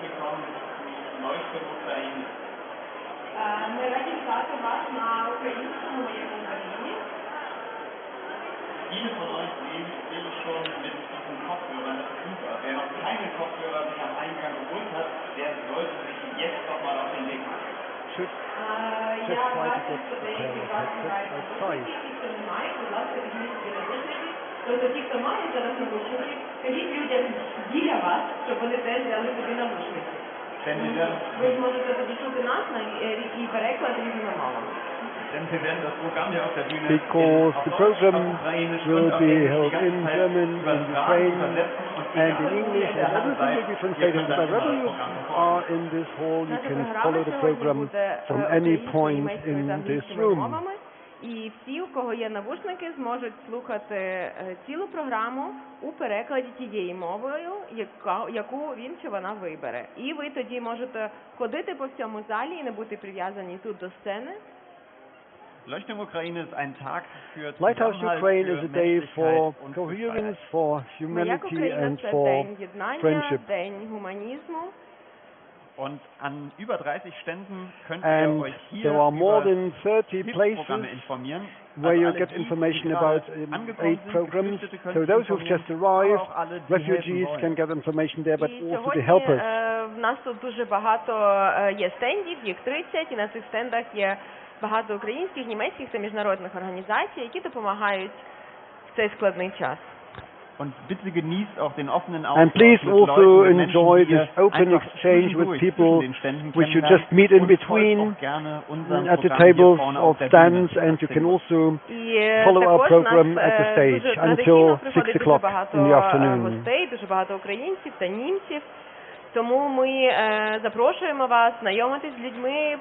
willkommen zu Leuchtturm Ukraine. Ми раді вітати вас на українському моєму Україні. Viele von euch sehen sich schon mit diesen Kopfhörern super. Wer noch keine Kopfhörer sich am Eingang geholt hat, der sollte sich jetzt noch mal auf den Weg machen. Should just try to get a pair of headsets outside. Тобто ті, хто має зараз навушники, кажіть людям біля вас, щоб вони теж взяли собі навушники. Ви зможете тоді чути нас і переклад різними мовами. Because the program will be held in German, in Ukraine, and in English, and everything will be translated. Wherever you are in this hall, you can follow the program from any point in this room. І всі, у кого є навушники, зможуть слухати цілу програму у перекладі тією мовою, яку він чи вона вибере. І ви тоді можете ходити по всьому залі і не бути прив'язані тут до сцени. Lighthouse Ukraine is a day for coherence, for humanity and for friendship. День гуманізму. Und an über 30 Ständen könnt ihr euch hier there are more than 30 places informieren, where you get information about 8 programs. So those who've just arrived, refugees can get information there, but also the helpers. В нас тут дуже багато є стендів, їх 30, і на цих стендах є багато українських, німецьких та міжнародних організацій, які допомагають в цей складний час. And please also enjoy this open exchange with people which you just meet in between at the tables or stands, and you can also follow our program at the stage until 6 o'clock in the afternoon. Дуже багато українців та німців. Тому ми запрошуємо вас знайомитись з людьми,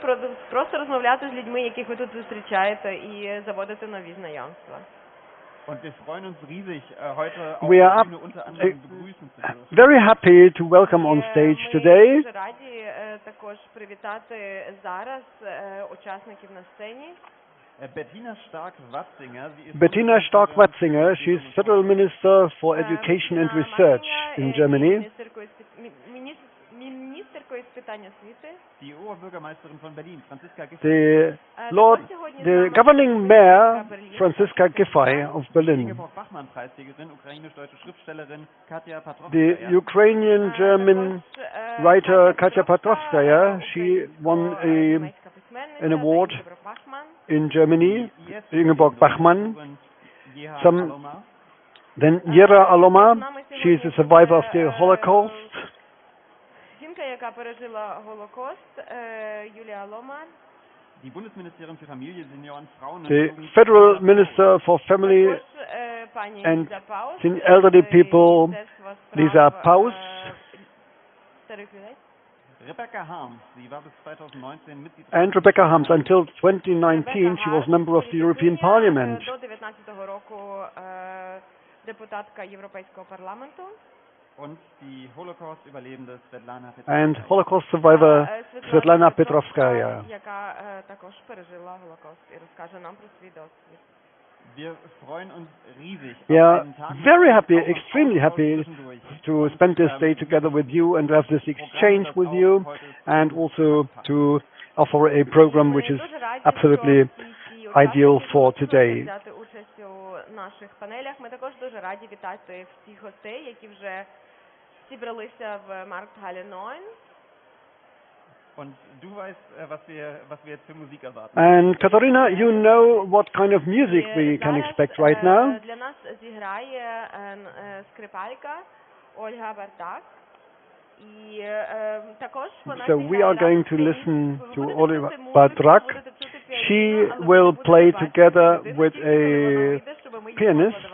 просто розмовляти з людьми, яких ви тут зустрічаєте, і заводити нові знайомства. We are very happy to welcome on stage today. Ми раді також привітати зараз учасників на сцені. Bettina Stark-Watzinger, she is Federal Minister for Education and Research in Germany. Міністеркою з питань освіти. The governing mayor, Franziska Giffey of Berlin. The Ukrainian-German writer Katya Petrovskaya, she won an award in Germany, Ingeborg Bachmann. Then Yera Aloma, she is a survivor of the Holocaust. Яка пережила Голокост, Юлія Ломар. The Federal Minister for Family and Elderly People, Lisa Paus. And Rebecca Harms. Until 2019, she was member of the European Parliament. And Holocaust survivor Svetlana Petrovskaya. We are very happy, extremely happy to spend this day together with you and to have this exchange with you, and also to offer a program which is absolutely ideal for today. Зібралися в Марктhalе 9. And Katarina, you know what kind of music we can expect right now? Для нас зіграє скрипалька Ольга Бардак. І також вона So we are going to listen to Olga Bardak. She will play together with a pianist.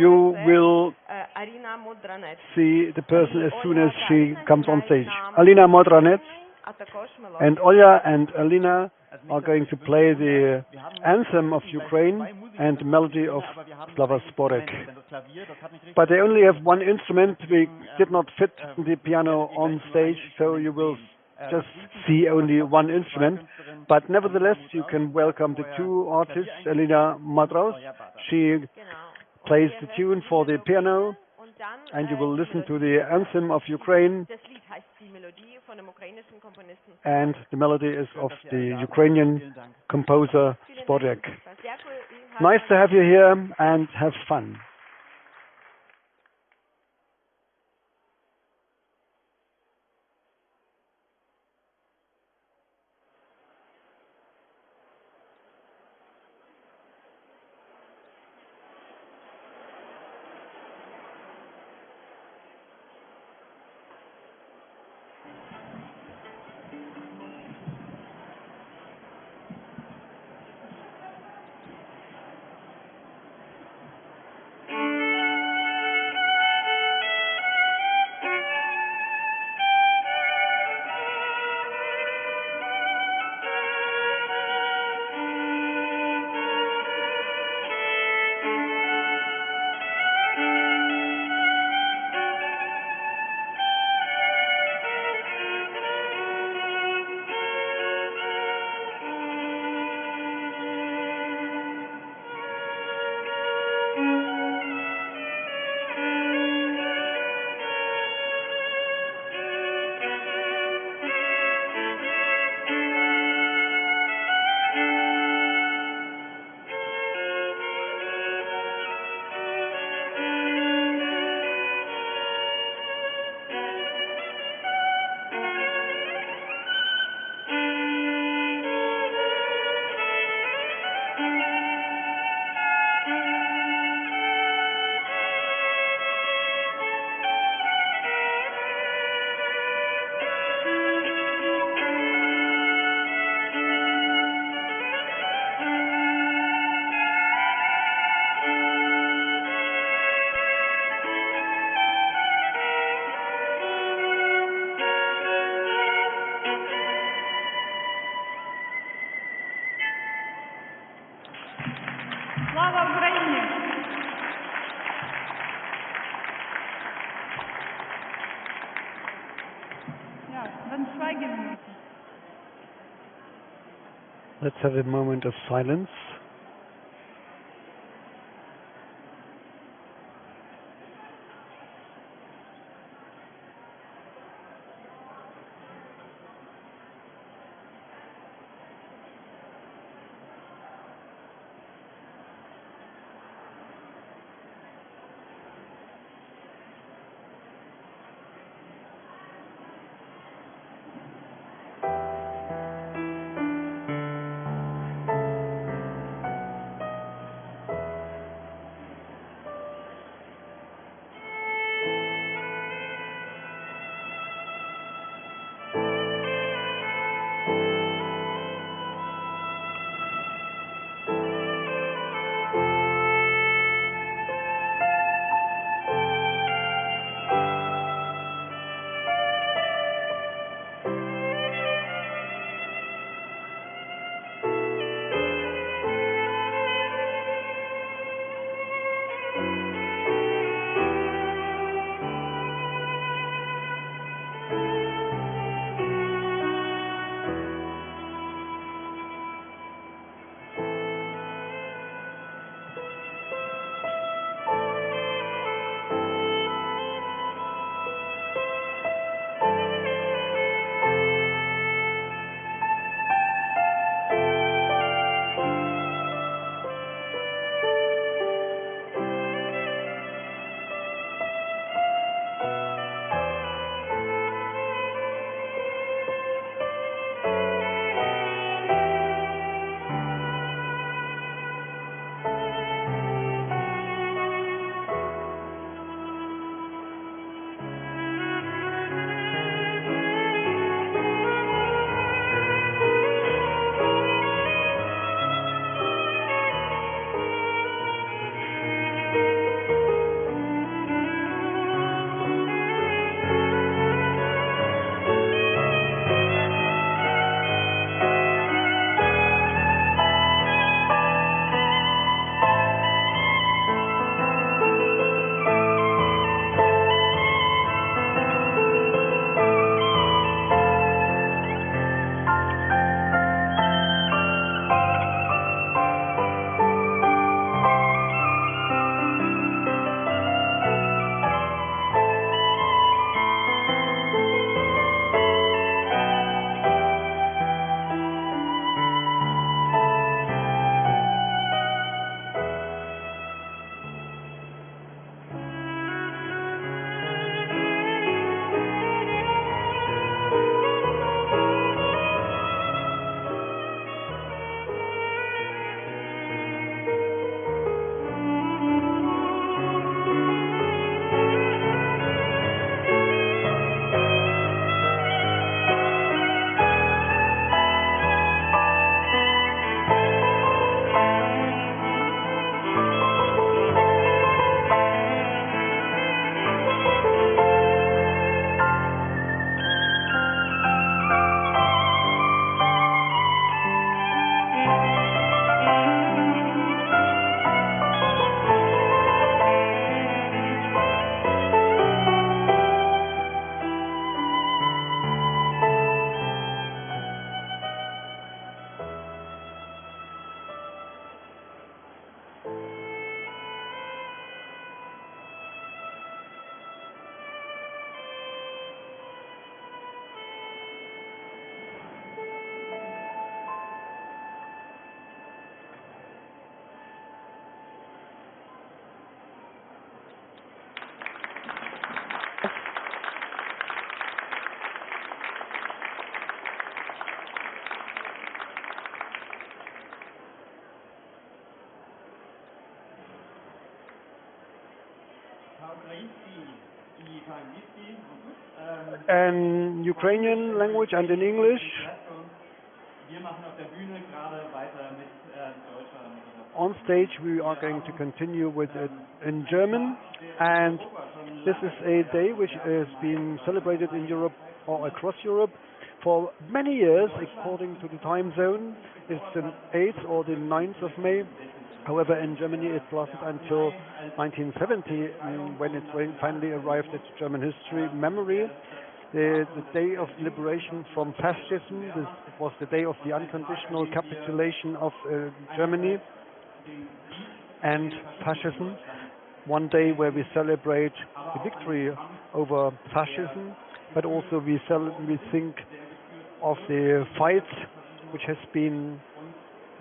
You will see the person as soon as she comes on stage. Alina Modranets and Olya and Alina are going to play the anthem of Ukraine and the melody of Slava Sporek. But they only have one instrument. We did not fit the piano on stage, so you will just see only one instrument. But nevertheless, you can welcome the two artists, Elina Madraus. She plays the tune for the piano, and you will listen to the anthem of Ukraine, and the melody is of the Ukrainian composer Spodek. Nice to have you here, and have fun. Слава Україні! Let's have a moment of silence. in Ukrainian language and in English. On stage we are going to continue with it in German, and this is a day which has been celebrated in Europe or across Europe for many years according to the time zone. It's the 8th or the 9th of May. However, in Germany it lasted until 1970 when it finally arrived at German history memory. The day of liberation from fascism. This was the day of the unconditional capitulation of Germany and fascism. One day where we celebrate the victory over fascism, but also we think of the fight which has been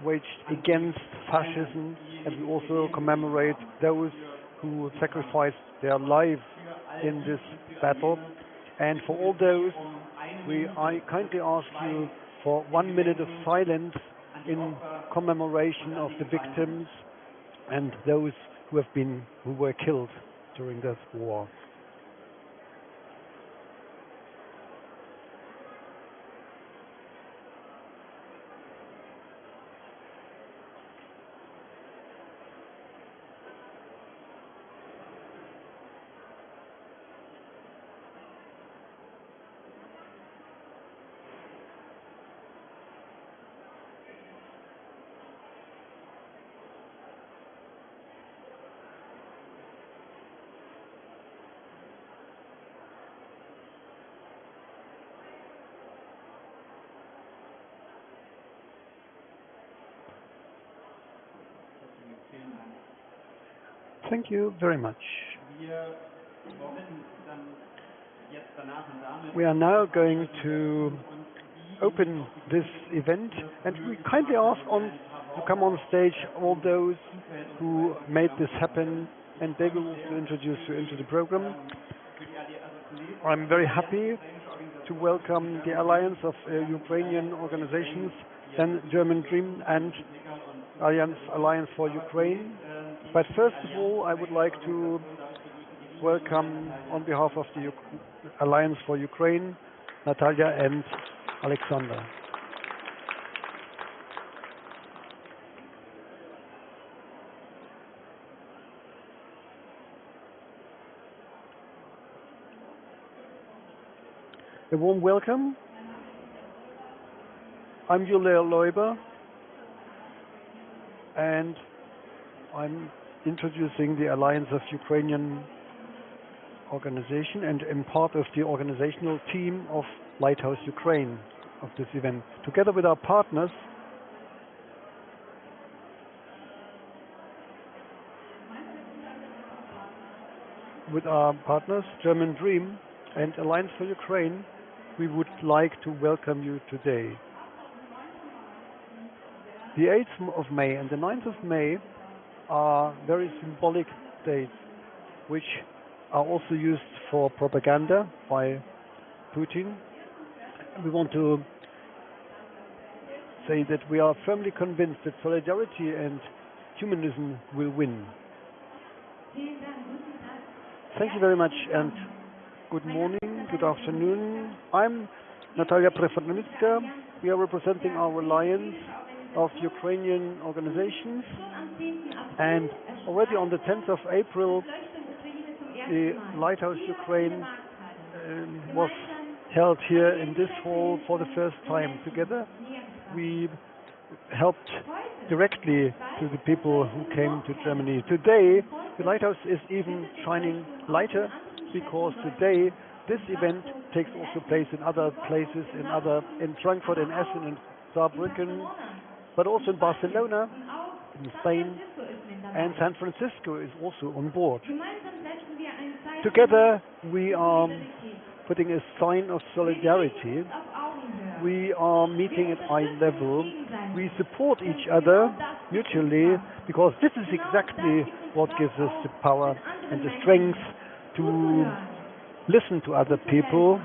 waged against fascism, and we also commemorate those who sacrificed their lives in this battle. And for all those, I kindly ask you for 1 minute of silence in commemoration of the victims and those who were killed during this war. Thank you very much. We are now going to open this event, and we kindly ask to come on stage all those who made this happen, and they will also introduce you into the program. I'm very happy to welcome the Alliance of Ukrainian Organizations, then German Dream and Alliance for Ukraine. But first of all, I would like to welcome on behalf of the Alliance for Ukraine, Natalia and Alexander. A warm welcome. I'm Julia Leuber, and I'm introducing the Alliance of Ukrainian Organization, and am part of the organizational team of Lighthouse Ukraine of this event. Together with our partners, German Dream and Alliance for Ukraine, we would like to welcome you today. The 8th of May and the 9th of May are very symbolic dates, which are also used for propaganda by Putin. We want to say that we are firmly convinced that solidarity and humanism will win. Thank you very much, and good morning, good afternoon. I'm Natalia Prefernicka. We are representing our Alliance of Ukrainian Organizations, and already on the 10th of April the Lighthouse Ukraine was held here in this hall for the first time. Together we helped directly to the people who came to Germany. Today the lighthouse is even shining lighter, because today this event takes also place in other places, in Frankfurt, in Essen, in Saarbrücken, but also in Barcelona, in Spain, and San Francisco is also on board. Together we are putting a sign of solidarity. We are meeting at eye level. We support each other mutually, because this is exactly what gives us the power and the strength to listen to other people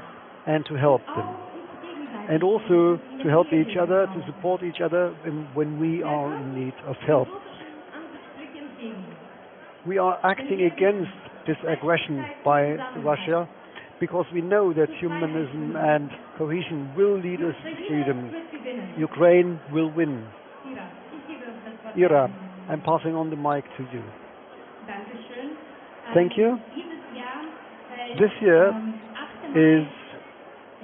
and to help them, and also to help each other, to support each other when we are in need of help. We are acting against this aggression by Russia, because we know that humanism and cohesion will lead us to freedom. Ukraine will win. Ira, I'm passing on the mic to you. Thank you. This year is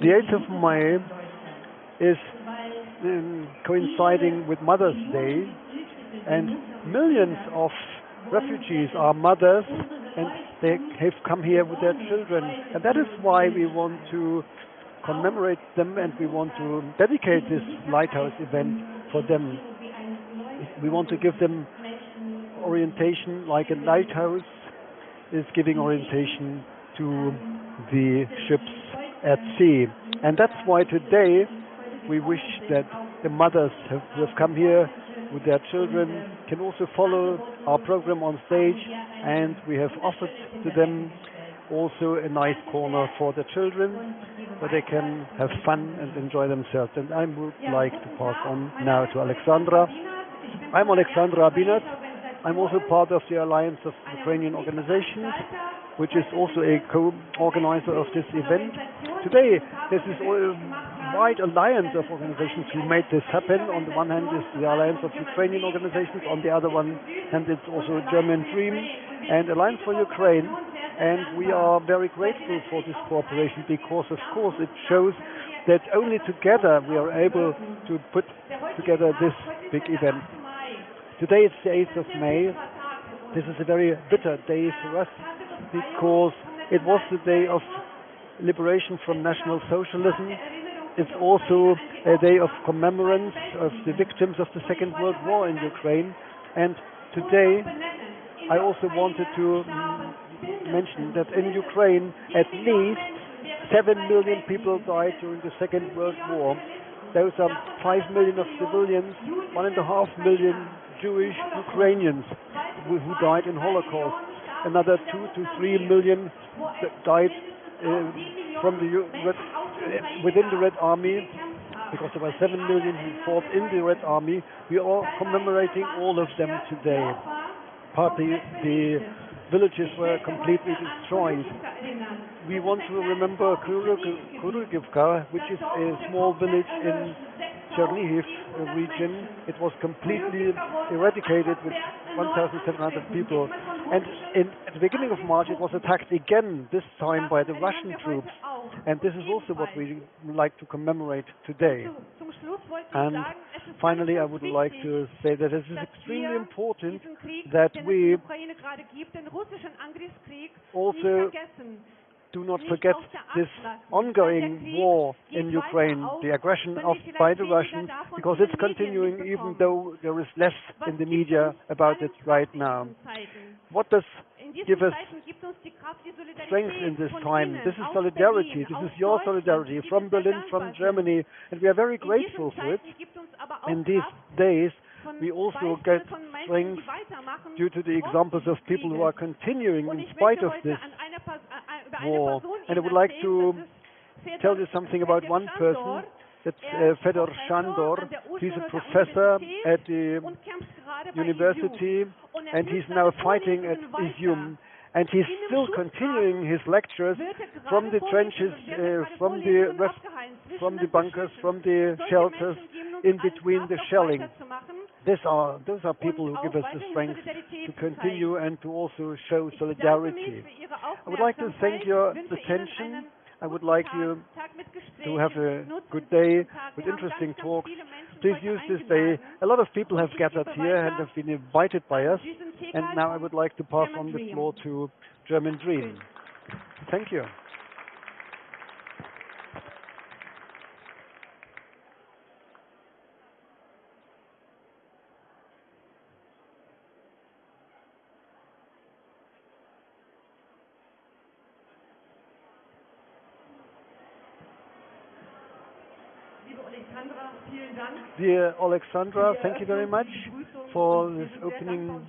the 8th of May, is coinciding with Mother's Day, and millions of refugees are mothers, and they have come here with their children, and that is why we want to commemorate them, and we want to dedicate this Lighthouse event for them. We want to give them orientation like a lighthouse is giving orientation to the ships at sea. And that's why today we wish that the mothers who have come here with their children can also follow our program on stage, and we have offered to them also a nice corner for the children where they can have fun and enjoy themselves. And I would like to pass on now to Alexandra. I'm Alexandra Binat. I'm also part of the Alliance of Ukrainian Organizations, which is also a co-organizer of this event. Today, this is a wide alliance of organizations who made this happen. On the one hand is the Alliance of Ukrainian Organizations, on the other one hand it's also German Dream and Alliance for Ukraine. And we are very grateful for this cooperation because, of course, it shows that only together we are able to put together this big event. Today it's the 8th of May. This is a very bitter day for us because it was the day of liberation from National Socialism. It's also a day of commemorance of the victims of the Second World War in Ukraine. And today I also wanted to mention that in Ukraine at least 7 million people died during the Second World War. Those are 5 million of civilians, 1.5 million Jewish Ukrainians who died in Holocaust. Another 2 to 3 million died within the Red Army, because there were 7 million who fought in the Red Army. We are commemorating all of them today. Partly the villages were completely destroyed. We want to remember Kurugivka, which is a small village in Chernihiv region. It was completely eradicated with 1,700 people. And at the beginning of March it was attacked again, this time by the Russian troops. And this is also what we like to commemorate today. And finally I would like to say that it is extremely important that we also do not forget this ongoing war in Ukraine, the aggression by the Russians, because it's continuing even though there is less in the media about it right now. What does give us strength in this time? This is solidarity. This is your solidarity from Berlin, from Germany, and we are very grateful for it. In these days, we also get strength due to the examples of people who are continuing in spite of this war. And I would like to tell you something about one person. That's Fedor Shandor. He's a professor at the university, and he's now fighting at Izium. And he's still continuing his lectures from the trenches, from the bunkers, from the shelters, in between the shelling. Those are people who give us the strength to continue and to also show solidarity. I would like to thank your attention. I would like you to have a good day with interesting talks. Please use this day. A lot of people have gathered here and have been invited by us. And now I would like to pass on the floor to German Dream. Thank you. Dear Alexandra, thank you very much for this opening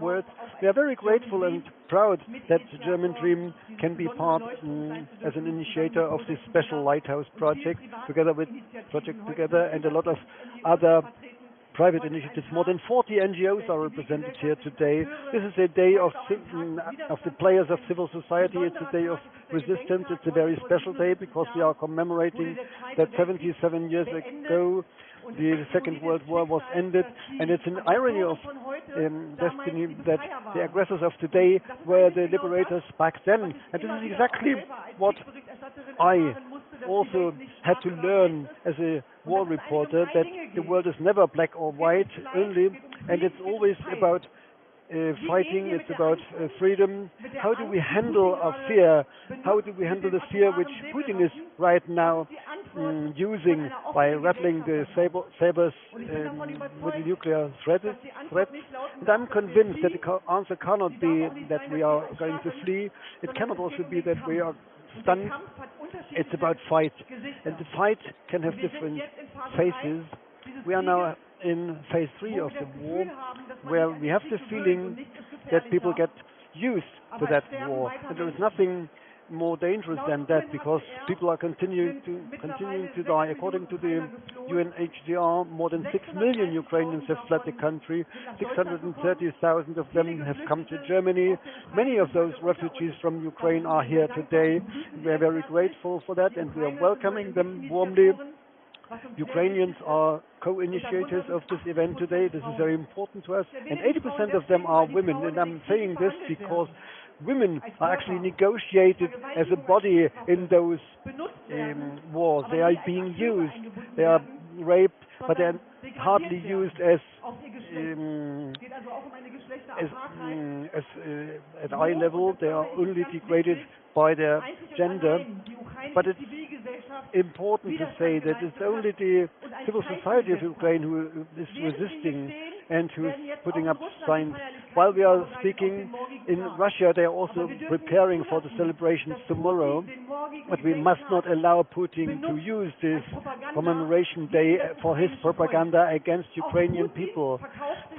words. We are very grateful and proud that the German Dream can be part as an initiator of this special Lighthouse project, together with Project Together and a lot of other private initiatives. More than 40 NGOs are represented here today. This is a day of the players of civil society. It's a day of resistance. It's a very special day because we are commemorating that 77 years ago the Second World War was ended, and it's an irony of destiny that the aggressors of today were the liberators back then. And this is exactly what I also had to learn as a war reporter, that the world is never black or white only, and it's always about fighting, it's about freedom. How do we handle our fear? How do we handle the fear which Putin is right now using by rattling the sabers with the nuclear threat? And I'm convinced that the answer cannot be that we are going to flee. It cannot also be that we are stunned. It's about fight, and the fight can have different phases. We are now in phase 3 of the war, where we have the feeling that people get used to that war, and there is nothing more dangerous than that, because people are continuing to die. According to the UNHCR, more than 6 million Ukrainians have fled the country. 630,000 of them have come to Germany. Many of those refugees from Ukraine are here today. We are very grateful for that, and we are welcoming them warmly. Ukrainians are co-initiators of this event today. This is very important to us, and 80% of them are women. And I'm saying this because women are actually negotiated as a body in those wars. They are being used. They are raped, but they are hardly used as at eye level. They are only degraded by their gender. But it's important to say that it's only the civil society of Ukraine who is resisting and who is putting up signs. While we are speaking, in Russia they are also preparing for the celebrations tomorrow, but we must not allow Putin to use this commemoration day for his propaganda against Ukrainian people.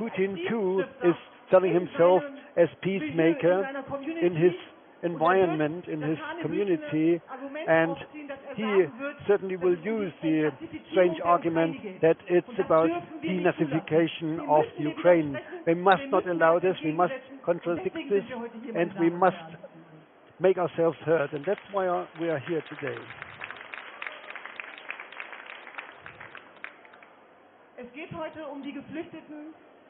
Putin too is selling himself as peacemaker in his environment, in his community, and he certainly will use the strange argument that it's about denazification of Ukraine. We must not allow this, we must contradict this, and we must make ourselves heard, and that's why we are here today.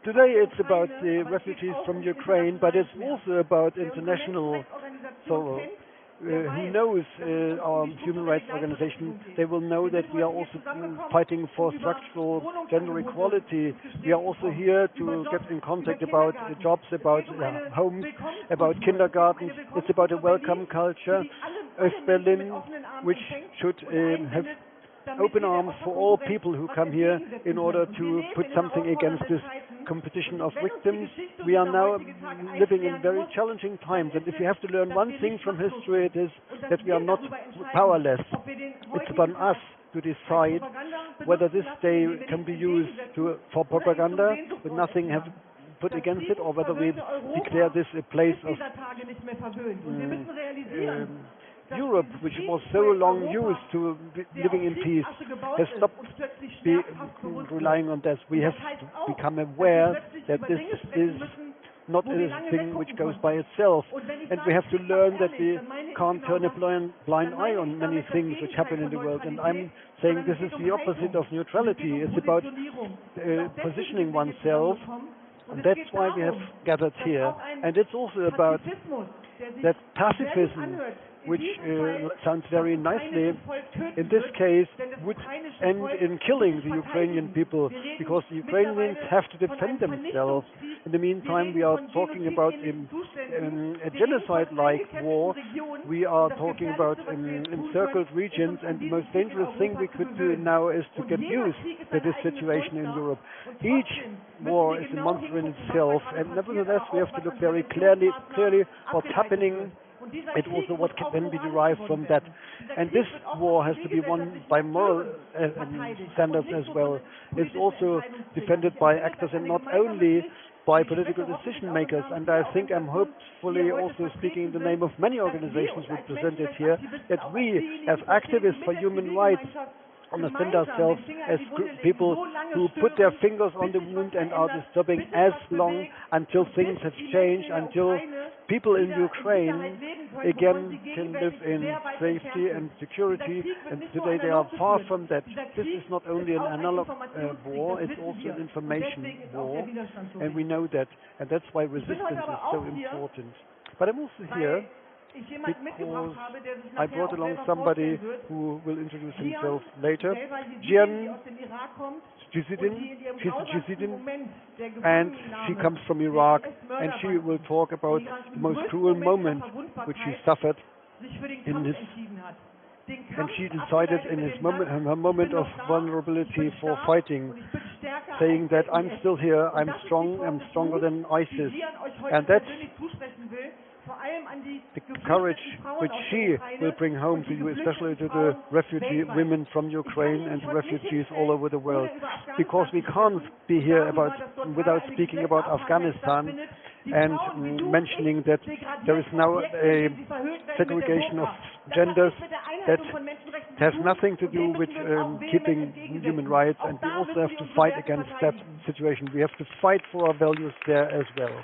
Today it's about the refugees from Ukraine, but it's also about international sorrow. Who knows our human rights organization, they will know that we are also fighting for structural gender equality. We are also here to get in contact about jobs, about homes, about kindergartens. It's about a welcome culture of Berlin, which should have open arms for all people who come here in order to put something against this competition of victims. We are now living in very challenging times, and if you have to learn one thing from history, it is that we are not powerless. It's upon us to decide whether this day can be used for propaganda with nothing have put against it, or whether we declare this a place of Europe, which was so long used to living in peace, has stopped relying on that. We have to become aware that this is not a thing which goes by itself, and we have to learn that we can't turn a blind eye on many things which happen in the world. And I'm saying this is the opposite of neutrality. It's about positioning oneself, and that's why we have gathered here. And it's also about that pacifism, which sounds very nicely, in this case would end in killing the Ukrainian people, because the Ukrainians have to defend themselves. In the meantime, we are talking about a genocide-like war. We are talking about encircled regions, and the most dangerous thing we could do now is to get used to this situation in Europe. Each war is a monster in itself, and nevertheless we have to look very clearly what's happening, and also what can be derived from that. And this war has to be won by moral standards as well. It's also defended by actors and not only by political decision makers. And I think I'm hopefully also speaking in the name of many organizations represented here, that we as activists for human rights understand ourselves as people who put their fingers on the wound and are disturbing as long until things have changed, until people in Ukraine again can live in safety and security. And today they are far from that. This is not only an analog war, it's also an information war, and we know that. And that's why resistance is so important. But I'm also here because I brought along somebody who will introduce himself later. Jian Jizidin, she's a Jizidin, and she comes from Iraq, and she will talk about the most cruel moment which she suffered in this. And she decided in her moment of vulnerability for fighting, saying that I'm still here, I'm strong, I'm stronger than ISIS. And that's the courage which she will bring home to you, especially to the refugee women from Ukraine and refugees all over the world. Because we can't be here without speaking about Afghanistan and mentioning that there is now a segregation of genders that has nothing to do with keeping human rights, and we also have to fight against that situation. We have to fight for our values there as well.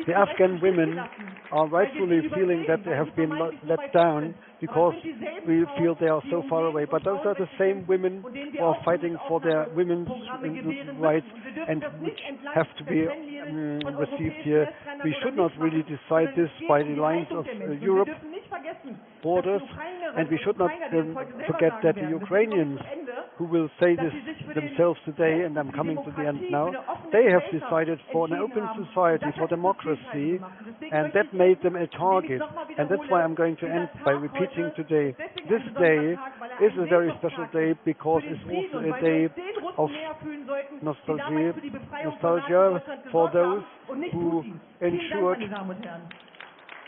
The Afghan women are rightfully feeling that they have been let down because we feel they are so far away. But those are the same women who are fighting for their women's rights and which have to be received here. We should not really decide this by the lines of Europe borders, and we should not forget that the Ukrainians who will say this themselves today, and I'm coming to the end now, they have decided for an open society, for democracy, and that made them a target. And that's why I'm going to end by repeating today, this day is a very special day because it's also a day of nostalgia for those who ensured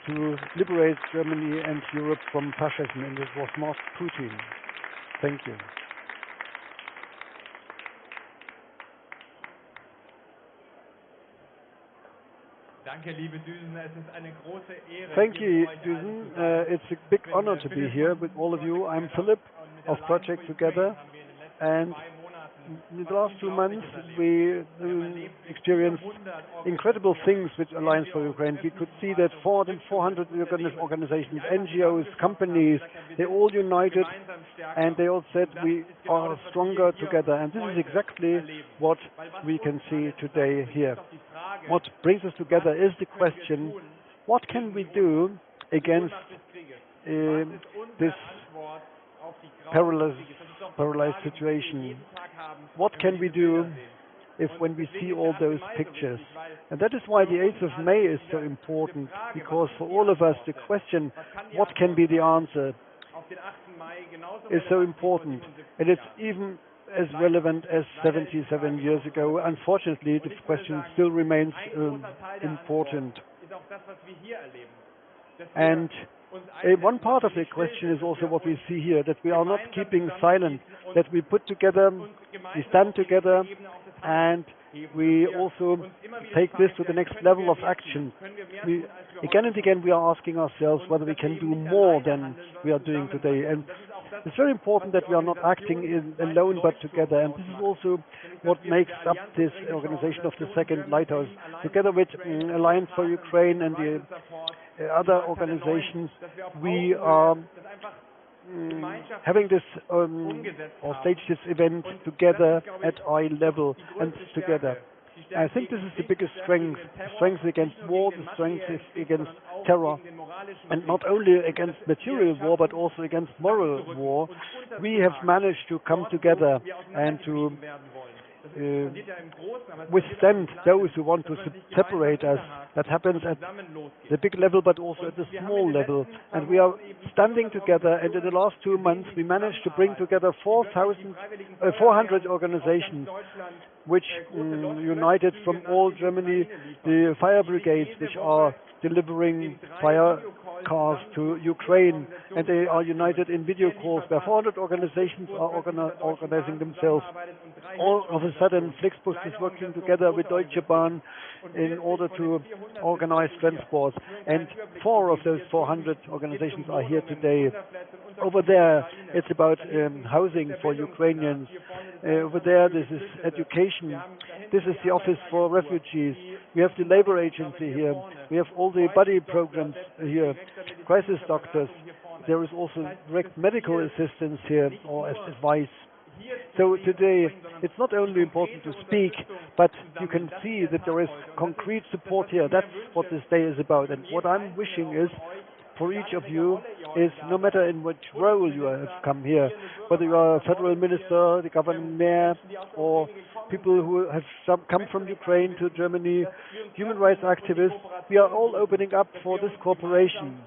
to liberate Germany and Europe from fascism, and it was not Putin. Thank you. Thank you, Düsen. It's a big honor to be here with all of you. I'm Philip of Projekt Together, and in the last 2 months we experienced incredible things with Alliance for Ukraine. We could see that 400 organizations, NGOs, companies, they all united, and they all said we are stronger together. And this is exactly what we can see today here. What brings us together is the question, what can we do against this paralyzed situation? What can we do when we see all those pictures? And that is why the 8th of May is so important, because for all of us the question, what can be the answer, is so important. And it's even as relevant as 77 years ago. Unfortunately, the question still remains important. And one part of the question is also what we see here, that we are not keeping silent, that we put together, we stand together, and we also take this to the next level of action. Again and again we are asking ourselves whether we can do more than we are doing today. And it's very important that we are not acting alone but together. And this is also what makes up this organization of the second Lighthouse. Together with Alliance for Ukraine and the other organizations, we are having this or stage this event together at eye level and together. I think this is the biggest strength against war, the strength is against terror, and not only against material war but also against moral war. We have managed to come together and to withstand those who want to separate us. That happens at the big level but also at the small level. And we are standing together, and in the last 2 months we managed to bring together 400 organizations which united from all Germany, the fire brigades which are delivering fire cars to Ukraine, and they are united in video calls where 400 organizations are organizing themselves. All of a sudden Flixbus is working together with Deutsche Bahn in order to organized transport, and 4 of those 400 organizations are here today. Over there, it's about housing for Ukrainians. Over there, this is education. This is the office for refugees. We have the labor agency here. We have all the buddy programs here, crisis doctors. There is also direct medical assistance here, or advice. So today, it's not only important to speak, but you can see that there is concrete support here. That's what this day is about. And what I'm wishing is, for each of you, is no matter in which role you have come here, whether you are a federal minister, the government mayor, or people who have come from Ukraine to Germany, human rights activists, we are all opening up for this cooperation,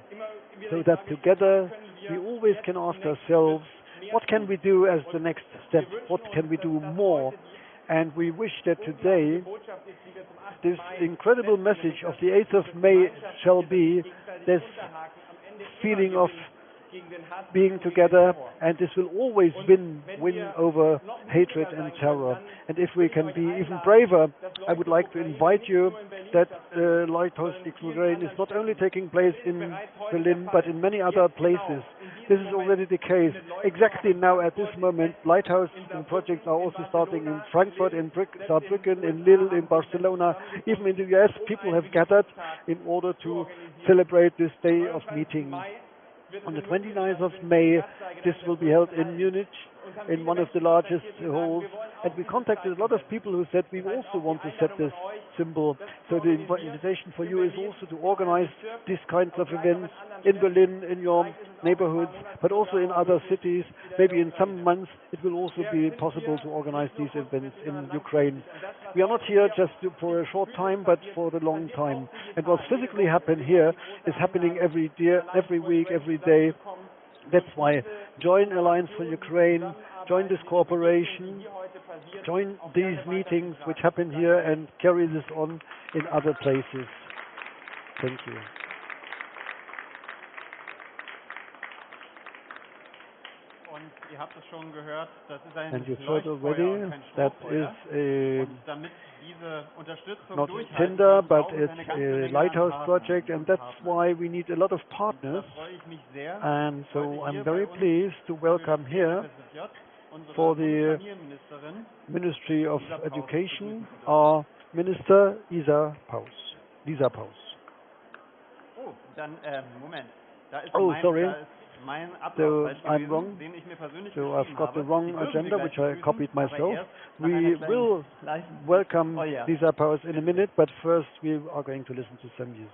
so that together we always can ask ourselves, what can we do as the next step? What can we do more? And we wish that today this incredible message of the 8th of May shall be this feeling of being together, and this will always win over hatred and terror. And if we can be even braver, I would like to invite you that Lighthouse Ukraine is not only taking place in Berlin, but in many other places. This is already the case. Exactly now at this moment, Lighthouse projects are also starting in Frankfurt, in Saarbrücken, in Lille, in Barcelona. Even in the US, people have gathered in order to celebrate this day of meeting. On the 29th of May, this will be held in Munich, in one of the largest halls. And we contacted a lot of people who said we also want to set this symbol. So the invitation for you is also to organize these kinds of events in Berlin, in your neighborhoods, but also in other cities. Maybe in some months it will also be possible to organize these events in Ukraine. We are not here just for a short time, but for the long time. And what physically happens here is happening every week, every day. That's why join Alliance for Ukraine, join this cooperation, join these meetings which happen here, and carry this on in other places. Thank you. And you've heard already, that is not Tinder, but it's a Lighthouse project, and that's why we need a lot of partners. And so I'm very pleased to welcome here for the Ministry of Education our Minister Lisa Paus. Oh, sorry. So I'm wrong. So I've got the wrong agenda, which I copied myself. We will welcome Lisa Paus in a minute, but first we are going to listen to some music.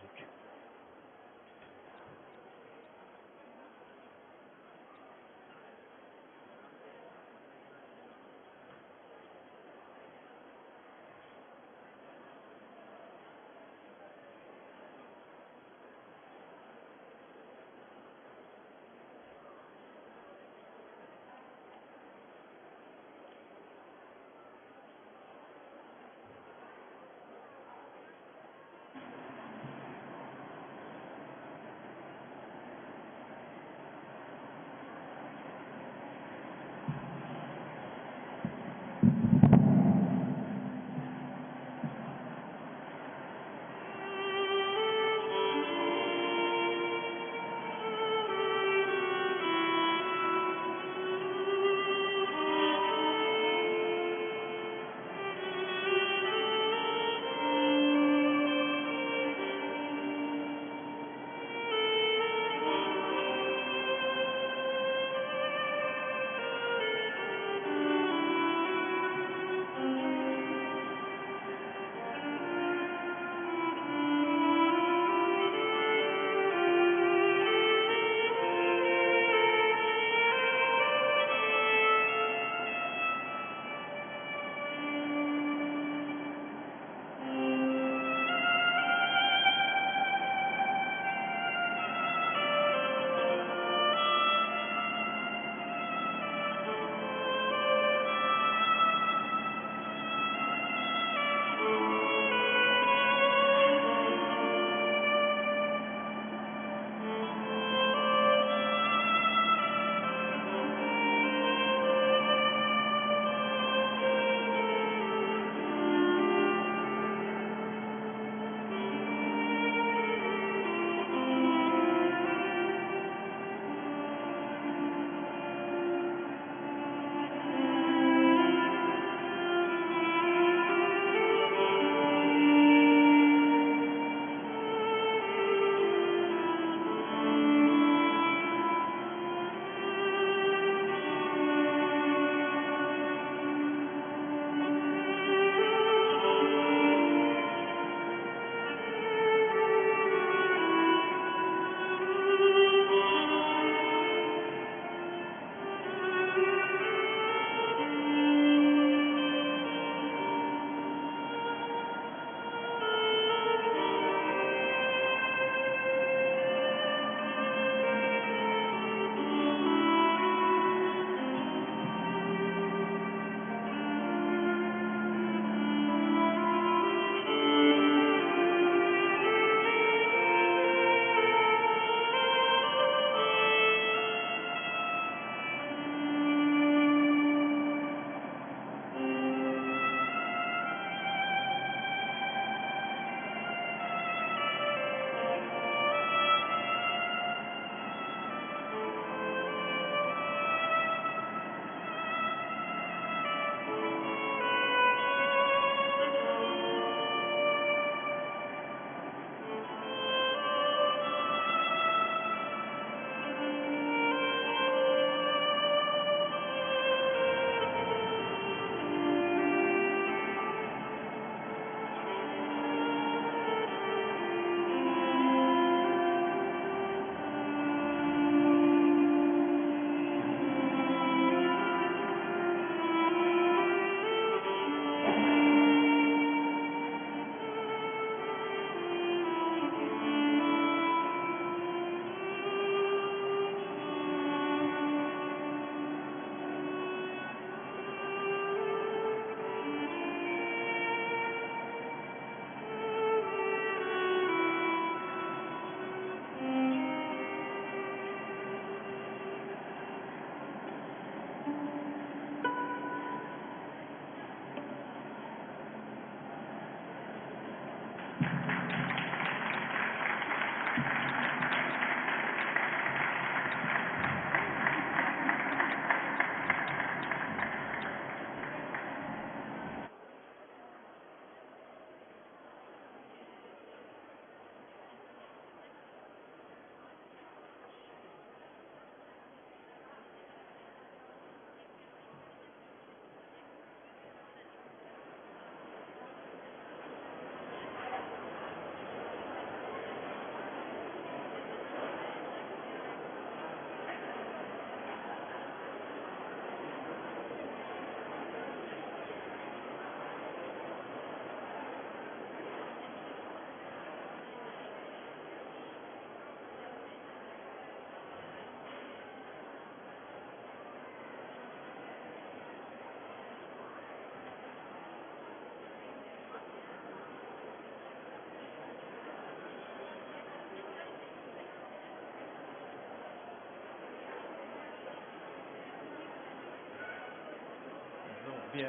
we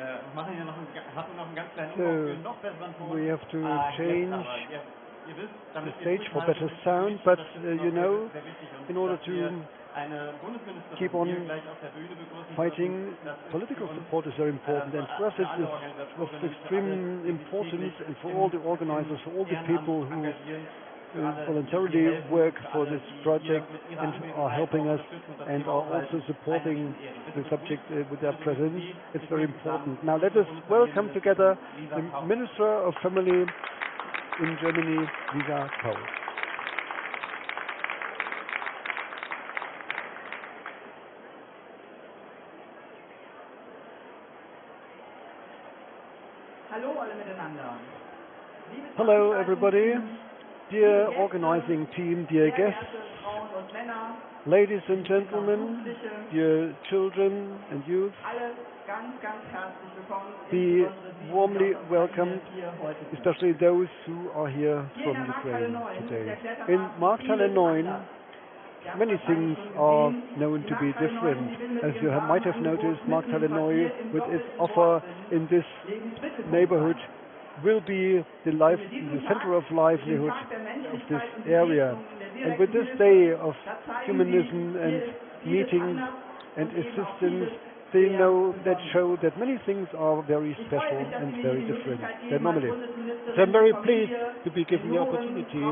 have to change the stage for better sound, but you know, in order to keep on fighting, political support is very important, and for us it was extremely important, and for all the organizers, for all the people who voluntarily work for this project and are helping us and are also supporting the subject with their presence. It's very important. Now let us welcome together the Minister of Family in Germany, Lisa Kaul. Hello everybody, dear organizing team, dear guests, ladies and gentlemen, dear children and youth, be warmly welcomed, especially those who are here from Ukraine today. In Markthalle 9, many things are known to be different. As you might have noticed, Markthalle 9, with its offer in this neighborhood, will be the center of livelihood of this area. And with this day of humanism and meetings and assistance, they show that many things are very special and very different than normally. So I'm very pleased to be given the opportunity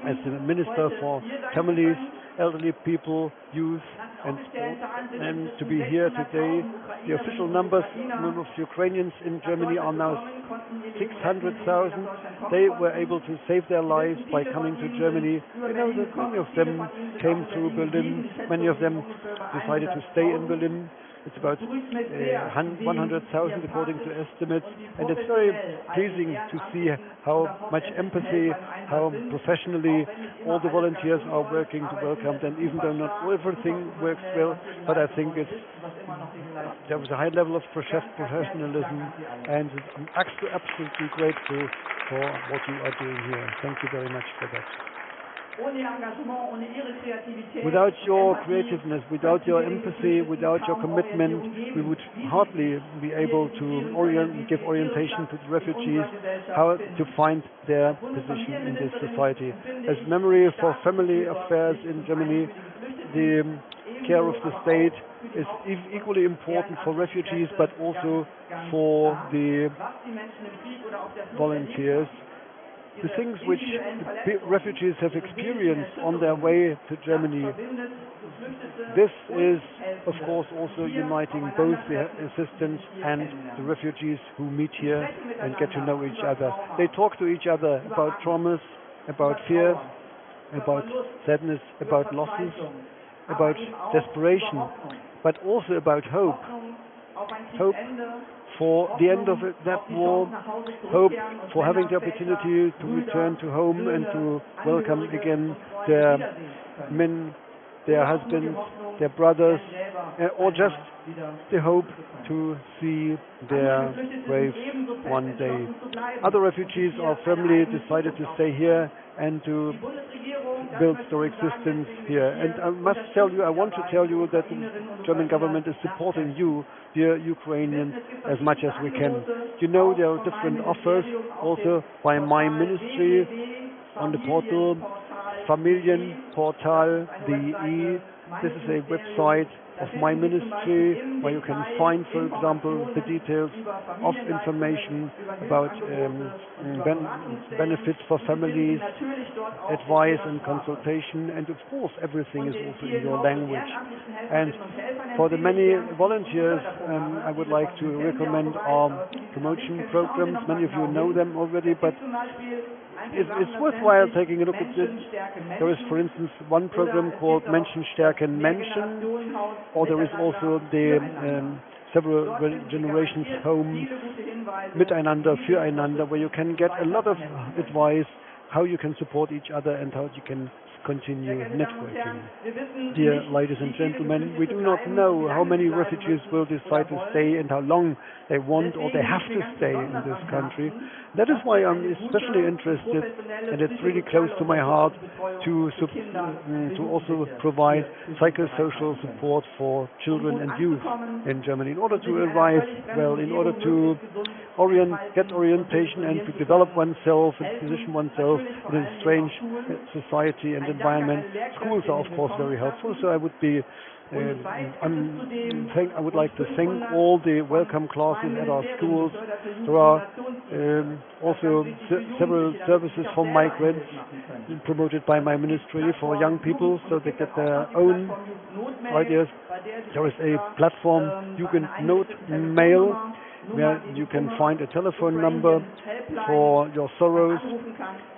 as the Minister for Families, Elderly People, Youth and Sport, and to be here today. The official numbers of Ukrainians in Germany are now 600,000. They were able to save their lives by coming to Germany. You know that many of them came through Berlin. Many of them decided to stay in Berlin. It's about 100,000 according to estimates, and it's very pleasing to see how much empathy, how professionally all the volunteers are working to welcome them, even though not everything works well, but I think there was a high level of professionalism, and I'm absolutely grateful for what you are doing here. Thank you very much for that. Without your creativeness, without your empathy, without your commitment, we would hardly be able to give orientation to the refugees, how to find their position in this society. As memory for family affairs in Germany, the care of the state is equally important for refugees, but also for the volunteers. The things which the refugees have experienced on their way to Germany, this is, of course, also uniting both the assistants and the refugees who meet here and get to know each other. They talk to each other about traumas, about fear, about sadness, about losses, about desperation, but also about hope. Hope for the end of that war, hope for having the opportunity to return to home and to welcome again their men, their husbands, their brothers, or just the hope to see their graves one day. Other refugees are firmly decided to stay here and to build their existence here. And I must tell you, I want to tell you that the German government is supporting you, dear Ukrainians, as much as we can. You know, there are different offers also by my ministry on the portal Familienportal.de. This is a website of my ministry where you can find, for example, the details of information about benefits for families, advice and consultation, and of course everything is also in your language. And for the many volunteers, I would like to recommend our promotion programs. Many of you know them already, but it's worthwhile taking a look at it. There is, for instance, one program called Menschen stärken Menschen, or there is also the several generations home, Miteinander, Füreinander, where you can get a lot of advice how you can support each other and how you can continue networking. Dear ladies and gentlemen, we do not know how many refugees will decide to stay and how long they want or they have to stay in this country. That is why I'm especially interested, and it's really close to my heart, to also provide psychosocial support for children and youth in Germany in order to arrive well, in order to get orientation and to develop oneself and position oneself in a strange society and environment. Schools are of course very helpful, so I would like to thank all the welcome classes at our schools. There are also several services for migrants promoted by my ministry for young people, so they get their own ideas. There is a platform, Jugendnotmail, where you can find a telephone number for your sorrows.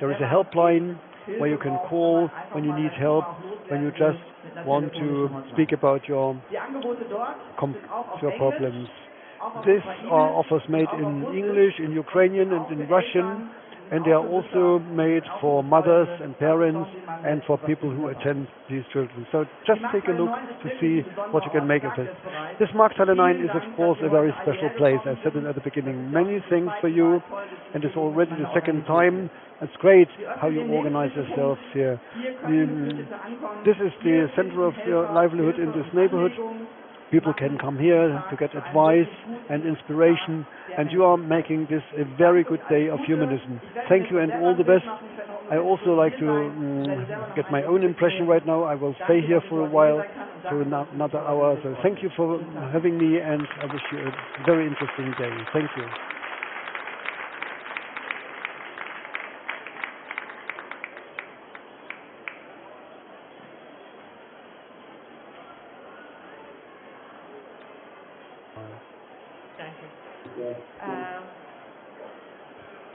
There is a helpline where you can call when you need help, when you just want to speak about your problems. These are offers made in English, in Ukrainian and in Russian, and they are also made for mothers and parents and for people who attend these children. So just take a look to see what you can make of it. This Markthalle 9 is of course a very special place. I said it at the beginning. Many things for you, and it's already the second time. It's great how you organize yourselves here. This is the center of your livelihood in this neighborhood. People can come here to get advice and inspiration, and you are making this a very good day of humanism. Thank you and all the best. I also like to get my own impression right now. I will stay here for a while, for another hour. So thank you for having me, and I wish you a very interesting day. Thank you.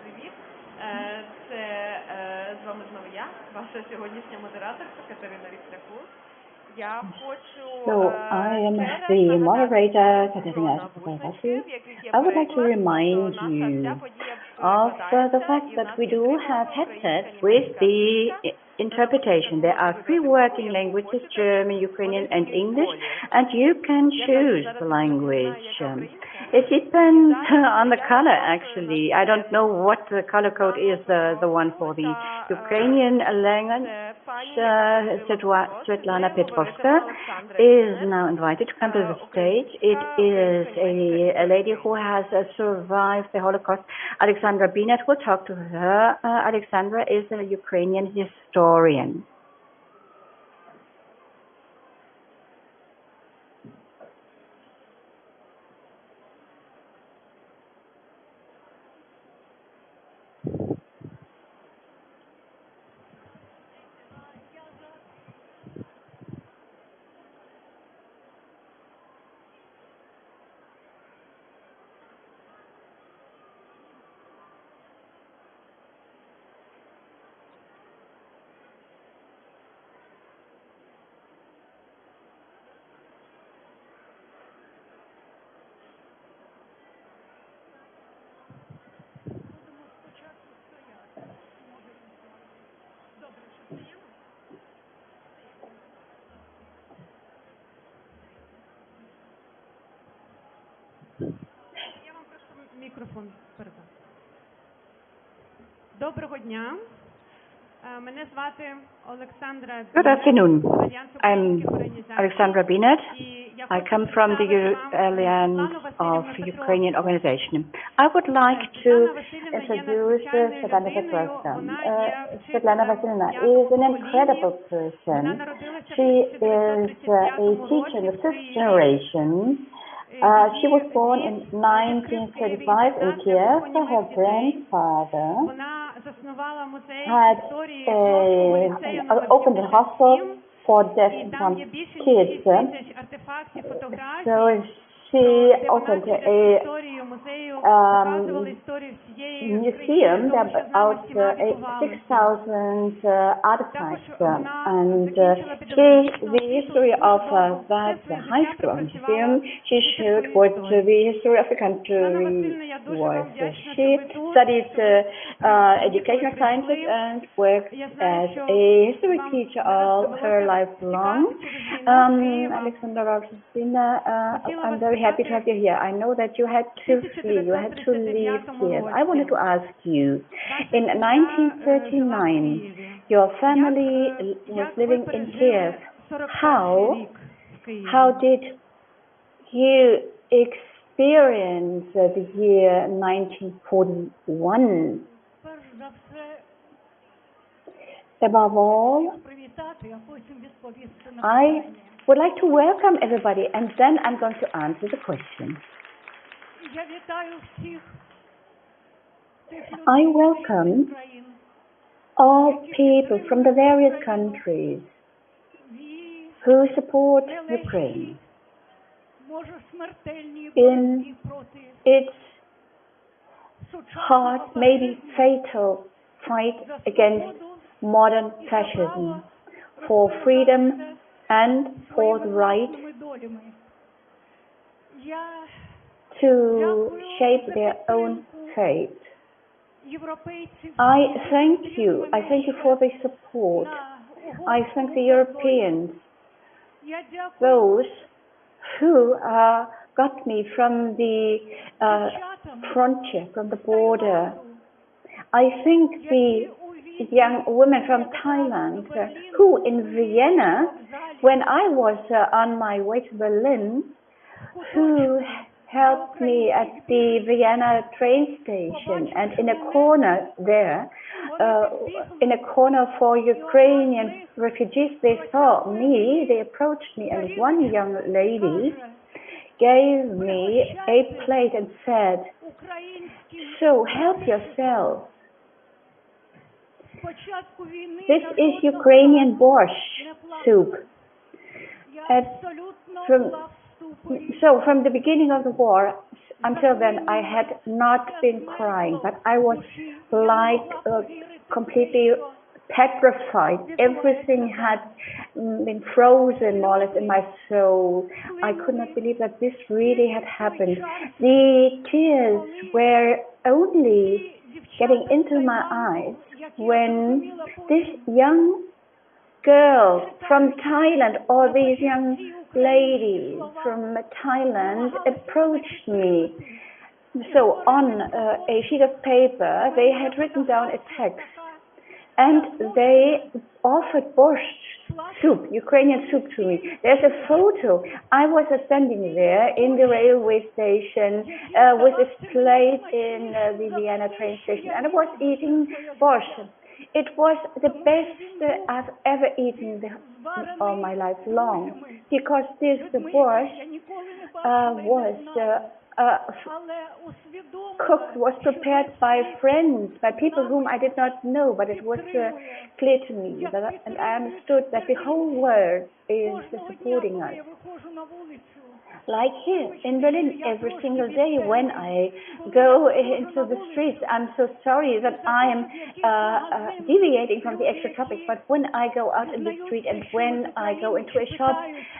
Привіт, це з вами знову я, ваша сьогоднішня модераторка Катерина Вістрякур. So I am the moderator, Katerina Vysтрякур. I would like to remind you of the fact that we do have headsets with the interpretation. There are 3 working languages, German, Ukrainian and English, and you can choose the language. It depends on the color, actually. I don't know what the color code is, the one for the Ukrainian language. Svetlana Petrovska is now invited to come to the stage. It is a lady who has survived the Holocaust. Alexandra Binet will talk to her. Alexandra is a Ukrainian historian. Я вам просто мікрофон передам. Доброго дня. Мене звати Олександра Binet. Good afternoon. I'm Alexandra Binet. I come from the Alliance of Ukrainian Organization. I would like to introduce Svetlana Petrovska. Svetlana Vasilyevna is an incredible person. She is a teacher in the 5th generation. She was born in 1935 in Kiev. Her grandfather had opened a hostel for deaf and dumb kids. So she She opened a museum that about 6,000 artifacts, and the history of that high school museum, she showed what the history of the country was. She studied educational sciences and worked as a history teacher all her life long. Alexandra, I'm very happy to have you here. I know that you had to flee, you had to leave Kiev. I wanted to ask you, in 1939, your family was living in Kiev. How did you experience the year 1941? Above all, I would like to welcome everybody, and then I'm going to answer the question. I welcome all people from the various countries who support Ukraine in its hard, maybe fatal fight against modern fascism, for freedom and for the right to shape their own fate. I thank you. I thank you for the support. I thank the Europeans, those who got me from the frontier, from the border. I thank the young women from Thailand who in Vienna, when I was on my way to Berlin, who helped me at the Vienna train station, and in a corner there, in a corner for Ukrainian refugees, they saw me, they approached me, and one young lady gave me a plate and said, "So help yourself. This is Ukrainian borscht soup." From the beginning of the war until then, I had not been crying, but I was like completely petrified. Everything had been frozen more or less in my soul. I could not believe that this really had happened. The tears were only getting into my eyes when this young girl from Thailand, or these young ladies from Thailand, approached me. So on a sheet of paper, they had written down a text, and they offered borscht soup, Ukrainian soup, to me. There's a photo. I was standing there in the railway station with this plate in the Vienna train station, and I was eating borscht. It was the best I've ever eaten all my life long, because this borscht was prepared by friends, by people whom I did not know, but it was clear to me, and I understood that the whole world is supporting us. Like here in Berlin, every single day when I go into the streets, I'm so sorry that I am deviating from the actual topic, but when I go out in the street and when I go into a shop,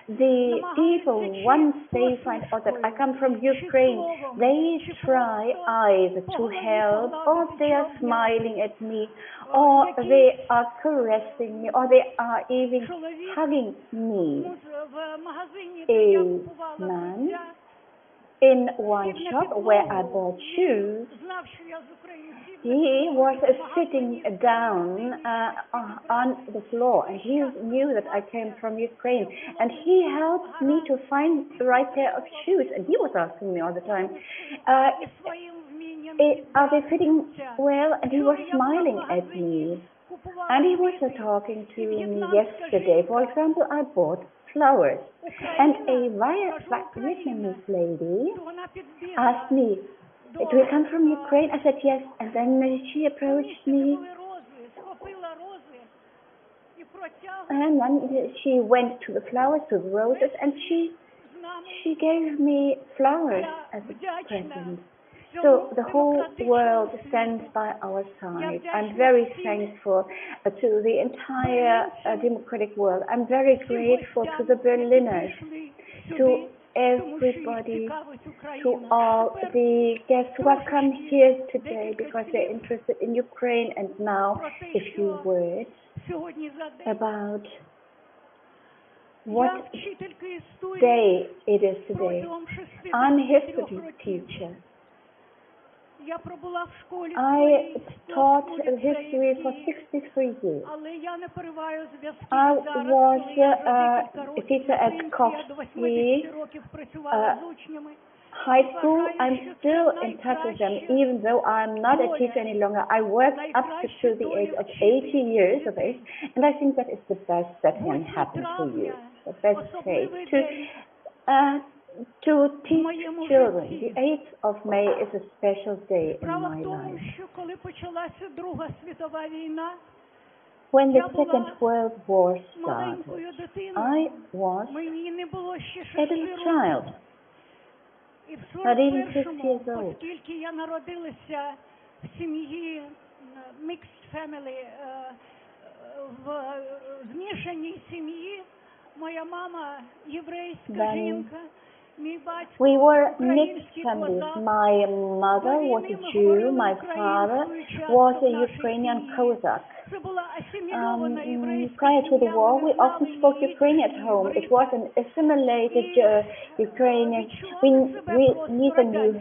the people, once they find out that I come from Ukraine, they try either to help, or they are smiling at me, or they are caressing me, or they are even hugging me. A man in one shop where I bought shoes, he was sitting down on the floor, and he knew that I came from Ukraine, and he helped me to find the right pair of shoes, and he was asking me all the time, are they fitting well? And he was smiling at me, and he was talking to me yesterday. For example, I bought flowers, and a Vietnamese lady asked me, "Do you come from Ukraine?" I said yes, and then she approached me, and then she went to the flowers, to the roses, and she she gave me flowers as a present. So the whole world stands by our side. I'm very thankful to the entire democratic world. I'm very grateful to the Berliners, to everybody, to all the guests who have come here today because they're interested in Ukraine. And now a few words about what day it is today. I'm a history teacher. I taught history for 63 years. I was a teacher at Kovsky High School. I'm still in touch with them, even though I'm not a teacher any longer. I worked up to the age of 80 years of age, and I think that is the best that can happen to you. The best way to teach children. The 8th of May is a special day in my life. When the Second World War started, I was a little child, not even 6 years old. Then we were mixed families. My mother was a Jew, my father was a Ukrainian Cossack. Prior to the war, we often spoke Ukrainian at home. It was an assimilated Ukrainian. We neither knew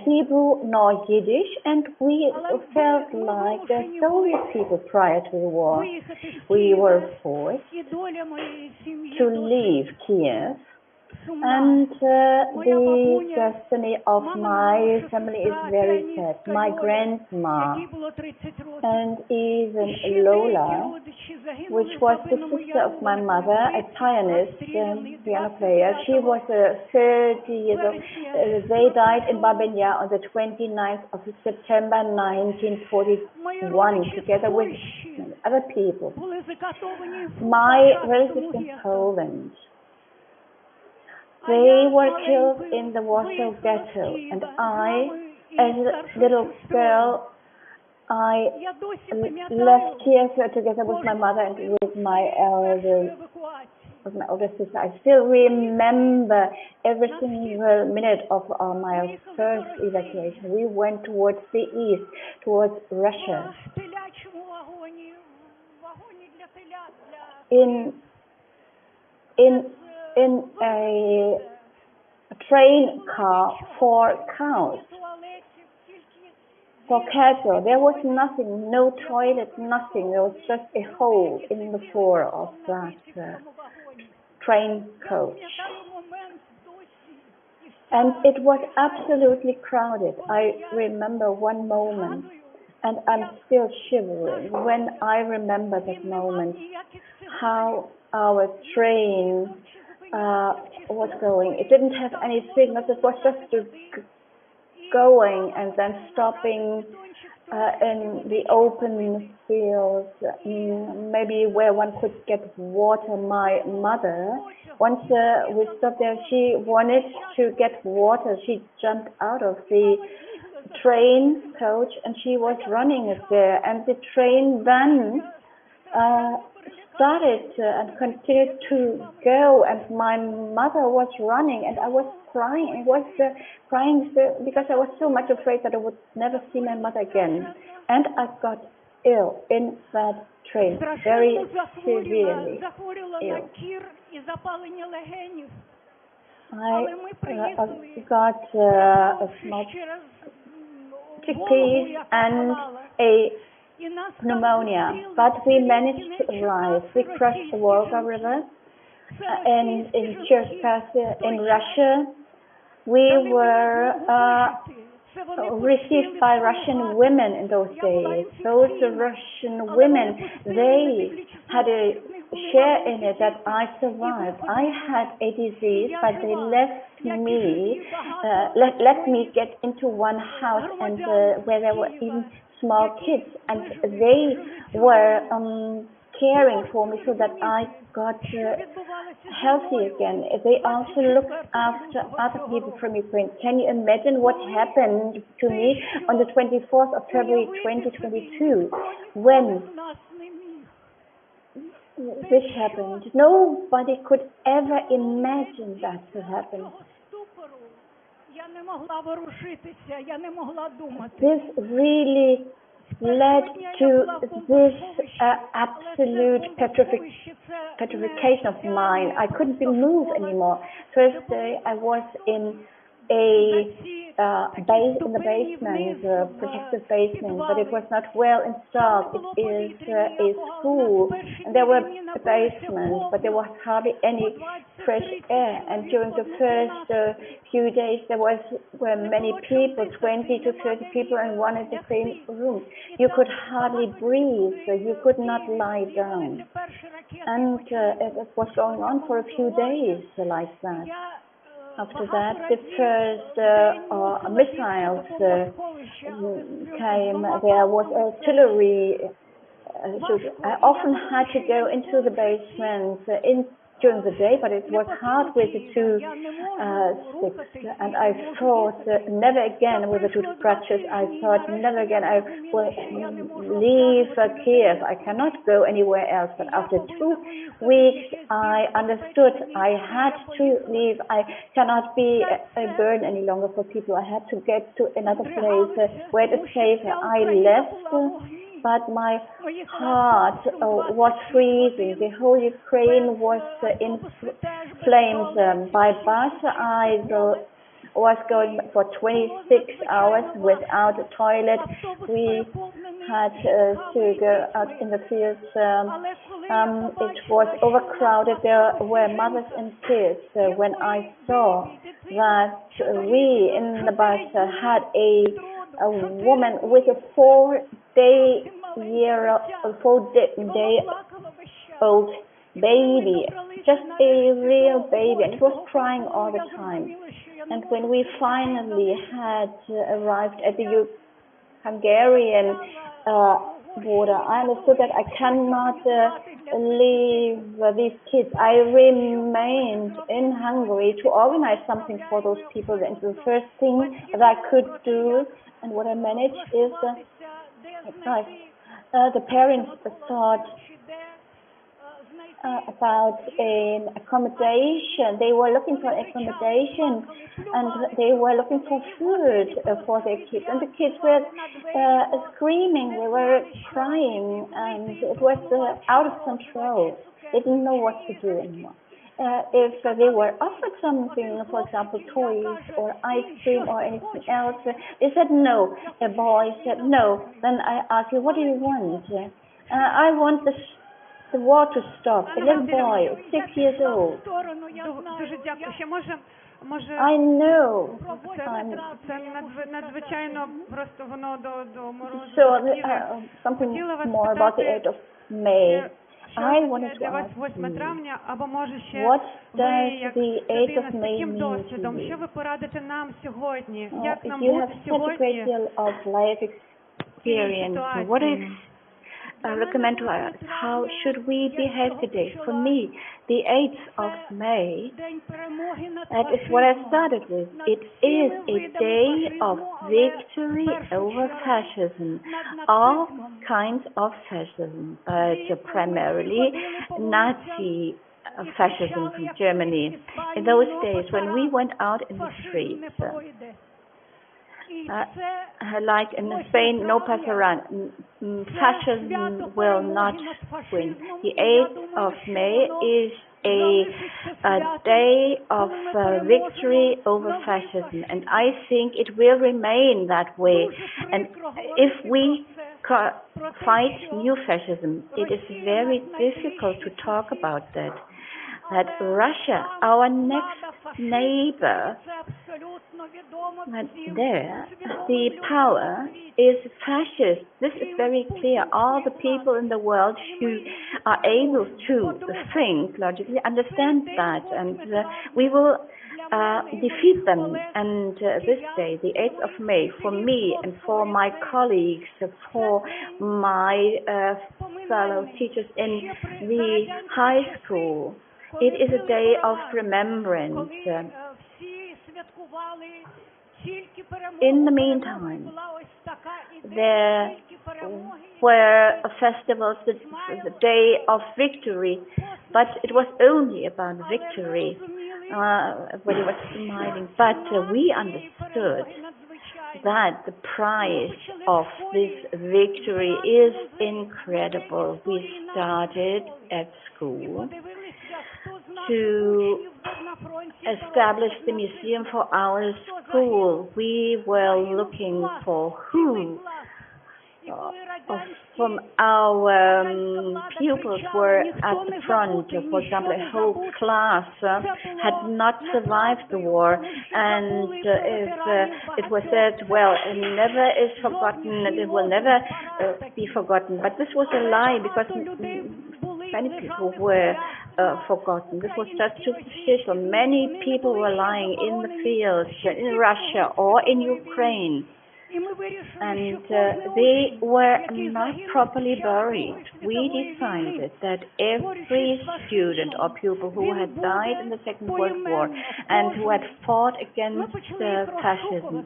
Hebrew nor Yiddish, and we felt like the Soviet people prior to the war. We were forced to leave Kiev. And the destiny of my family is very sad. My grandma and even Lola, which was the sister of my mother, a pianist, piano player, she was 30 years old. They died in Babenya on the 29th of September 1941, together with other people. My relatives in Poland, they were killed in the Warsaw Ghetto, and I, as a little girl, I left Kiev together with my mother and with my older sister. I still remember every single minute of my first evacuation. We went towards the east, towards Russia. In a train car for cows, for cattle. There was nothing, no toilet, nothing. There was just a hole in the floor of that train coach. And it was absolutely crowded. I remember one moment, and I'm still shivering when I remember that moment, how our train was going. It didn't have any signals. It was just going and then stopping in the open fields, maybe where one could get water. My mother, once we stopped there, she wanted to get water. She jumped out of the train coach and she was running it there, and the train then started and continued to go, and my mother was running, and I was crying. I was crying because I was so much afraid that I would never see my mother again. And I got ill in that train, very severely ill. I got a small chickpeas and a pneumonia, but we managed to arrive. We crossed the Volga River, and in Cherkasy, in Russia, we were received by Russian women in those days. Those Russian women, they had a share in it that I survived. I had a disease, but they let me get into one house, and where there were even small kids, and they were caring for me so that I got healthy again. They also looked after other people from Ukraine. Can you imagine what happened to me on the 24th of February 2022 when this happened? Nobody could ever imagine that to happen. This really led to this absolute petrification of mine. I couldn't be moved anymore. First day I was in the basement, protective basement, but it was not well installed. It is a school, and there were basements, but there was hardly any fresh air. And during the first few days, there were many people, 20 to 30 people in one and the same room. You could hardly breathe. You could not lie down. And it was going on for a few days like that. After that, the first missiles came. There was artillery. So I often had to go into the basement during the day, but it was hard with the two sticks. And I thought, never again with the two crutches. I thought, never again I will leave Kiev. I cannot go anywhere else. But after 2 weeks, I understood I had to leave. I cannot be a burden any longer for people. I had to get to another place where it is safer. I left. But my heart was freezing. The whole Ukraine was in flames. By bus, I was going for 26 hours without a toilet. We had to go out in the fields. It was overcrowded. There were mothers and kids. When I saw that we in the bus had a woman with a 4-day-old baby, just a real baby, and it was crying all the time. And when we finally had arrived at the Hungarian border, I understood that I cannot leave these kids. I remained in Hungary to organize something for those people. And the first thing that I could do, and what I managed, is the parents thought about an accommodation. They were looking for accommodation, and they were looking for food for their kids. And the kids were screaming, they were crying, and it was out of control. They didn't know what to do anymore. If they were offered something, for example, toys or ice cream or anything else, they said no. A boy said no. Then I asked you, what do you want? I want the war to stop. A little boy, 6 years old. I know. So, something more about the 8th of May. I wanted to ask you, what does the 8th of May mean to you? You have such a great deal of life experience. What is recommend to us? How should we behave today? For me, the 8th of May, that is what I started with. It is a day of victory over fascism, all kinds of fascism, but primarily Nazi fascism from Germany. In those days, when we went out in the streets, like in Spain, no pass around. Fascism will not win. The 8th of May is a day of victory over fascism, and I think it will remain that way. And if we fight new fascism, it is very difficult to talk about that. That Russia, our next neighbor, that there the power is fascist. This is very clear. All the people in the world who are able to think logically understand that, and we will defeat them. And this day, the 8th of May, for me and for my colleagues, for my fellow teachers in the high school, it is a day of remembrance. In the meantime, there were festivals, the day of victory, but it was only about victory. Everybody was smiling, but we understood that the price of this victory is incredible. We started at school to establish the museum for our school. We were looking for who from our pupils were at the front. For example, a whole class had not survived the war, and if it was said, well, it never is forgotten, it will never be forgotten. But this was a lie, because many people were forgotten. This was just superficial. Many people were lying in the fields in Russia or in Ukraine, and they were not properly buried. We decided that every student or pupil who had died in the Second World War and who had fought against fascism,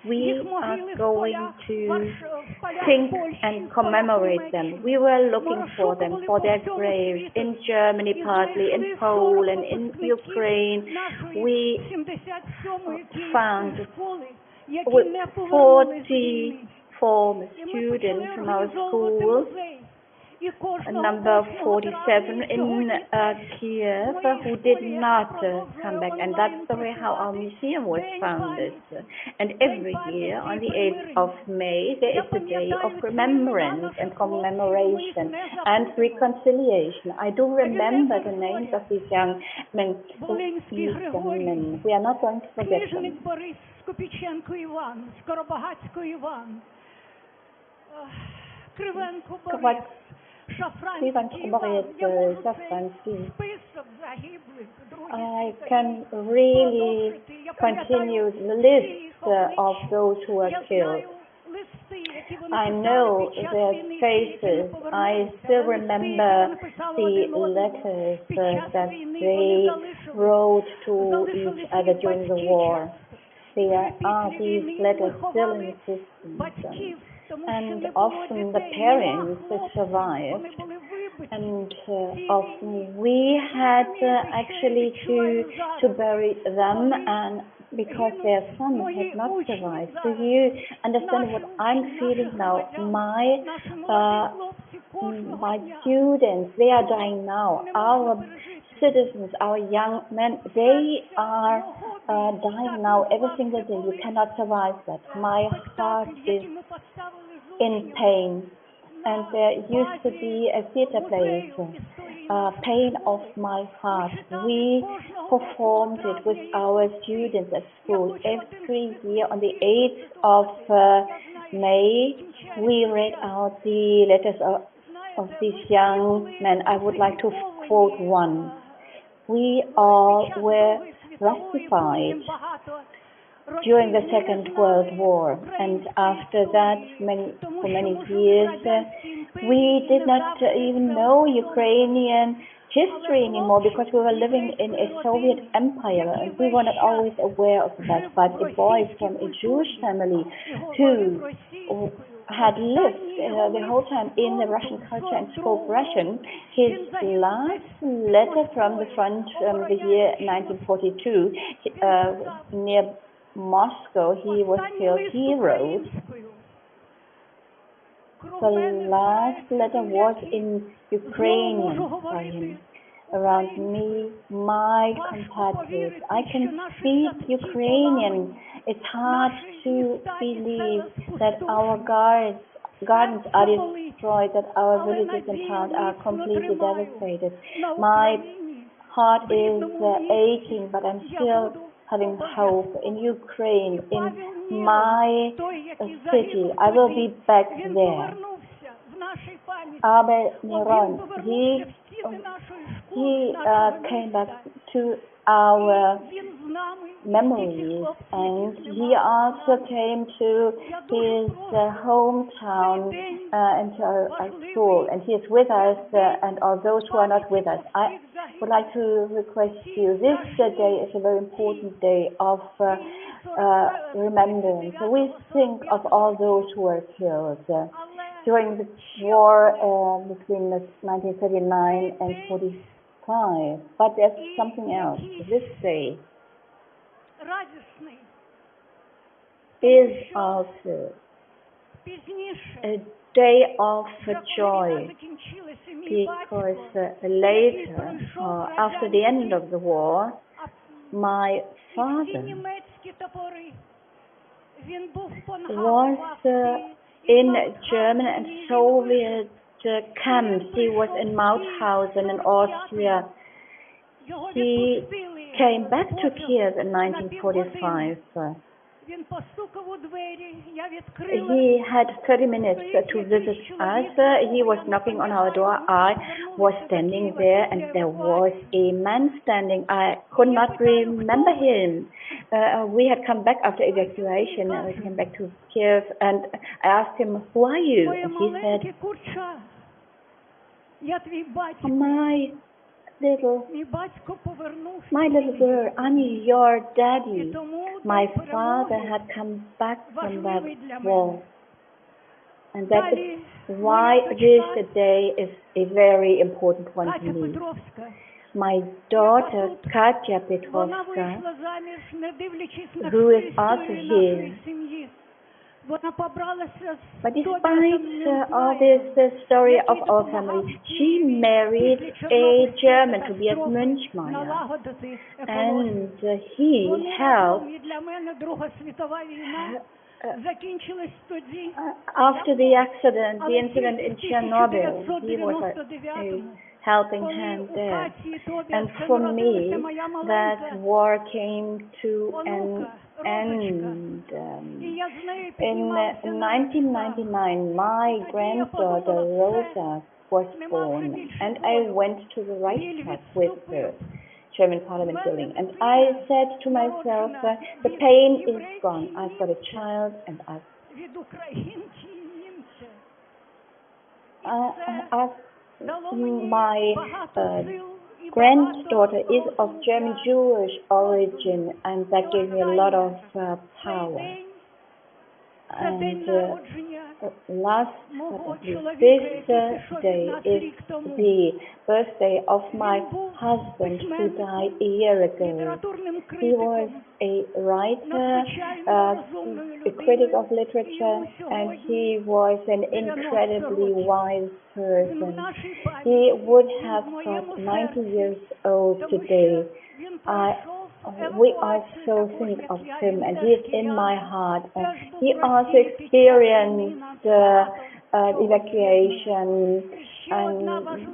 we are going to think and commemorate them. We were looking for them, for their graves, in Germany partly, in Poland, in Ukraine. We found 40 former students from our school, number 47 in Kiev, who did not come back, and that's the way how our museum was founded. And every year on the 8th of May there is a day of remembrance and commemoration and reconciliation. I do remember the names of these young men. We are not going to forget them. I can really continue the list of those who were killed. I know their faces. I still remember the letters that they wrote to each other during the war. There are these letters still in existence. And often the parents survived, and often we had actually to bury them, and because their sons had not survived. Do you understand what I'm feeling now? My students, they are dying now. Our citizens, our young men, they are dying now every single day. You cannot survive that. My heart is in pain, and there used to be a theater play, Pain of My Heart. We performed it with our students at school every year on the 8th of May. We read out the letters of these young men. I would like to quote one. We all were Russified during the Second World War, and after that, for many years, we did not even know Ukrainian history anymore, because we were living in a Soviet empire, and we were not always aware of that. But a boy from a Jewish family who had lived the whole time in the Russian culture and spoke Russian, his last letter from the front, the year 1942, near Moscow, he was killed. He wrote, the last letter was in Ukrainian for him. Around me, my compatriots. I can speak Ukrainian. It's hard to believe that our gardens are destroyed, that our villages and towns are completely devastated. My heart is aching, but I'm still having hope. In Ukraine, in my city, I will be back there. Abel Miron, he came back to our memories, and he also came to his hometown and to our school, and he is with us, and all those who are not with us. I would like to request you, this day is a very important day of remembrance. So we think of all those who were killed during the war between 1939 and 45. But there's something else. This day is also a day of joy, because later, after the end of the war, my father was in German and Soviet camps. He was in Mauthausen in Austria. He came back to Kiev in 1945. He had 30 minutes to visit us. He was knocking on our door. I was standing there, and there was a man standing. I could not remember him. We had come back after evacuation, and we came back to Kiev, and I asked him, "Who are you?" And he said, my little girl, I'm your daddy. My father had come back from that war. And that is why this day is a very important one to me. My daughter, Katya Petrovska, who is also here. But despite all this story of our family, she married a German, Tobias Münchmeyer, and he helped after the accident, the incident in Chernobyl. He was a helping hand there. And for me, that war came to an end. In 1999, my granddaughter Rosa was born, and I went to the Reichstag with her, German Parliament building, and I said to myself, the pain is gone. I've got a child, and my granddaughter is of German Jewish origin, and that gave me a lot of power. And last but not least, this day is the birthday of my husband, who died a year ago. He was a writer, a critic of literature, and he was an incredibly wise person. He would have got 90 years old today. We also think of him, and he is in my heart. He also experienced evacuation, and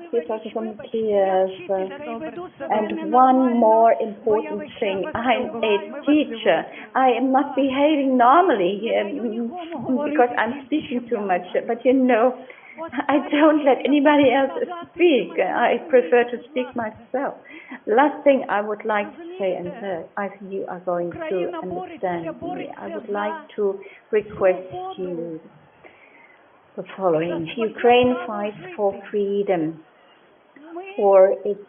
he's also from Kiev. And one more important thing, I'm a teacher. I am not behaving normally here because I'm speaking too much, but you know, I don't let anybody else speak. I prefer to speak myself. Last thing I would like to say, and I think you are going to understand me, I would like to request you the following. Ukraine fights for freedom, for its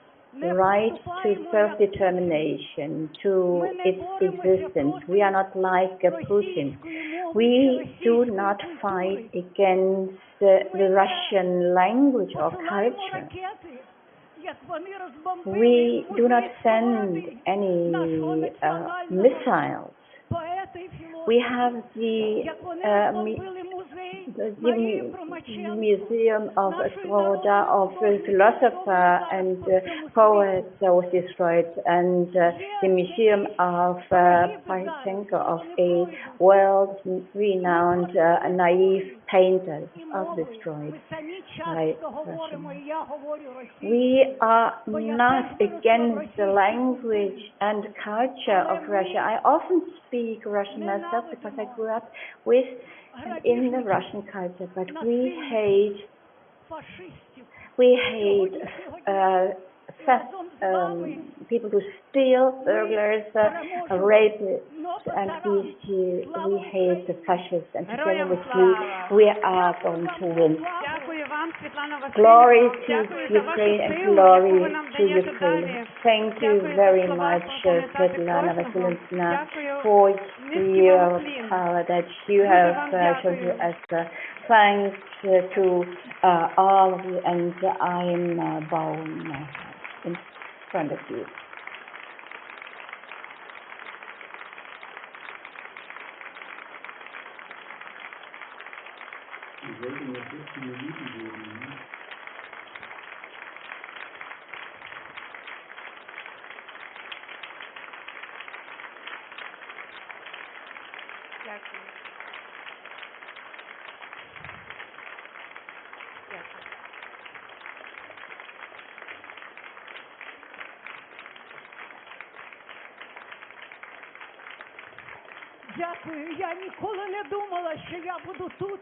right to self-determination, to its existence. We are not like Putin. We do not fight against the Russian language or culture. We do not send any missiles. We have the Museum of Svoboda, of a philosopher and poet that was destroyed, and the Museum of Pashchenko, of a world-renowned naive painter, also destroyed by Russia. We are not against the language and culture of Russia. I often speak Russian myself because I grew up with in the Russian culture, but we hate fascists people who steal, burglars, rapists, and we hate the fascists, and together with you, we are going to win. Glory to Ukraine and glory to Ukraine. Thank you very much, Svetlana Vasilievna, for your power that you have shown to us. Thanks to all of you, and I am bowing my head in front of you.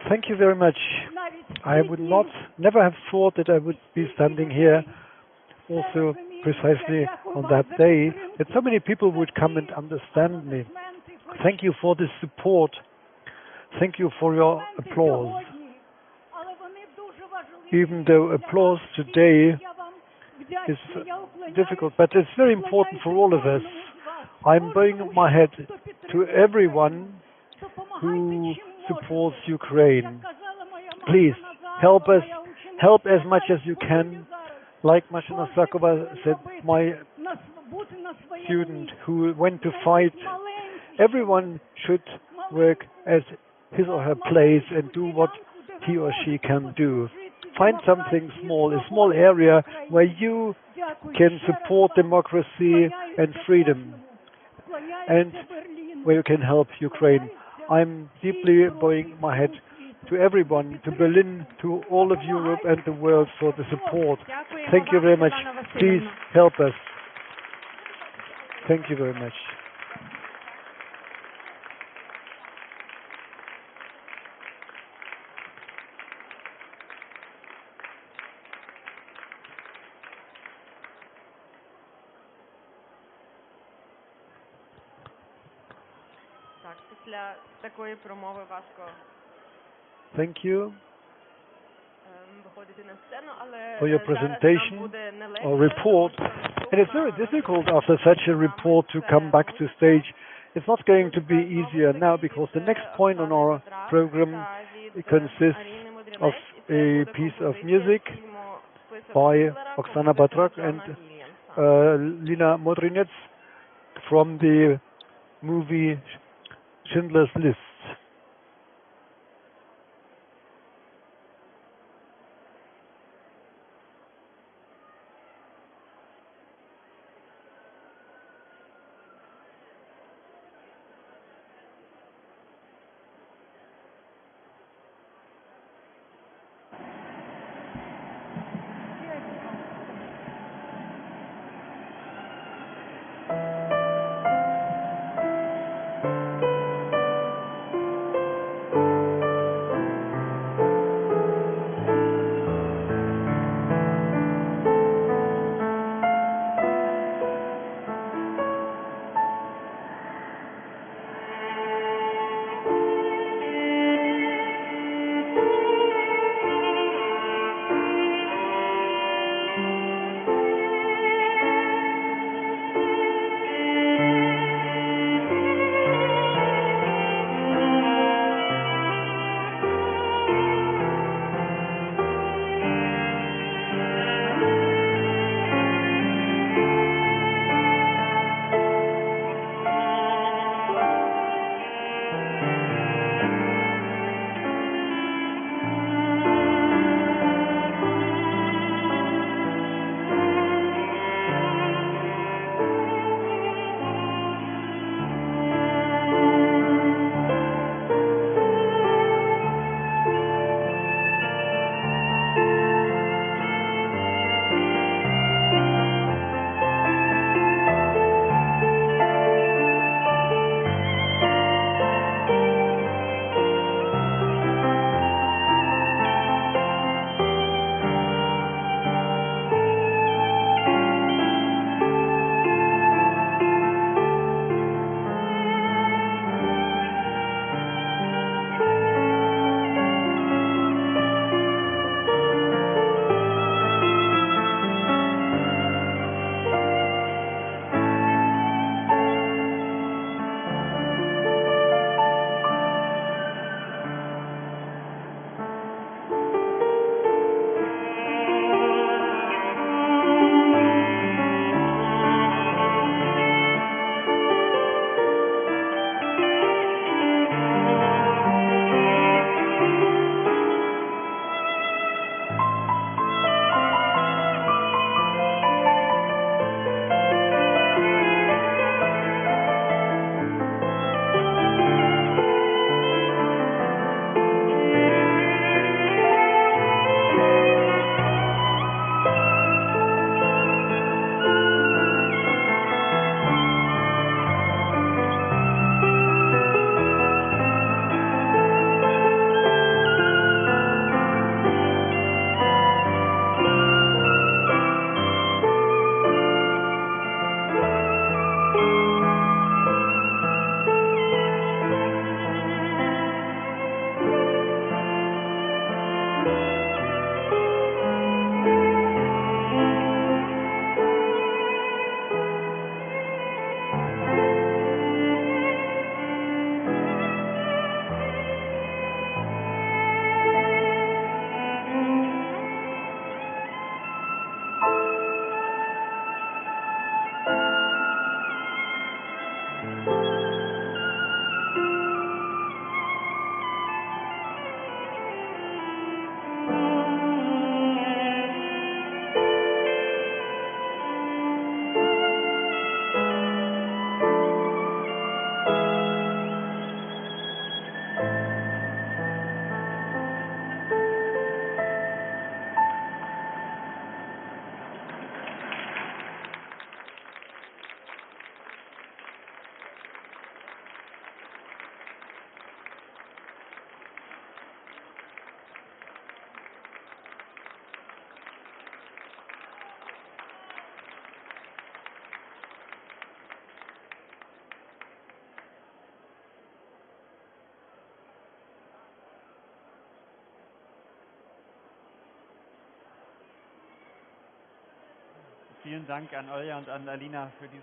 Thank you very much. I would never have thought that I would be standing here also precisely on that day, that so many people would come and understand me. Thank you for this support. Thank you for your applause. Even though applause today is difficult, but it's very important for all of us. I'm bowing my head to everyone who supports Ukraine. Please help us, help as much as you can. Like Mashina Sakova said, my student who went to fight, everyone should work at his or her place and do what he or she can do. Find something small, a small area where you can support democracy and freedom, and where you can help Ukraine. I'm deeply bowing my head to everyone, to Berlin, to all of Europe and the world for the support. Thank you very much. Please help us. Thank you very much. Thank you for your presentation or report. And it's very difficult after such a report to come back to stage. It's not going to be easier now because the next point on our program consists of a piece of music by Oksana Batrak and Lina Modrinets from the movie Schindler's List.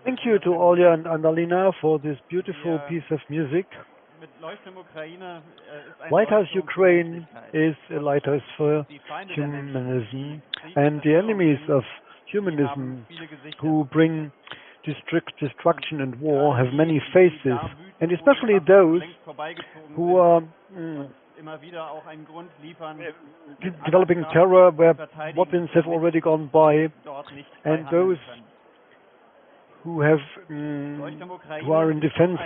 Thank you to Olya and Annalena for this beautiful piece of music. Lighthouse Ukraine is a lighthouse for humanism, and the enemies of humanism who bring destruction and war have many faces, and especially those who are developing terror where weapons have already gone by, and those who have who are in defense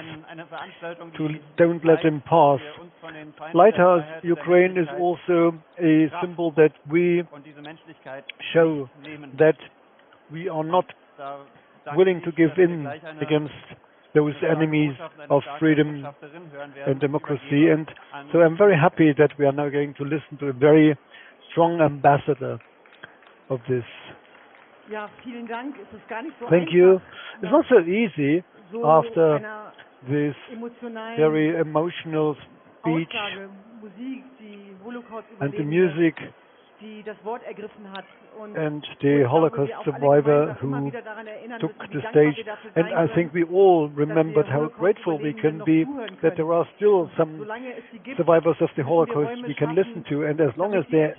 don't let them pass. Lighthouse Ukraine is also a symbol that we show that we are not willing to give in against those enemies of freedom and democracy. And so I'm very happy that we are now going to listen to a very strong ambassador of this. Thank you. It's not so easy after this very emotional speech and the music and the Holocaust survivor who took the stage. And I think we all remembered how grateful we can be that there are still some survivors of the Holocaust we can listen to. And as long as they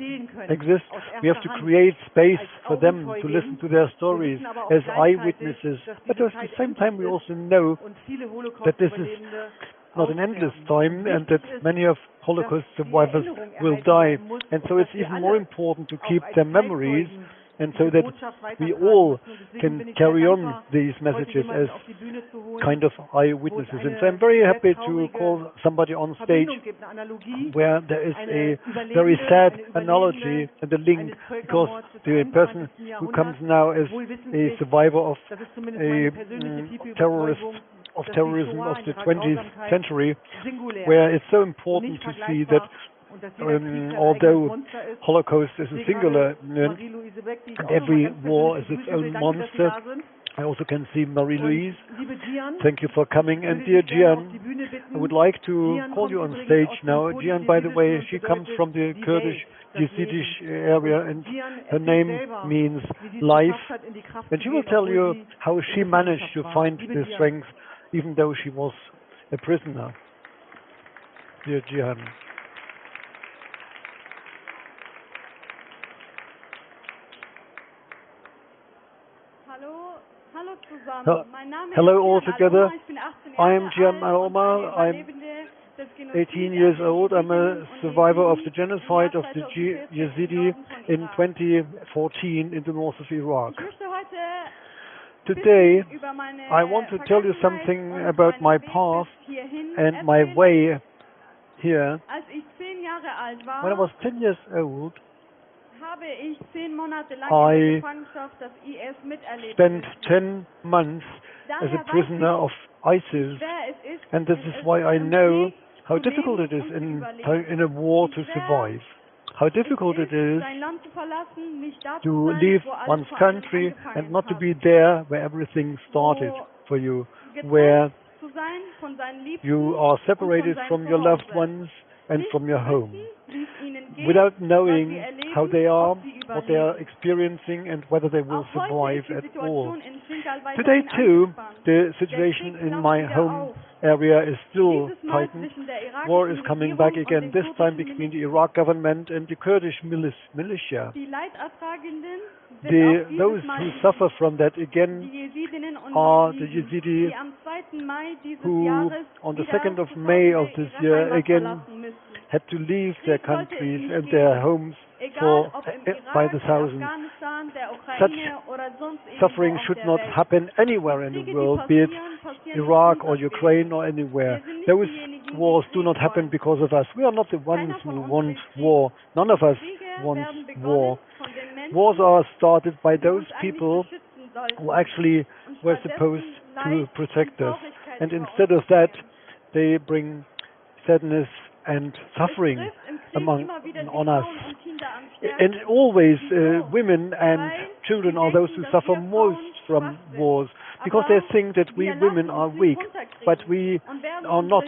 exist, we have to create space for them to listen to their stories as eyewitnesses. But at the same time, we also know that this is not an endless time, and that many of Holocaust survivors will die. And so it's even more important to keep their memories, and so that we all can carry on these messages as kind of eyewitnesses. And so I'm very happy to call somebody on stage where there is a very sad analogy and a link, because the person who comes now as a survivor of a terrorism of the 20th century, where it's so important to see that although Holocaust is a singular event and every war is its own monster, I also can see Marie-Louise. Thank you for coming. And dear Gian, I would like to call you on stage now. Gian, by the way, she comes from the Kurdish Yazidi area, and her name means life. And she will tell you how she managed to find the strength even though she was a prisoner. Dear Gian. Hello all together. I am Gian Aloma. I'm 18 years old. I'm a survivor of the genocide of the Yazidi in 2014 in the north of Iraq. Today, I want to tell you something about my past and my way here. When I was 10 years old, I spent 10 months as a prisoner of ISIS, and this is why I know how difficult it is in a war to survive. How difficult it is to leave one's country and not to be there where everything started for you, where you are separated from your loved ones and from your home, without knowing how they are, what they are experiencing, and whether they will survive at all. Today too, the situation in my home area is still tightened. War is coming back again, this time between the Iraq government and the Kurdish militia. Those who suffer from that again are the Yazidi who on the 2nd of May of this year again had to leave their countries and their homes by the thousands. Such suffering should not happen anywhere in the world, be it Iraq or Ukraine or anywhere. Those wars do not happen because of us. We are not the ones who want war. None of us wants war. Wars are started by those people who actually were supposed to protect us. And instead of that, they bring sadness and suffering on us. And always women and children are those who suffer most from wars, because they think that we women are weak, but we are not.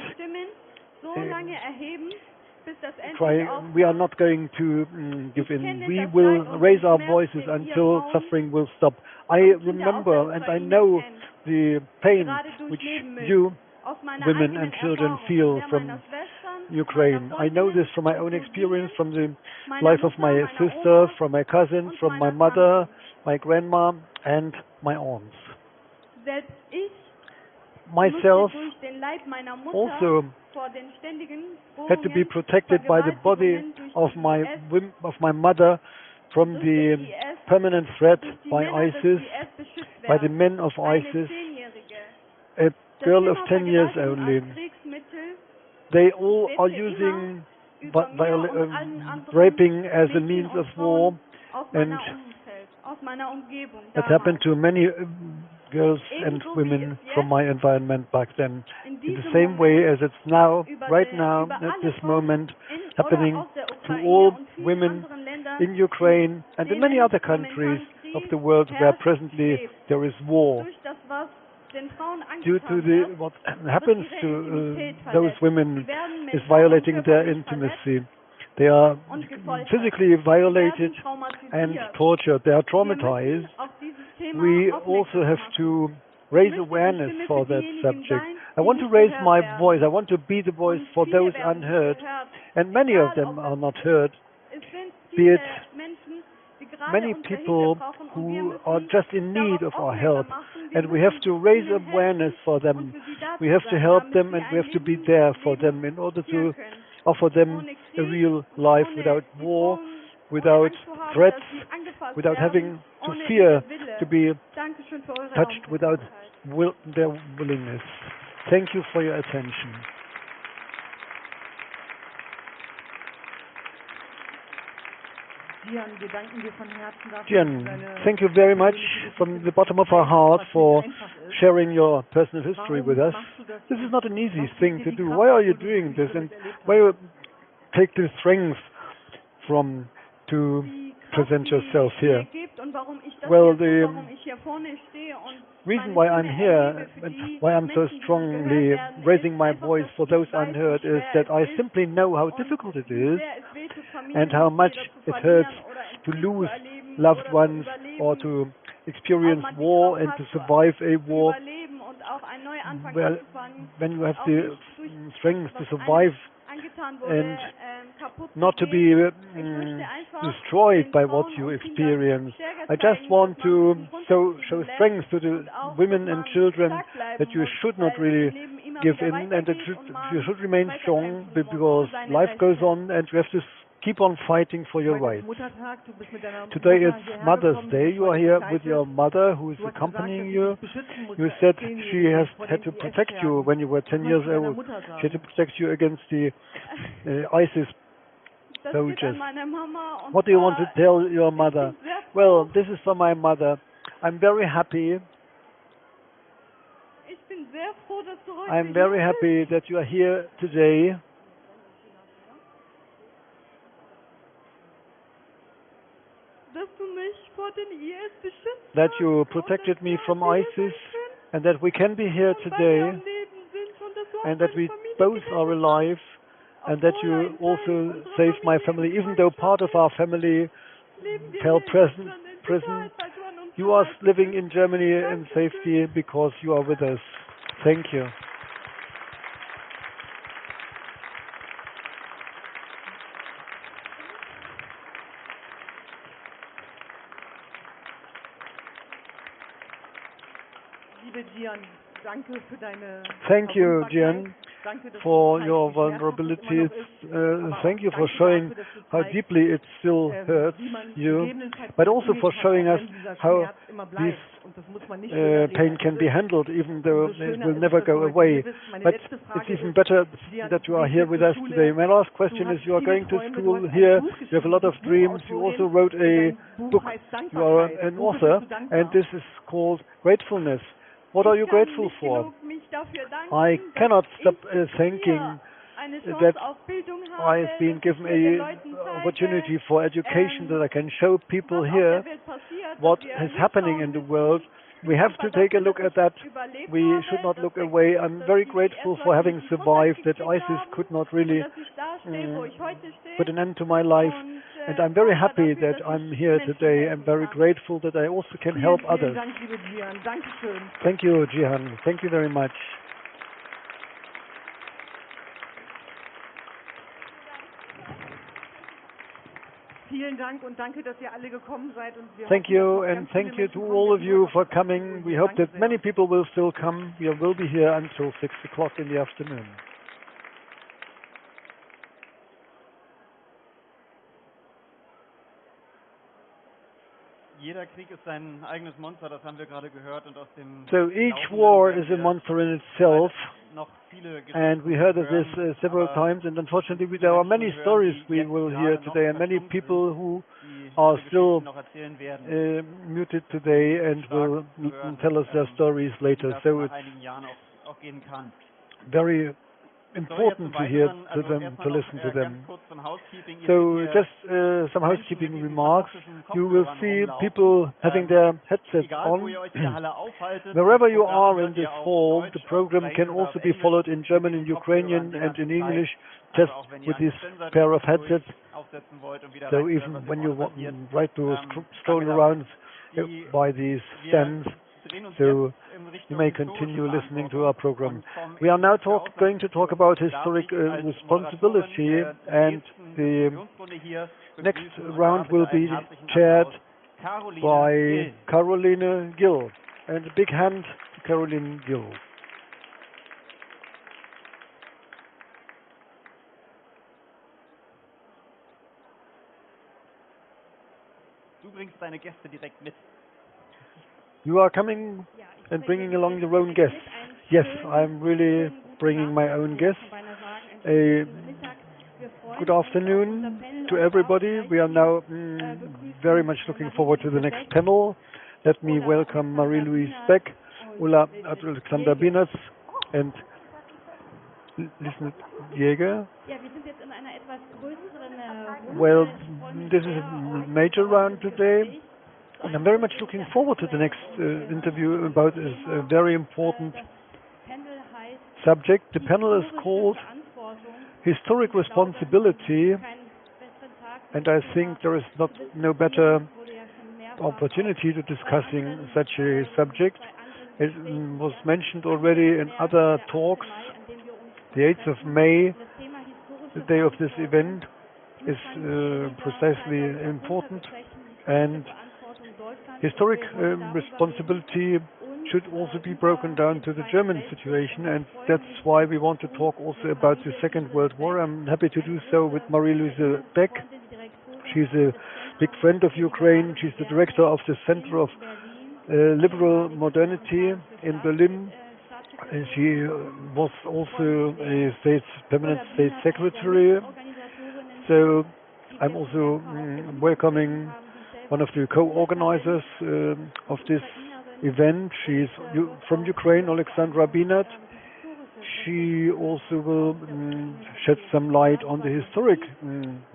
we are not going to give in. We will raise our voices until suffering will stop. I remember and I know the pain which you, women and children, feel from Ukraine. I know this from my own experience, from the life of my sister, from my cousins, from my mother, my grandma, and my aunts. Myself also had to be protected by the body of my mother from the permanent threat by ISIS, by the men of ISIS, a girl of 10 years only. They all are using raping as a means of war, and that happened to many girls and women from my environment back then. In the same way as it's now, right now, at this moment, happening to all women in Ukraine and in many other countries of the world where presently there is war. Due to what happens to those women is violating their intimacy. They are physically violated and tortured. They are traumatized. We also have to raise awareness for that subject. I want to raise my voice. I want to be the voice for those unheard. And many of them are not heard. Be it many people who are just in need of our help. And we have to raise awareness for them. We have to help them and we have to be there for them in order to offer them a real life without war, without threats, without having to fear to be touched without their willingness. Thank you for your attention. Jian, thank you very much from the bottom of our heart for sharing your personal history with us. This is not an easy thing to do. Why are you doing this, and where you take the strength from to present yourself here? Well, the reason why I'm here and why I'm so strongly raising my voice for those unheard is that I simply know how difficult it is and how much it hurts to lose loved ones or to experience war and to survive a war. Well, when you have the strength to survive and not to be destroyed by what you experience. I just want to show strength to the women and children that you should not really give in and that you should remain strong because life goes on and you have to keep on fighting for your rights. Today it's Mother's Day. You are here with your mother who is accompanying you. You said she has had to protect you when you were 10 years old. She had to protect you against the ISIS soldiers. What do you want to tell your mother? Well, this is for my mother. I'm very happy. I'm very happy that you are here today. That you protected me from ISIS and that we can be here today and that we both are alive and that you also saved my family, even though part of our family fell prison. You are living in Germany in safety because you are with us. Thank you. Thank you, Jian, for your vulnerability. Thank you for showing how deeply it still hurts you, but also for showing us how this pain can be handled, even though it will never go away. But it's even better that you are here with us today. My last question is, you are going to school here, you have a lot of dreams, you also wrote a book, you are an author, and this is called Gratefulness. What are you grateful for? I cannot stop thanking that I've been given an opportunity for education, that I can show people here what is happening in the world We have to take a look at that. We should not look away. I'm very grateful for having survived, that ISIS could not really put an end to my life. And I'm very happy that I'm here today. I'm very grateful that I also can help others. Thank you, Jihan. Thank you very much. Thank you, and thank you to all of you for coming. We hope that many people will still come. We will be here until 6 o'clock in the afternoon. Jeder Krieg ist sein eigenes Monster, das haben wir gerade gehört, und aus dem So each war is a monster in itself, and we heard of this several times, and unfortunately there are many stories we will hear today, and many people who are still muted today and will tell us their stories later. So it's very important to hear to them, to listen to them. So just some housekeeping remarks. You will see people having their headsets on. Wherever you are in this hall, the program can also be followed in German, in Ukrainian, and in English, just with this pair of headsets. So even when you try to stroll around by these stands, so you may continue listening to our program. We are now going to talk about historic responsibility, and the next round will be chaired by Caroline Gill. And a big hand to Caroline Gill. Du bringst deine Gäste direkt mit. You are coming and bringing along your own guests. Yes, I'm really bringing my own guests. Good afternoon to everybody. We are now very much looking forward to the next panel. Let me welcome Marie-Louise Beck, Ulla Alexander Binatz, and Lisnet Jäger. Well, this is a major round today. And I'm very much looking forward to the next interview about this very important subject. The panel is called Historic Responsibility, and I think there is no better opportunity to discussing such a subject. It was mentioned already in other talks. The 8th of May, the day of this event, is precisely important, and historic responsibility should also be broken down to the German situation, and that's why we want to talk also about the Second World War. I'm happy to do so with Marie-Louise Beck. She's a big friend of Ukraine. She's the director of the Center of Liberal Modernity in Berlin. And she was also a permanent state secretary. So I'm also welcoming one of the co-organizers of this event. She's from Ukraine, Alexandra Binat. She also will shed some light on the historic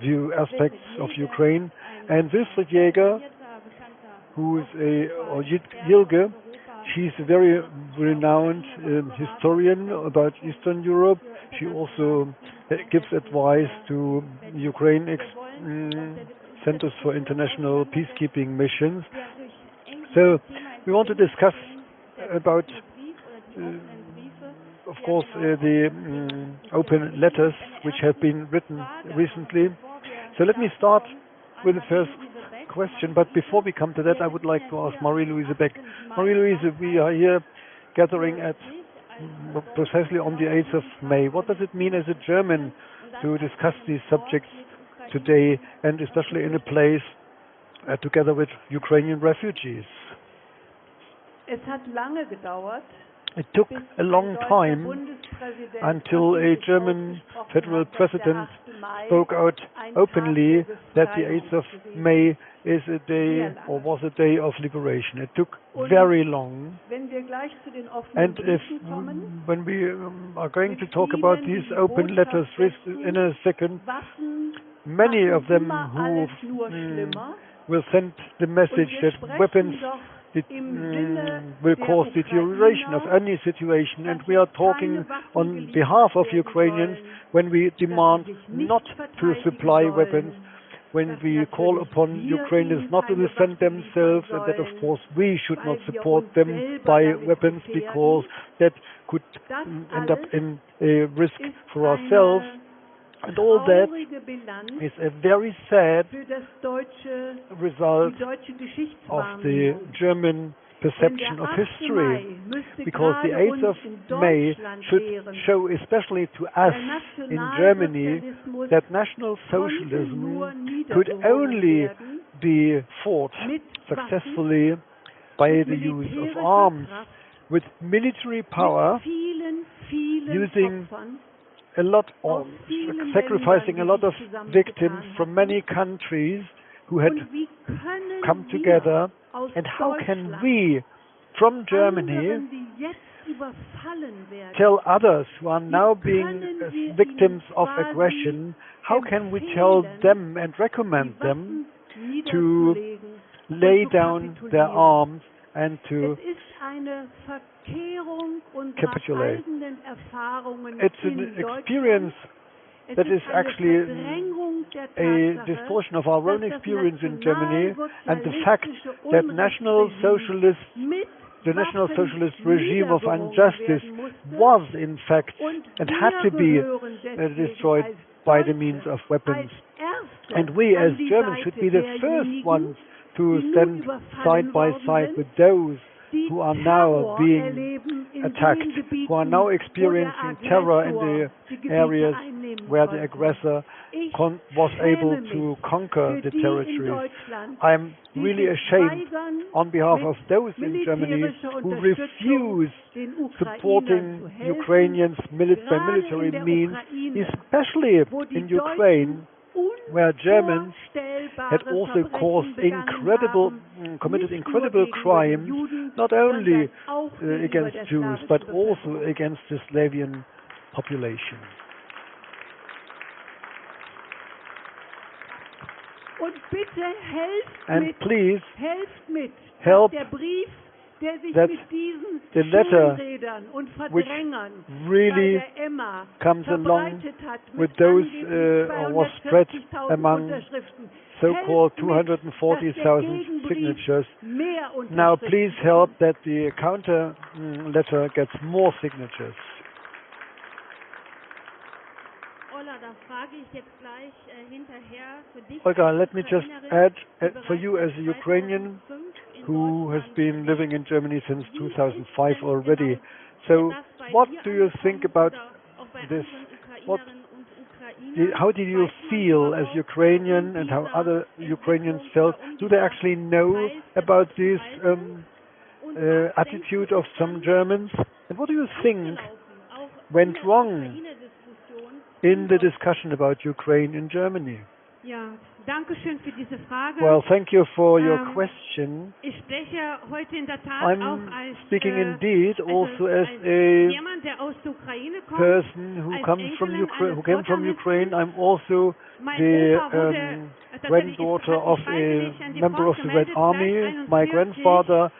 view aspects of Ukraine. And Wilfried Jäger, who is Jilge, she's a very renowned historian about Eastern Europe. She also gives advice to Ukraine Centers for International Peacekeeping Missions. So we want to discuss about, of course, the open letters which have been written recently. So let me start with the first question, but before we come to that, I would like to ask Marie-Louise Beck. Marie-Louise, we are here gathering at precisely on the 8th of May. What does it mean as a German to discuss these subjects today, and especially in a place together with Ukrainian refugees? It took a long time until a German federal president spoke out openly that the 8th of May is a day, or was a day of liberation. It took very long. And when we are going to talk about these open letters in a second, many of them who will send the message that weapons will cause deterioration of any situation, and we are talking on behalf of Ukrainians when we demand not to supply weapons, when we call upon Ukrainians not to defend themselves, and that of course we should not support them by weapons because that could end up in a risk for ourselves. And all that is a very sad result of the German perception of history, because the 8th of May should show, especially to us in Germany, that National Socialism could only be fought successfully by the use of arms, with military power, using a lot of sacrificing a lot of victims from many countries who had come together. And how can we, from Germany, tell others who are now being victims of aggression, how can we tell them and recommend them to lay down their arms and to capitulate? It's an experience that is actually a distortion of our own experience in Germany, and the fact that the National Socialist regime of injustice was in fact and had to be destroyed by the means of weapons. And we as Germans should be the first ones to stand side by side with those who are now being attacked, who are now experiencing terror in the areas where the aggressor was able to conquer the territories. I'm really ashamed on behalf of those in Germany who refuse supporting Ukrainians by military means, especially in Ukraine, where Germans had also committed incredible crimes, not only against Jews, but also against the Slavian population. And please help that the letter which really comes along with those was spread among so-called 240,000 signatures. Now please help that the counter letter gets more signatures. Olga, let me just add, for you as a Ukrainian who has been living in Germany since 2005 already, so what do you think about this? How did you feel as Ukrainian, and how other Ukrainians felt? Do they actually know about this attitude of some Germans? And what do you think went wrong in the discussion about Ukraine in Germany? Well, thank you for your question. I'm speaking indeed also as a person who came from Ukraine. I'm also the granddaughter of a member of the Red Army. My grandfather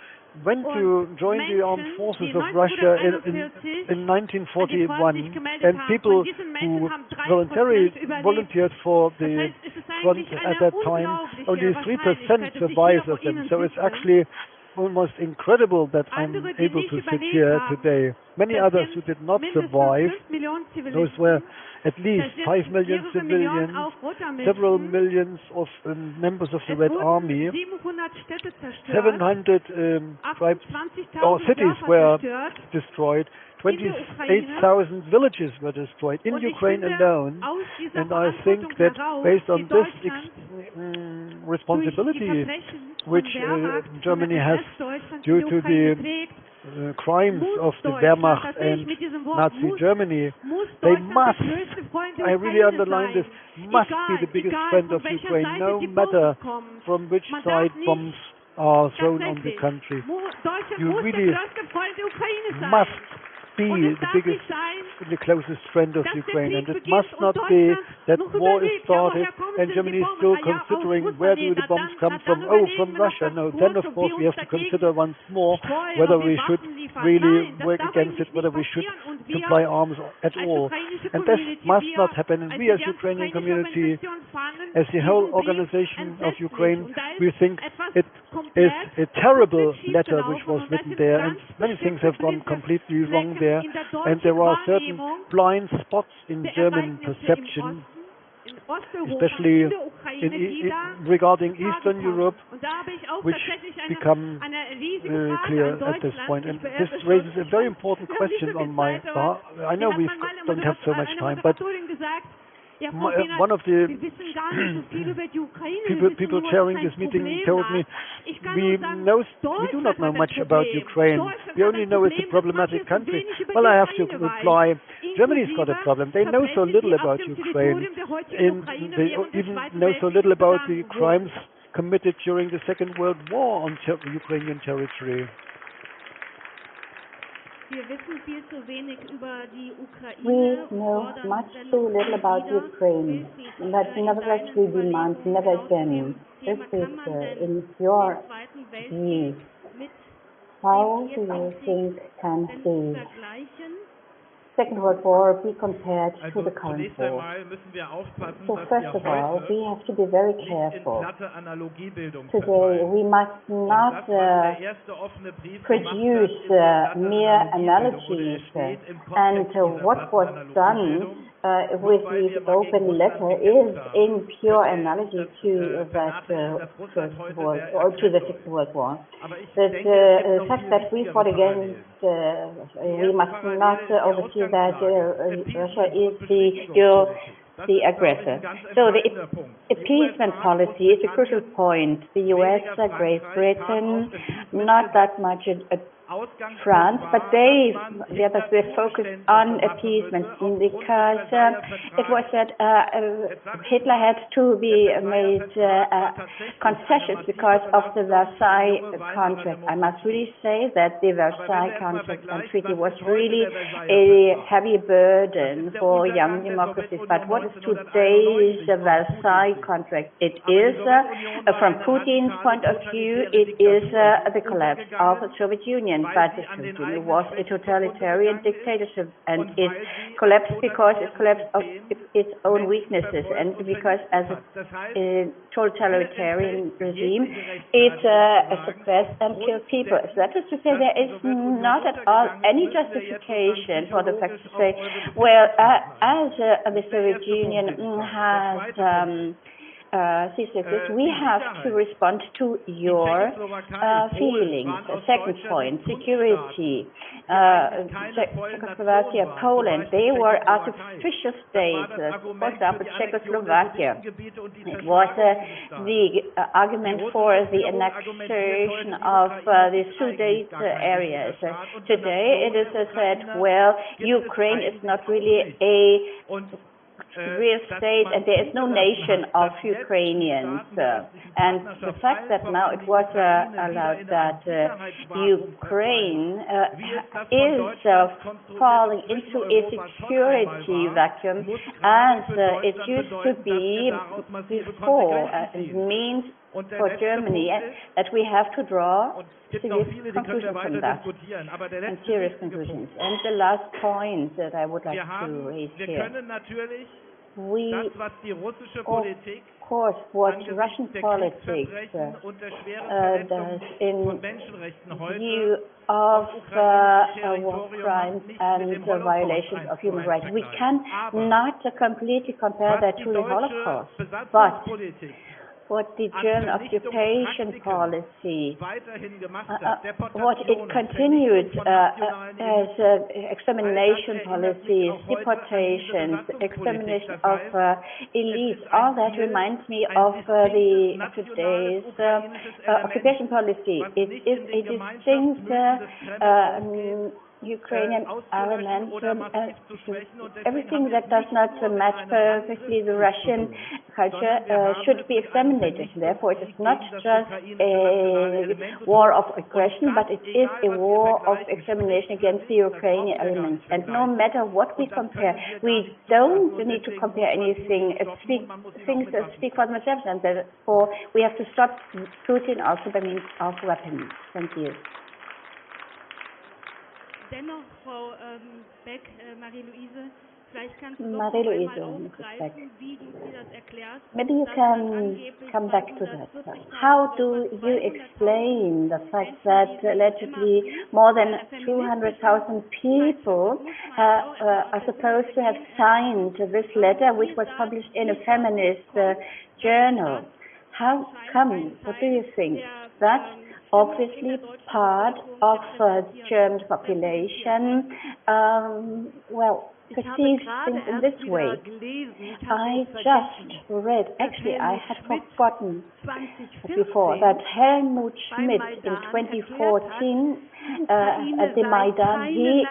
went to join the armed forces of Russia in 1941, and people who volunteered for the front at that time, only 3% survived of them. So it's actually almost incredible that I'm able to sit here today. Many others who did not survive, those were at least 5 million civilians, several millions of members of the Red Army, 700 tribes or cities were destroyed, 28,000 villages were destroyed in Ukraine alone, and I think that based on this responsibility which Germany has due to the crimes of the Wehrmacht and Nazi Germany, they must, I really underline this, must be the biggest friend of Ukraine, no matter from which side bombs are thrown on the country. You really must be the biggest the closest friend of Ukraine, and it must not be that war is started and Germany is still considering where do the bombs come from. Oh, from Russia. No, then of course we have to consider once more whether we should really work against it, whether we should supply arms at all. And this must not happen. And we as Ukrainian community, as the whole organization of Ukraine, we think it is a terrible letter which was written there, and many things have gone completely wrong there, and there are certain blind spots in German perception, especially regarding Eastern Europe, which become clear at this point. And this raises a very important question on my part. I know we don't have so much time, but one of the people chairing this meeting told me, we do not know much about Ukraine. We only know it's a problematic country. Well, I have to reply, Germany's got a problem. They know so little about Ukraine. They even know so little about the crimes committed during the Second World War on Ukrainian territory. We know much too little about Ukraine, but nevertheless we demand never again. This is in your view. How do you think can the Second World War be compared to the current war? So first of all, we have to be very careful. Today we must not produce mere analogies, and what was done with this open letter is in pure analogy to that First World or to the Second World War. The fact that we fought against, we must not oversee that Russia is the aggressor. So the appeasement policy is a crucial point. The US, Great Britain, not that much France, but the others were focused on appeasement because it was that Hitler had to be made concessions because of the Versailles contract. I must really say that the Versailles contract and treaty was really a heavy burden for young democracies. But what is today's Versailles contract? It is, from Putin's point of view, it is the collapse of the Soviet Union. But the Soviet Union was a totalitarian dictatorship, and it collapsed because it collapsed of its own weaknesses, and because as a totalitarian regime, it suppressed and killed people. So that is to say, there is not at all any justification for the fact to say, well, as the Soviet Union has we have to respond to your feelings. Second point, security. Czechoslovakia, Poland, they were artificial states. For example, Czechoslovakia. It was the argument for the annexation of the Sudete areas. Today it is said, well, Ukraine is not really a real state, and there is no nation of Ukrainians. And the fact that now it was allowed that Ukraine is falling into a security vacuum as it used to be before, it means for Germany that we have to draw serious conclusions from that, and serious conclusions. And the last point that I would like to raise here. We, of course, what Russian politics does in view of war crimes and violations of human rights. We cannot completely compare that to the Holocaust, but what the German occupation policy, what it continued as extermination policies, deportations, extermination of elites, all that reminds me of today's occupation policy. It is a distinct Ukrainian element, everything that does not match perfectly the Russian culture should be examined. Therefore, it is not just a war of aggression, but it is a war of extermination against the Ukrainian elements. And no matter what we compare, we don't need to compare anything. Things speak for themselves, and therefore we have to stop Putin also by means of weapons. Thank you. Dennoch, Frau Beck, Marie-Louise, vielleicht kannst du Marie-Louise, aufgreifen, wie du dir das erklärst. Maybe you can come back to that. How do you explain the fact that allegedly more than 200,000 people are supposed to have signed this letter, which was published in a feminist journal? How come? What do you think? That obviously part of the German population, perceives things in this way. I just read, actually I had forgotten before, that Helmut Schmidt in 2014 at the Maidan, he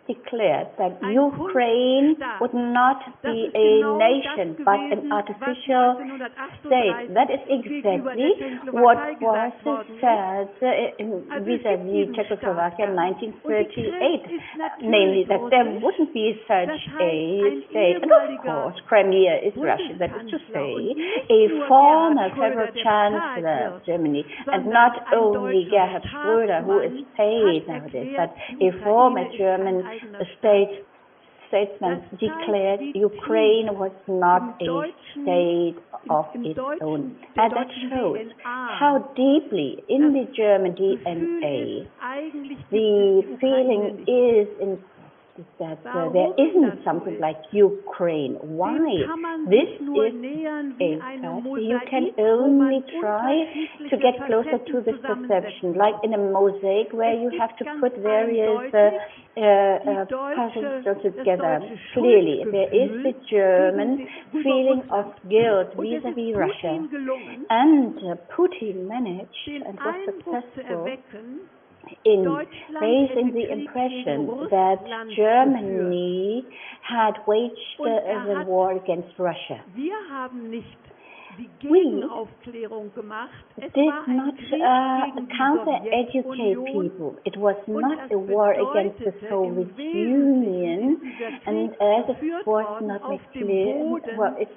declared that Ukraine would not be a nation but an artificial state. That is exactly what was said vis-à-vis Czechoslovakia in 1938, namely that there wouldn't be such a state. And of course, Crimea is Russia, that is to say, a former federal chancellor of Germany, and not only Gerhard Schröder, who is paid nowadays, but a former German statesman declared Ukraine was not a state of its own. And that shows how deeply in the German DNA the feeling is that there isn't something like Ukraine. Why? This is a fact. You can only try to get closer to this perception, like in a mosaic where you have to put various puzzles together. Clearly, there is the German feeling of guilt vis-à-vis Russia. And Putin managed and was successful in raising the impression that Germany had waged the war against Russia. We did not counter-educate people. It was not a war against the Soviet Union, and as it was not made clear, well, it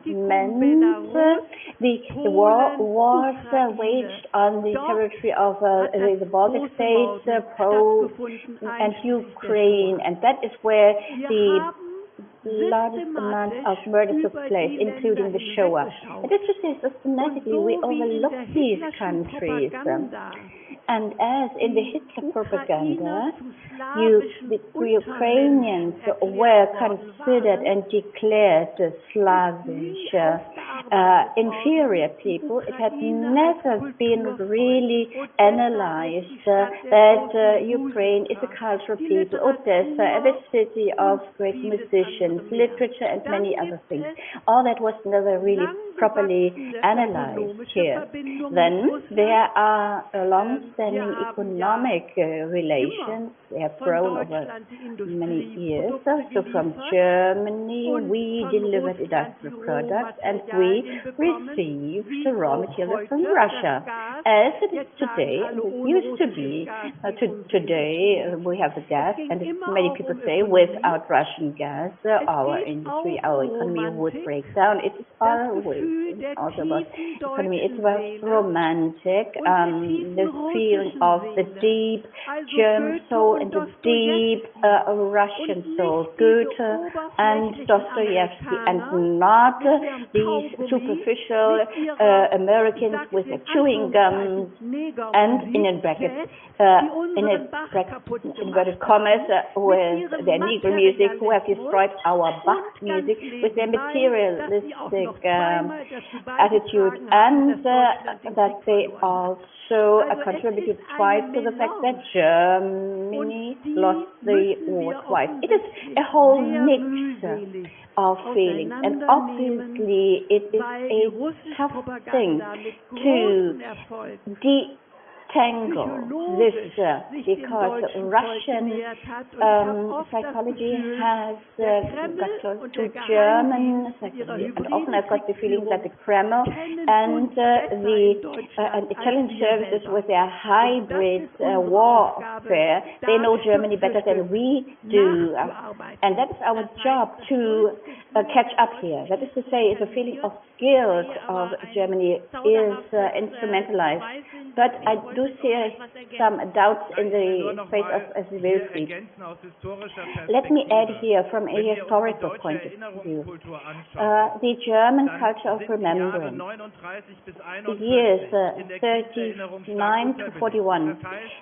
meant the war was waged on the territory of the Baltic states, Poland, and Ukraine, and that is where the largest amount of murder took place, including the Shoah. It is to say, systematically, we overlook these countries. And as in the Hitler propaganda, the Ukrainians were considered and declared Slavish, inferior people. It had never been really analyzed that Ukraine is a cultural people, Odessa, a city of great musicians, literature, and many other things. All that was never really properly analyzed here. Then there are long-standing economic relations. They have grown over many years. So from Germany we delivered industrial products and we received the raw materials from Russia. As it is today, it used to be. Today we have the gas, and many people say without Russian gas our industry, our economy would break down. It is always also about economy. It was romantic, this feeling of the deep German soul and the deep Russian soul, Goethe and Dostoevsky, and not these superficial Americans with their chewing gums and in inverted commas with their Negro music, who have destroyed our Bach music with their materialistic attitude, and that they also contributed twice to the fact that Germany lost the war twice. It is a whole mix of feelings, and obviously it is a tough thing to tangle this because Russian psychology has got close to German psychology, and often I've got the feeling that the Kremlin and the Italian services with their hybrid warfare, they know Germany better than we do, and that is our job to catch up here. That is to say, the feeling of guilt of Germany is instrumentalized, but I do see some doubts in the face of the Wilfried. Let me add here from a historical point of view. The German culture of remembrance, the years 39 to 41,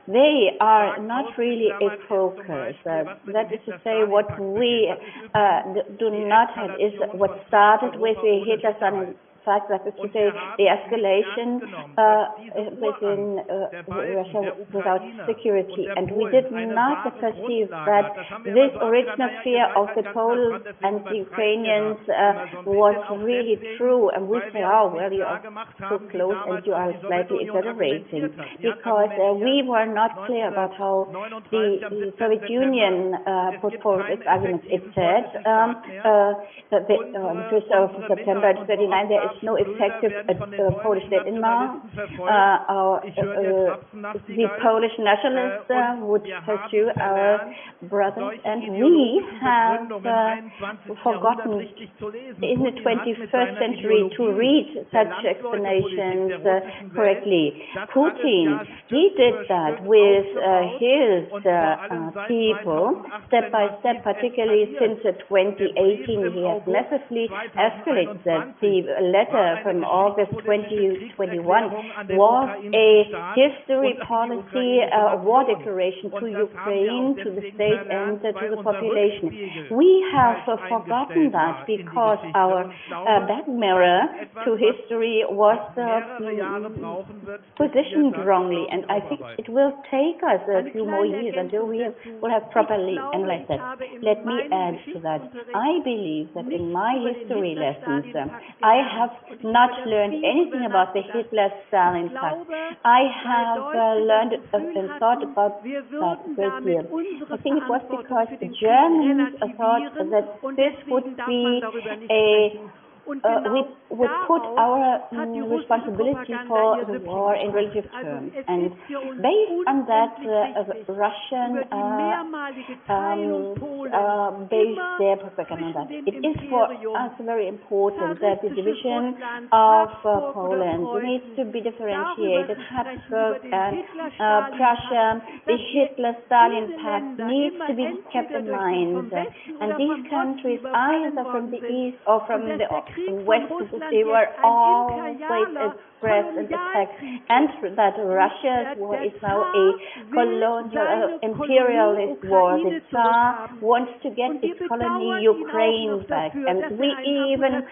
they are not really a focus. That is to say, what we do not have is what started with the Hitler-Stalin fact, that is to say, the escalation within Russia without security. And we did not perceive that this original fear of the Poles and the Ukrainians was really true. And we say, oh, well, you are so close and you are slightly exaggerating. Because we were not clear about how the Soviet Union put forward its arguments. It said, that on the 1st of September 1939, there is no effective Polish state in Mars. The Polish nationalists would pursue our brothers, and we have forgotten in the 21st century to read such explanations correctly. Putin, he did that with his people, step by step, particularly since 2018. He has massively escalated that. The letter from August 2021 was a history policy, a war declaration to Ukraine, to the state, and to the population. We have forgotten that because our back mirror to history was positioned wrongly, and I think it will take us a few more years until we will have properly analyzed that. Let me add to that. I believe that in my history lessons, I have not learned anything about the Hitler-Stalin pact. I have learned and thought about that a great deal. I think it was because the Germans thought that this would be we would put our responsibility for the war in relative terms, and based on that, Russian based their propaganda on that. It is for us very important that the division of Poland needs to be differentiated. Habsburg and Prussia, the Hitler-Stalin pact needs to be kept in mind, and these countries, either from the east or from the west, they were always expressed and attacked, and that Russia's war is now a colonial imperialist war. The Tsar wants to get its colony Ukraine back, and we even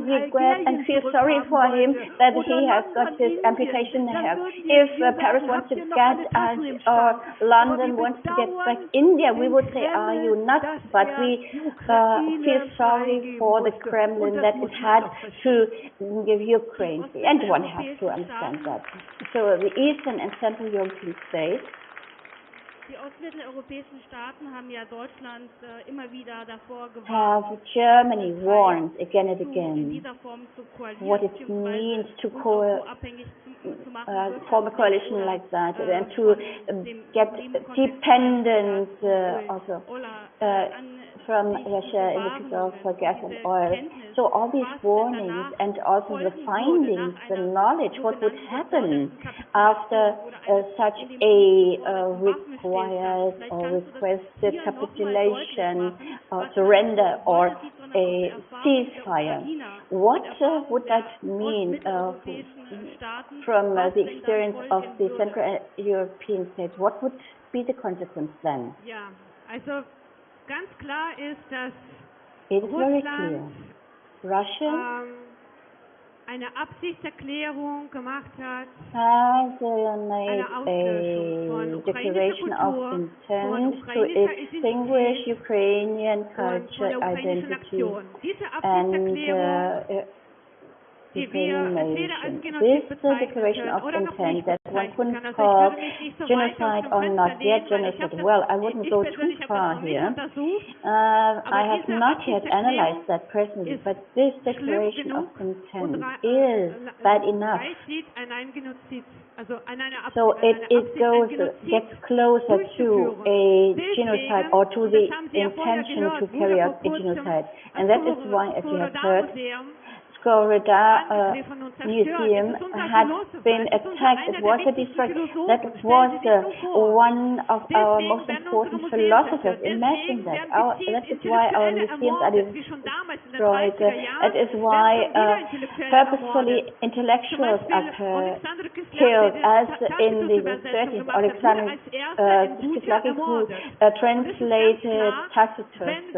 regret and feel sorry for him that he has got this amputation here. If Paris wants to get us, or London wants to get back India, we would say, are you nuts? But we feel sorry for the Kremlin that it had to give Ukraine, and one has to understand that. So the Eastern and Central European states have Germany warned again and again what it means to form a coalition like that, and to get dependence also from Russia in the case of gas and oil. So all these warnings and also the findings, the knowledge, what would happen after such a required or requested capitulation or surrender or a ceasefire. What would that mean from the experience of the Central European states? What would be the consequence then? It is very clear. Russia eine Absichtserklärung gemacht hat, has made a declaration of intent to extinguish Ukrainian culture identity, and Ukrainian nation. This declaration of intent that one couldn't call genocide or not yet genocide. Well, I wouldn't go too far here. I have not yet analyzed that personally, but this declaration of intent is bad enough. So gets closer to a genocide or to the intention to carry out a genocide. And that is why, as you have heard, Skorida Museum had been attacked. It was a destruction. That was one of our most important philosophers. Imagine that. That is why our museums are destroyed. That is why purposefully intellectuals are killed, as in the 30s. Alexander Stiglitz, who translated Tacitus.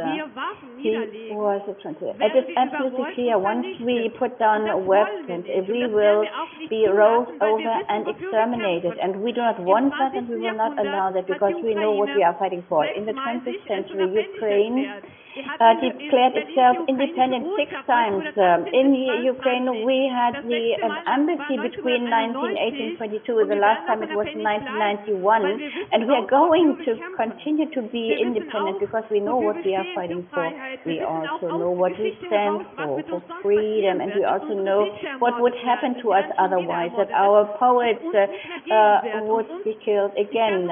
He was a translator. It is absolutely clear, once we put down weapons, we will be rolled over and exterminated, and we do not want that, and we will not allow that, because we know what we are fighting for. In the 20th century, Ukraine declared itself independent 6 times. In Ukraine, we had the embassy between 1918 and 1922. The last time it was 1991. And we are going to continue to be independent because we know what we are fighting for. We also know what we stand for freedom. And we also know what would happen to us otherwise, that our poets would be killed again.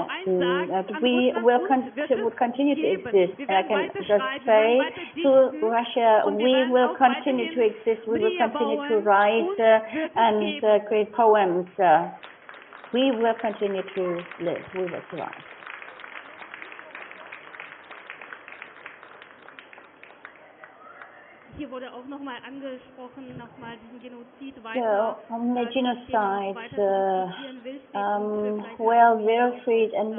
We will would continue to exist. And I can just say to Russia, we will continue to exist, we will continue to write and create poems. We will continue to live, we will survive. Hier wurde auch nochmal angesprochen, nochmal diesen Genozid weiter. So, on the genocide, well, Wilfried and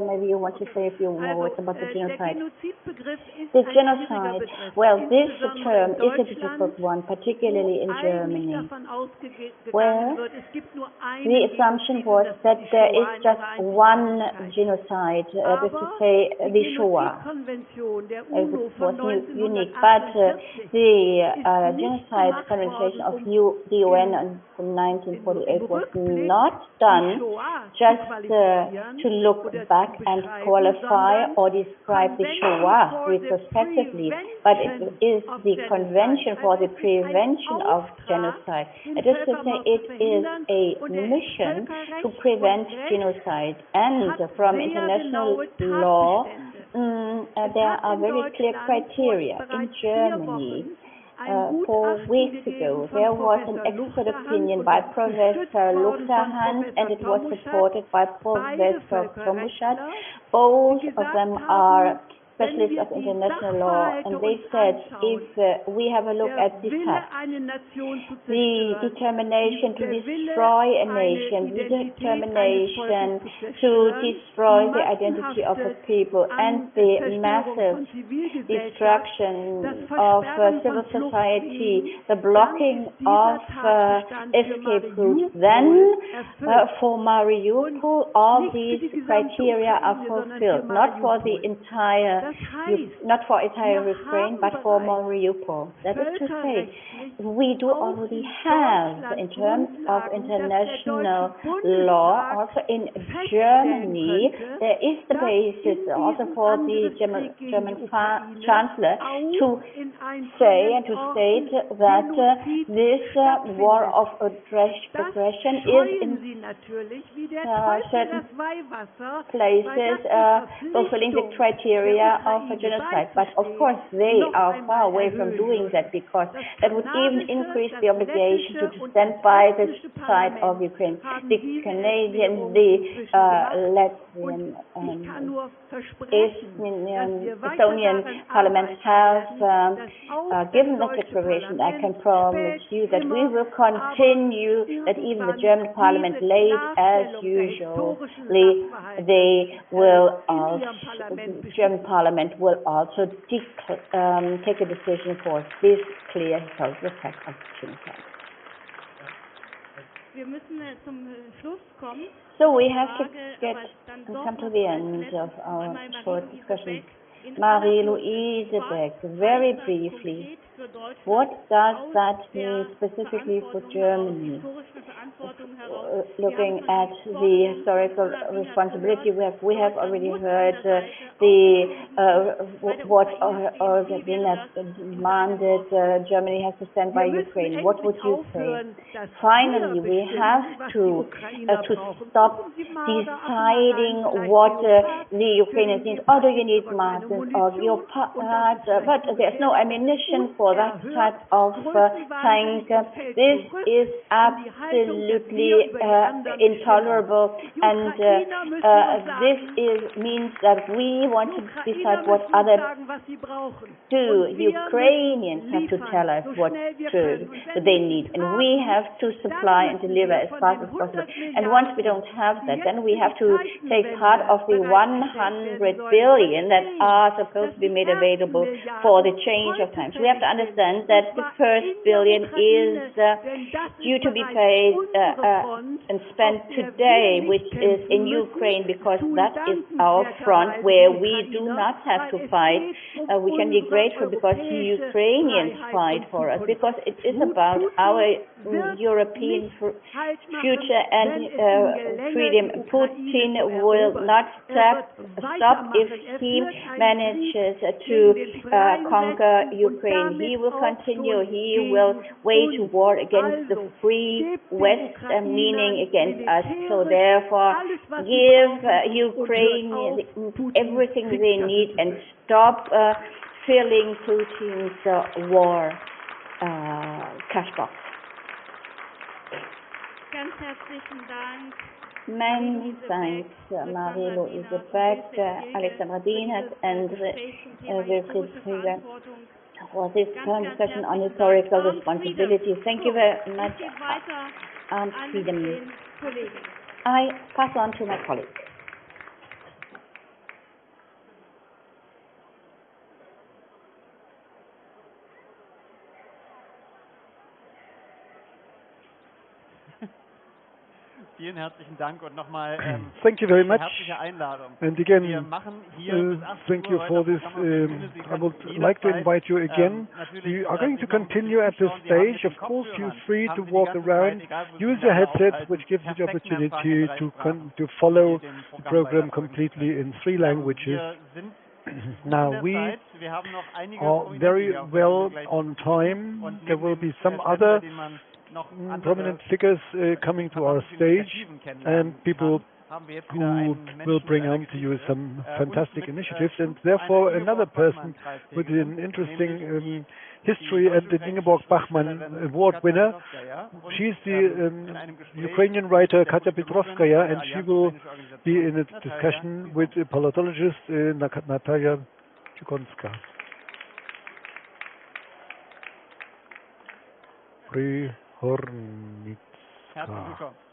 maybe you want to say a few more words about the genocide. The genocide, well, this term is a difficult one, particularly in Germany, where the assumption was that there is just one genocide, that is to say, the Shoah. It was unique. But the Genocide Convention of the UN from 1948 was not done just to look back and qualify or describe the Shoah retrospectively, but it is the Convention for the Prevention of Genocide. It is to say, it is a mission to prevent genocide, and from international law there are very clear criteria. In Germany, 4 weeks ago, there was an expert opinion by Professor Luchterhand, and it was supported by Professor Kromuschat. Both of them are specialists of international law, and they said, if we have a look at this fact, the determination to destroy a nation, the determination to destroy the identity of a people, and the massive destruction of civil society, the blocking of escape routes, then for Mariupol, all these criteria are fulfilled, not for the entire not for entire Ukraine, but for Mariupol. That is to say, we do already have, in terms of international law, also in Germany, there is the basis also for the German Chancellor to say and to state that this war of aggression is in certain places fulfilling the criteria of a genocide. But of course they are far away from doing that, because that would even increase the obligation to stand by the side of Ukraine. The Canadian, the Latvian, Estonian parliament have given the declaration. I can promise you that we will continue, that even the German parliament, late as usually, they will the German parliament will also take a decision for this clear historical fact of genocide. So we have to come to the end of our short discussion. Marie-Louise Beck, very briefly, What does that mean specifically for Germany? Looking at the historical responsibility, we have already heard what Ordina demanded. Germany has to stand by Ukraine. What would you say? Finally, we have to stop deciding what the Ukrainians need. Oh, do you need masks or your parts? But there's no ammunition for that type of tank. This is absolutely intolerable, and this means that we want to decide what others do. Ukrainians have to tell us what they need, and we have to supply and deliver as fast as possible. And once we don't have that, then we have to take part of the 100 billion that are supposed to be made available for the change of times. We have to understand that the first billion is due to be paid and spent today, which is in Ukraine, because that is our front where we do not have to fight. We can be grateful because the Ukrainians fight for us, because it is about our European future and freedom. Putin will not stop if he manages to conquer Ukraine. He will continue. He will wage war against the free West, meaning against us. So therefore, give Ukraine everything they need and stop filling Putin's war cash box. Ganz herzlichen Dank. Many thanks, Marie-Louise Beck, Alexandra Dienert, and Wilfried Krieger for this current discussion on historical responsibility. Thank you very much, Armed Freedom. I pass on to my colleague. Vielen herzlichen Dank und nochmal thank you very much. herzliche Einladung. And again, Wir machen hier bis 18 thank you Uhr for heute this. Programm. Sie I können would jederzeit, like to invite you again. natürlich, We are going to sich noch ein continue at bisschen this umschauen. Wir haben stage. hier Of den course, you're Kopfhörern, free to haben Sie die walk ganze around. Zeit, egal wo Sie Use sich your gerade headset, aufhalten, which gives you the perfekt in der Sprache opportunity in 3 to Sprachen, follow die dem the Programm program weiterfolgen completely können. in 3 languages. Wir sind Now we wir haben noch einige are Prominente, very die auch well gleich on time. und There neben will dem be some Stand, other bei dem man noch andere prominent figures coming to our stage, and people who will bring on to you some fantastic initiatives, and therefore another person with an interesting history, and the Ingeborg Bachmann Award winner. She's the Ukrainian writer Katya Petrovskaya, and she will be in a discussion with a politologist Natalia Chukonska. Prihornitska,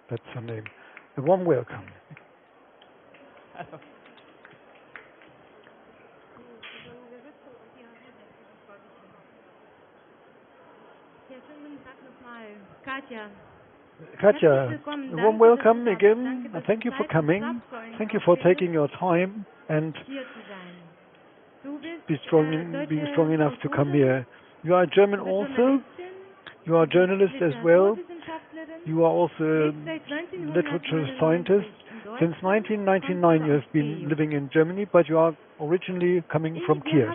that's her name. A warm welcome. Katja, a warm welcome again. Thank you for coming. Thank you for taking your time and being strong enough to come here. You are German also. You are a journalist as well. You are also a literature scientist. Since 1999 you have been living in Germany, but you are originally coming from Kiev.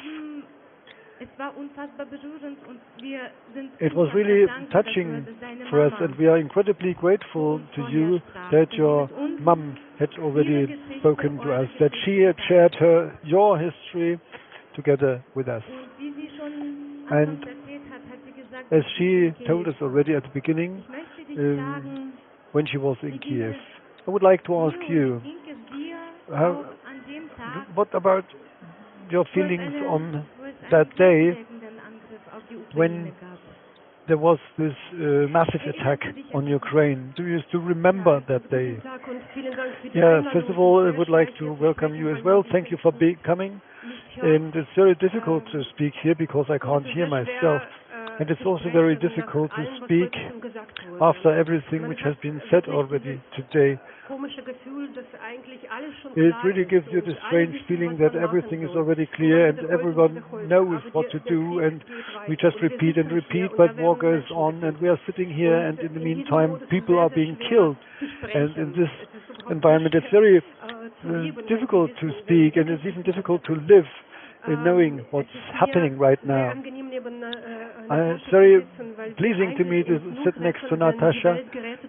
It was really touching for us, and we are incredibly grateful to you that your mum had already spoken to us, that she had shared your history together with us. And as she told us already at the beginning, when she was in Kiev, I would like to ask you, what about your feelings on that day when there was this massive attack on Ukraine? Do you still remember that day? Yeah, first of all, I would like to welcome you as well. Thank you for coming. And it's very difficult to speak here because I can't hear myself. And it's also very difficult to speak after everything which has been said already today. It really gives you the strange feeling that everything is already clear and everyone knows what to do, and we just repeat and repeat, but war goes on and we are sitting here, and in the meantime people are being killed. And in this environment it's very difficult to speak, and it's even difficult to live in knowing what's happening right now. It's very pleasing to me to sit next to Natasha,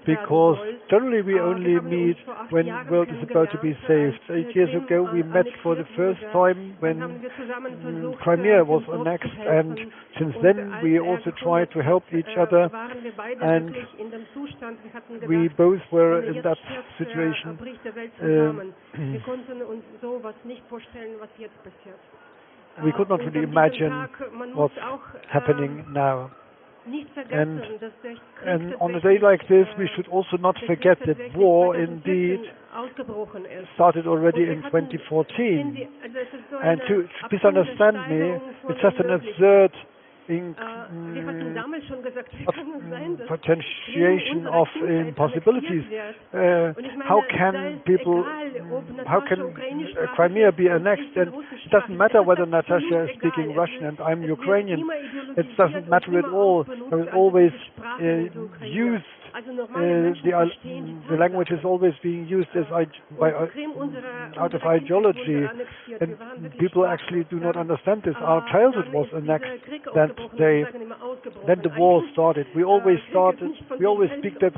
because generally we only meet when the world is about to be saved. 8 years ago we met for the first time when Crimea was annexed, and since then we also tried to help each other, and we both were in that situation. We could not really imagine what's happening now. And on a day like this, we should also not forget that war indeed started already in 2014. And to please understand me, it's just an absurd potentiation of impossibilities. How can Crimea be annexed? And it doesn't matter whether Natasha is speaking Russian and I'm Ukrainian. It doesn't matter at all. There is always used. The language is always being used as out of ideology, and people actually do not understand this. Our childhood was annexed that day. Then the war started. We always speak that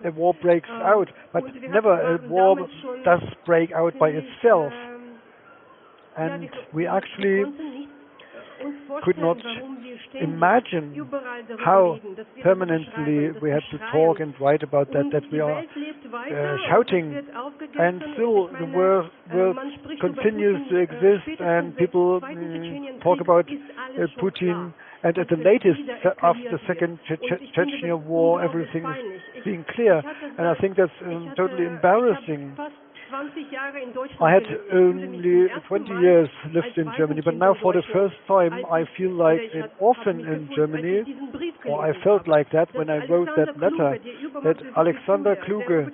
a war breaks out, but never a war does break out by itself. And we actually could not imagine how permanently we had to talk and write about that we are shouting, and still the world continues to exist, and people talk about Putin, and at the latest, after the second Chechnya war, everything is being clear, and I think that's totally embarrassing. I had only 20 years lived in Germany, but now for the first time I feel like an orphan in Germany, or I felt like that when I wrote that letter, that Alexander Kluge,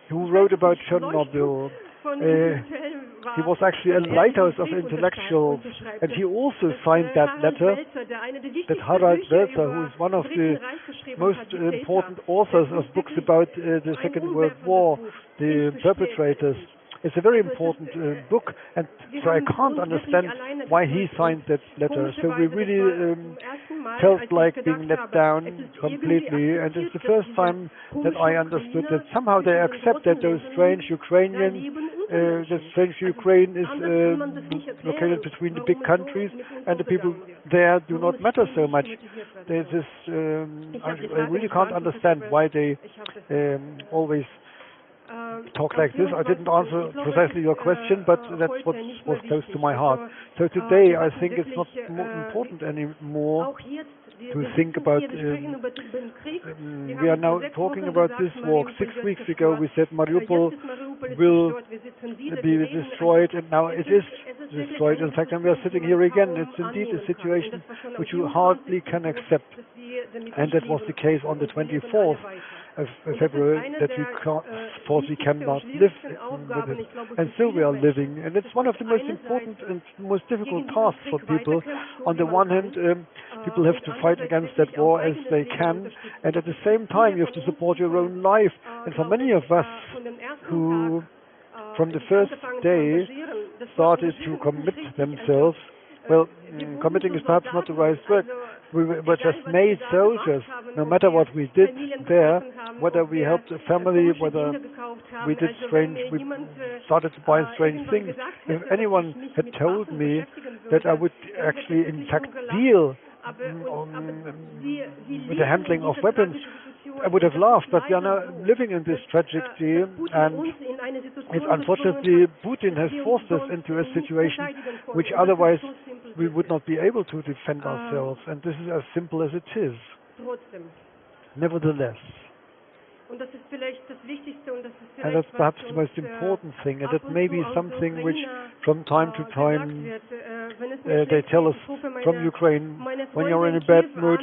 who wrote about Chernobyl, he was actually a lighthouse of intellectuals, and he also signed that letter, that Harald Welzer, who is one of the most important authors of books about the Second World War, the perpetrators. It's a very important book, and so I can't understand why he signed that letter. So we really felt like being let down completely, and it's the first time that I understood that somehow they accept that those strange Ukrainian, that strange Ukraine is located between the big countries, and the people there do not matter so much. There's this, I really can't understand why they always talk like this. I didn't answer precisely your question, but that's what was close to my heart. So today I think it's not important anymore to think about, we are now talking about this war. 6 weeks ago we said Mariupol will be destroyed, and now it is destroyed. In fact, and we are sitting here again. It's indeed a situation which you hardly can accept. And that was the case on the 24th of February, that we thought we cannot live with it. And still we are living. And it's one of the most important and most difficult tasks for people. On the one hand, people have to fight against that war as they can, and at the same time you have to support your own life. And for many of us who from the first day started to commit themselves, well, committing is perhaps not the right word. We were just made soldiers. No matter what we did there, whether we helped a family, whether we did we started to buy strange things. If anyone had told me that I would actually, in fact, deal with the handling of weapons, I would have laughed. But we are now living in this tragedy, and it's unfortunately Putin has forced us into a situation which otherwise we would not be able to defend ourselves, and this is as simple as it is. Nevertheless, And that's perhaps the most important thing, and that may be something which from time to time they tell us from Ukraine, when you're in a bad mood,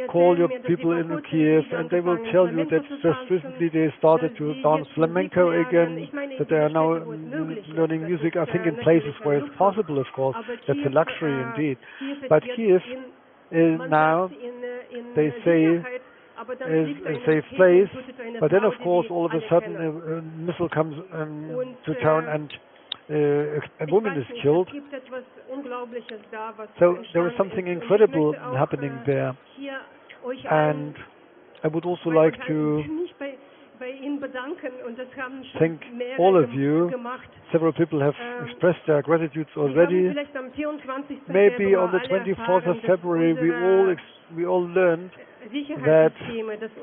call your people in Kiev and they will tell you that just recently they started to dance flamenco again, that they are now learning music, I think in places where it's possible, of course. That's a luxury indeed. But Kiev now, they say, is a safe place, but then of course all of a sudden a missile comes to town and a woman is killed. So there is something incredible happening there, and I would also like to thank all of you. Several people have expressed their gratitude already. Maybe on the 24th of February we all learned that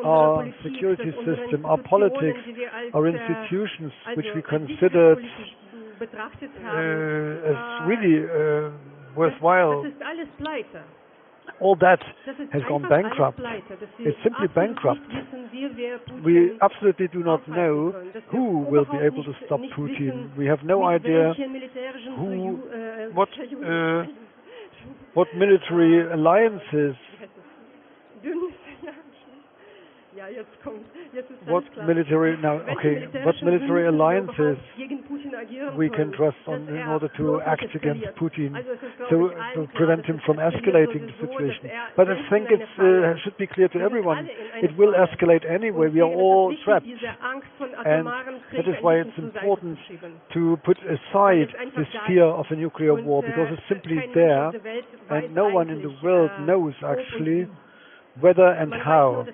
our security system, our politics, our institutions, which we considered as really worthwhile, all that has gone bankrupt. It's simply bankrupt. We absolutely do not know who will be able to stop Putin. We have no idea what military alliances what military alliances we can trust on in order to act against Putin, so to prevent him from escalating the situation. But I think it should be clear to everyone, it will escalate anyway. We are all trapped, and that is why it's important to put aside this fear of a nuclear war, because it's simply there, and no one in the world knows actually whether and how.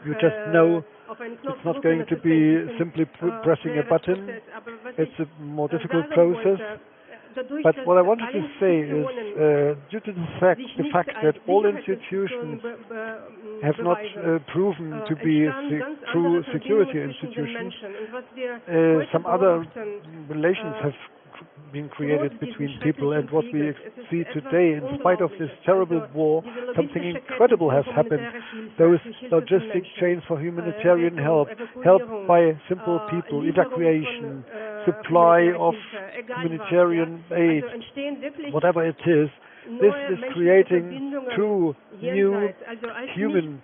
You just know it's not going to be simply pressing a button. It's a more difficult process. But what I wanted to say is, due to the fact that all institutions have not proven to be true security institutions, some other relations have been created between people, and what we see today, in spite of this terrible war, something incredible has happened. Those logistic chains for humanitarian help by simple people, evacuation, supply of humanitarian aid, whatever it is, this is creating true new human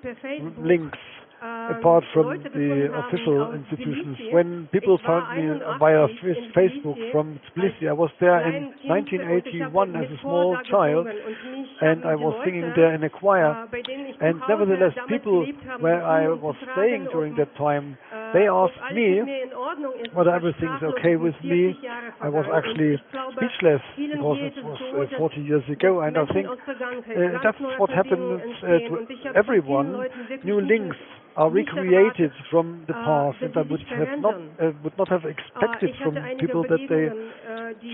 links apart from the official institutions. When people found me via Facebook from Tbilisi, I was there in 1981 as a small child, and I was singing there in a choir, and nevertheless people where I was staying during that time, they asked me whether everything's okay with me. I was actually speechless because it was 40 years ago, and I think that's what happens to everyone. New links are recreated from the past, and I would not have expected from people that they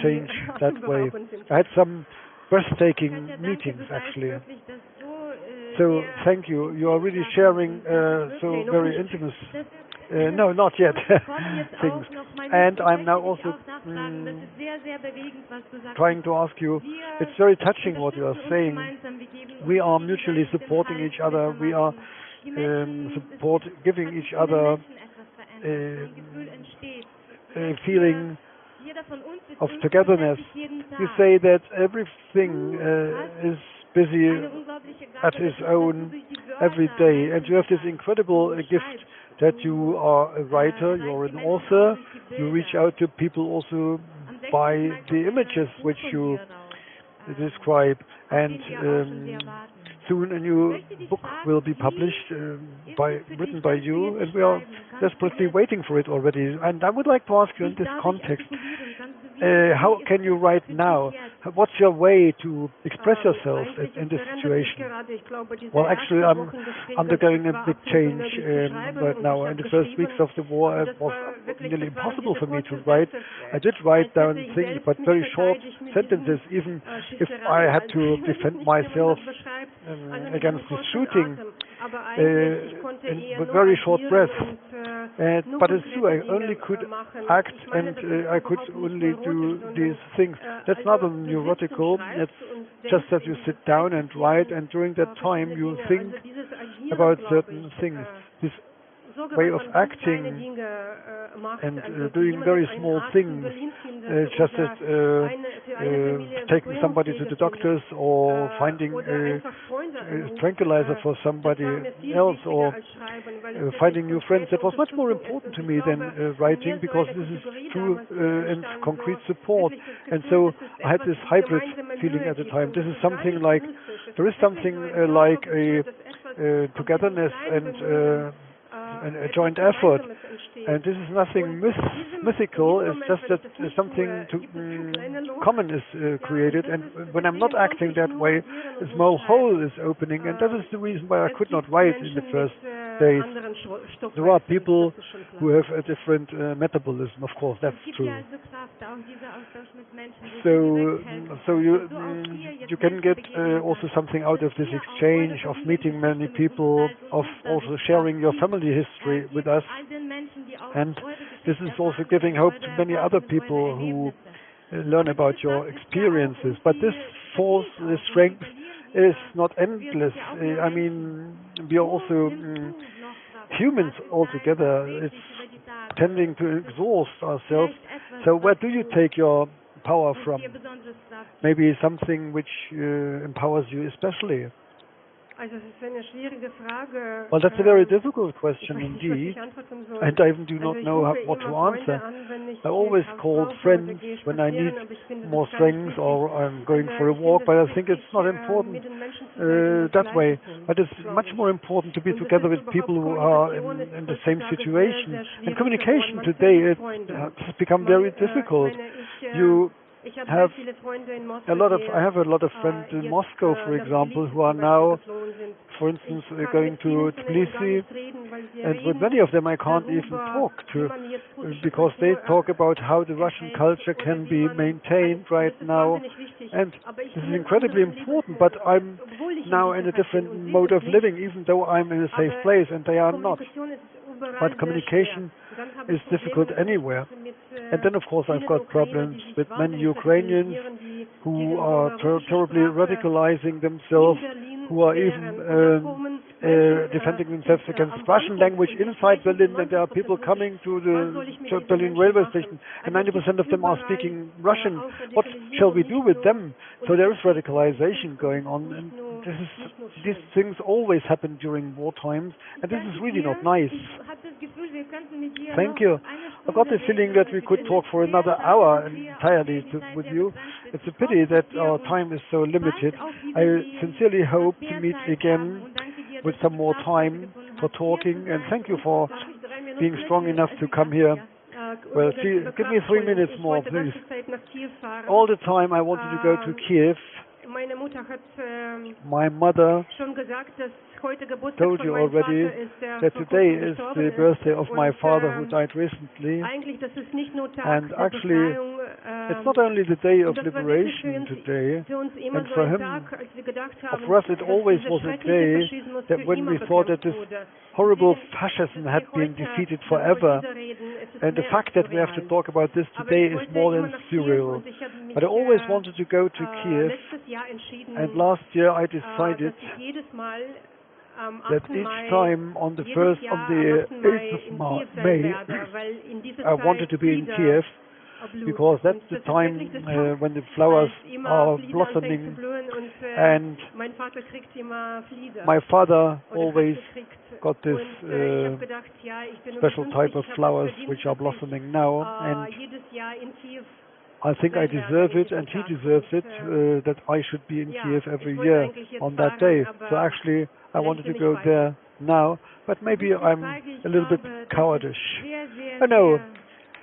change that way. I had some breathtaking meetings actually. So thank you. You are really sharing so very intimate. No, not yet. Things. And I'm now also trying to ask you, it's very touching what you are saying. We are mutually supporting each other. We are giving each other a feeling of togetherness. You say that everything is busy at its own every day, and you have this incredible gift that you are a writer, you're an author, you reach out to people also by the images which you describe, and soon a new book will be published, written by you, and we are desperately waiting for it already. And I would like to ask you in this context, how can you write now? What's your way to express yourself in this situation? Well, actually, I'm undergoing a big change right now. In the first weeks of the war, it was nearly impossible for me to write. I did write down things, but very short sentences, even if I had to defend myself against the shooting with very short breaths. But it's true, I only could act, and I could only do these things. That's not a neurotical, it's just that you sit down and write, and during that time you think about certain things. This way of acting and doing very small things, just as taking somebody to the doctors or finding a tranquilizer for somebody else or finding new friends. That was much more important to me than writing, because this is true and concrete support. And so I had this hybrid feeling at the time. This is something like, there is something like a togetherness and a joint effort. And this is nothing mythical, it's just that something common is created. And when I'm not acting that way, a small hole is opening, and that is the reason why I could not write in the first days. There are people who have a different metabolism, of course, that's true. So you can get also something out of this exchange of meeting many people, of also sharing your family history with us, and this is also giving hope to many other people who learn about your experiences. But this force, this strength is not endless. I mean, we are also humans altogether. It's tending to exhaust ourselves. So where do you take your power from? Maybe something which empowers you especially. Well, that's a very difficult question indeed, and I even do not know what to answer. I always call friends when I need more strength or I'm going for a walk, but I think it's not important that way. But it's much more important to be together with people who are in the same situation. And communication today, it's become very difficult. I have a lot of friends in Moscow, for example, who are now, for instance, going to Tbilisi, and with many of them I can't even talk to, because they talk about how the Russian culture can be maintained right now, and this is incredibly important, but I'm now in a different mode of living, even though I'm in a safe place, and they are not. But communication is difficult anywhere. And then, of course, I've got problems with many Ukrainians who are terribly radicalizing themselves, who are even defending themselves against Russian language inside Berlin, and there are people coming to the Berlin railway station, and 90% of them are speaking Russian. What shall we do with them? So there is radicalization going on, and these things always happen during war times, and this is really not nice. Thank you. I've got the feeling that we could talk for another hour entirely with you. It's a pity that our time is so limited. I sincerely hope to meet again with some more time for talking, and thank you for being strong enough to come here. Well, give me 3 minutes more, please. All the time I wanted to go to Kiev. My mother told you already that today is the birthday of my father, who died recently, and actually it's not only the day of liberation today, and for him, for us it always was a day that when we thought that this horrible fascism had been defeated forever, and the fact that we have to talk about this today is more than surreal. But I always wanted to go to Kiev, and last year I decided that each time on the 8th of May, I wanted to be in Kiev, because that's the time when the flowers are blossoming, and my father always got this special type of flowers which are blossoming now, and I think I deserve it, and he deserves it, that I should be in Kiev every year on that day. So actually, I wanted to go there now, but maybe I'm a little bit cowardish. Oh, no,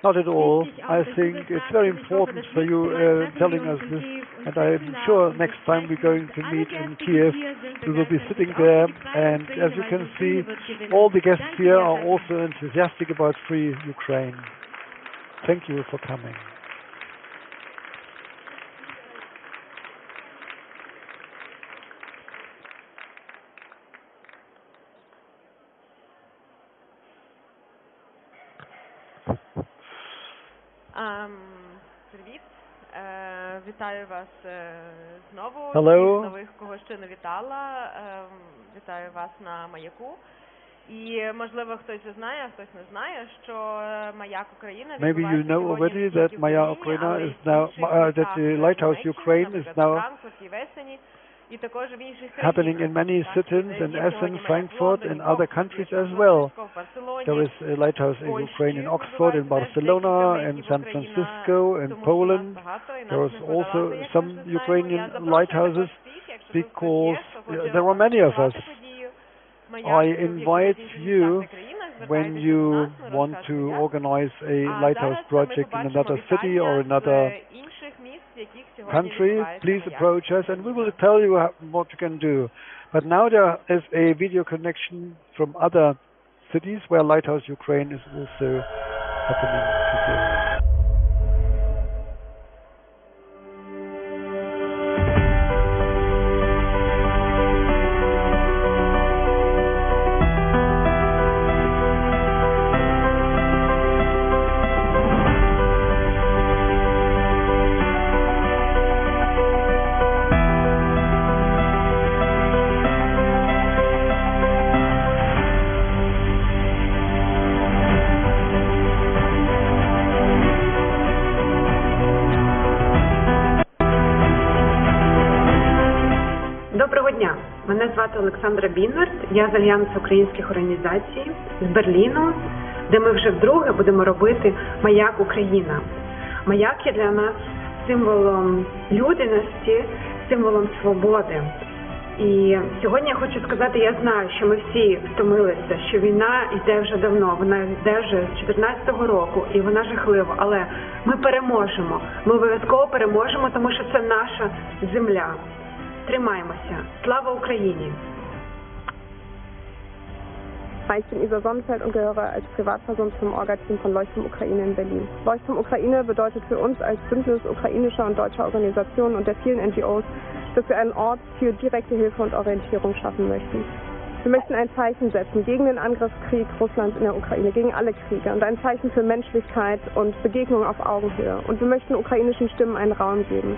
not at all. I think it's very important for you telling us this, and I'm sure next time we're going to meet in Kiev, we will be sitting there, and as you can see, all the guests here are also enthusiastic about free Ukraine. Thank you for coming. Привіт. Вітаю вас знову. Hello. Нових, кого ще не вітала. Вітаю вас на Маяку. Maybe you know already that Maya Ukraine is now, that the Lighthouse Ukraine is now happening in many cities, in Essen, Frankfurt, and other countries as well. There is a lighthouse in Ukraine in Oxford, in Barcelona, in San Francisco, in Poland. There is also some Ukrainian lighthouses because there are many of us. I invite you, when you want to organize a lighthouse project in another city or another country, please approach us and we will tell you what you can do. But now there is a video connection from other cities where Lighthouse Ukraine is also happening today. Доброго дня, мене звати Олександра Біннерт, я з Альянсу українських організацій з Берліну, де ми вже вдруге будемо робити «Маяк Україна». Маяк є для нас символом людяності, символом свободи. І сьогодні я хочу сказати, я знаю, що ми всі втомилися, що війна йде вже давно, вона йде вже з 2014 року і вона жахлива, але ми переможемо, ми обов'язково переможемо, тому що це наша земля. Trimаймося. Слава Ukraine! Ich bin Isa Sonnenfeld und gehöre als Privatperson zum Orga-Team von Leuchtturm Ukraine in Berlin. Leuchtturm Ukraine bedeutet für uns als Bündnis ukrainischer und deutscher Organisationen und der vielen NGOs, dass wir einen Ort für direkte Hilfe und Orientierung schaffen möchten. Wir möchten ein Zeichen setzen gegen den Angriffskrieg Russlands in der Ukraine, gegen alle Kriege und ein Zeichen für Menschlichkeit und Begegnung auf Augenhöhe. Und wir möchten ukrainischen Stimmen einen Raum geben.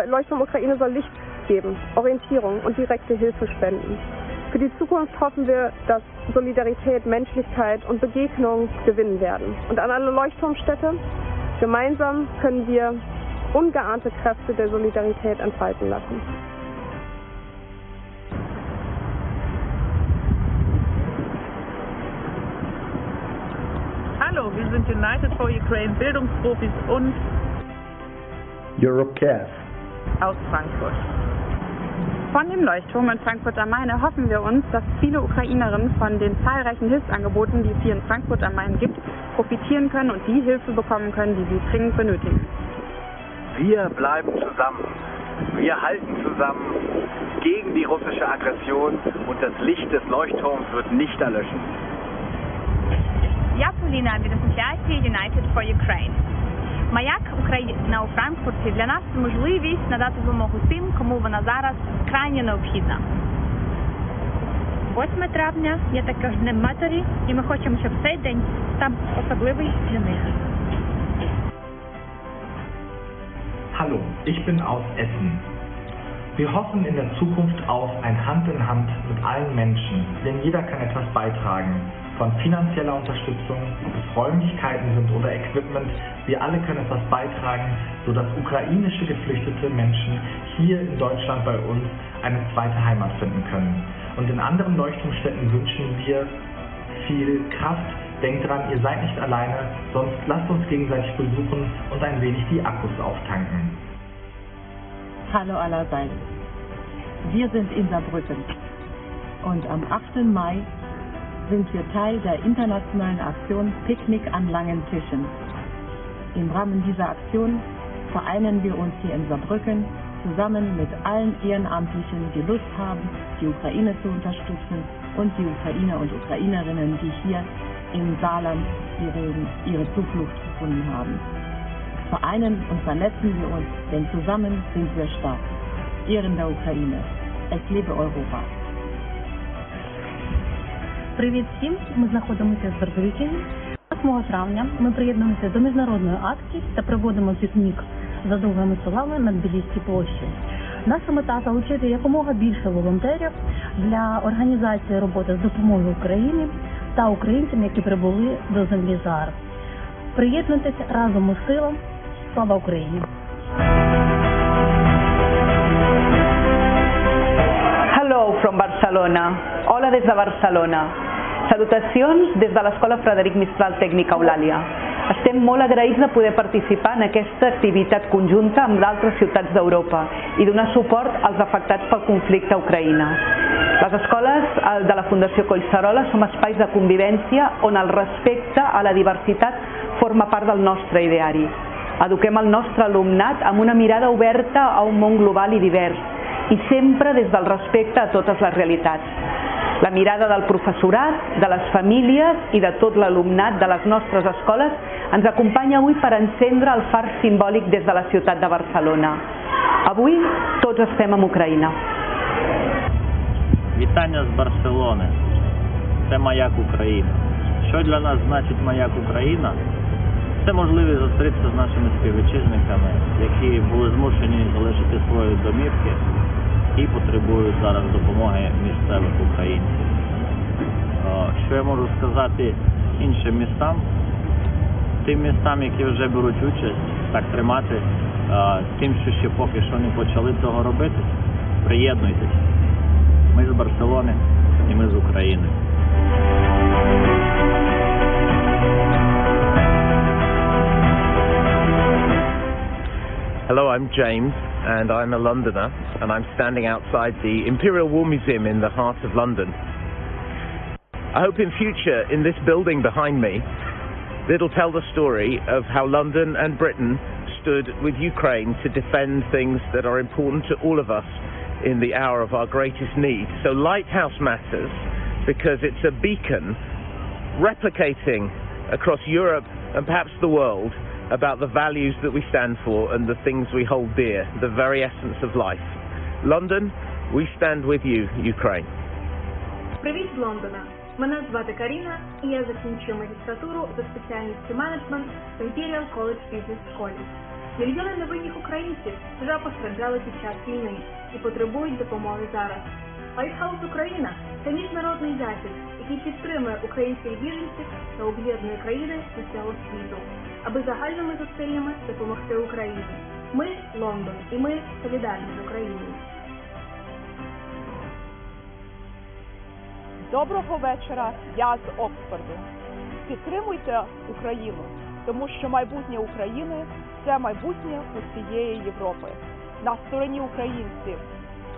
Leuchtturm Ukraine soll Licht geben, Orientierung und direkte Hilfe spenden. Für die Zukunft hoffen wir, dass Solidarität, Menschlichkeit und Begegnung gewinnen werden. Und an alle Leuchtturmstädte, gemeinsam können wir ungeahnte Kräfte der Solidarität entfalten lassen. Hallo, wir sind United for Ukraine Bildungsprofis und Europe Cares aus Frankfurt. Von dem Leuchtturm in Frankfurt am Main hoffen wir uns, dass viele Ukrainerinnen von den zahlreichen Hilfsangeboten, die es hier in Frankfurt am Main gibt, profitieren können und die Hilfe bekommen können, die sie dringend benötigen. Wir bleiben zusammen. Wir halten zusammen gegen die russische Aggression und das Licht des Leuchtturms wird nicht erlöschen. Я Поліна від асоціації United for Ukraine. Маяк Україна у Франкфурті для нас – можливість надати допомогу тим, кому вона зараз крайне необхідна. 8 травня є також Днем Матері, і ми хочемо, щоб цей день став особливий для них. Hallo, ich bin aus Essen. Wir hoffen in der Zukunft auf ein Hand in Hand mit allen Menschen, denn jeder kann etwas beitragen. Von finanzieller Unterstützung, ob es Räumlichkeiten sind oder Equipment, wir alle können etwas beitragen, sodass ukrainische geflüchtete Menschen hier in Deutschland bei uns eine zweite Heimat finden können. Und in anderen Leuchtturmstädten wünschen wir viel Kraft. Denkt dran, ihr seid nicht alleine, sonst lasst uns gegenseitig besuchen und ein wenig die Akkus auftanken. Hallo allerseits. Wir sind in Saarbrücken und am 8. Mai sind wir Teil der internationalen Aktion Picknick an langen Tischen. Im Rahmen dieser Aktion vereinen wir uns hier in Saarbrücken zusammen mit allen Ehrenamtlichen, die Lust haben, die Ukraine zu unterstützen und die Ukrainer und Ukrainerinnen, die hier im Saarland ihre Zuflucht gefunden haben. Vereinen und vernetzen wir uns, denn zusammen sind wir stark. Ehren der Ukraine. Es lebe Europa. Привіт всім! Ми знаходимося в Бердичеві. 8 травня ми приєднуємося до міжнародної акції та проводимо пікнік за довгими столами на Тбіліській площі. Наша мета – залучити якомога більше волонтерів для організації роботи з допомоги Україні та українцям, які прибули до землі зараз. Приєднуйтесь, разом ми сила. Слава Україні! Hello from Barcelona. Hola des de Barcelona. Salutacions des de l'Escola Frederic Mistral Tècnica Eulàlia. Estem molt agraïts de poder participar en aquesta activitat conjunta amb d'altres ciutats d'Europa i donar suport als afectats pel conflicte a Ucraïna. Les escoles de la Fundació Collserola som espais de convivència on el respecte a la diversitat forma part del nostre ideari. Eduquem el nostre alumnat amb una mirada oberta a un món global i divers i sempre des del respecte a totes les realitats. La mirada del professorat, de les famílies i de tot l'alumnat de les nostres escoles ens acompanya avui per encendre el far simbòlic des de la ciutat de Barcelona. Avui tots estem amb Ucraïna. Вітання з Барселони. Це Маяк України. Що для нас значить Маяк Україна? Це можливість зустрітися з нашими співвітчизниками, які були змушені залишити свої домівки і потребують зараз допомоги місцевих українців. Що я можу сказати іншим містам? Тим містам, які вже беруть участь, так тримати, тим, що ще поки що не почали цього робити, приєднуйтесь. Ми з Барселони і ми з України. Hello, I'm James, and I'm a Londoner, and I'm standing outside the Imperial War Museum in the heart of London. I hope in future, in this building behind me, it'll tell the story of how London and Britain stood with Ukraine to defend things that are important to all of us in the hour of our greatest need. So Lighthouse matters because it's a beacon replicating across Europe and perhaps the world about the values that we stand for and the things we hold dear, the very essence of life. London, we stand with you, Ukraine. Привіт з Лондона. Мене звати Каріна, і я закінчую магістратуру за спеціальністю менеджмент в Imperial College Business School. Мільйони невинних українців вже постраждали під час війни і потребують допомоги зараз. Lighthouse Україна – це міжнародний захід, який підтримує українських біженців та об'єднує країни з усього світу, аби загальними зусиллями допомогти Україні. Ми – Лондон, і ми солідарні з Україною. Доброго вечора, я з Оксфорду. Підтримуйте Україну, тому що майбутнє України – це майбутнє усієї Європи. На стороні українців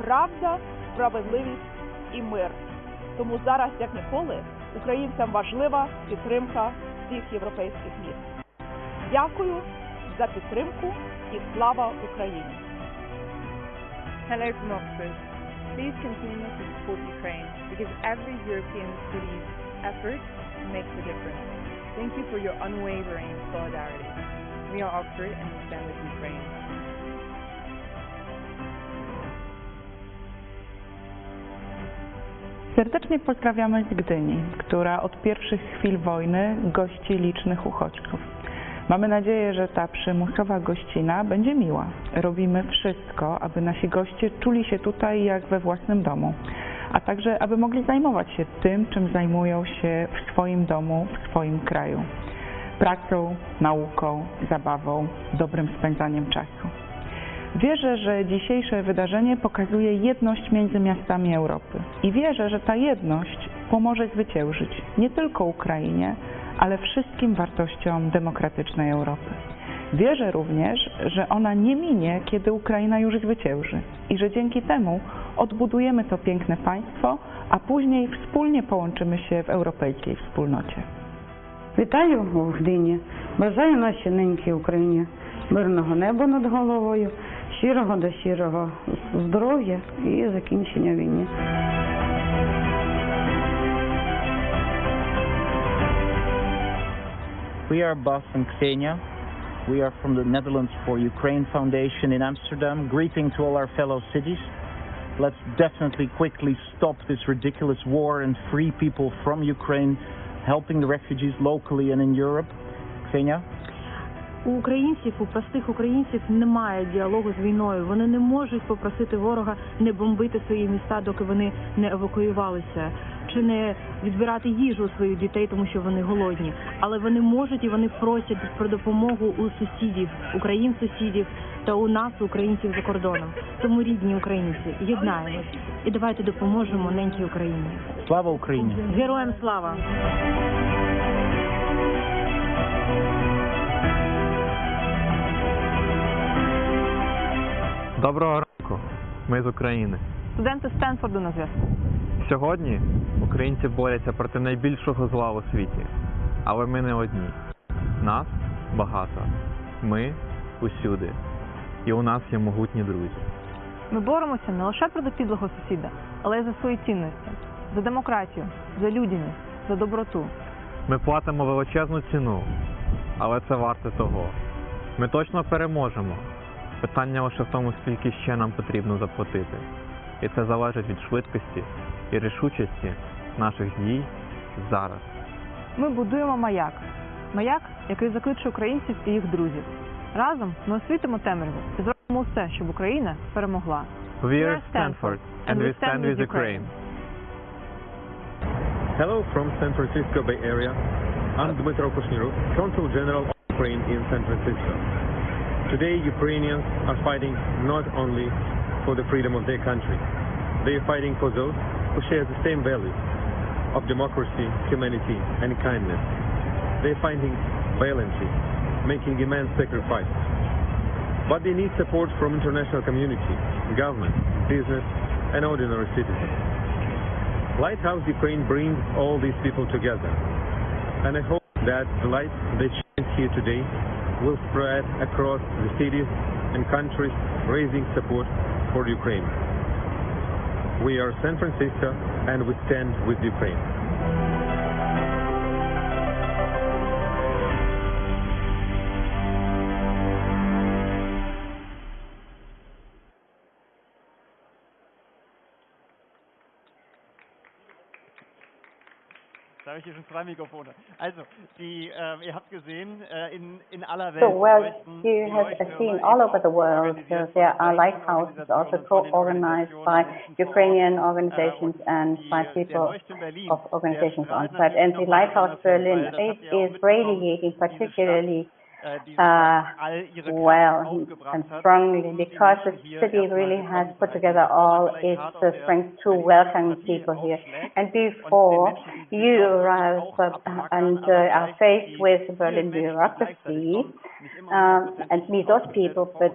правда, справедливість і мир. Тому зараз, як ніколи, українцям важлива підтримка всіх європейських міст. Дякую за підтримку і слава Україні! Hello from Oxford. Please continue to support Ukraine because every European city's effort makes a difference. Thank you for your unwavering solidarity. We are Oxford and we stand with Ukraine. Serdecznie pozdrawiamy z Gdyni, która od pierwszych chwil wojny gości licznych uchodźców. Mamy nadzieję, że ta przymusowa gościna będzie miła. Robimy wszystko, aby nasi goście czuli się tutaj jak we własnym domu, a także aby mogli zajmować się tym, czym zajmują się w swoim domu, w swoim kraju. Pracą, nauką, zabawą, dobrym spędzaniem czasu. Wierzę, że dzisiejsze wydarzenie pokazuje jedność między miastami Europy i wierzę, że ta jedność pomoże zwyciężyć nie tylko Ukrainie, ale wszystkim wartościom demokratycznej Europy. Wierzę również, że ona nie minie, kiedy Ukraina już zwycięży i że dzięki temu odbudujemy to piękne państwo, a później wspólnie połączymy się w europejskiej wspólnocie. Вітаю у Гдині. Бажаю нашій ненькій Україні мирного неба над головою, щирого до щирого здоров'я і закінчення війни. We are Bas and Ksenia. We are from the Netherlands for Ukraine Foundation in Amsterdam. Greeting to all our fellow cities. Let's definitely quickly stop this ridiculous war and free people from Ukraine, helping the refugees locally and in Europe. Ksenia? У простих українців немає діалогу з війною. Вони не можуть попросити ворога не бомбити свої міста, доки вони не евакуювалися, чи не відбирати їжу у своїх дітей, тому що вони голодні. Але вони можуть і вони просять про допомогу у сусідів, сусідів та у нас, українців за кордоном. Тому, рідні українці, єднаємось і давайте допоможемо ненькій Україні. Слава Україні! Героям слава! Доброго ранку, ми з України. Студенти Стенфорду на зв'язку. Сьогодні українці борються проти найбільшого зла у світі. Але ми не одні. Нас багато. Ми усюди. І у нас є могутні друзі. Ми боремося не лише проти підлого сусіда, але й за свої цінності. За демократію, за людяність, за доброту. Ми платимо величезну ціну, але це варте того. Ми точно переможемо. Питання лише в тому, скільки ще нам потрібно заплатити. І це залежить від швидкості і рішучості наших дій зараз. Ми будуємо маяк. Маяк, який закличе українців і їх друзів. Разом ми освітимо темряву і зробимо все, щоб Україна перемогла. We are Stanford, and we stand with Ukraine. Hello from San Francisco Bay Area. I'm Dmytro Kushnirov, Consul General of Ukraine in San Francisco. Today, Ukrainians are fighting not only for the freedom of their country. They are fighting for those who share the same values of democracy, humanity, and kindness. They are fighting violently, making immense sacrifices. But they need support from international community, government, business, and ordinary citizens. Lighthouse Ukraine brings all these people together. And I hope that the light that shines here today will spread across the cities and countries, raising support for Ukraine. We are San Francisco, and we stand with Ukraine. Da habe ich hier schon 2 Mikrofone. Also, ihr habt gesehen, in aller Welt. So, well, you have seen all over the world, there are lighthouses also co-organized by Ukrainian organizations and by people of organizations on site. And the Lighthouse Berlin, it is radiating particularly well and strongly because the city really has put together all its strength to welcome people here. And before you arrive and are faced with Berlin bureaucracy and meet those people, but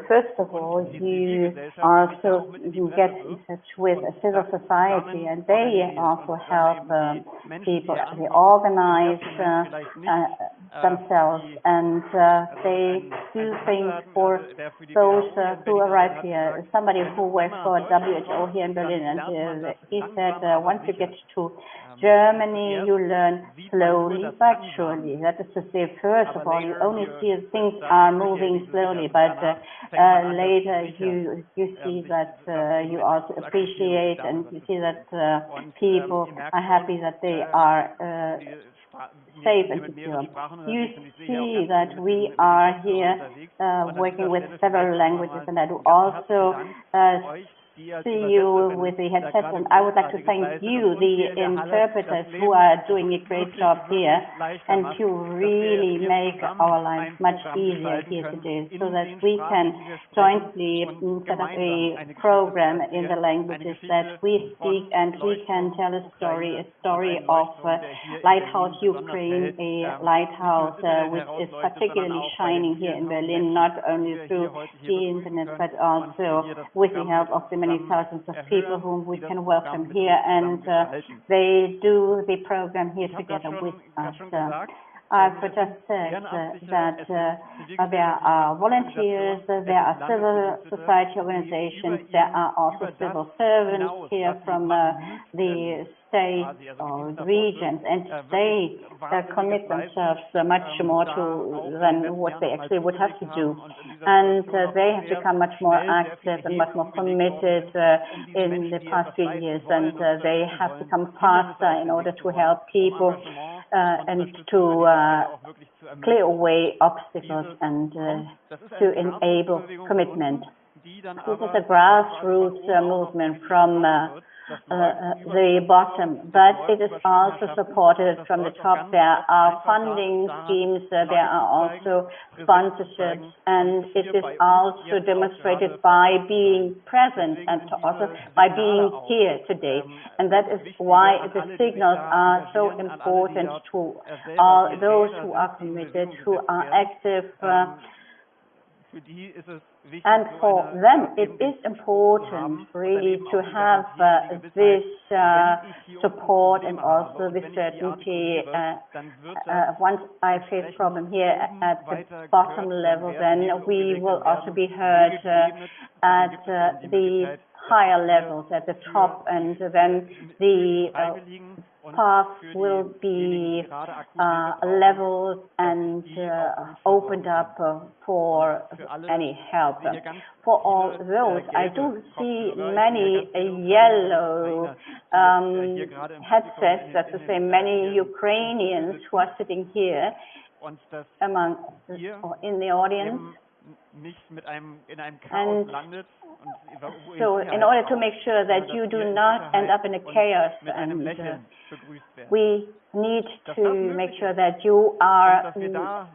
first of all you also get in touch with a civil society, and they also help people. They organize themselves, and they do things for those who arrive here. Somebody who works for WHO here in Berlin, and he said once you get to Germany, you learn slowly but surely. That is to say, first of all, you only see things are moving slowly, but later you see that you also appreciate, and you see that people are happy that they are safe and secure. You see that we are here working with several languages, and I do also see you with the headsets, and I would like to thank you, the interpreters, who are doing a great job here, and you really make our lives much easier here today, so that we can jointly set up a program in the languages that we speak, and we can tell a story of Lighthouse Ukraine, a lighthouse which is particularly shining here in Berlin, not only through the internet, but also with the help of the many thousands of people whom we can welcome here, and they do the program here together with us. I've just said that there are volunteers, there are civil society organizations, there are also civil servants here from the states or regions, and they commit themselves much more than what they actually would have to do. And they have become much more active and much more committed in the past few years, and they have become faster in order to help people and to clear away obstacles and to enable commitment. This is a grassroots movement from the bottom, but it is also supported from the top. There are funding schemes, there are also sponsorships, and it is also demonstrated by being present and also by being here today. And that is why the signals are so important to all those who are committed, who are active, and for them it is important really to have this support and also this certainty. Once I face a problem here at the bottom level, then we will also be heard at the higher levels, at the top, and then the path will be leveled and opened up for any help. For all those, I do see many yellow headsets, that's to say many Ukrainians who are sitting here among or in the audience. And so in order to make sure that you do not end up in a chaos, and we need to make sure that you are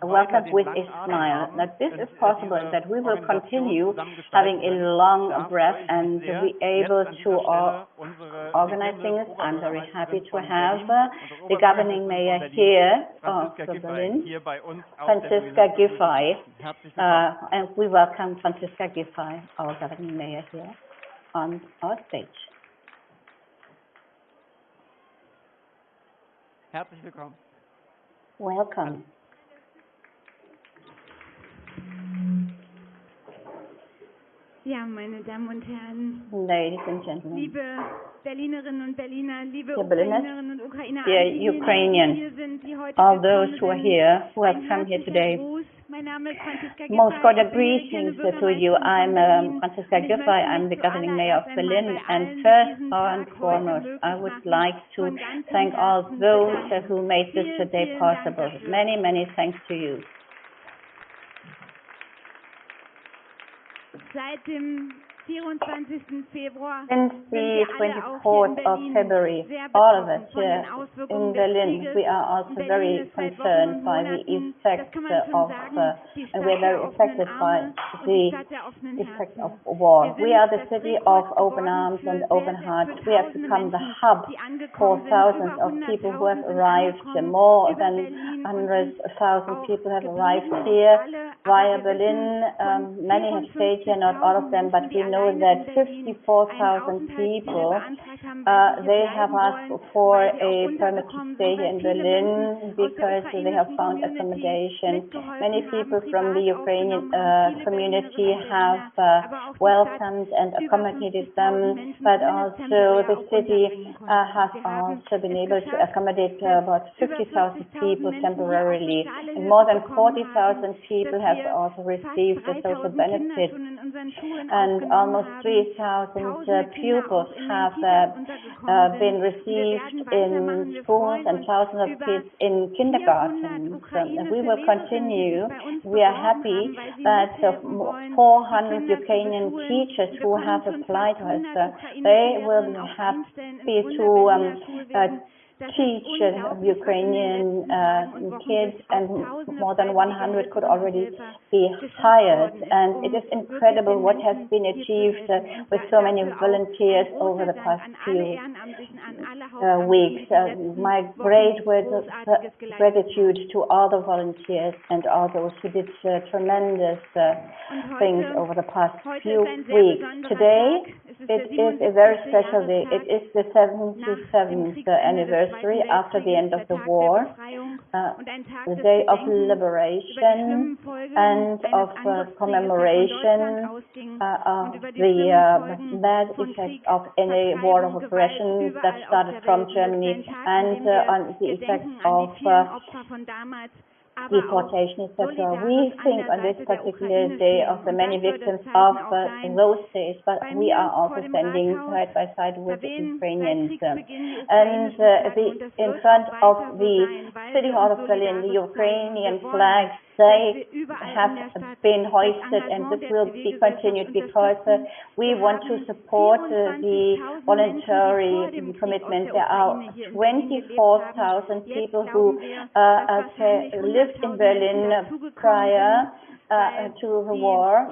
welcomed with a smile, that this is possible, and that we will continue having a long breath and be able to organize things. I'm very happy to have the governing mayor here of Berlin, Franziska Giffey, and we welcome Franziska Giffey, our governing mayor, here on our stage. Herzlich willkommen. Welcome. Ja, meine Damen und Herren, Ladies and gentlemen, liebe Berlinerinnen und Berliner, liebe dear Berliners, Ukrainerinnen und Ukrainer, dear all diejenigen, Ukrainians, die hier sind, die heute all those gekommen who are sind, here, who have ein come here herzlicher today, Gruß. Mein Name ist Franziska most Giffey. cordial Ich bin die greetings regierende to you. Bürgermeisterin I'm von Berlin. Franziska Und ich Giffey. möchte I'm mich the governing mayor of zuallererst Berlin. einmal bei And allen, die first diesen and Tag foremost, heute I would möglich like machen, to von ganzem thank all Herzen those bedanken. who made this Vielen, today vielen Dank possible. dafür. Many, many thanks to you. Seit dem 24. Februar Since sind the wir alle auch hier 24th in of Berlin February, sehr all of us betroffen von here den Auswirkungen in des Berlin, Krieges. we are also Berlin very ist seit Wochen concerned und by the Monaten, das effects kann man schon of, sagen, die and Stadt we're very der offenen affected by Arme und die the Stadt der offenen effects Herzen. of war. Wir We are sind the das city Drehkreuz of open geworden arms für and sehr, open sehr, hearts. für We have tausende become the Menschen, hub die for angekommen sind. thousands Über of people who have 100.000 sind arrived. angekommen. More Über than Berlin und hundreds sind of thousands auch people have geblieben, arrived nicht here alle, via aber wir Berlin. wissen von Many have stayed here, not all of them, but 54.000 Menschen, we die know alleine that in Berlin einen 54,000 Aufenthaltsvisa people beantragt haben, weil sie they hier have bleiben asked wollen, for weil sie auch a permit to untergekommen stay sind, here weil in viele Berlin Menschen aus der because they have ukrainischen found Community accommodation. mitgeholfen Many haben, people from the privat Ukrainian aufgenommen haben. Viele community Berlinerinnen und have Berliner, aber auch die Stadt welcomed and über accommodated 50.000 them, Menschen but zumindest also temporär the auch city unterbringen konnten. has Wir haben also been es able to geschafft, accommodate dass about über 50,000 40.000 people Menschen hier auch temporarily, soziale and Hilfe more than bekommen haben, 40,000 people dass have wir also fast received the social 3.000 Kinder benefits, schon in unseren Schulen and aufgenommen almost haben, 3,000 tausende Kinder pupils auch in den have Kitas untergekommen sind. been Und wir received werden weitermachen. in Wir schools freuen and uns thousands of über kids in 400 kindergartens. And ukrainische we will Lehrerinnen, die continue. sich bei uns We are beworben happy haben, weil sie that mithelfen wollen, die 400 Kinder zu Ukrainian beschulen. teachers Wir who können have schon applied fast to us, 100 ukrainische they will Lehrerinnen be auch einstellen happy in to unser Berliner Schulwesen. Das ist teach unglaublich, was in den Ukrainian letzten Tagen und Wochen kids, durch auch and tausende more than freiwillige 100 could Helferinnen und already Helfer be geschafft hired. worden ist, And um it is wirklich incredible den what has Menschen been hier zu achieved helfen. Und with so many dafür auch volunteers ein over großer the Dank past an alle few Ehrenamtlichen, an alle Hauptamtlichen, weeks. die die letzten My Wochen great words of Großartiges geleistet gratitude to all the volunteers and all those who did tremendous Und things over the past heute few ist ein sehr weeks. besonderer Today Tag. Es It is a very special day. It is the 77th anniversary after the end of the war, the day of liberation and of commemoration of the bad effects of any war of aggression that started from Germany and on the effects of deportation, etc. We think on this particular day of the many victims of those days, but we are also standing side by side with the Ukrainians. And in front of the City Hall of Berlin, the Ukrainian flags, they have been hoisted, and this will be continued because we want to support the voluntary commitment. There are 24,000 people who lived in Berlin prior to the war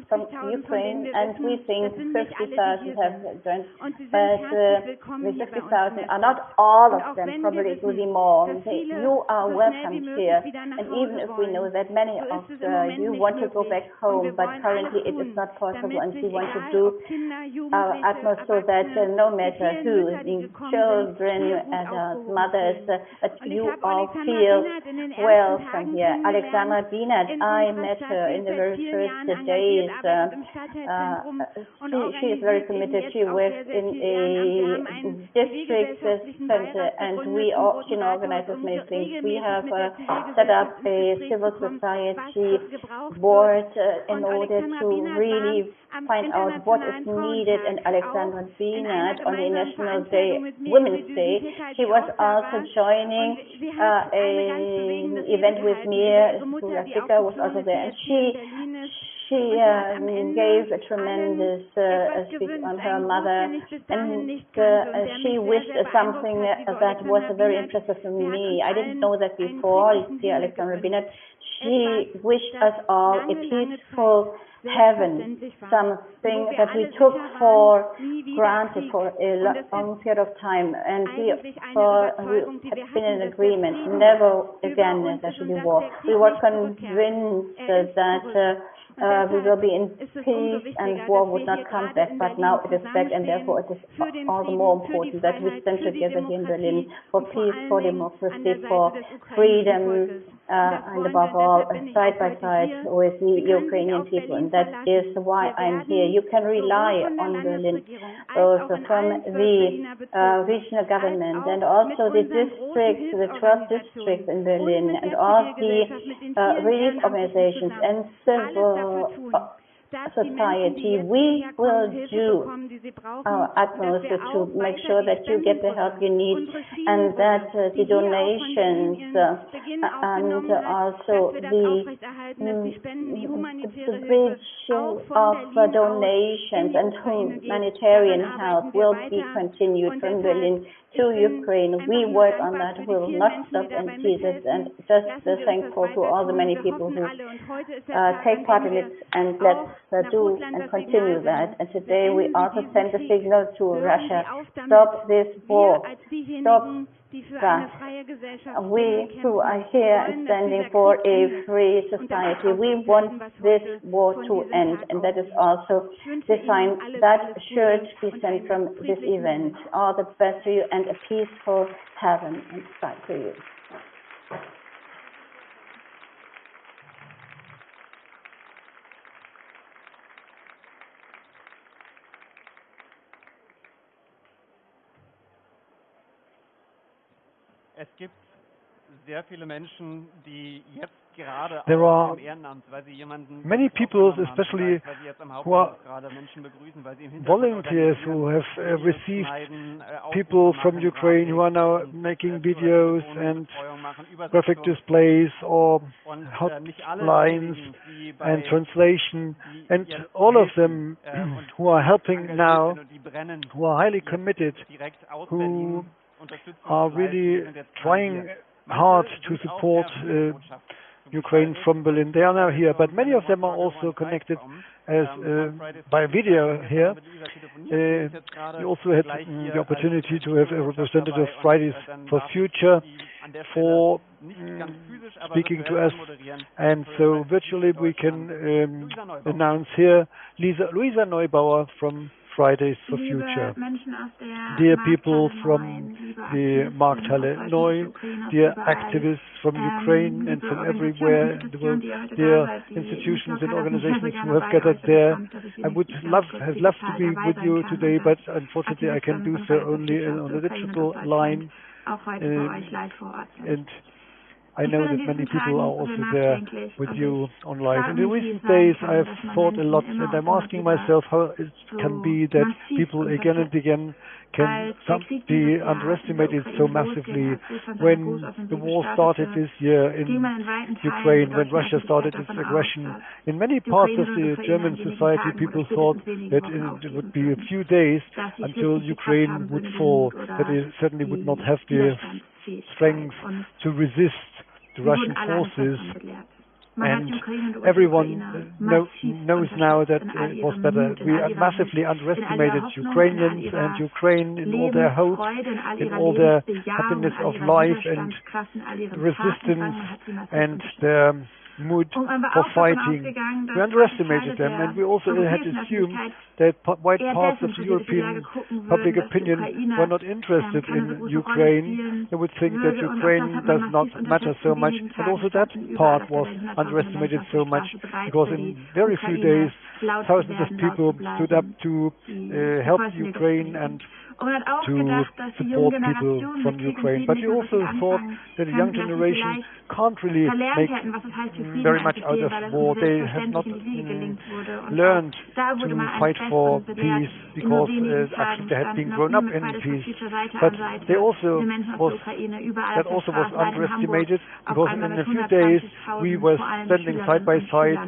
from Ukraine, and we think 50,000 have joined, but the 50,000 are not all of them, probably it will be more. You are welcome here, and even if we know that many of you want to go back home, but currently it is not possible, and we want to do our utmost so that no matter who, children, adults, mothers, that you all feel welcome here. Alexandra Bienert, I met her in the very first days. She is very committed. She works in a district center, and she organizes many things. We have set up a civil society board in order to really find out what is needed. And Alexandra Bienert, on the National Day, Women's Day, she was also joining an event with me. Sika was also there, and she gave a tremendous speech on her mother, and she wished something that was very interesting for me. I didn't know that before. Dear Alexandra Bienert, she wished us all a peaceful heaven, something that we took for granted for a long period of time, and we had been in agreement, never again there should be war. We were convinced that we will be in peace and war would not come back, but now it is back, and therefore it is all the more important that we stand together here in Berlin for peace, for democracy, for freedom, and above all, side by side with the Ukrainian people, and that is why I'm here. You can rely on Berlin, both from the regional government and also the districts, the 12 districts in Berlin, and all the relief organizations and civil society. We will do our utmost to make sure that you get the help you need, and that the donations and also the bridge of donations and humanitarian help will be continued from Berlin to Ukraine. We work on that. We will not stop and cease it, and just thankful to all the many people who take part in it, and let's do and continue that. And today we also send a signal to Russia: stop this war, stop that. We who are here and standing for a free society, we want this war to end, and that is also the sign that should be sent from this event. All the best to you, and a peaceful heaven and sky to you. Es gibt sehr viele Menschen, die jetzt gerade There are im Ehrenamt, weil sie jemanden many people, especially who are volunteers, who have received people from Ukraine who are now making videos and graphic displays or hotlines and translation, and all of them who are helping now, who are highly committed, who are really trying hard to support Ukraine from Berlin. They are now here, but many of them are also connected as by video here. We also had the opportunity to have a representative Fridays for Future for speaking to us, and so virtually we can announce here Luisa Neubauer from Fridays for Future. Dear people from the Markthalle Neu, dear activists from Ukraine and from everywhere in the world, dear institutions and organizations who have gathered there, I would have loved to be with you today, but unfortunately I can do so only on a digital line. And I know that many people are also there with you online. In the recent days I have thought a lot, and I'm asking myself how it can be that people again and again can be underestimated so massively. When the war started this year in Ukraine, when Russia started its aggression, in many parts of the German society people thought that it would be a few days until Ukraine would fall, that it certainly would not have the strength to resist the Russian forces, and everyone knows now that it was better. We massively underestimated Ukrainians and Ukraine in all their hopes, in all their happiness of life and resistance and their mood for fighting. We underestimated them, and we also had assumed that wide parts of the European public opinion were not interested in Ukraine. They would think that Ukraine does not matter so much, and also that part was underestimated so much, because in very few days thousands of people stood up to help Ukraine and to support people from Ukraine. But we also thought that the young generation can't really make very much out of war. They have not learned to fight for peace, because actually they had been grown up in peace. But they also was underestimated, because in a few days we were standing side by side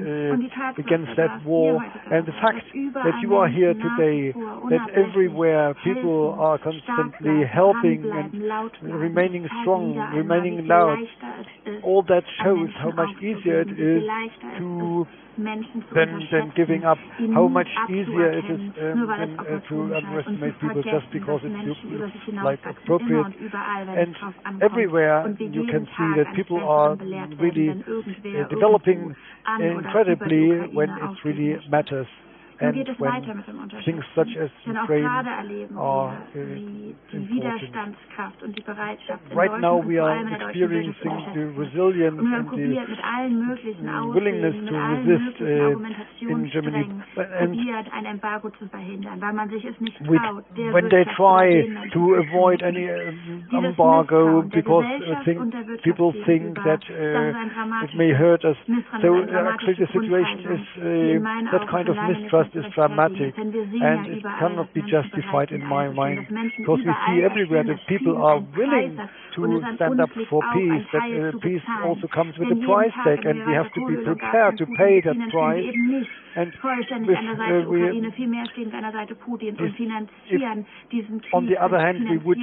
against that war. And the fact that you are here today, that everywhere people are constantly helping and remaining strong, remaining loud, all that shows how much easier it is to than giving up, how much easier it is to underestimate people just because it looks like appropriate. And everywhere you can see that people are really developing incredibly when it really matters. And when things such as Ukraine are important. Right now we are experiencing the resilience and the willingness to resist in Germany. And when they try to avoid any embargo, because people think that it may hurt us. So actually the situation is that kind of mistrust is dramatic, and it cannot be justified in my mind, because we see everywhere that people are willing to stand up for peace, that peace also comes with a price tag, and we have to be prepared to pay that price. And on the other hand, we would,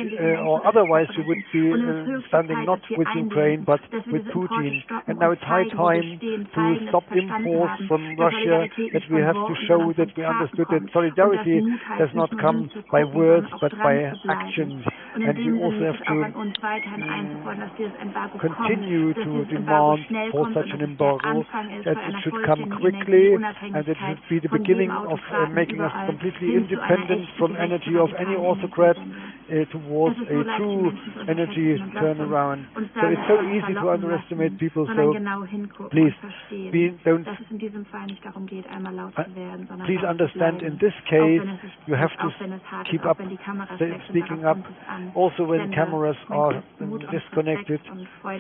or otherwise we would be standing not with Ukraine but with Putin. And now it's high time to stop imports from Russia, that we have to show that we understood that solidarity does not come by words but by actions. And we also have to continue to demand for such an embargo, that it should come quickly, and that it should be the beginning of making us completely independent from energy of any autocrat towards a true energy turnaround. So it's so easy to underestimate people, so please please understand, in this case you have to keep up speaking up, also when cameras are disconnected.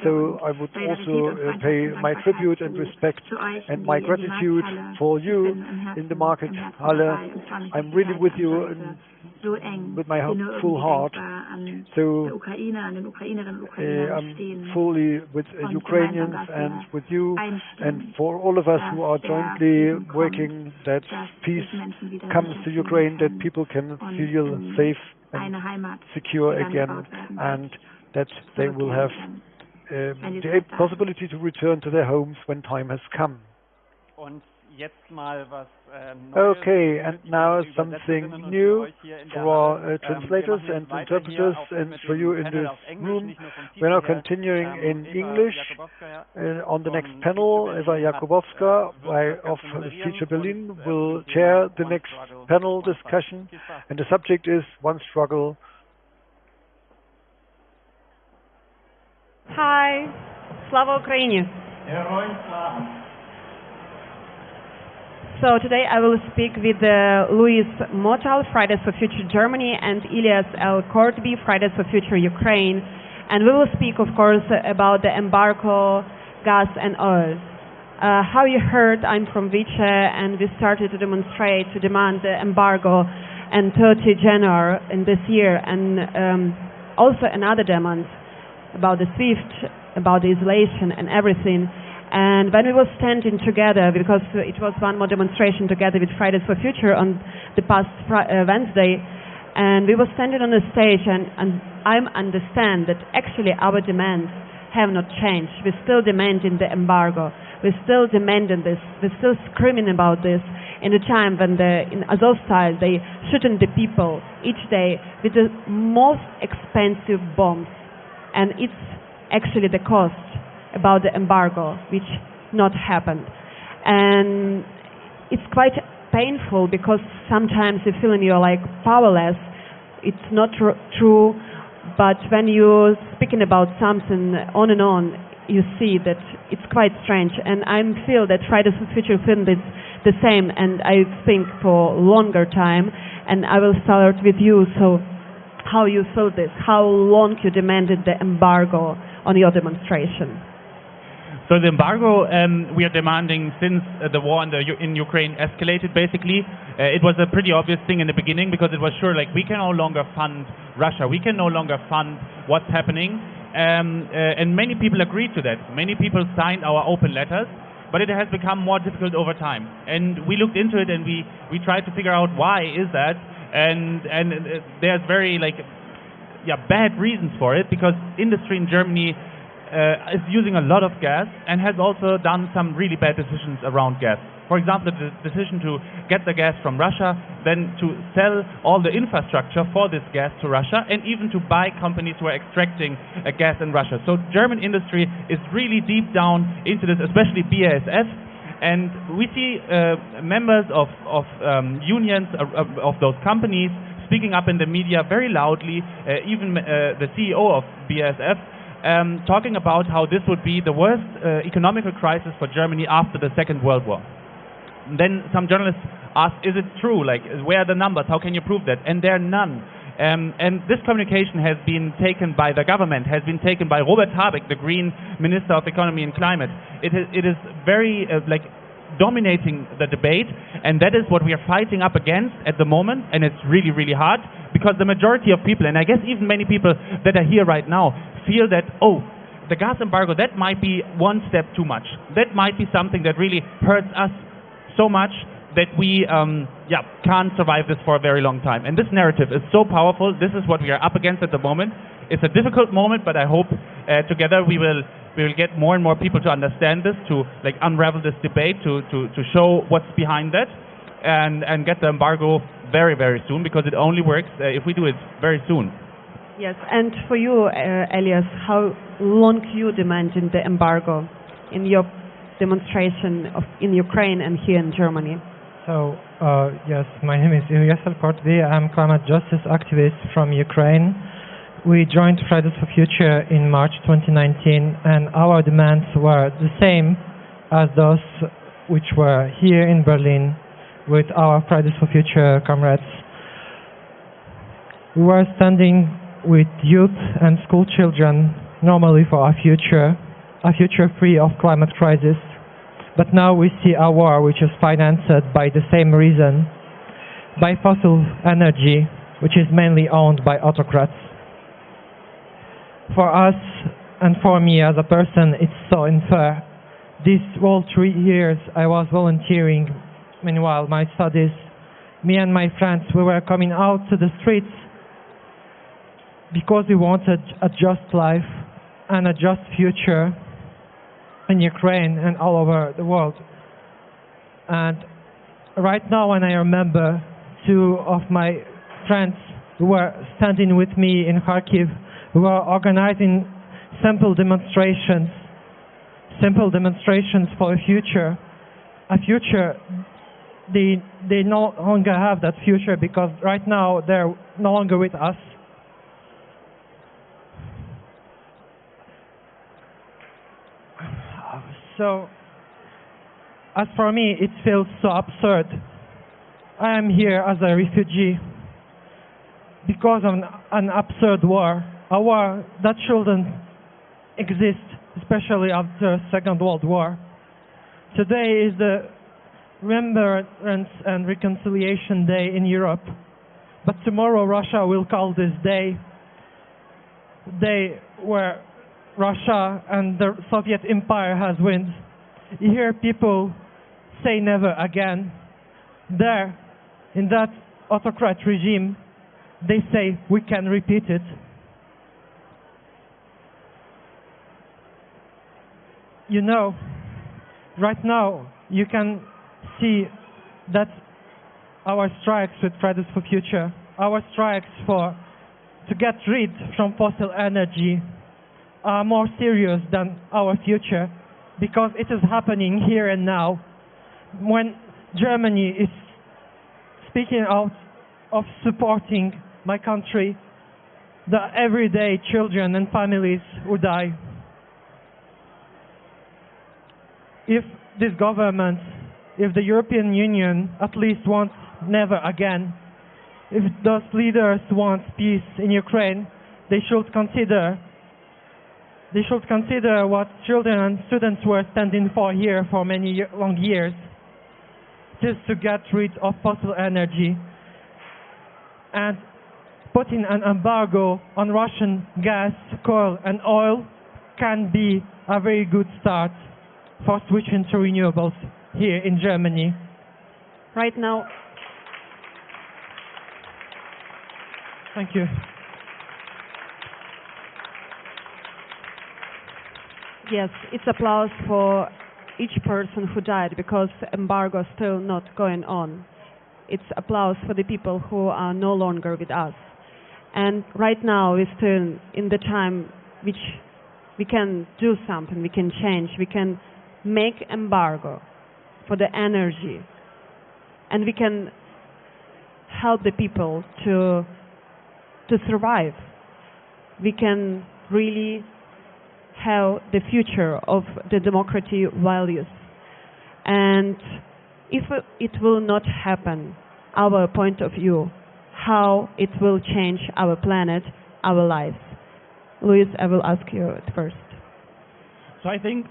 So I would also pay my tribute and respect and my gratitude for you in the Markthalle. I'm really with you with my full heart. So I'm fully with Ukrainians and with you, and for all of us who are jointly working that peace comes to Ukraine, that people can feel safe and secure again, and that they will have the possibility to return to their homes when time has come. Okay, and now something new for our translators and interpreters and for you in this room. We're now continuing in English. On the next panel, Eva Jakubowska of Teacher Berlin will chair the next panel discussion, and the subject is One Struggle. Hi, Slava Ukraini. So today I will speak with Luis Motal, Fridays for Future Germany, and Ilias L. Kortby, Fridays for Future Ukraine. And we will speak, of course, about the embargo, gas and oil. How you heard, I'm from Vice, and we started to demonstrate to demand the embargo on 30 January in this year, and also another demands about the SWIFT, about the isolation and everything. And when we were standing together, because it was one more demonstration together with Fridays for Future on the past Wednesday, and we were standing on the stage, and I understand that actually our demands have not changed. We're still demanding the embargo. We're still demanding this. We're still screaming about this in a time when in Azovstal they shooting the people each day with the most expensive bombs. And it's actually the cost about the embargo, which not happened. And it's quite painful because sometimes you feel you're like powerless. It's not true, but when you're speaking about something on and on, you see that it's quite strange. And I feel that Fridays for Future feel it's the same, and I think for longer time. And I will start with you. So how you feel this? How long you demanded the embargo on your demonstration? So the embargo we are demanding since the war in Ukraine escalated, basically. It was a pretty obvious thing in the beginning because it was sure, like, we can no longer fund Russia. We can no longer fund what's happening. And many people agreed to that. Many people signed our open letters, but it has become more difficult over time. And we looked into it and we tried to figure out why is that. And there's very bad reasons for it, because industry in Germany is using a lot of gas and has also done some really bad decisions around gas. For example, the decision to get the gas from Russia, then to sell all the infrastructure for this gas to Russia, and even to buy companies who are extracting gas in Russia. So German industry is really deep down into this, especially BASF. And we see members of unions of those companies speaking up in the media very loudly, even the CEO of BASF, talking about how this would be the worst economical crisis for Germany after the Second World War. And then some journalists ask, is it true? Like, where are the numbers? How can you prove that? And there are none. And this communication has been taken by the government, has been taken by Robert Habeck, the Green Minister of Economy and Climate. It is very dominating the debate, and that is what we are fighting up against at the moment. And it's really, really hard, because the majority of people, and I guess even many people that are here right now, feel that, oh, the gas embargo, that might be one step too much. That might be something that really hurts us so much that we can't survive this for a very long time. And this narrative is so powerful. This is what we are up against at the moment. It's a difficult moment, but I hope together we will get more and more people to understand this, to unravel this debate, to show what's behind that, and get the embargo very, very soon, because it only works if we do it very soon. Yes, and for you, Elias, how long you demanding the embargo in your demonstration in Ukraine and here in Germany? So, yes, my name is Ilias Kortby. I'm climate justice activist from Ukraine. We joined Fridays for Future in March 2019, and our demands were the same as those which were here in Berlin with our Fridays for Future comrades. We were standing with youth and school children normally for a future free of climate crisis. But now we see a war which is financed by the same reason, by fossil energy, which is mainly owned by autocrats. For us, and for me as a person, it's so unfair. These whole 3 years I was volunteering, meanwhile my studies, me and my friends, we were coming out to the streets because we wanted a just life and a just future in Ukraine and all over the world. And right now, when I remember two of my friends who were standing with me in Kharkiv, who were organizing simple demonstrations for a future they no longer have that future, because right now they're no longer with us. So, as for me, it feels so absurd. I am here as a refugee because of an absurd war, a war that shouldn't exist, especially after the Second World War. Today is the Remembrance and Reconciliation Day in Europe, but tomorrow Russia will call this day where Russia and the Soviet Empire has won. You hear people say never again. There, in that autocrat regime, they say we can repeat it. You know, right now you can see that our strikes with Fridays for Future, our strikes to get rid from fossil energy are more serious than our future, because it is happening here and now. When Germany is speaking out of supporting my country, the everyday children and families who die. If this government, if the European Union at least wants never again, if those leaders want peace in Ukraine, they should consider what children and students were standing for here for many long years, just to get rid of fossil energy. And putting an embargo on Russian gas, coal and oil can be a very good start for switching to renewables here in Germany. Right now. Thank you. Yes, it's applause for each person who died, because embargo is still not going on. It's applause for the people who are no longer with us. And right now we're still in the time which we can do something, we can change, we can make embargo for the energy, and we can help the people to survive. We can really have the future of the democracy values. And if it will not happen, our point of view, how it will change our planet, our lives. Luis, I will ask you at first. So I think,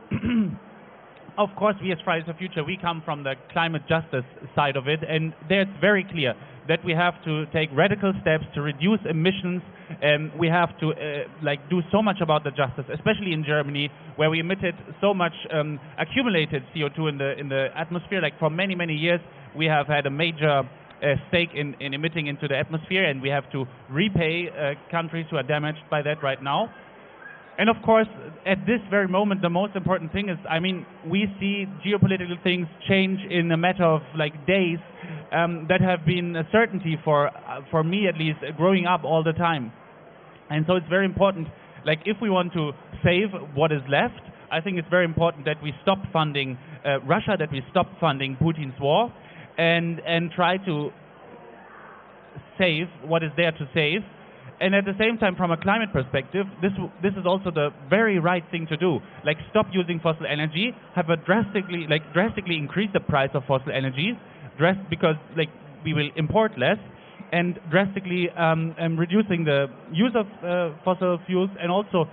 of course, we as Fridays for Future, we come from the climate justice side of it, and there it's very clear that we have to take radical steps to reduce emissions. We have to do so much about the justice, especially in Germany, where we emitted so much accumulated CO2 in the atmosphere. Like for many, many years, we have had a major stake in emitting into the atmosphere, and we have to repay countries who are damaged by that right now. And of course, at this very moment, the most important thing is, I mean, we see geopolitical things change in a matter of days that have been a certainty for me at least, growing up all the time. And so it's very important, if we want to save what is left, I think it's very important that we stop funding Russia, that we stop funding Putin's war, and try to save what is there to save. And at the same time, from a climate perspective, this is also the very right thing to do. Stop using fossil energy, have a drastically increase the price of fossil energies, because we will import less, and drastically reducing the use of fossil fuels, and also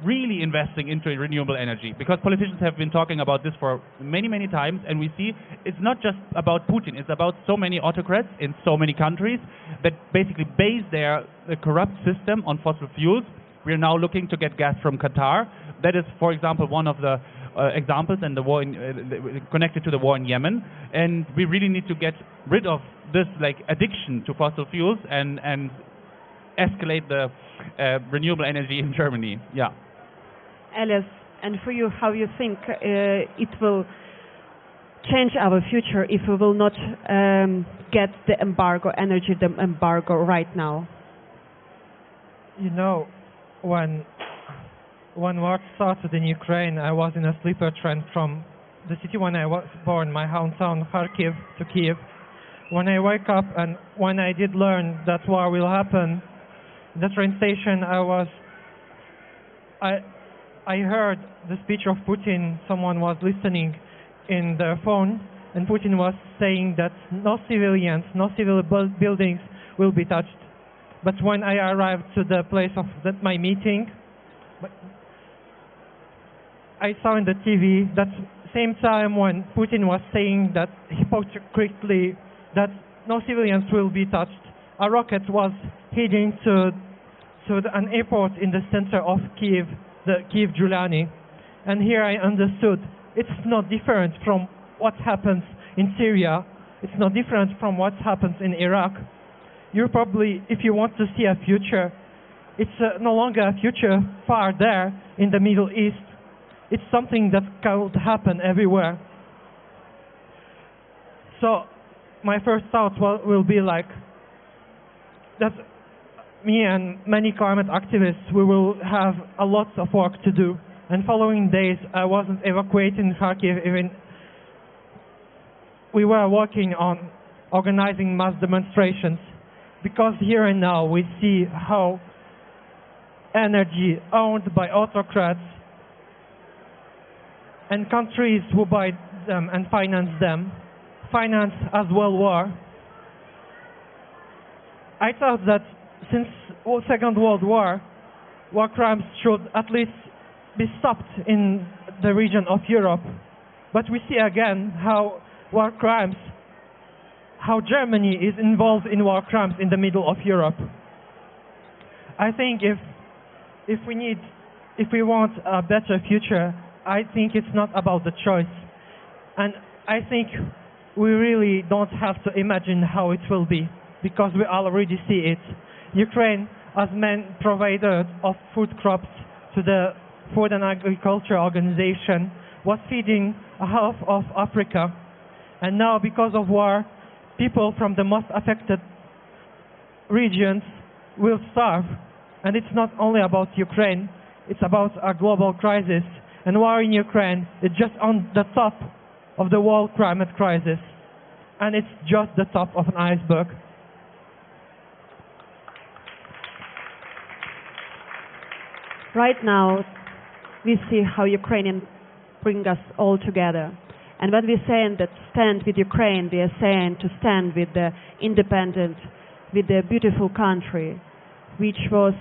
really investing into renewable energy. Because politicians have been talking about this for many, many times, and we see it's not just about Putin, it's about so many autocrats in so many countries that basically base their corrupt system on fossil fuels. We are now looking to get gas from Qatar. That is, for example, one of the examples in the war connected to the war in Yemen. And we really need to get rid of this addiction to fossil fuels and escalate the renewable energy in Germany. Yeah. Elias, and for you, how you think it will change our future if we will not get the embargo, energy embargo right now. You know, when war started in Ukraine, I was in a sleeper train from the city when I was born, my hometown, Kharkiv, to Kiev. When I wake up and when I did learn that war will happen, the train station, I heard the speech of Putin. Someone was listening in their phone, and Putin was saying that no civilians, no civil buildings will be touched. But when I arrived to the place of my meeting, I saw in the TV that same time when Putin was saying that hypocritically that no civilians will be touched, a rocket was heading to an airport in the center of Kiev, the Kiev Giuliani. And here I understood it's not different from what happens in Syria. It's not different from what happens in Iraq. You're probably, if you want to see a future, it's no longer a future far there in the Middle East. It's something that could happen everywhere. So my first thought will be like that me and many climate activists, we will have a lot of work to do. And following days, I wasn't evacuating Kharkiv even. We were working on organizing mass demonstrations because here and now we see how energy owned by autocrats and countries who buy them and finance as well war. I thought that since the Second World War, war crimes should at least be stopped in the region of Europe. But we see again how war crimes, how Germany is involved in war crimes in the middle of Europe. I think if we want a better future, I think it's not about the choice. And I think we really don't have to imagine how it will be, because we already see it. Ukraine, as main provider of food crops to the Food and Agriculture Organization, was feeding half of Africa. And now, because of war, people from the most affected regions will starve. And it's not only about Ukraine, it's about a global crisis. And war in Ukraine is just on the top of the world climate crisis. And it's just the top of an iceberg. Right now, we see how Ukrainians bring us all together. And when we say that stand with Ukraine, we are saying to stand with the independent, with the beautiful country, which was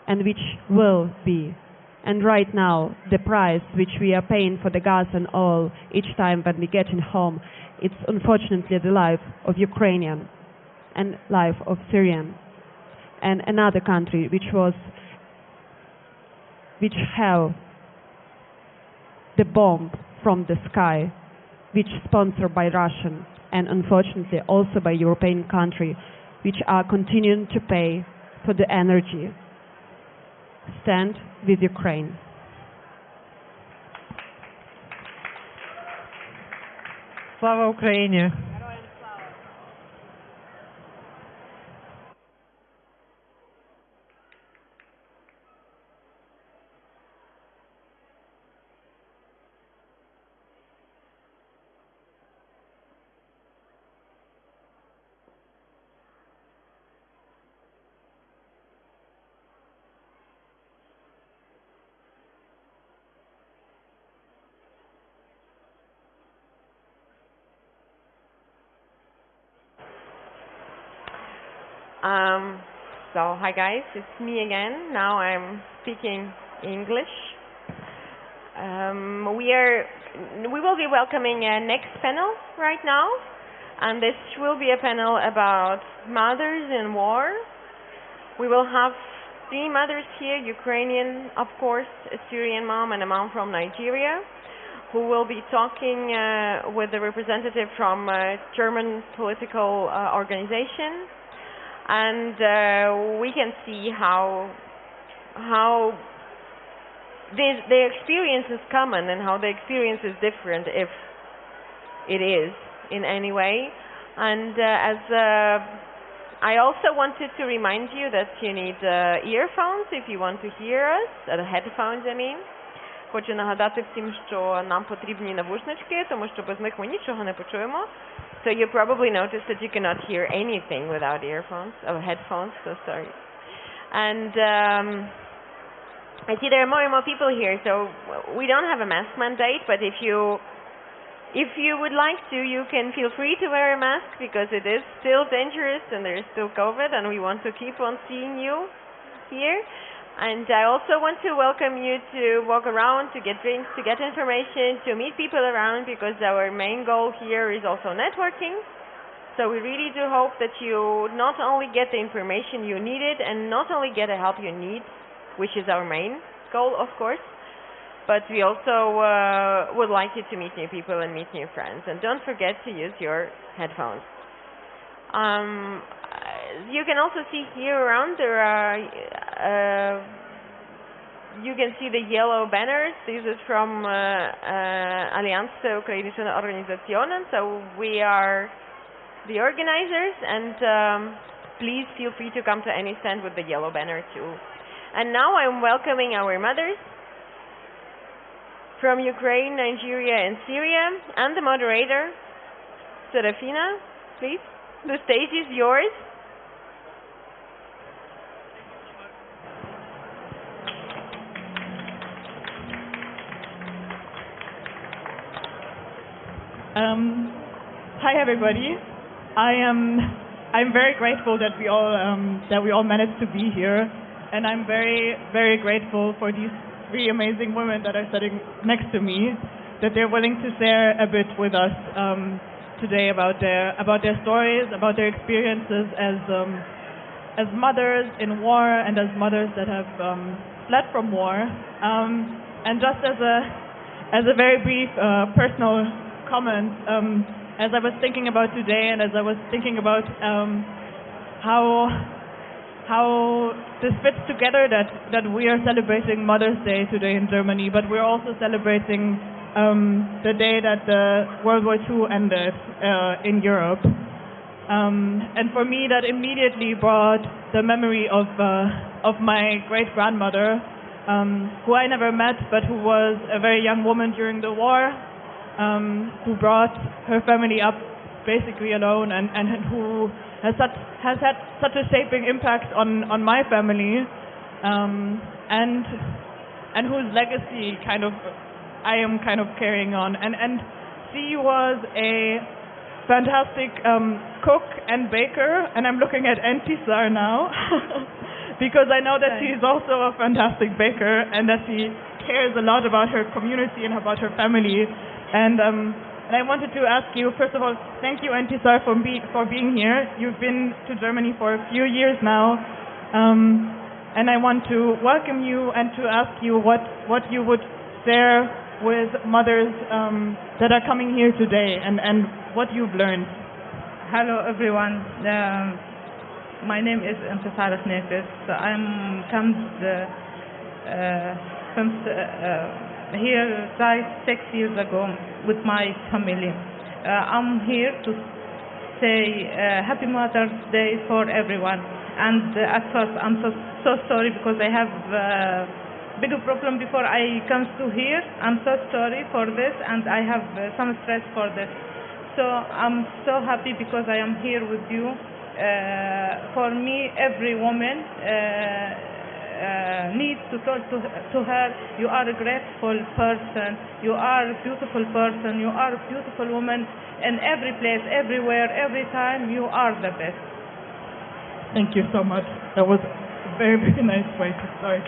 and which will be. And right now, the price which we are paying for the gas and oil each time when we get in home, it's unfortunately the life of Ukrainian and life of Syrian and another country which have the bomb from the sky, which sponsored by Russian and unfortunately also by European country, which are continuing to pay for the energy. Stand with Ukraine. Слава Україні! So hi guys, it's me again. Now I'm speaking English. We will be welcoming a next panel right now, and this will be a panel about mothers in war. We will have 3 mothers here, Ukrainian, of course, a Syrian mom and a mom from Nigeria, who will be talking with the representative from a German political organization. And we can see how the experience is common and how the experience is different if it is in any way. And I also wanted to remind you that you need earphones if you want to hear us, headphones, I mean. Хочу нагадати всім, що нам потрібні навушнички, тому що без них ми нічого не почуємо. So you probably noticed that you cannot hear anything without earphones, or headphones, so sorry. And I see there are more and more people here, so we don't have a mask mandate, but if you would like to, you can feel free to wear a mask because it is still dangerous and there is still COVID and we want to keep on seeing you here. And I also want to welcome you to walk around, to get drinks, to get information, to meet people around because our main goal here is also networking. So we really do hope that you not only get the information you needed and not only get the help you need, which is our main goal, of course, but we also would like you to meet new people and meet new friends. And don't forget to use your headphones. You can also see here around there are, you can see the yellow banners. This is from Allianz Ukrainische Organisationen. So we are the organizers, and please feel free to come to any stand with the yellow banner too. And now I'm welcoming our mothers from Ukraine, Nigeria, and Syria, and the moderator, Serafina, please. The stage is yours. Hi everybody. I'm very grateful that we all managed to be here, and I'm very, very grateful for these three amazing women that are sitting next to me, that they're willing to share a bit with us today about their stories, about their experiences as mothers in war and as mothers that have fled from war. And just as a very brief personal comment, as I was thinking about today and as I was thinking about how this fits together, that we are celebrating Mother's Day today in Germany, but we're also celebrating the day that World War II ended in Europe. And for me, that immediately brought the memory of my great-grandmother, who I never met, but who was a very young woman during the war, who brought her family up basically alone, and who has had such a shaping impact on my family, and whose legacy I am carrying on. And she was a fantastic cook and baker, and I'm looking at Entisar now because I know that she is also a fantastic baker and that she cares a lot about her community and about her family. And I wanted to ask you, first of all, thank you, Entisar, for being here. You've been to Germany for a few years now, and I want to welcome you and to ask you what you would share with mothers that are coming here today and what you've learned. Hello, everyone. My name is Entisar Nefis. I'm here 6 years ago with my family. I'm here to say Happy Mother's Day for everyone. And at first, I'm so sorry because I have big problem before I come to here. I'm so sorry for this, and I have some stress for this. So I'm so happy because I am here with you. For me, every woman needs to talk to her. You are a grateful person. You are a beautiful person. You are a beautiful woman. In every place, everywhere, every time, you are the best. Thank you so much. That was a very, very nice way to start.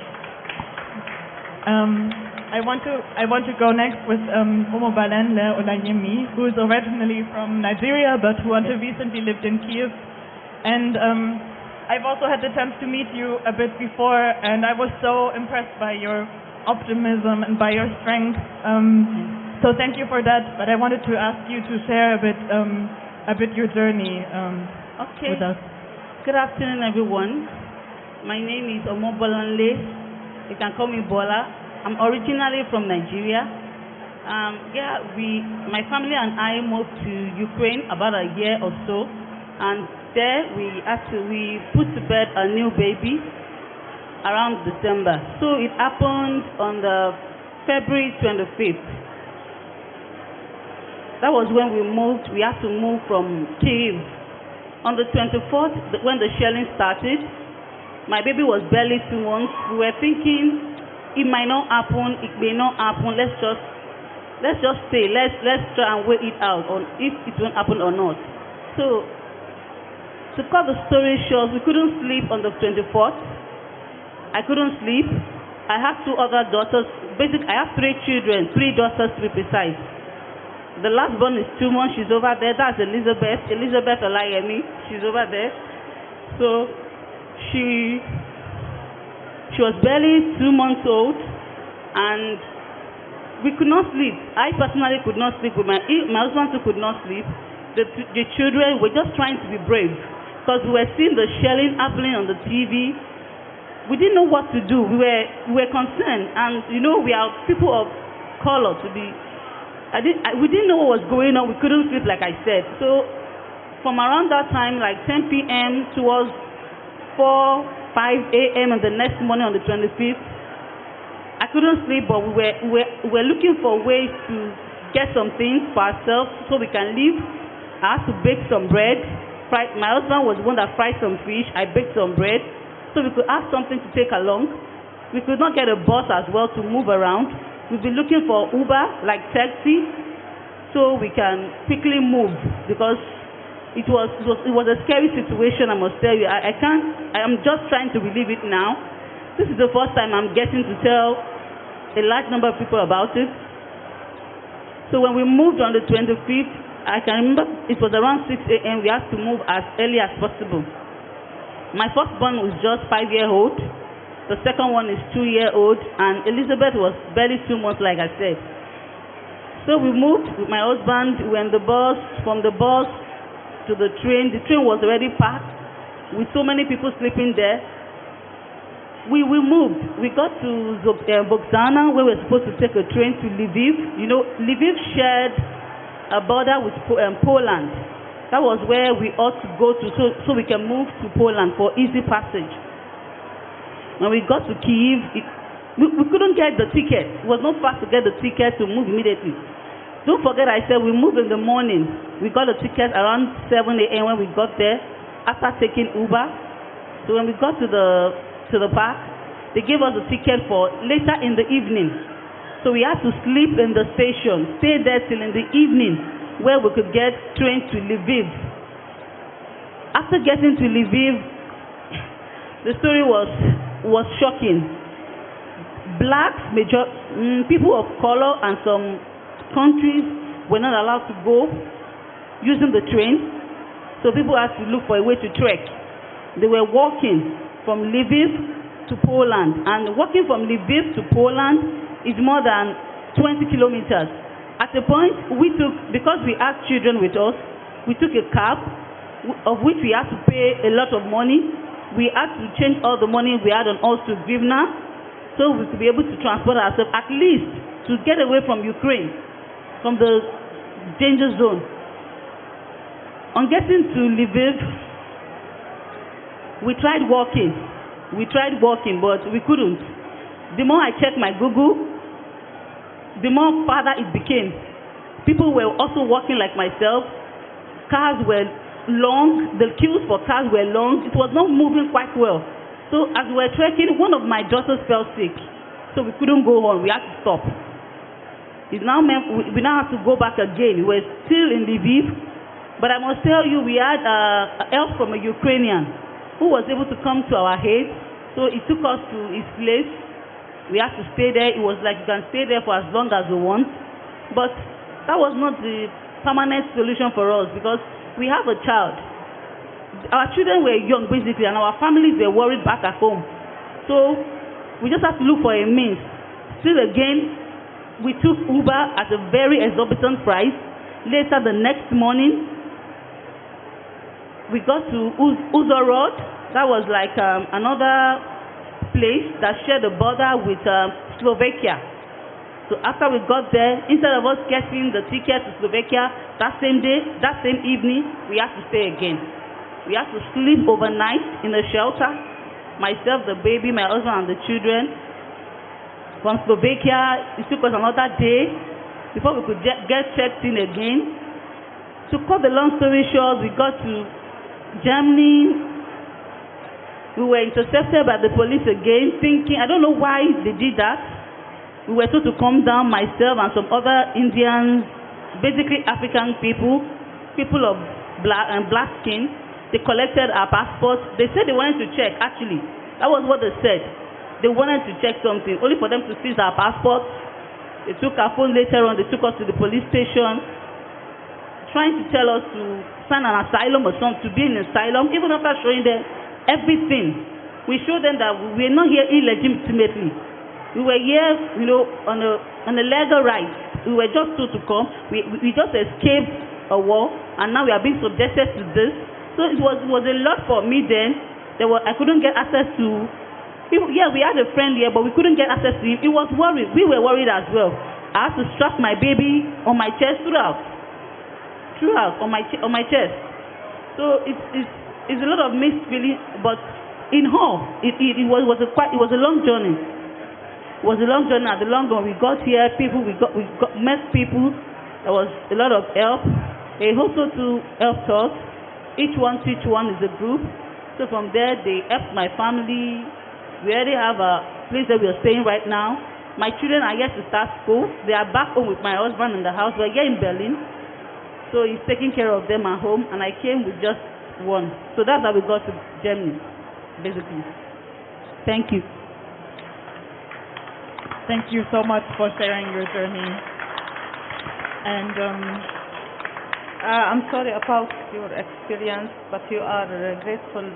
I want to go next with Omobalenle Olayemi, who is originally from Nigeria, but who until recently lived in Kiev. And I've also had the chance to meet you a bit before, and I was so impressed by your optimism and by your strength. So thank you for that. But I wanted to ask you to share a bit your journey with us. Good afternoon, everyone. My name is Omobalenle. You can call me Bola. I'm originally from Nigeria. Yeah, my family and I moved to Ukraine about a year or so, and there we put to bed a new baby around December. So it happened on the February 25th. That was when we moved. We had to move from Kyiv. On the 24th, when the shelling started, my baby was barely 2 months. We were thinking it might not happen, it may not happen. Let's just stay. Let's try and wait it out on if it won't happen or not. So to cut the story short, we couldn't sleep on the 24th. I couldn't sleep. I have 2 other daughters. Basically, I have 3 children, 3 daughters to be precise. The last born is 2 months. She's over there. That's Elizabeth Olayemi. She's over there. So she was barely 2 months old, and we could not sleep. I personally could not sleep. My husband too could not sleep. The children were just trying to be brave because we were seeing the shelling happening on the TV. We didn't know what to do. We were concerned, and you know we are people of color to be. We didn't know what was going on. We couldn't sleep, like I said. So from around that time, like 10 p.m. towards 4, 5 a.m. and the next morning on the 25th, I couldn't sleep, but we were looking for ways to get some things for ourselves so we can live. I had to bake some bread. My husband was the one that fried some fish. I baked some bread so we could have something to take along. We could not get a bus as well to move around. We've been looking for Uber, like taxi, so we can quickly move because it was a scary situation, I must tell you. I am just trying to relive it now. This is the first time I'm getting to tell a large number of people about it. So when we moved on the 25th, I can remember it was around 6 a.m. We had to move as early as possible. My firstborn was just 5-year-old. The second one is 2-year-old, and Elizabeth was barely 2 months, like I said. So we moved with my husband. We were in the bus, from the bus to the train. The train was already packed with so many people sleeping there. We moved. We got to Bogdana, where we were supposed to take a train to Lviv. You know, Lviv shared a border with Poland. That was where we ought to go to so we can move to Poland for easy passage. When we got to Kyiv, we couldn't get the ticket. It was not fast to get the ticket to move immediately. Don't forget I said we moved in the morning. We got a ticket around 7 a.m. when we got there after taking Uber. So when we got to the park, they gave us a ticket for later in the evening. So we had to sleep in the station, stay there till in the evening where we could get train to Lviv. After getting to Lviv, the story was shocking. Blacks, people of color and some countries were not allowed to go using the train. So people had to look for a way to trek. They were walking from Lviv to Poland. And walking from Lviv to Poland is more than 20 kilometers. At a point, because we had children with us, we took a cab, of which we had to pay a lot of money. We had to change all the money we had on us to hryvnia, so we could be able to transport ourselves at least to get away from Ukraine, from the danger zone. On getting to Lviv, we tried walking, but we couldn't. The more I checked my Google, the more farther it became. People were also walking like myself. Cars were long, the queues for cars were long. It was not moving quite well. So as we were trekking, one of my daughters fell sick. So we couldn't go on, we had to stop. We now have to go back again. We were still in Lviv, but I must tell you, we had help from a Ukrainian who was able to come to our aid. So he took us to his place. We had to stay there. It was like you can stay there for as long as you want. But that was not the permanent solution for us because we have a child. Our children were young basically, and our families were worried back at home. So we just have to look for a means. Still again, we took Uber at a very exorbitant price. Later the next morning, we got to Uzhhorod. That was like another place that shared the border with Slovakia. So after we got there, instead of us getting the ticket to Slovakia that same day, that same evening, we had to stay again. We had to sleep overnight in a shelter. Myself, the baby, my husband, and the children. From Slovakia, it took us another day before we could get checked in again. To cut the long story short, we got to Germany. We were intercepted by the police again, thinking, I don't know why they did that. We were told to come down, myself and some other Indians, basically African people of black skin. They collected our passports. They said they wanted to check, actually. That was what they said. They wanted to check something, only for them to seize our passports. They took our phone later on, they took us to the police station, trying to tell us to sign an asylum or something, to be in asylum, even after showing them everything. We showed them that we were not here illegitimately. We were here, on a legal right. We were just told to come. We just escaped a war, and now we are being subjected to this. So it was a lot for me then. I couldn't get access to. Yeah, we had a friend here, but we couldn't get access to him. He was worried. We were worried as well. I had to strap my baby on my chest throughout on my chest. So it's a lot of mixed feelings, but in whole, it was a long journey. It was a long journey. At the long run, we got here. Met people. There was a lot of help. They also to help us. Each one is a group. So from there, they helped my family. We already have a place that we are staying right now. My children are yet to start school. They are back home with my husband in the house. We're here in Berlin. So he's taking care of them at home. And I came with just one. So that's how we got to Germany, basically. Thank you. Thank you so much for sharing your journey. And I'm sorry about your experience, but you are a grateful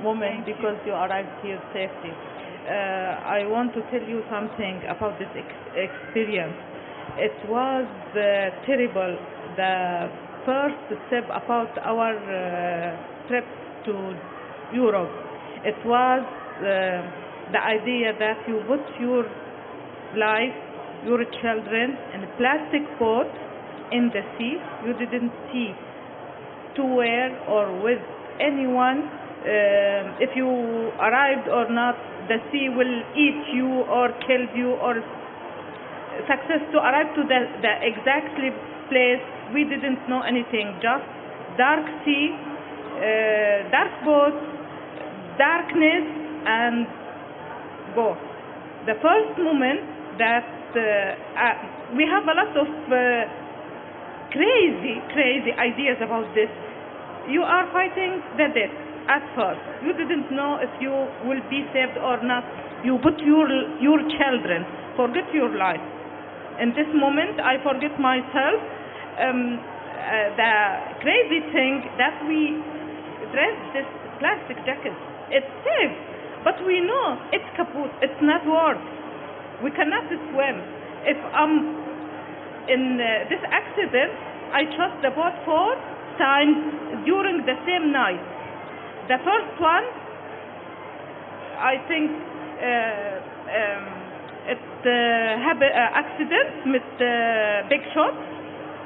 woman because you arrived here safely. I want to tell you something about this experience. It was terrible. The first step about our trip to Europe, it was the idea that you put your life, your children in a plastic boat in the sea. You didn't see to where or with anyone. If you arrived or not, the sea will eat you or kill you, or success to arrive to the exactly place. We didn't know anything, just dark sea, dark boat, darkness, and go. The first moment that we have a lot of crazy ideas about this. You are fighting the death at first. You didn't know if you will be saved or not. You put your children, forget your life. In this moment, I forget myself. The crazy thing that we dress this plastic jacket. It's safe, but we know it's kaput. It's not work. We cannot swim. If I'm in this accident, I trust the boat 4 times during the same night. The first one, I think it's accident with big shots.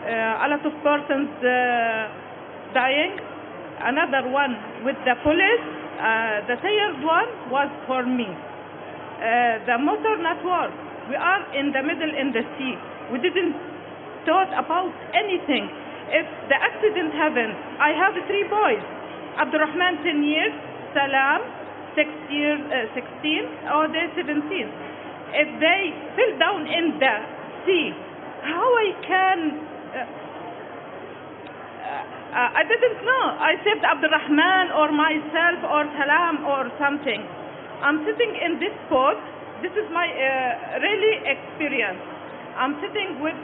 A lot of persons dying. Another one with the police. The third one was for me. The motor not work. We are in the middle in the sea. We didn't thought about anything. If the accident happened, I have 3 boys. Abdurrahman 10 years, Salam 16, or they 17. If they fell down in the sea, how I can? I didn't know. I saved Abdurrahman or myself or Salam or something. I'm sitting in this boat. This is my really experience. I'm sitting with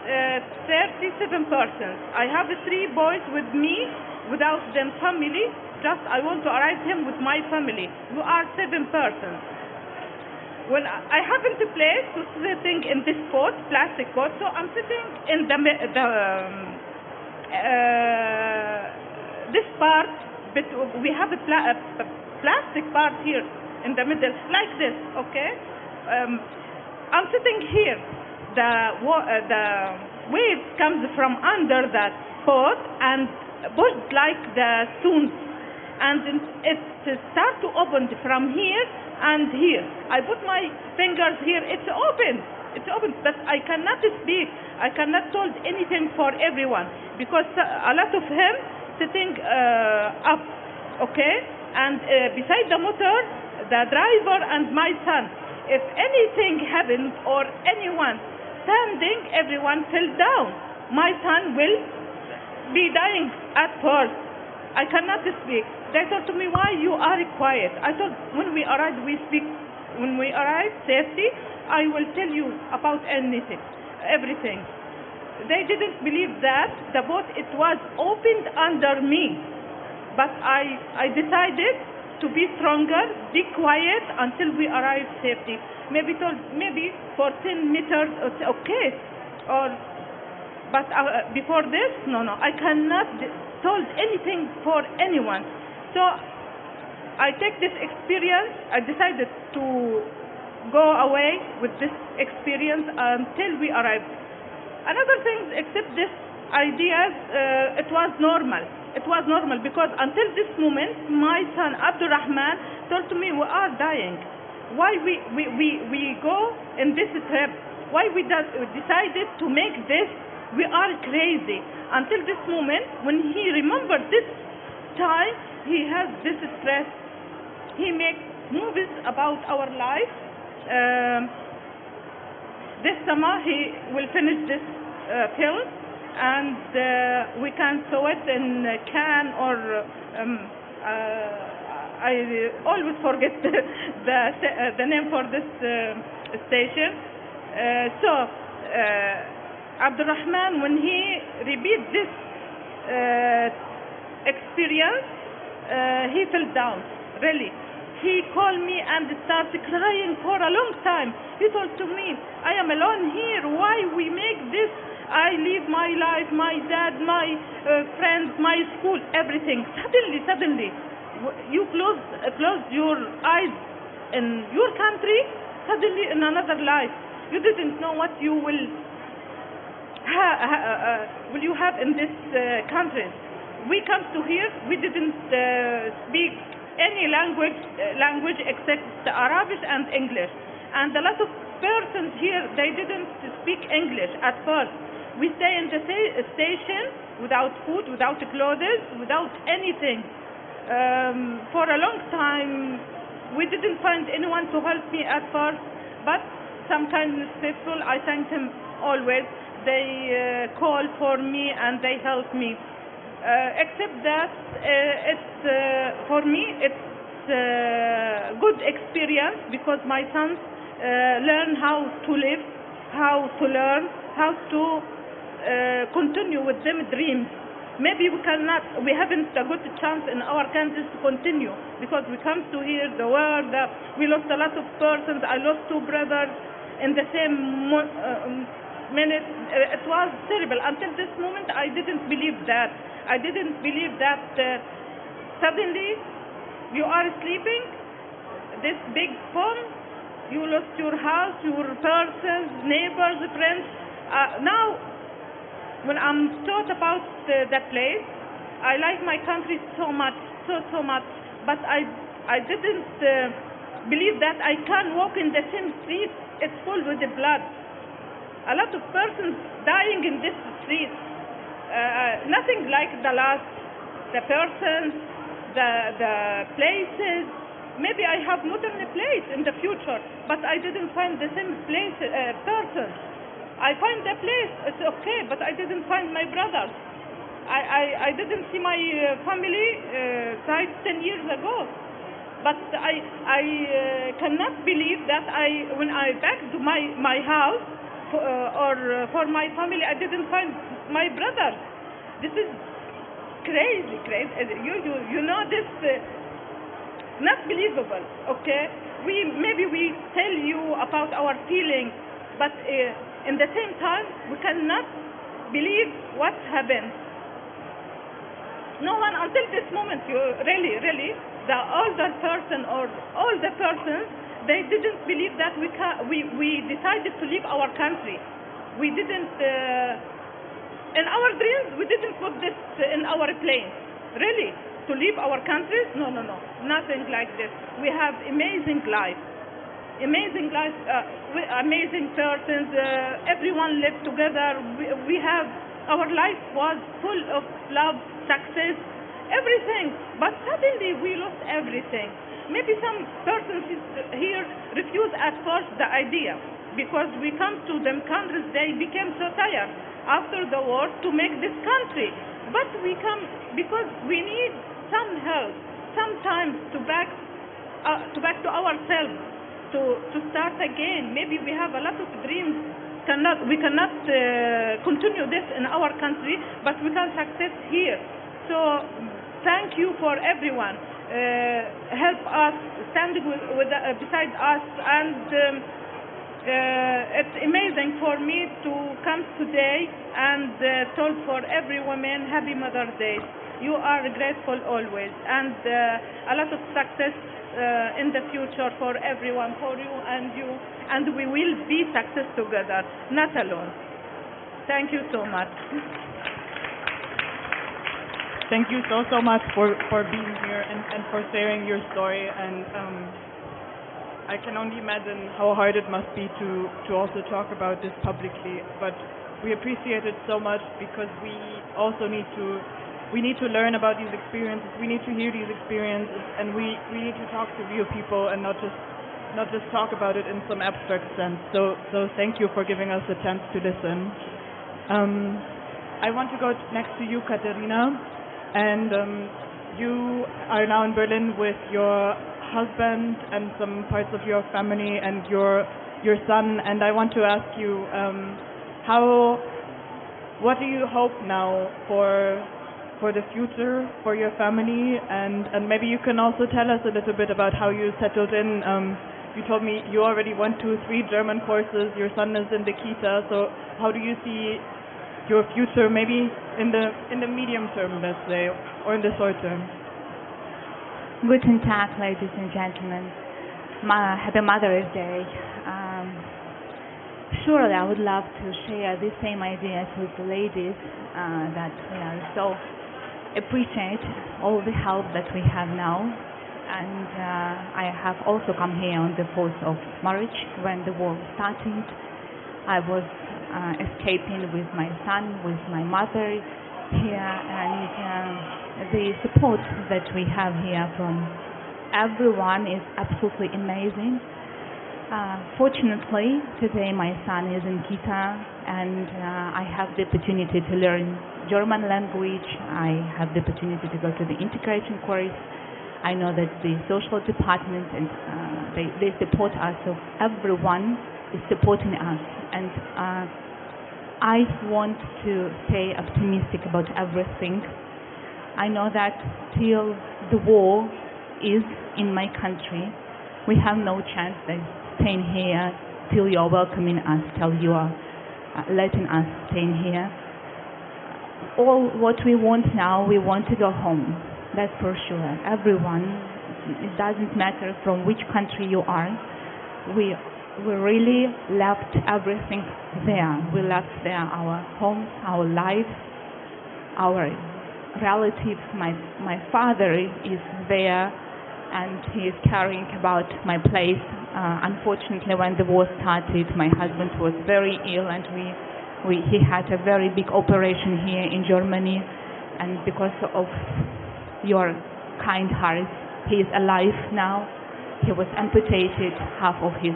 37 persons. I have 3 boys with me, without them family. Just I want to arrive him with my family. We are 7 persons. When I haven't a place to sitting in this boat, plastic boat, so I'm sitting in this part. But we have a plastic part here in the middle, like this. Okay, I'm sitting here. the waves comes from under that boat and pushed like the stones, and it start to open from here and here. I put my fingers here, it's open, but I cannot speak. I cannot tell anything for everyone because a lot of him sitting up, okay, and beside the motor, the driver and my son. If anything happens or anyone standing, everyone fell down. My son will be dying at first. I cannot speak. They told to me, why you are quiet? I thought when we arrive, we speak. When we arrive, safety, I will tell you about anything, everything. They didn't believe that the boat, it was opened under me. But I decided to be stronger, be quiet until we arrive safety. Maybe 14 meters, it's okay. But before this, no, I cannot told anything for anyone. So I take this experience. I decided to go away with this experience until we arrive. Another thing, except this ideas, it was normal. It was normal because until this moment, my son Abdurrahman told to me, we are dying. Why we go in this trip? Why we decided to make this? We are crazy. Until this moment, when he remembered this time, he has this stress. He makes movies about our life. This summer, he will finish this film. And we can show it in Cannes or I always forget the name for this station. Abdurrahman, when he repeat this experience, he fell down, really. He called me and started crying for a long time. He told to me, I am alone here, why we make this? I leave my life, my dad, my friends, my school, everything. Suddenly, you close your eyes in your country, suddenly in another life. You didn't know what you will have in this country. We come to here, we didn't speak any language except Arabic and English. And a lot of persons here, they didn't speak English at first. We stay in the station without food, without clothes, without anything. For a long time, we didn't find anyone to help me at first, but some kindness people, I thank them always. They call for me and they help me. Except that for me, it's a good experience because my sons learn how to live, how to learn, how to continue with them dreams. Maybe we haven't a good chance in our countries to continue because we come to hear the word that we lost a lot of persons. I lost 2 brothers in the same minute. It was terrible. Until this moment, I didn't believe that. I didn't believe that suddenly you are sleeping, this big bomb, you lost your house, your persons, neighbors, friends. Now, when I'm taught about the place, I like my country so much, so much, but I didn't believe that I can walk in the same street. It's full with the blood. A lot of persons dying in this street. Nothing like the last. The persons, the places. Maybe I have modern place in the future, but I didn't find the same place persons. I find the place, it's okay, but I didn't find my brothers. I didn't see my family died 10 years ago. But I cannot believe that when I back to my house or for my family, I didn't find my brothers. This is crazy. You know this, not believable, okay? Maybe we tell you about our feelings, but in the same time, we cannot believe what happened. No one until this moment, really, the older person or all the persons, they didn't believe that we decided to leave our country. we didn't, in our dreams, we didn't put this in our plans. Really, to leave our countries? No, nothing like this. We have amazing life, amazing persons. Everyone lived together. We have, our life was full of love, success, everything. But suddenly we lost everything. Maybe some persons here refuse at first the idea, because we come to them countries, they became so tired after the war to make this country. But we come because we need some help, sometimes to back to ourselves, to start again. Maybe we have a lot of dreams. We cannot continue this in our country, but we can success here. So thank you for everyone. Help us, standing beside us, and it's amazing for me to come today and talk for every woman. Happy Mother's Day. You are grateful always, and a lot of success in the future for everyone, for you, and we will be success together, not alone. Thank you so much. Thank you so much for being here and for sharing your story. And I can only imagine how hard it must be to also talk about this publicly. But we appreciate it so much, because we also need to learn about these experiences. We need to hear these experiences, and we need to talk to real people and not just talk about it in some abstract sense. So thank you for giving us a chance to listen. I want to go next to you, Katerina. And you are now in Berlin with your husband and some parts of your family and your son. And I want to ask you, what do you hope now for the future, for your family? And maybe you can also tell us a little bit about how you settled in. You told me you already went to 3 German courses. Your son is in the Kita. So how do you see your future, maybe in the medium term, let's say, or in the short term? Guten Tag, ladies and gentlemen. Happy Mother's Day. Surely I would love to share the same ideas with the ladies, that we are so appreciate all the help that we have now. And I have also come here on the 4th of March when the war started. I was escaping with my son, with my mother here, and the support that we have here from everyone is absolutely amazing. Fortunately, today my son is in Kita, and I have the opportunity to learn German language. I have the opportunity to go to the integration course. I know that the social department and they support us, so everyone is supporting us, and I want to stay optimistic about everything. I know that till the war is in my country, we have no chance of staying here till you are welcoming us, till you are letting us stay here. All what we want now, we want to go home. That's for sure. Everyone, it doesn't matter from which country you are. We really left everything there. We left there our homes, our lives, our relatives. My father is there, and he is caring about my place. Unfortunately, when the war started, my husband was very ill, and he had a very big operation here in Germany. And because of your kind heart, he is alive now. He was amputated half of his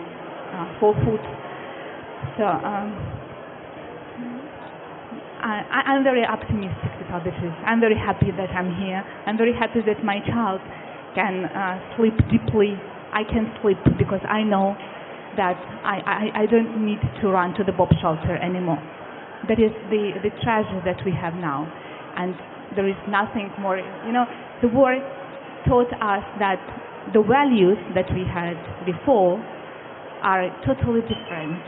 forefoot. So I'm very optimistic about this. I'm very happy that I'm here. I'm very happy that my child can sleep deeply. I can sleep because I know that I don't need to run to the bomb shelter anymore. That is the treasure that we have now, and there is nothing more. You know, the war taught us that the values that we had before are totally different,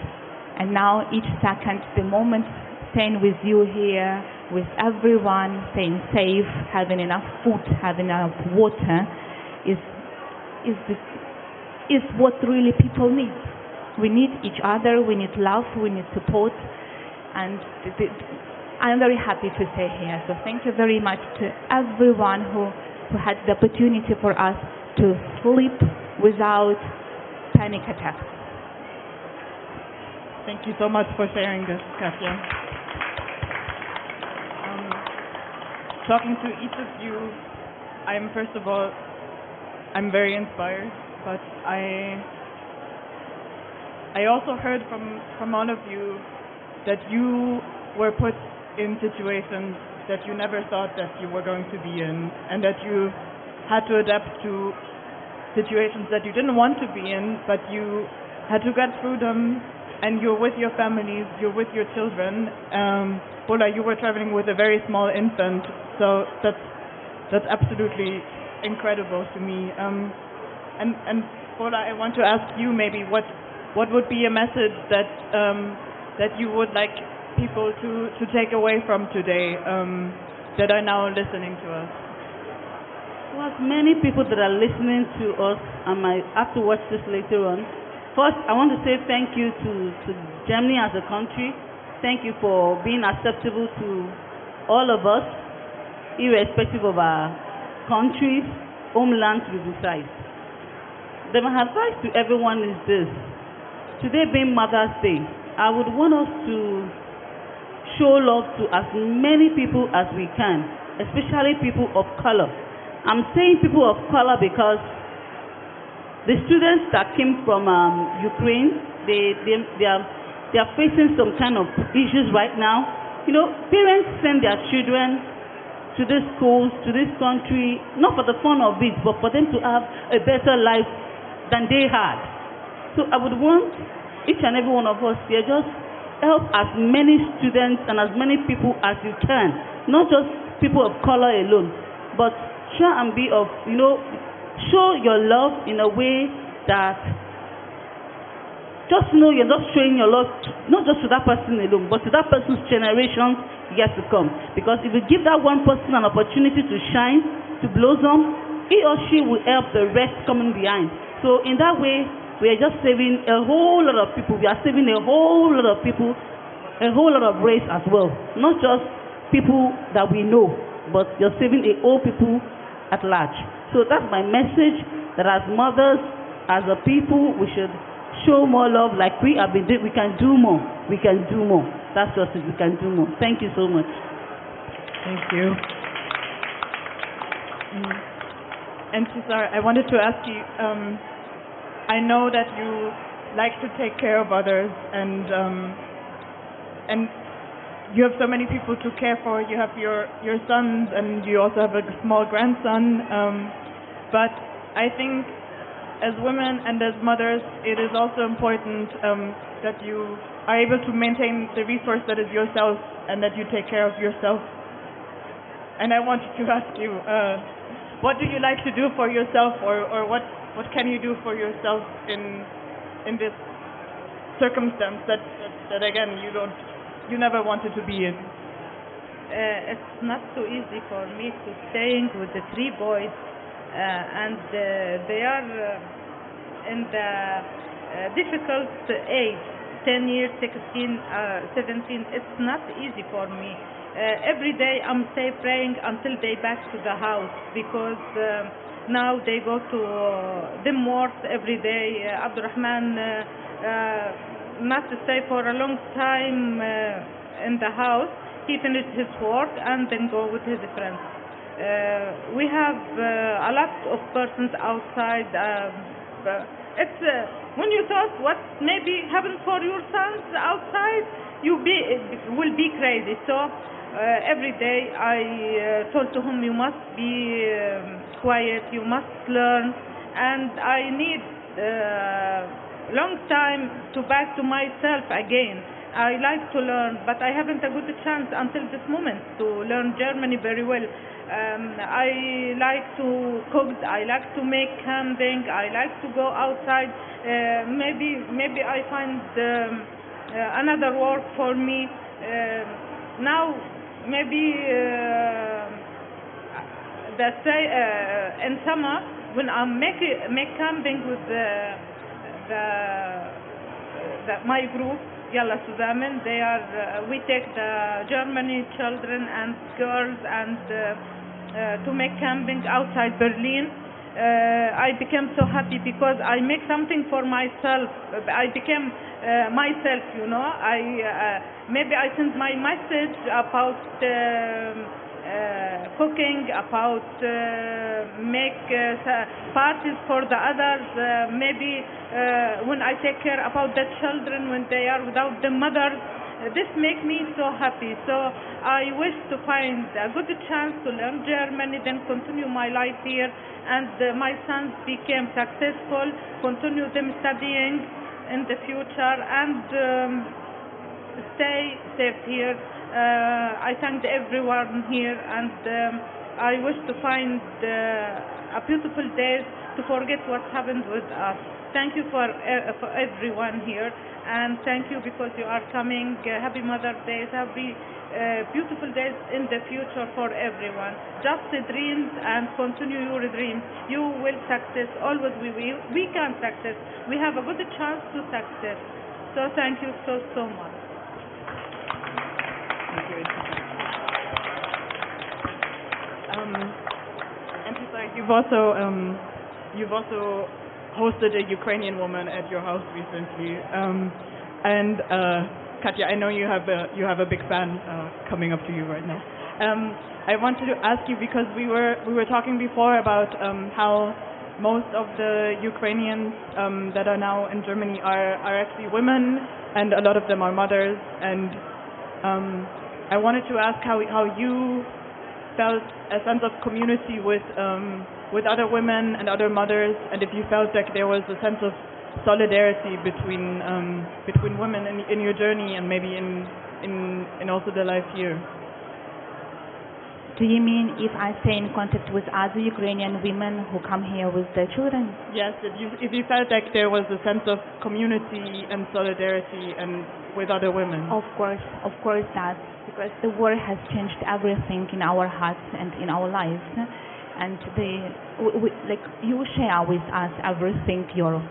and now each second, the moment staying with you here, with everyone, staying safe, having enough food, having enough water, is what really people need. We need each other, we need love, we need support, and I am very happy to stay here. So thank you very much to everyone who had the opportunity for us to sleep without panic attacks. Thank you so much for sharing this, Katja. Talking to each of you, first of all, I'm very inspired, but I also heard from all of you that you were put in situations that you never thought that you were going to be in, and that you had to adapt to situations that you didn't want to be in, but you had to get through them, and you're with your families, you're with your children. Paula, you were traveling with a very small infant, so that's absolutely incredible to me. And Paula, I want to ask you maybe what would be a message that you would like people to take away from today, that are now listening to us? Well, many people that are listening to us and might have to watch this later on. First, I want to say thank you to Germany as a country. Thank you for being acceptable to all of us, irrespective of our countries, homelands we reside. Then my advice to everyone is this. Today being Mother's Day, I would want us to show love to as many people as we can, especially people of color. I'm saying people of color because the students that came from Ukraine, they are facing some kind of issues right now. You know, parents send their children to these schools, to this country, not for the fun of it, but for them to have a better life than they had. So I would want each and every one of us here just help as many students and as many people as you can, not just people of color alone, but try and be of, show your love in a way that just know you're not showing your love not just to that person alone, but to that person's generations yet to come. Because if you give that one person an opportunity to shine, to blossom, he or she will help the rest coming behind. So in that way, we are just saving a whole lot of people. We are saving a whole lot of people, a whole lot of race as well. Not just people that we know, but you're saving all people at large. So that's my message, that as mothers, as a people, we should show more love like we have been doing. We can do more. We can do more. That's just it. We can do more. Thank you so much. Thank you. And Cesar, I wanted to ask you, I know that you like to take care of others, and you have so many people to care for. You have your sons, and you also have a small grandson. But I think as women and as mothers, it is also important that you are able to maintain the resource that is yourself, and that you take care of yourself. And I wanted to ask you, what do you like to do for yourself, or what can you do for yourself in this circumstance that again you never wanted to be in? It's not so easy for me to staying with the 3 boys, and they are in the difficult age, 10 years, 16, 17. It's not easy for me. Every day I'm praying until they back to the house, because now they go to them work every day. Abdurrahman not to stay for a long time in the house. He finished his work and then go with his friends. We have a lot of persons outside. It's when you thought what maybe happened for your sons outside, will be crazy. So every day I told to him, you must be quiet, you must learn, and I need long time to back to myself again. I like to learn, but I haven't a good chance until this moment to learn Germany very well. I like to cook, I like to make camping, I like to go outside. Maybe I find another work for me. Now maybe in summer when I make camping with my group, Yalla Sudamen. They are, we take the Germany children and girls and to make camping outside Berlin. I became so happy because I make something for myself. I became myself, you know. Maybe I sent my message about cooking, about make parties for the others. Maybe when I take care about the children when they are without the mothers. This makes me so happy. So I wish to find a good chance to learn German, then continue my life here. And my sons became successful, continue them studying in the future, and stay safe here. I thank everyone here, and I wish to find a beautiful day to forget what happened with us. Thank you for everyone here, and thank you because you are coming. Happy Mother's Day, happy beautiful days in the future for everyone. Just dream and continue your dreams. You will success. Always we can success. We have a good chance to success. So thank you so much. Thank you. And Tisa, you've also hosted a Ukrainian woman at your house recently, and Katya, I know you have a big fan coming up to you right now. I wanted to ask you because we were talking before about how most of the Ukrainians that are now in Germany are actually women, and a lot of them are mothers. And I wanted to ask how you felt a sense of community with other women and other mothers, and if you felt like there was a sense of solidarity between women in your journey and maybe in also the life here. Do you mean if I stay in contact with other Ukrainian women who come here with their children? Yes, if you felt like there was a sense of community and solidarity and with other women. Of course that, because the war has changed everything in our hearts and in our lives, and like you share with us everything, your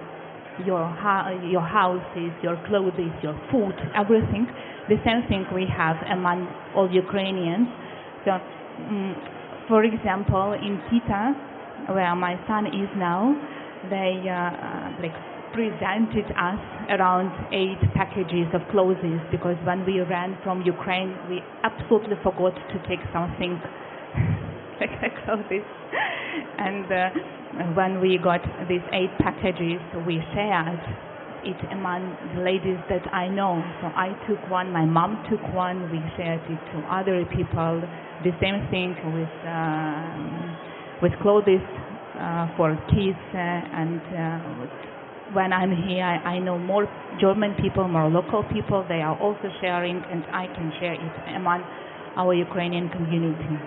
houses, your clothes, your food, everything. The same thing we have among all Ukrainians. So, for example, in Kita, where my son is now, they presented us around 8 packages of clothes, because when we ran from Ukraine, we absolutely forgot to take something like clothes. And when we got these 8 packages, we shared it among the ladies that I know. So I took one, my mom took one, we shared it to other people. The same thing with clothes for kids, and when I'm here, I know more German people, more local people. They are also sharing, and I can share it among our Ukrainian community.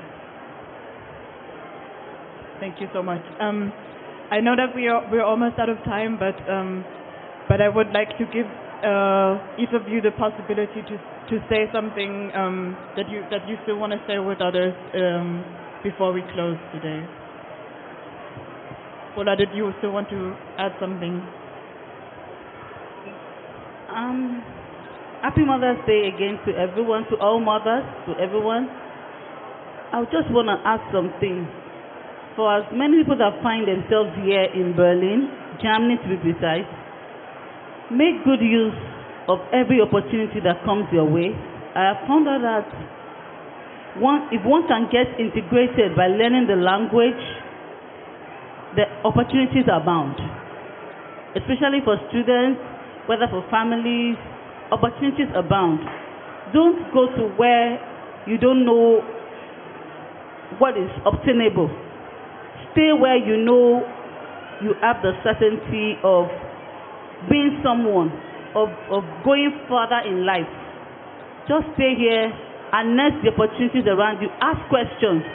Thank you so much. I know that we're almost out of time, but I would like to give each of you the possibility to say something that you still want to share with others before we close today. Paula, did you still want to add something? Happy Mother's Day again to everyone, to all mothers, to everyone. I just want to ask something. For as many people that find themselves here in Berlin, Germany to be precise, make good use of every opportunity that comes your way. I have found out that if one can get integrated by learning the language, the opportunities abound. Especially for students, whether for families, opportunities abound. Don't go to where you don't know what is obtainable. Stay where you know you have the certainty of being someone, of going further in life. Just stay here and nurse the opportunities around you. Ask questions.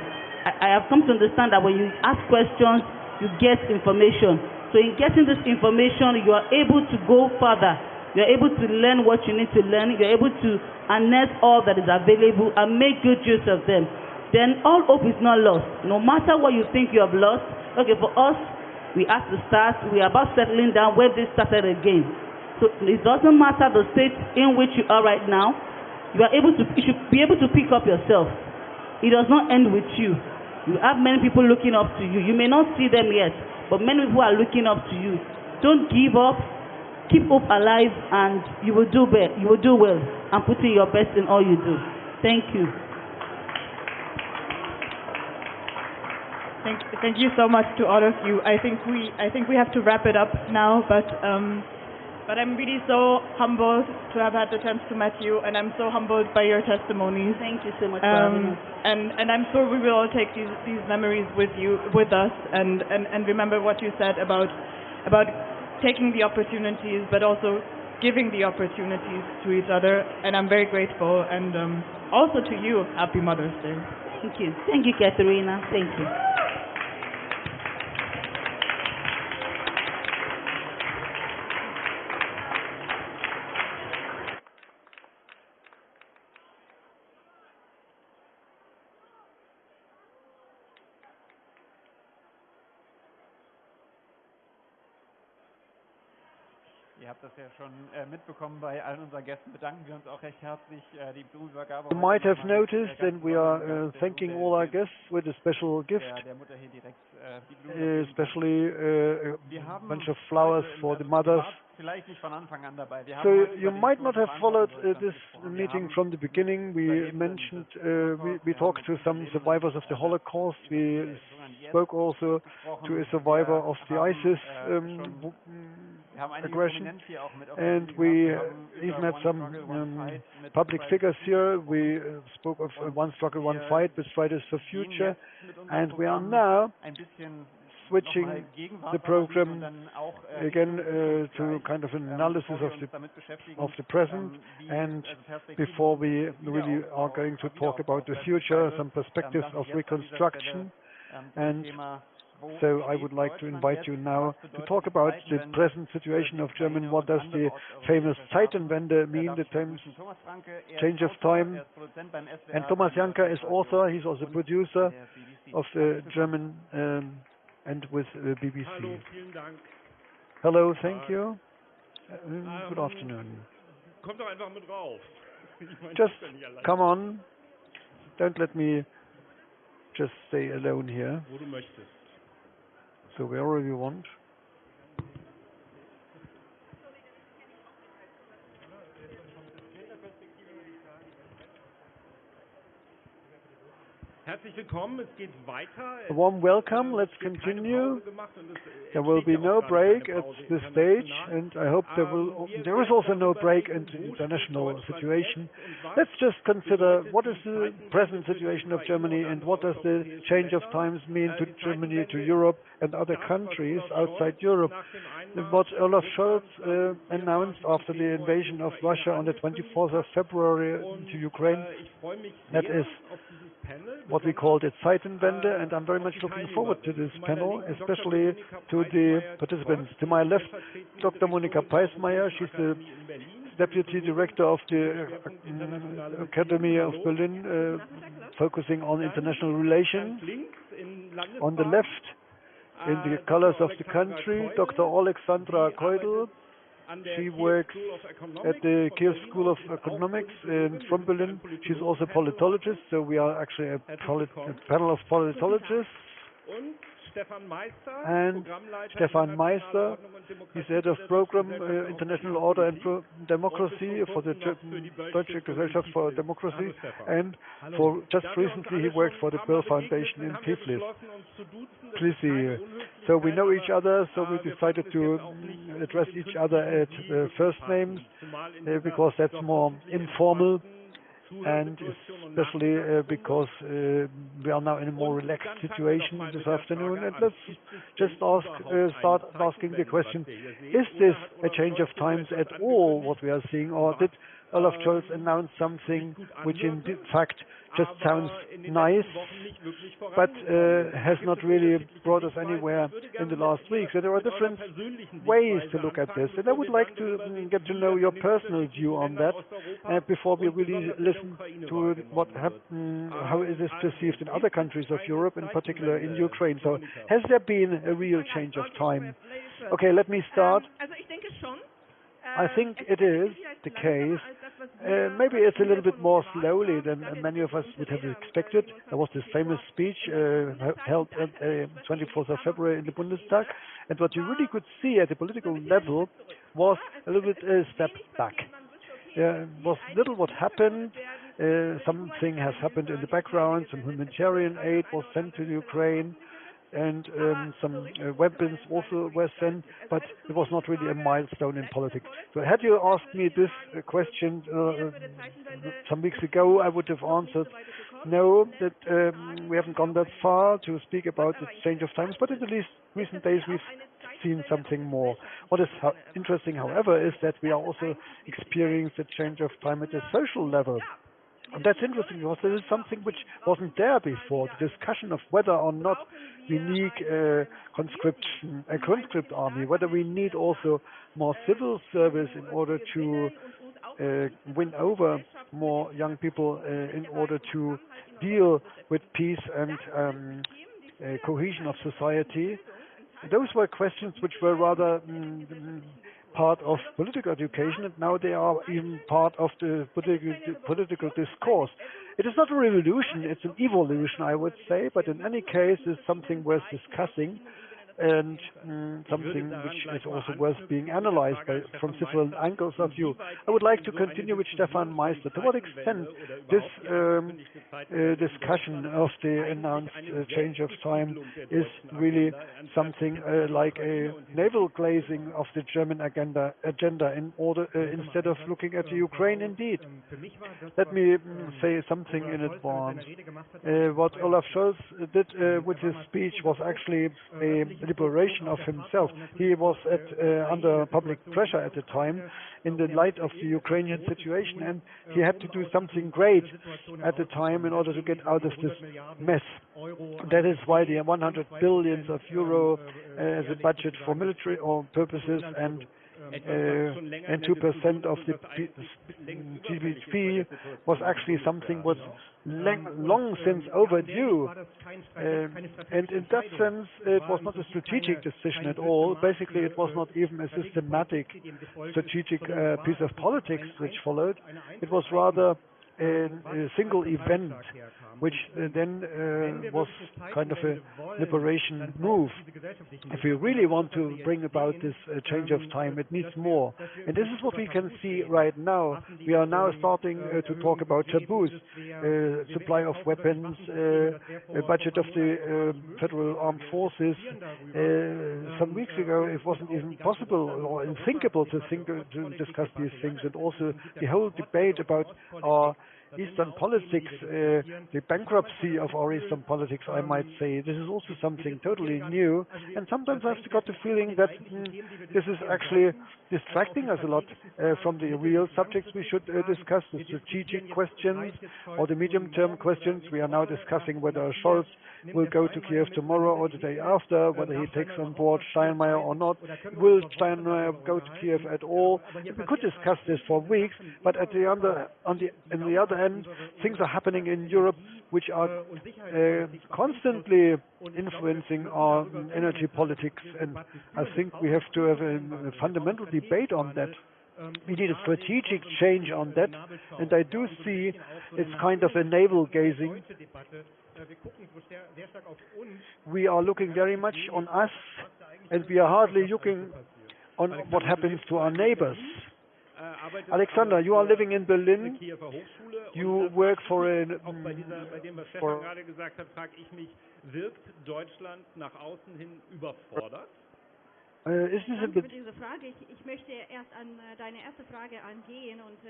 I have come to understand that when you ask questions, you get information. So in getting this information, you are able to go further. You are able to learn what you need to learn. You are able to unearth all that is available and make good use of them. Then all hope is not lost. No matter what you think you have lost, okay, for us, we have to start. We are about settling down where this started again. So it doesn't matter the state in which you are right now. You should be able to pick up yourself. It does not end with you. You have many people looking up to you. You may not see them yet, but many people are looking up to you. Don't give up. Keep hope alive, and you will do well. You will do well, and put in your best in all you do. Thank you. Thank you so much to all of you. I think we have to wrap it up now, but I'm really so humbled to have had the chance to meet you, and I'm so humbled by your testimonies. Thank you so much for having us. And I'm sure we will all take these memories with us, and remember what you said about taking the opportunities, but also giving the opportunities to each other. And I'm very grateful, and also to you, Happy Mother's Day. Thank you. Thank you, Katerina. Thank you. Ihr habt das ja schon mitbekommen, bei allen unseren Gästen bedanken wir uns auch recht herzlich. Die Blumenübergabe. You might have noticed, and we are thanking all our guests with a special gift, especially a bunch of flowers for the mothers. So you might not have followed this meeting from the beginning. We mentioned, we talked to some survivors of the Holocaust. We spoke also to a survivor of the ISIS aggression, and we even had some public figures here. We spoke of One Struggle, One Fight with Fridays for Future, and we are now switching the program again to kind of an analysis of the present, and before we really are going to talk about the future, some perspectives of reconstruction. And so I would like to invite you now to talk about the present situation of Germany. What does the famous Zeitenwende mean, the change of time? And Thomas Janka is author, he's also producer of the German and with BBC. Hello, thank you. Good afternoon. Just come on. Don't let me just stay alone here. So wherever you want. A warm welcome. Let's continue. There will be no break at this stage, and I hope there is also no break in the international situation. Let's just consider what is the present situation of Germany and what does the change of times mean to Germany, to Europe and other countries outside Europe. What Olaf Scholz announced after the invasion of Russia on the 24th of February to Ukraine, that is what we called it Zeitenwende, and I'm very much looking forward to this panel, especially to the participants. To my left, Dr. Monika Peismeier, she's the Deputy Director of the Academy of Berlin, focusing on international relations. On the left, in the colors of the country, Dr. Alexandra Keudel. She works at the Kiel School of Economics from Berlin. She's also a politologist, so we are actually a panel of politologists. And Stefan Meister, he's head of program International Order and Democracy for the Deutsche Gesellschaft for Democracy, and for just recently he worked for the Pearl Foundation in Tiflis. So we know each other, so we decided to address each other at first names because that's more informal, and especially because we are now in a more relaxed situation this afternoon. And let's just start asking the question, is this a change of times at all, what we are seeing, or did Olaf Scholz announce something which in fact just sounds nice, but has not really brought us anywhere in the last week? So there are different ways to look at this, and I would like to get to know your personal view on that before we really listen to what happened, how is this perceived in other countries of Europe, in particular in Ukraine. So has there been a real change of time? Okay, let me start. I think it is the case. Maybe it's a little bit more slowly than many of us would have expected. There was this famous speech held on 24th of February in the Bundestag, and what you really could see at the political level was a little bit a step back. Was little what happened. Something has happened in the background. Some humanitarian aid was sent to Ukraine, and some weapons also were sent, but it was not really a milestone in politics. So had you asked me this question some weeks ago, I would have answered no, that we haven't gone that far to speak about the change of times, but in the recent days we've seen something more. What is interesting, however, is that we are also experiencing the change of time at a social level. And that's interesting because there is something which wasn't there before, the discussion of whether or not we need a conscript army, whether we need also more civil service in order to win over more young people in order to deal with peace and cohesion of society. Those were questions which were rather part of political education, and now they are even part of the political discourse. It is not a revolution, it's an evolution, I would say, but in any case, it's something worth discussing and something which is also worth being analyzed from different angles of view. I would like to continue with Stefan Meister. To what extent this discussion of the announced change of time is really something like a navel glazing of the German agenda in order instead of looking at the Ukraine indeed. Let me say something in advance. What Olaf Scholz did with his speech was actually a liberation of himself. He was under public pressure at the time in the light of the Ukrainian situation, and he had to do something great at the time in order to get out of this mess. That is why the 100 billion euro as a budget for military purposes and 2% of the GDP was actually something was long since overdue, and in that sense it was not a strategic decision at all. Basically it was not even a systematic strategic piece of politics which followed. It was rather a single event which then was kind of a liberation move. If we really want to bring about this change of time, it needs more. And this is what we can see right now. We are now starting to talk about taboos, supply of weapons, budget of the federal armed forces. Some weeks ago it wasn't even possible or unthinkable to discuss these things, and also the whole debate about our Eastern politics, the bankruptcy of our Eastern politics, I might say. This is also something totally new, and sometimes I've got the feeling that this is actually distracting us a lot from the real subjects we should discuss, the strategic questions or the medium-term questions. We are now discussing whether Scholz will go to Kiev tomorrow or the day after, whether he takes on board Steinmeier or not. Will Steinmeier go to Kiev at all? We could discuss this for weeks, but on the other hand, things are happening in Europe which are constantly influencing our energy politics, and I think we have to have a fundamental debate on that. We need a strategic change on that, and I do see it's kind of a navel gazing. We are looking very much on us, and we are hardly looking on what happens to our neighbors. Alexander, you are living in Berlin. You work for a... Ist es Danke für diese Frage. Ich möchte erst an deine erste Frage angehen und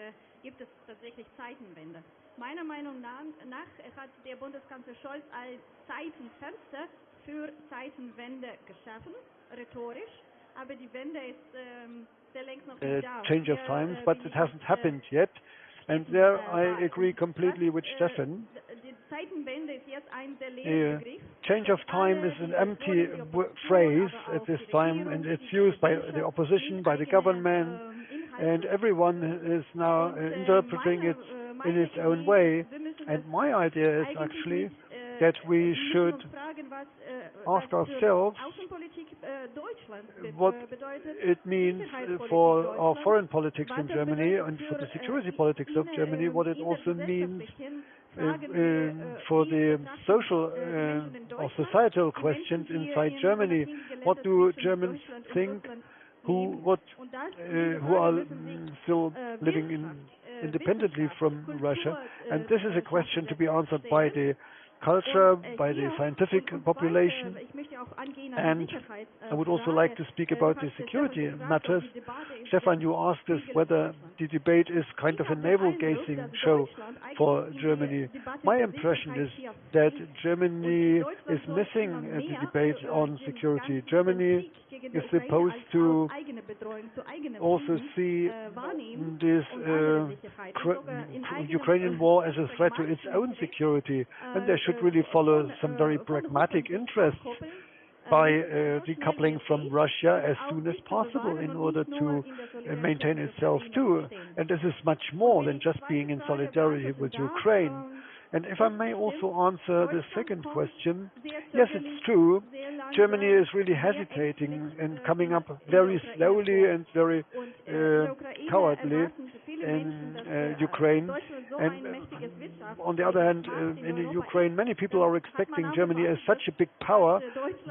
gibt es tatsächlich Zeitenwende? Meiner Meinung nach hat der Bundeskanzler Scholz ein Zeitenfenster für Zeitenwende geschaffen, rhetorisch, aber die Wende ist sehr längst noch nicht da. Change of times, but it hasn't happened yet. And there I agree completely with Stefan. Change of time is an empty phrase at this time, and it's used by the opposition, by the government, and everyone is now interpreting it in its own way. And my idea is actually that we should ask ourselves what it means for our foreign politics in Germany and for the security politics of Germany, what it also means for the social or societal questions inside Germany. What do Germans think who are still living independently from Russia? And this is a question to be answered by the culture, by the scientific population, and I would also like to speak about the security matters. Stefan, you asked us whether the debate is kind of a navel-gazing show for Germany. My impression is that Germany is missing the debate on security. Germany is supposed to also see this Ukrainian war as a threat to its own security, and there should really follow some very pragmatic interests by decoupling from Russia as soon as possible in order to maintain itself too. And this is much more than just being in solidarity with Ukraine. And if I may also answer the second question, yes, it's true. Germany is really hesitating and coming up very slowly and very cowardly in Ukraine. And on the other hand, in the Ukraine, many people are expecting Germany as such a big power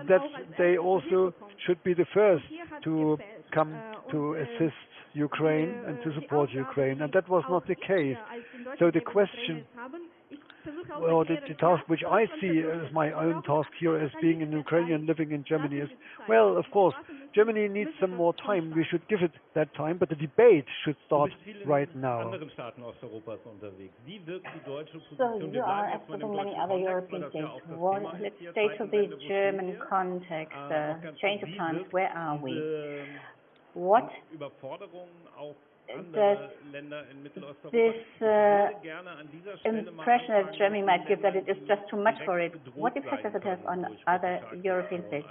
that they also should be the first to come to assist Ukraine and to support Ukraine. And that was not the case. So the question, well, the task which I see as my own task here as being an Ukrainian living in Germany is, well, of course, Germany needs some more time. We should give it that time, but the debate should start right now. So you are, as with many other European states, let's stay to the German context, change of times, where are we? What does this impression that Germany might give that it is just too much for it, what effect does it have on other European states?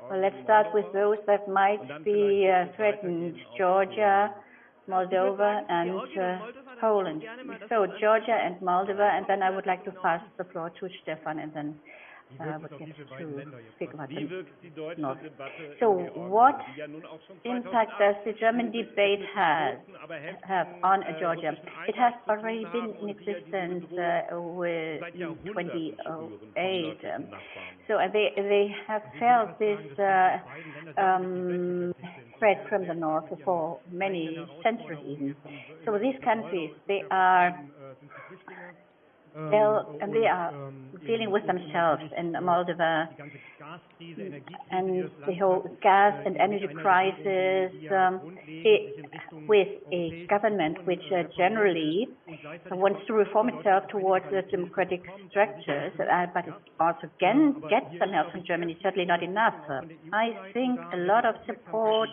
Well, let's start with those that might be threatened: Georgia, Moldova, and Poland. So Georgia and Moldova, and then I would like to pass the floor to Stefan, and then I would get to speak about them. So what impact does the German debate have on Georgia? It has already been in existence with 2008. So they have felt this threat from the north for many centuries even. So these countries, they are dealing with themselves in Moldova, and the whole gas and energy crisis with a government which generally wants to reform itself towards the democratic structures, but it also gets some help from Germany, certainly not enough. I think a lot of support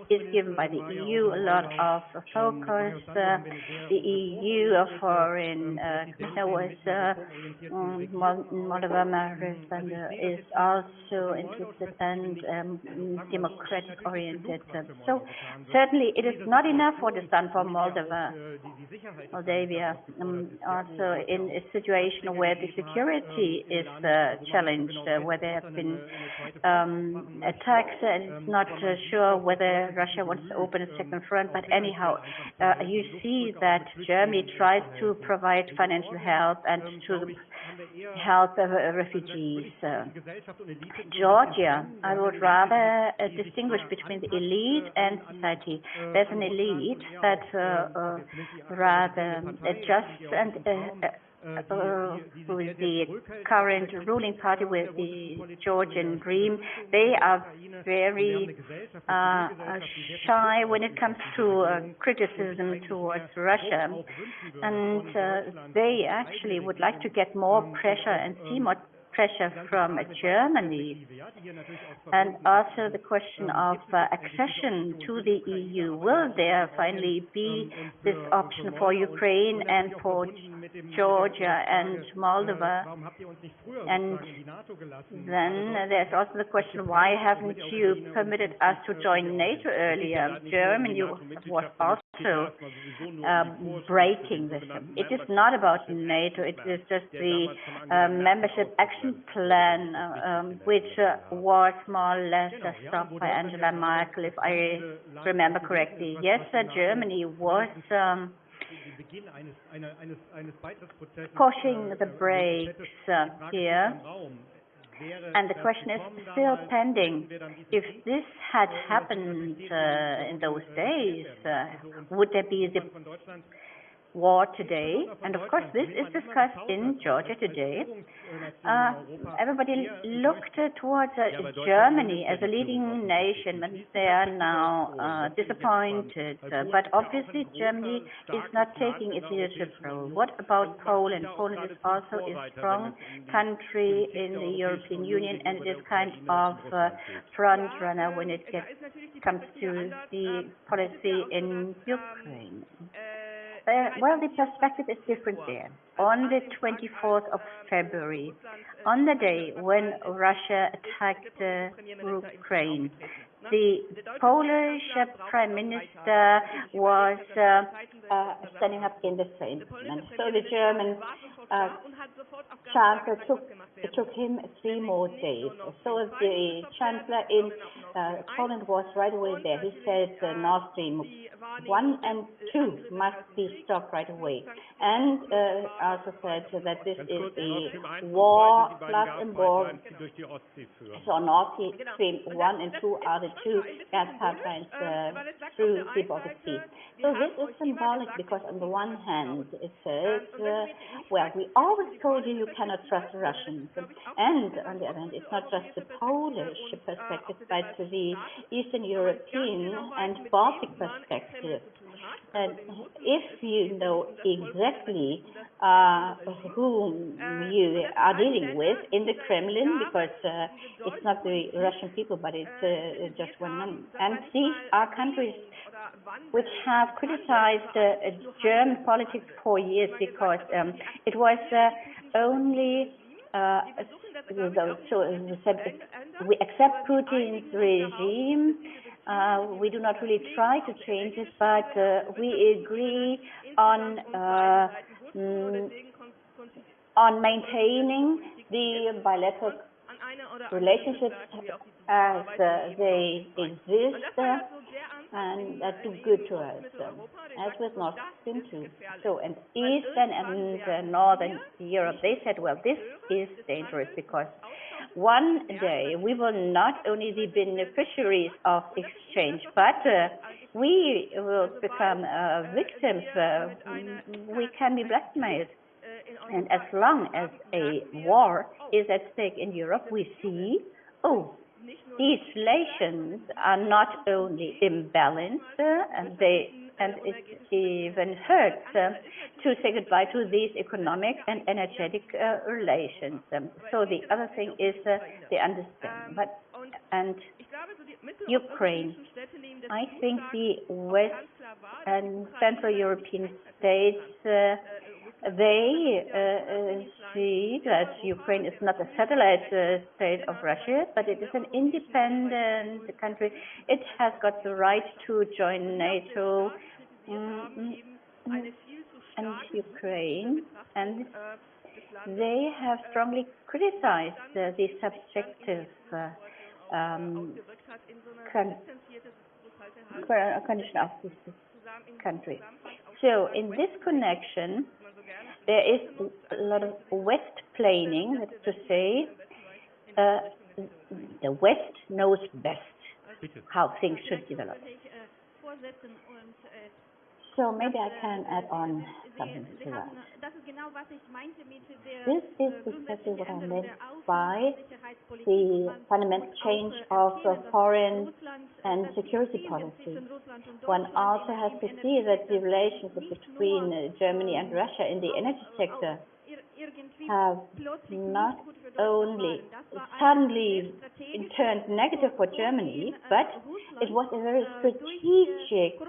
is given by the EU, a lot of focus. The EU foreign Moldova is also interested and democratic oriented. So certainly it is not enough what is done for Moldavia, also in a situation where the security is challenged, where there have been attacks, and it's not sure whether Russia wants to open a second front. But anyhow, you see that Germany tries to provide financial help and to help refugees. Georgia, I would rather distinguish between the elite and society. There's an elite that rather adjusts and with the current ruling party, with the Georgian Dream. They are very shy when it comes to criticism towards Russia, and they actually would like to get more pressure and see more pressure from Germany. And also the question of accession to the EU. Will there finally be this option for Ukraine and for Georgia and Moldova? And then there's also the question, why haven't you permitted us to join NATO earlier? Germany was also NATO breaking this. It is not about NATO, it is just the membership action plan, which was more or less stopped by Angela Merkel, if I remember correctly. Yes, Germany was pushing the brakes here. And the question is still pending. If this had happened in those days, would there be the war today? And of course, this is discussed in Georgia today. Everybody looked towards Germany as a leading nation, and they are now disappointed. But obviously, Germany is not taking its leadership role. What about Poland? Poland is also a strong country in the European Union, and it is kind of front runner when it comes to the policy in Ukraine. Well, the perspective is different there. On the 24th of February, on the day when Russia attacked Ukraine, the Polish Prime Minister was standing up in the train. And so the German Chancellor took him 3 more days. So the Chancellor in Poland was right away there. He said Nord Stream 1 and 2 must be stopped right away. And also said that this is a war plus a war. So Nord Stream 1 and 2 are the 2 gas pipelines through the Baltic Sea. So this is symbolic because on the one hand it says, well, we always told you you cannot trust the Russians. And on the other hand, it's not just the Polish perspective, but the Eastern European and Baltic perspective. And if you know exactly whom you are dealing with in the Kremlin, because it's not the Russian people, but it's just one man. And these are countries which have criticized German politics for years because it was only so we accept Putin's regime. We do not really try to change it, but we agree on maintaining the bilateral relationships as they exist and that do good to us, as with Nord Stream 2. So, and Eastern and Northern Europe, they said, well, this is dangerous because one day we will not only be beneficiaries of exchange, but we will become victims. We can be blackmailed. And as long as a war is at stake in Europe, we see, these relations are not only imbalanced, and it even hurts to say goodbye to these economic and energetic relations. So the other thing is they understand. And Ukraine, I think the West and Central European states, they see that Ukraine is not a satellite state of Russia, but it is an independent country. It has got the right to join NATO and Ukraine, and they have strongly criticized the subjective condition of this country. So in this connection, there is a lot of West-plaining, that's to say, the West knows best how things should develop. So maybe I can add on something to that. This is exactly what I meant by the fundamental change of foreign and security policy. One also has to see that the relationship between Germany and Russia in the energy sector have not only suddenly turned negative for Germany, but it was a very strategic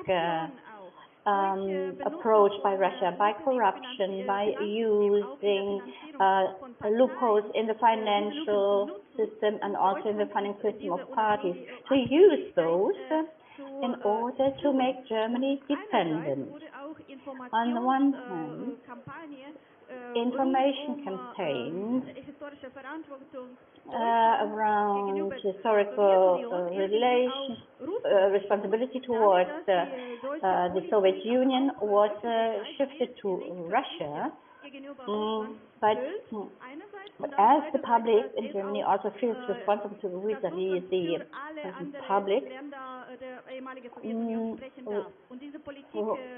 approach by Russia, by corruption, by using loopholes in the financial system and also in the funding system of parties, to use those in order to make Germany dependent. On the one hand, information campaigns around historical responsibility towards the Soviet Union was shifted to Russia. But as the public in Germany also feels responsible to vis-à-vis the public,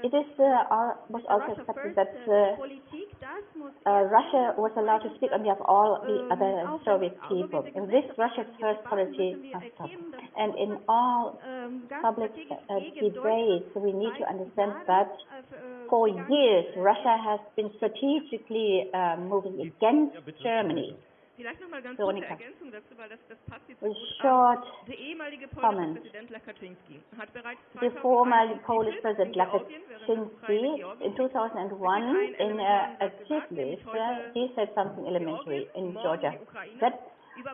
it is was also accepted that Russia was allowed to speak on behalf of all the other Soviet people. And this Russia's first policy must stop. And in all public debates, we need to understand that for years Russia has been strategically moving against Germany. Veronika, a short comment. The former Polish President Kaczynski, in 2001, in a checklist, he said something elementary in Georgia. That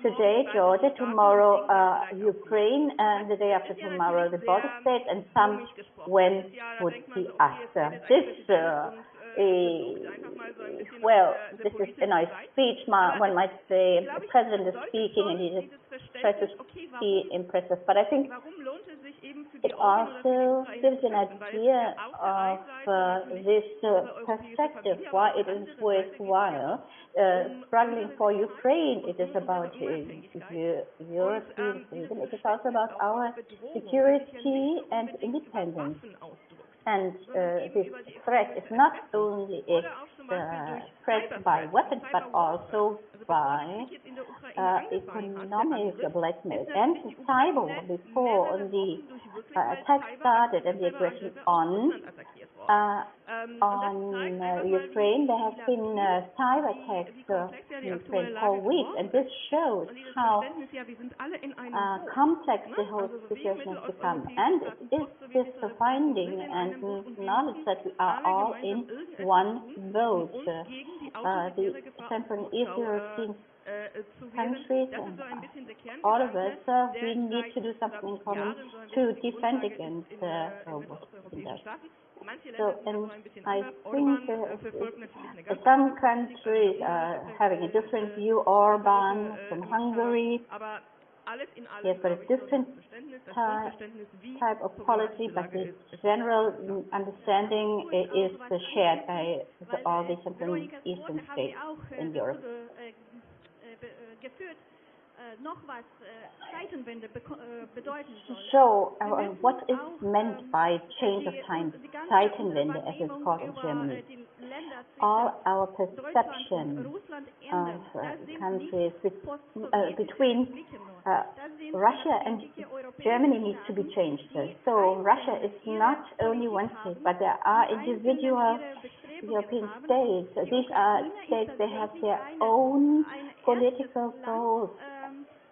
today Georgia, tomorrow Ukraine, and the day after tomorrow the Baltic states, and some when would be us. Well, this is a nice speech. One might say the president is speaking and he just tries to be impressive. But I think it also gives an idea of this perspective, why it is worthwhile struggling for Ukraine. It is about European freedom. It is also about our security and independence. And this threat is not only a threat by weapons, but also by economic blackmail and cyber. Before the attack started and the aggression on Ukraine, there have been cyber attacks in Ukraine for weeks, and this shows how complex the whole situation has become. And it is this finding and knowledge that we are all in one boat. The Central and East European countries and all of us, we need to do something in common to defend against So, and I think some countries are having a different view. Orban from Hungary, he has got a different type of policy, but the general understanding is shared by all the Central and Eastern states in Europe. So, what is meant by change of time, Zeitenwende, as it's called in Germany? All our perception of countries between Russia and Germany needs to be changed. So, Russia is not only one state, but there are individual European states. These are states, they have their own political goals.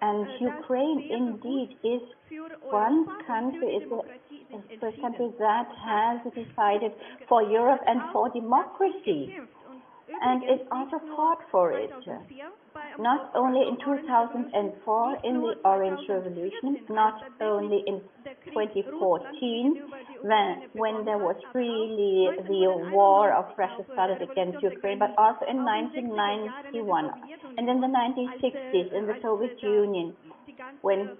And Ukraine indeed is one country, is the first country that has decided for Europe and for democracy. And it also fought for it. Not only in 2004 in the Orange Revolution, not only in 2014 when there was really the war of Russia started against Ukraine, but also in 1991 and in the 1960s in the Soviet Union when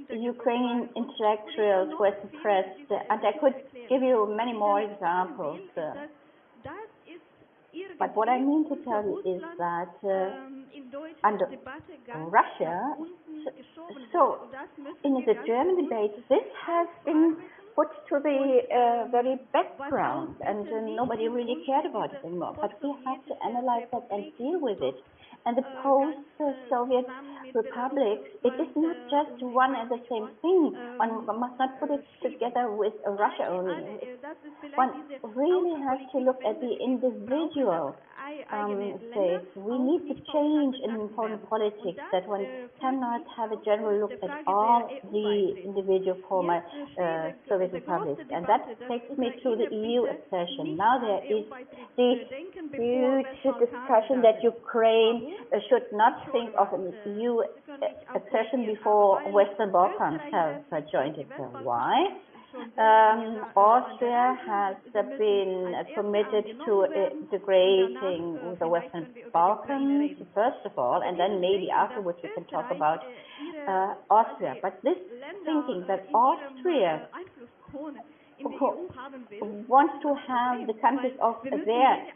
the Ukrainian intellectuals were suppressed, and I could give you many more examples. But what I mean to tell you is that under Russia, so in the German debate, this has been put to the very background, and nobody really cared about it anymore. But we have to analyze that and deal with it. And the post-Soviet republics, it is not just one and the same thing. One must not put it together with Russia only. One really has to look at the individual says we need to change in foreign politics, that one cannot have a general look at all the individual former Soviet republics. And that takes me to the EU accession. Now there is this huge discussion that Ukraine should not think of an EU accession before Western Balkans have joined it. Why? Austria has been committed to integrating the Western Balkans, first of all, and then maybe afterwards we can talk about Austria. But this thinking that Austria wants to have the countries of their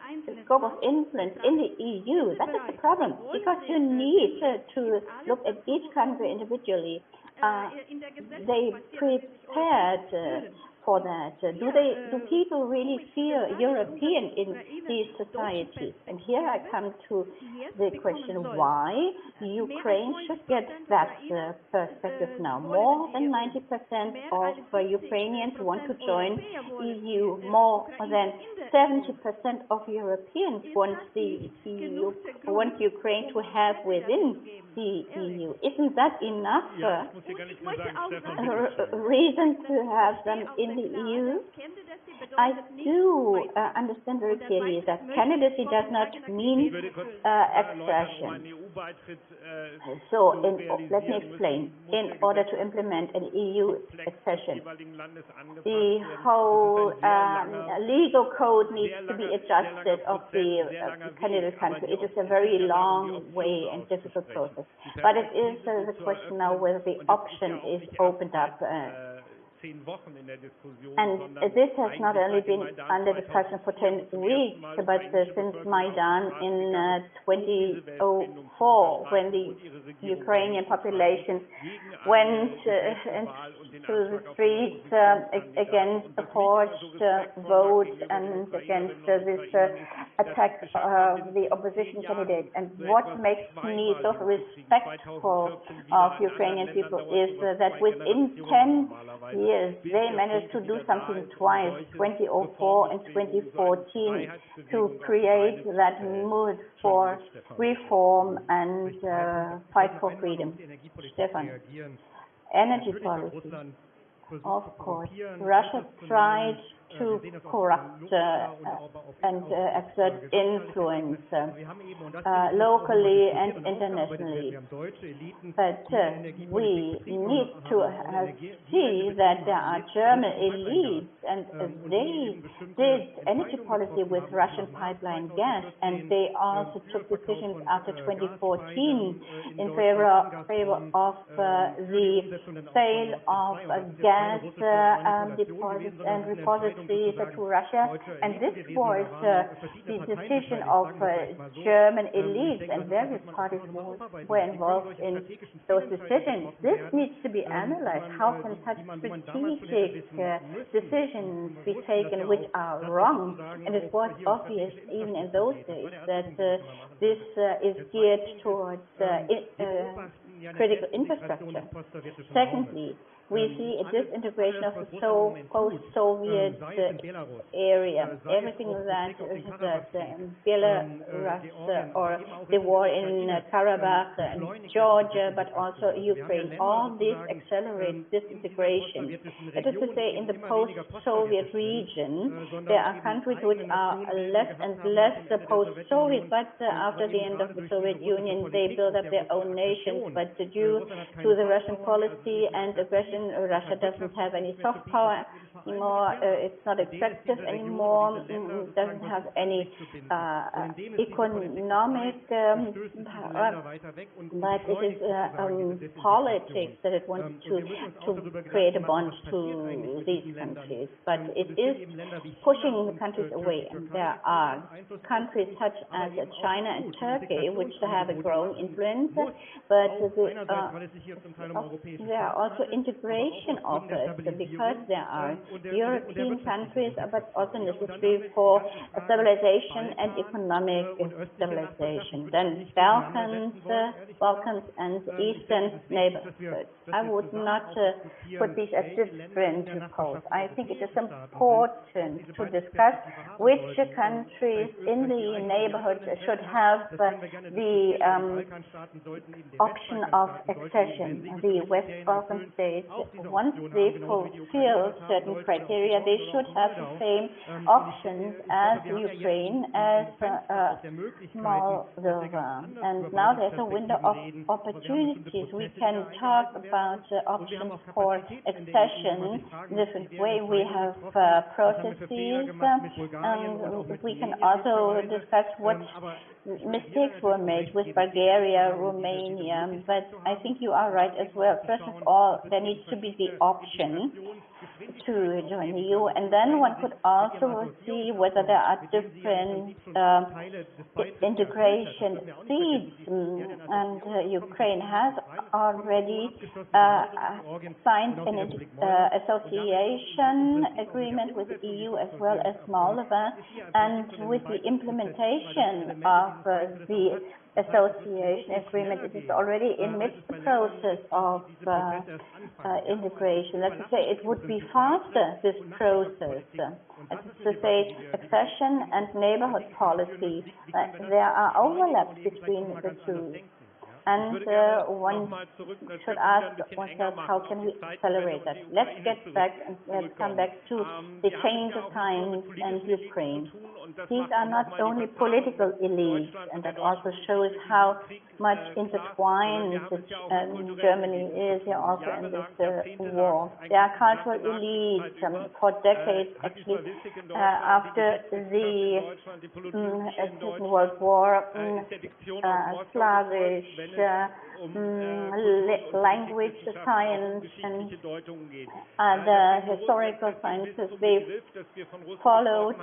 scope of influence in the EU, that is the problem, because you need to look at each country individually. They prepared for that? Do people really feel European in these societies? And here I come to the question why Ukraine should get that perspective now. More than 90% of Ukrainians want to join EU. More than 70% of Europeans want the EU, want Ukraine to have within the EU. Isn't that enough reason to have them in the EU? I do understand very clearly that candidacy does not mean accession. So let me explain. In order to implement an EU accession, the whole legal code needs to be adjusted of the candidate country. It is a very long way and difficult process. But it is the question now whether the option is opened up. And this has not only been under discussion for 10 weeks, but since Maidan in 2004, when the Ukrainian population went into the streets against the forced vote and against this attack of the opposition candidate. And what makes me so respectful of Ukrainian people is that within 10 years, they managed to do something twice, 2004 and 2014, to create that mood for reform and fight for freedom. Stefan, energy policy. Of course, Russia tried to corrupt and exert influence locally and internationally. But we need to see that there are German elites, and they did energy policy with Russian pipeline gas, and they also took decisions after 2014 in favor of the sale of gas deposits and repositories to Russia, and this was the decision of German elites, and various parties were involved in those decisions. This needs to be analyzed. How can such strategic decisions be taken which are wrong? And it was obvious even in those days that this is geared towards critical infrastructure. Secondly, we see a disintegration of the post-Soviet area. Everything that Belarus or the war in Karabakh and Georgia, but also Ukraine, all this accelerates disintegration. That is to say, in the post-Soviet region, there are countries which are less and less post-Soviet, but after the end of the Soviet Union, they build up their own nations. But due to the Russian policy and aggression, Russia doesn't have any soft power anymore. It's not effective anymore. Doesn't have any economic power, but it is politics that it wants to create a bond to these countries. But it is pushing the countries away. And there are countries such as China and Turkey which have a growing influence, but there are also integrated integration offers, because there are European countries, but also necessary for stabilization and economic stabilization. Then Balkans and Eastern neighborhoods. I would not put these as different poles. I think it is important to discuss which countries in the neighborhood should have the option of accession. The West Balkan states, once they fulfill certain criteria, they should have the same options as Ukraine, as Moldova. And now there's a window of opportunities. We can talk about options for accession in a different way. We have processes, and we can also discuss what mistakes were made with Bulgaria, Romania, but I think you are right as well. First of all, there needs to be the option to join the EU, and then one could also see whether there are different integration speeds, and Ukraine has already signed an association agreement with the EU as well as Moldova, and with the implementation of the association agreement, it is already in mid-process of integration. Let's say it would be faster, this process. That is to say, accession and neighborhood policy. There are overlaps between the two. And one should ask oneself, how can we accelerate that? Let's get back and let's come back to the change of times and Ukraine. These are not only political elites, and that also shows how much intertwined Germany is here also in this war. There are cultural elites for decades, actually, after the Second World War, Slavish, language science and the historical sciences, they followed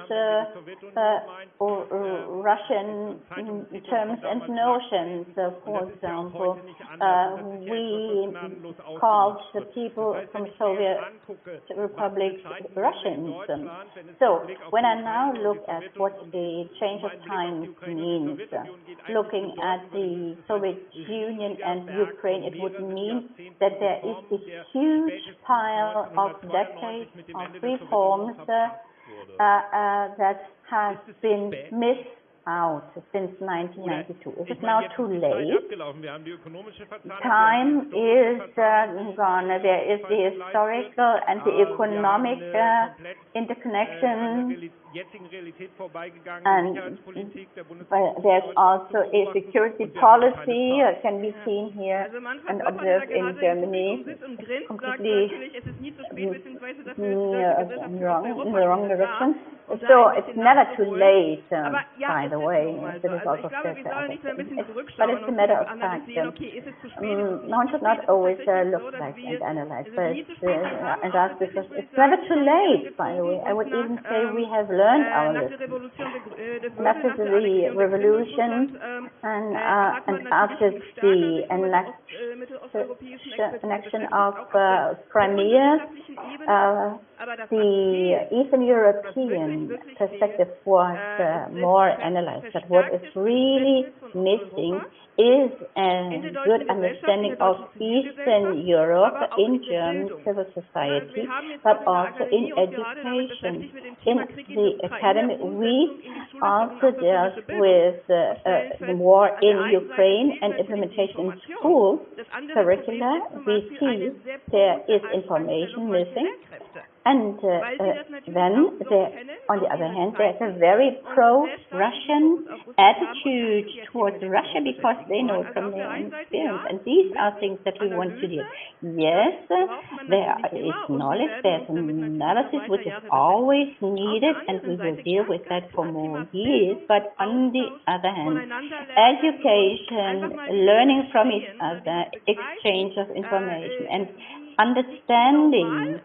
Russian terms and notions. For example, we called the people from Soviet republics Russians. So when I now look at what the change of times means, looking at the Soviet Union and Ukraine, it would mean that there is this huge pile of decades of reforms that has been missed out since 1992. Is it now too late? Time is gone. There is the historical and the economic interconnection, and there's also a security policy that can be seen here and observed in Germany. It's completely wrong, in the wrong direction. So it's never too late, by the way. It is also said, but it's a matter of fact. One should not always look back and analyze, but and ask because it's never too late, by the way. I would even say we have learned our lessons. After the revolution and after the annexion of Crimea, the Eastern European perspective was more analyzed. But what is really missing is a good understanding of Eastern Europe in German civil society, but also in education. In the academy, we also dealt with the war in Ukraine and implementation in school curricula. We see there is information missing. And then, on the other hand, there's a very pro-Russian attitude towards Russia because they know from their own experience. And these are things that we want to do. Yes, there is knowledge, there's analysis which is always needed, and we will deal with that for more years. But on the other hand, education, learning from each other, exchange of information, and understanding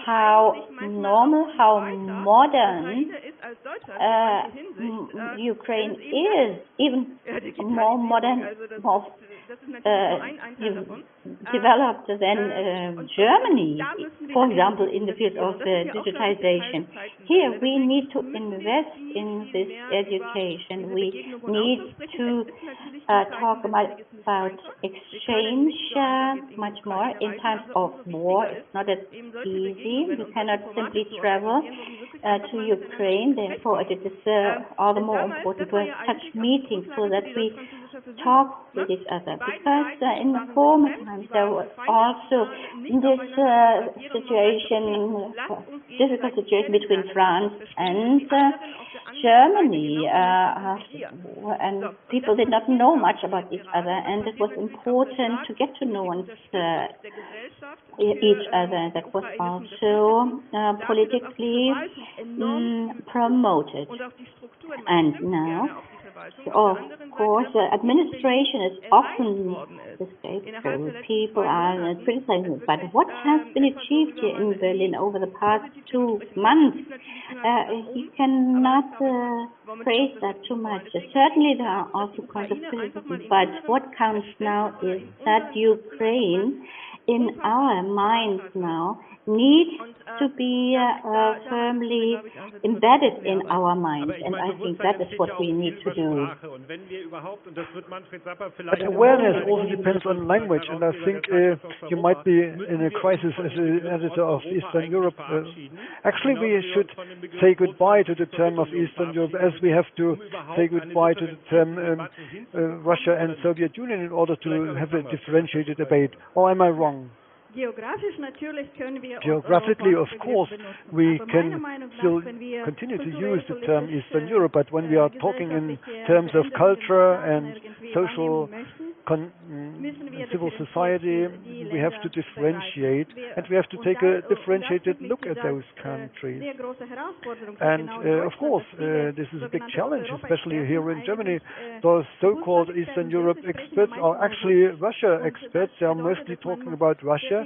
how normal, how modern Ukraine is, even more modern, more developed than Germany, for example, in the field of digitization. Here we need to invest in this education. We need to talk about exchange much more. In times of war, it's not as easy. You cannot simply travel to Ukraine. Therefore, it is all the more important to have such meetings so that we talk with each other. Because in the former times, there was also in this situation, difficult situation between France and Germany, and people did not know much about each other, and it was important to get to know each other. That was also politically promoted. And now, of course, administration is often distasteful. People are criticizing, but what has been achieved here in Berlin over the past 2 months, you cannot praise that too much. Certainly there are also points of criticism, but what counts now is that Ukraine, in our minds now, needs to be firmly embedded in our minds, and I think that is what we need to do. But awareness also depends on language, and I think you might be in a crisis as an editor of Eastern Europe. Actually, we should say goodbye to the term of Eastern Europe, as we have to say goodbye to the term Russia and Soviet Union in order to have a differentiated debate. Or am I wrong? Geographically, of course, we can still continue to use the term Eastern Europe, but when we are talking in terms of culture and social civil society, we have to differentiate, and we have to take a differentiated look at those countries. And of course, this is a big challenge, especially here in Germany. Those so-called Eastern Europe experts are actually Russia experts. They are mostly talking about Russia,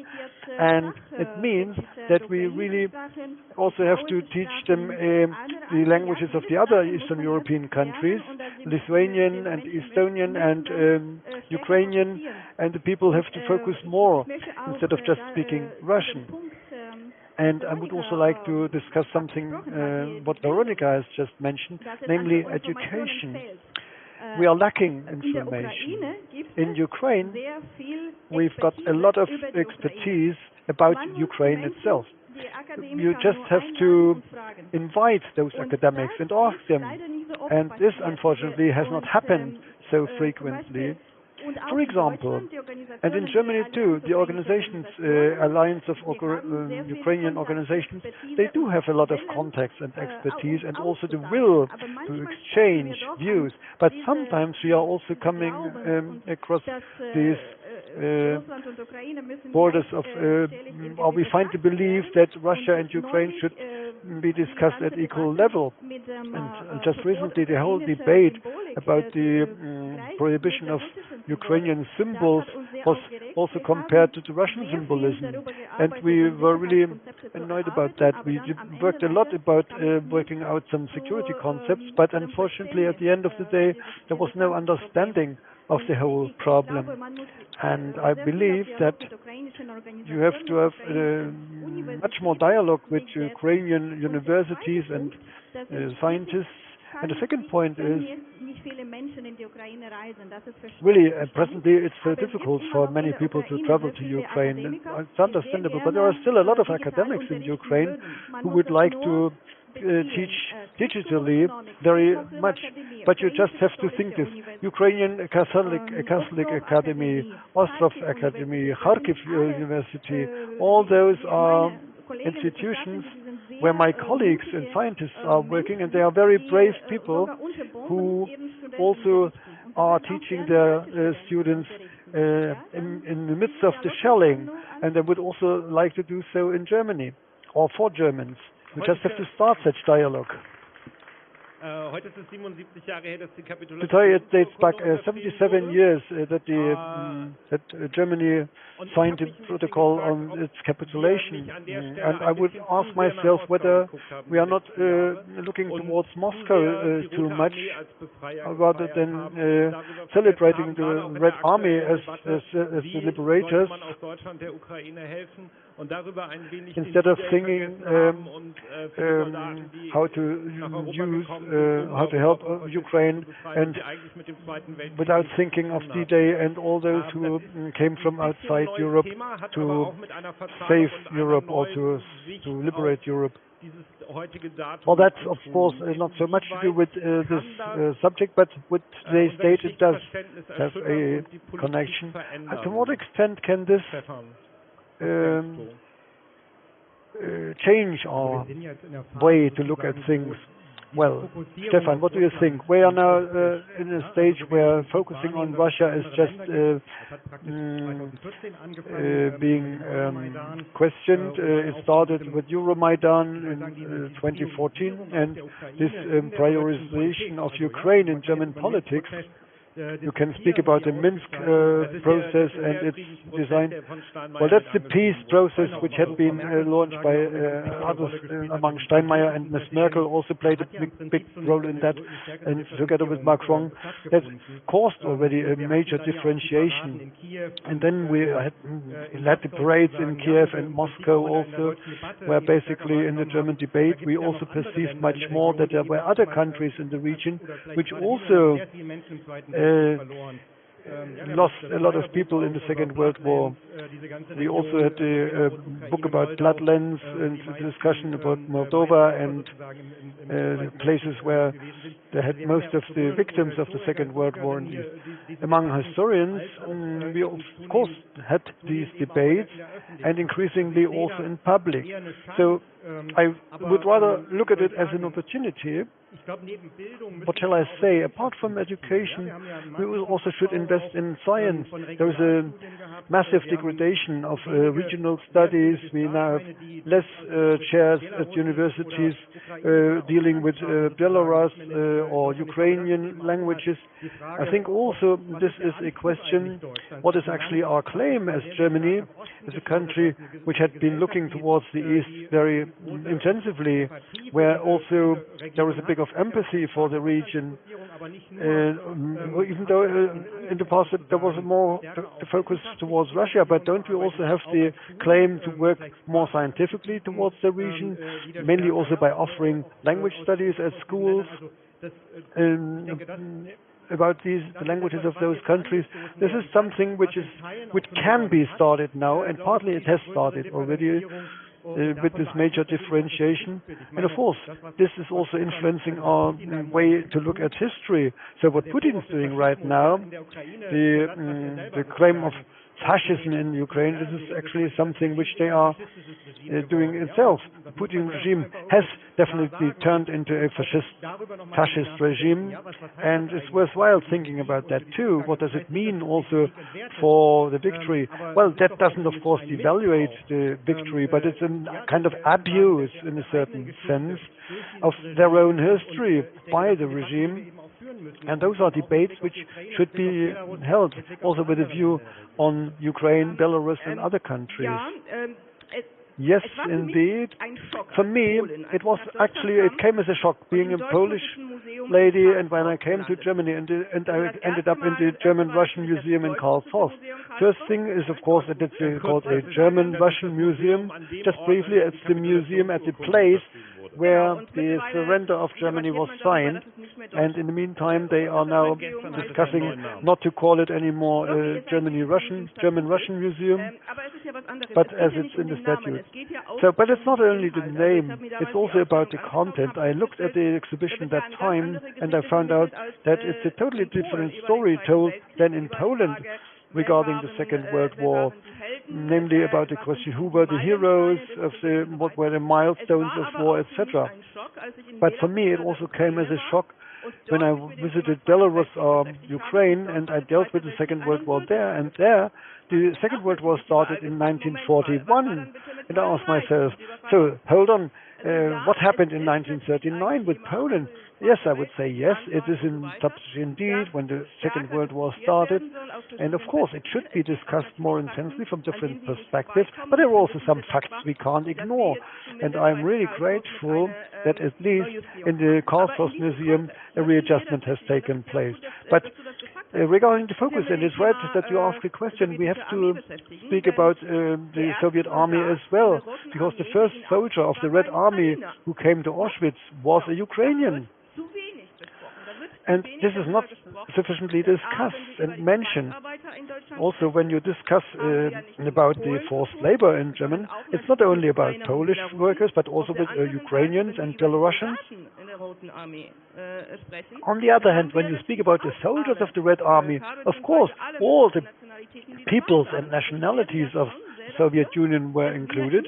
and it means that we really also have to teach them the languages of the other Eastern European countries, Lithuanian and Estonian and Ukrainian, and the people have to focus more instead of just speaking Russian. And I would also like to discuss something what Veronica has just mentioned, namely education. We are lacking information. In Ukraine, we've got a lot of expertise about Ukraine itself. You just have to invite those academics and ask them. And this, unfortunately, has not happened so frequently. For example, and in Germany too, the organizations, Alliance of Ukrainian Organizations, they do have a lot of contacts and expertise and also the will to exchange views. But sometimes we are also coming across these borders of, or we find the belief that Russia and Ukraine should be discussed at equal level. And just recently the whole debate about the prohibition of Ukrainian symbols was also compared to the Russian symbolism. And we were really annoyed about that. We worked a lot about working out some security concepts, but unfortunately at the end of the day there was no understanding of the whole problem. And I believe that you have to have much more dialogue with Ukrainian universities and scientists. And the second point is, really, presently it's so difficult for many people to travel to Ukraine. It's understandable, but there are still a lot of academics in Ukraine who would like to teach digitally very much, but you just have to think this. Ukrainian Catholic Academy, Ostrov Academy, Kharkiv University, all those are institutions where my colleagues and scientists are working, and they are very brave people who also are teaching their students in the midst of the shelling, and they would also like to do so in Germany or for Germans. We just have to start such dialogue. Today it dates back 77 years that Germany signed the protocol on its capitulation. And I would ask myself whether we are not looking towards Moscow too much, rather than celebrating the Red Army as the liberators, instead of thinking how to help Ukraine, and without thinking of D-Day and all those who came from outside Europe to save Europe or to liberate Europe. Well, that's of course not so much to do with this subject, but with today's date it does have a connection. To what extent can this change our way to look at things? Well, Stefan, what do you think? We are now in a stage where focusing on Russia is just being questioned. It started with Euromaidan in 2014, and this prioritization of Ukraine in German politics. You can speak about the Minsk process and its design. Well, that's the peace process which had been launched by others, among Steinmeier and Ms. Merkel also played a big role in that, and together with Macron, that caused already a major differentiation. And then we had the parades in Kiev and Moscow also, where basically in the German debate we also perceived much more that there were other countries in the region which also lost a lot of people in the Second World War. We also had a book about Bloodlands and a discussion about Moldova and places where they had most of the victims of the Second World War. And among historians, we of course had these debates, and increasingly also in public. So I would rather look at it as an opportunity. What shall I say? Apart from education, we also should invest in science. There is a massive degradation of regional studies. We now have less chairs at universities dealing with Belarus or Ukrainian languages. I think also this is a question, what is actually our claim as Germany, as a country which had been looking towards the East very intensively, where also there was a big of empathy for the region, even though in the past there was more the focus towards Russia. But don't we also have the claim to work more scientifically towards the region, mainly also by offering language studies at schools about the languages of those countries? This is something which can be started now, and partly it has started already with this major differentiation. And of course, this is also influencing our way to look at history. So what Putin is doing right now, the claim of fascism in Ukraine, this is actually something which they are doing itself. The Putin regime has definitely turned into a fascist regime, and it's worthwhile thinking about that too. What does it mean also for the victory? Well, that doesn't of course devaluate the victory, but it's a kind of abuse in a certain sense of their own history by the regime. And those are debates which should be held also with a view on Ukraine, Belarus and other countries. Yes, indeed. For me, it came as a shock being a Polish lady, and when I came to Germany and I ended up in the German-Russian Museum in Karlsruhe. First thing is, of course, that it's called a German-Russian Museum. Just briefly, it's the museum at the place where the surrender of Germany was signed, and in the meantime they are now discussing not to call it anymore German-Russian Museum, but as it's in the statute. So, but it's not only the name, it's also about the content. I looked at the exhibition that time, and I found out that it's a totally different story told than in Poland regarding the Second World War, namely about the question who were the heroes of what were the milestones of war, etc. But for me, it also came as a shock when I visited Belarus or Ukraine, and I dealt with the Second World War there. And there, the Second World War started in 1941, and I asked myself, so hold on, what happened in 1939 with Poland? Yes, I would say yes. It is indeed when the Second World War started. And of course, it should be discussed more intensely from different perspectives. But there are also some facts we can't ignore. And I'm really grateful that at least in the Karlshorst Museum, a readjustment has taken place. But regarding the focus, and it's right that you ask a question, we have to speak about the Soviet army as well, because the first soldier of the Red Army who came to Auschwitz was a Ukrainian. And this is not sufficiently discussed and mentioned. Also, when you discuss about the forced labor in Germany, it's not only about Polish workers, but also with Ukrainians and Belarusians. On the other hand, when you speak about the soldiers of the Red Army, of course, all the peoples and nationalities of the Soviet Union were included.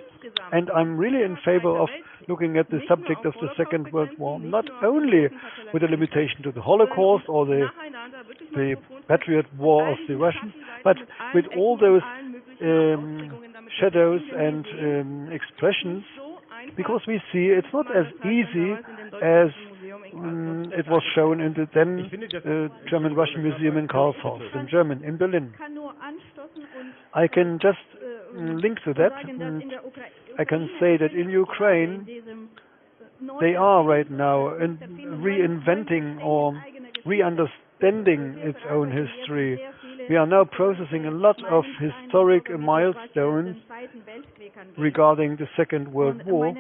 And I'm really in favor of looking at the subject of the Second World War, not only with a limitation to the Holocaust or the Patriot War of the Russians, but with all those shadows and expressions, because we see it's not as easy as it was shown in the then German-Russian Museum in Karlshorst, in Germany, in Berlin. I can just link to that. I can say that in Ukraine, they are right now reinventing or re-understanding its own history. We are now processing a lot of historic milestones regarding the Second World War.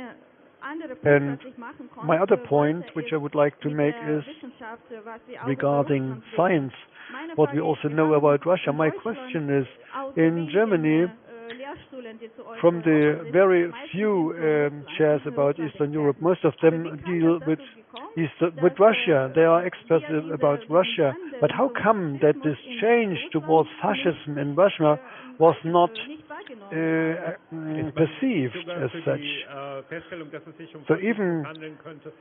And my other point, which I would like to make, is regarding science, what we also know about Russia. My question is, in Germany, from the very few chairs about Eastern Europe, most of them deal with Russia. They are experts about Russia. But how come that this change towards fascism in Russia was not perceived as such? So even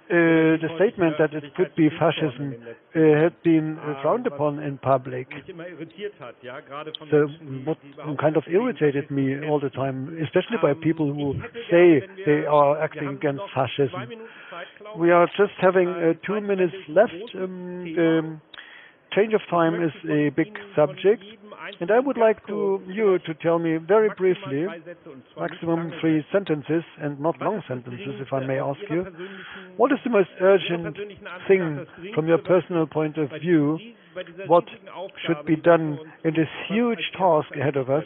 the statement that it could be fascism had been frowned upon in public. So what kind of irritated me all the time, especially by people who say they are acting against fascism. We are just having 2 minutes left. Change of time is a big subject, and I would like you to tell me very briefly, maximum 3 sentences and not long sentences, if I may ask you, what is the most urgent thing from your personal point of view? What should be done in this huge task ahead of us?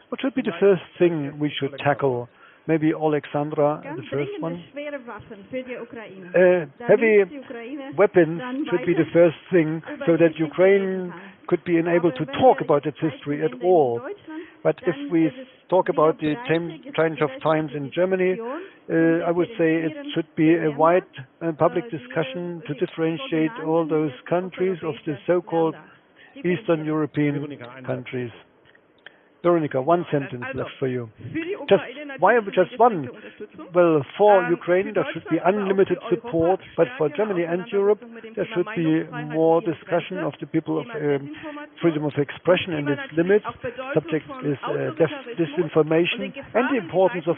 What should be the first thing we should tackle? Maybe Alexandra, the first one. Heavy weapons should be the first thing, so that Ukraine could be enabled to talk about its history at all. But if we talk about the change of times in Germany, I would say it should be a wide public discussion to differentiate all those countries of the so-called Eastern European countries. Veronika, 1 sentence left for you. Why just one? Well, for Ukraine there should be unlimited support, but for Germany and Europe there should be more discussion of the people of freedom of expression and its limits. Subject is disinformation and the importance of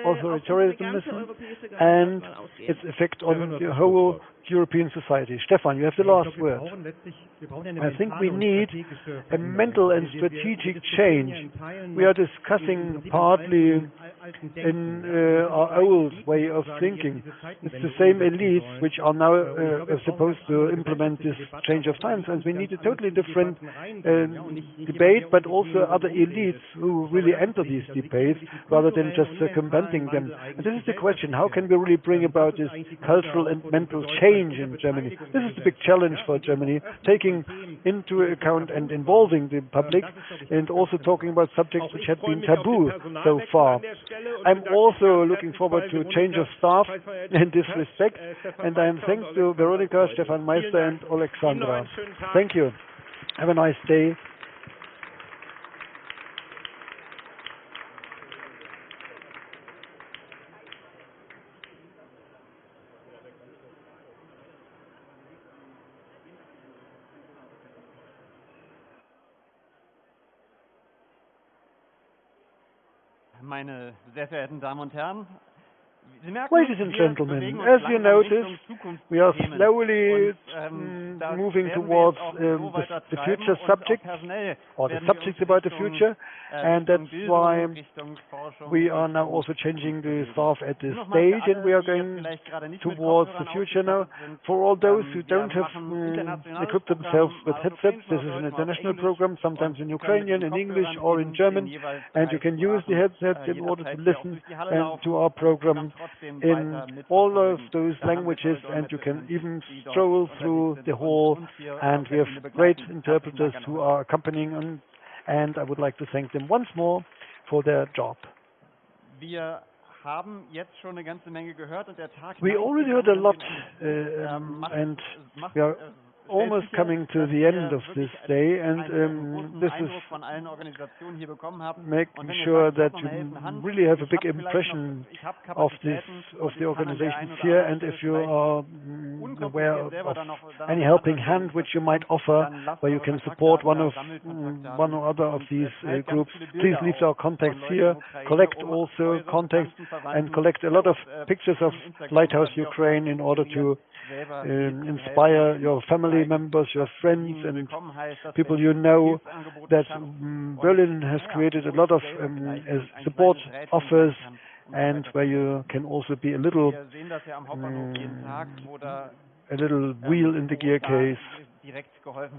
authoritarianism and its effect on the whole European society. Stefan, you have the last word. I think we need a mental and strategic change. We are discussing partly in our old way of thinking. It's the same elites which are now supposed to implement this change of times, and we need a totally different debate, but also other elites who really enter these debates rather than just circumventing them. And this is the question, how can we really bring about this cultural and mental change in Germany? This is the big challenge for Germany, taking into account and involving the public, and also talking about subjects which had been taboo so far. I'm also looking forward to change of staff in this respect, and I am thanks to Veronika, Stefan Meister and Alexandra. Thank you. Have a nice day. Meine sehr verehrten Damen und Herren, Ladies and gentlemen, as you notice, we are slowly moving towards the future subjects, or the subjects about the future, and that's why we are now also changing the staff at this stage, and we are going towards the future now. For all those who don't have equipped themselves with headsets, this is an international program, sometimes in Ukrainian, in English, or in German, and you can use the headset in order to listen to our program in all of those languages, and you can even stroll through the hall, and we have great interpreters who are accompanying on, and I would like to thank them once more for their job. We already heard a lot, and we are almost coming to the end of this day, and this is making sure that you really have a big impression of the organizations here, and if you are aware of any helping hand which you might offer, where you can support one or other of these groups, please leave our contacts here. Collect also contacts and collect a lot of pictures of Lighthouse Ukraine in order to inspire your family members, your friends, and people you know. That Berlin has created a lot of support offers, and where you can also be a little wheel in the gear case,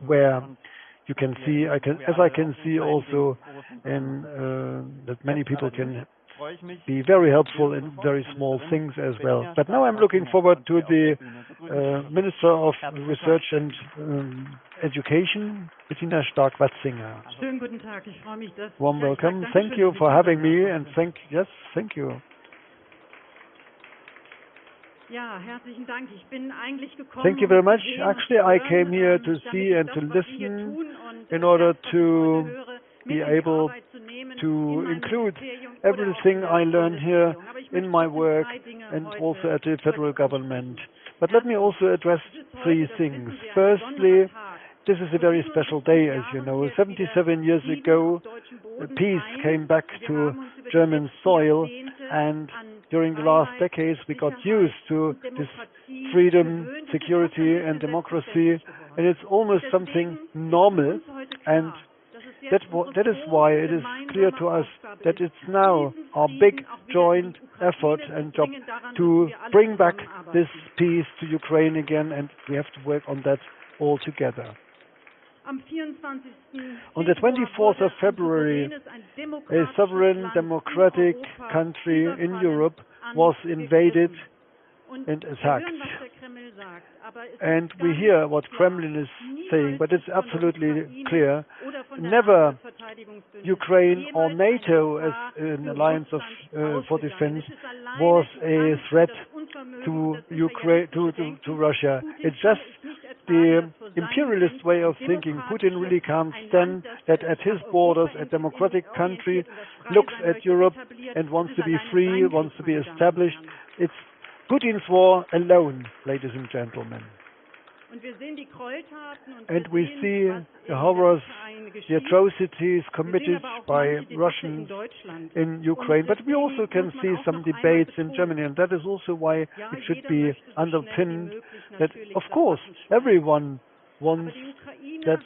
where you can see, as I can see also, that many people can be very helpful in very small things as well. But now I'm looking forward to the Minister of Research and Education, Bettina Stark-Watzinger. Warm welcome. Thank you for having me, and thank you. Thank you very much. Actually, I came here to see and to listen in order to be able to include everything I learned here in my work and also at the federal government. But let me also address three things. Firstly, this is a very special day, as you know. 77 years ago, peace came back to German soil, and during the last decades we got used to this freedom, security and democracy, and it's almost something normal, and that is why it is clear to us that it's now our big joint effort and job to bring back this peace to Ukraine again, and we have to work on that all together. On the 24th of February, a sovereign democratic country in Europe was invaded and attacked. And we hear what Kremlin is saying, but it's absolutely clear. Never Ukraine or NATO as an alliance for defense was a threat to Ukraine, to Russia. It's just the imperialist way of thinking. Putin really can't stand that at his borders a democratic country looks at Europe and wants to be free, wants to be established. It's Putin's war alone, ladies and gentlemen. And we see the horrors, the atrocities committed by Russians in Ukraine. But we also can see some debates in Germany, and that is also why it should be underpinned that, of course, everyone wants that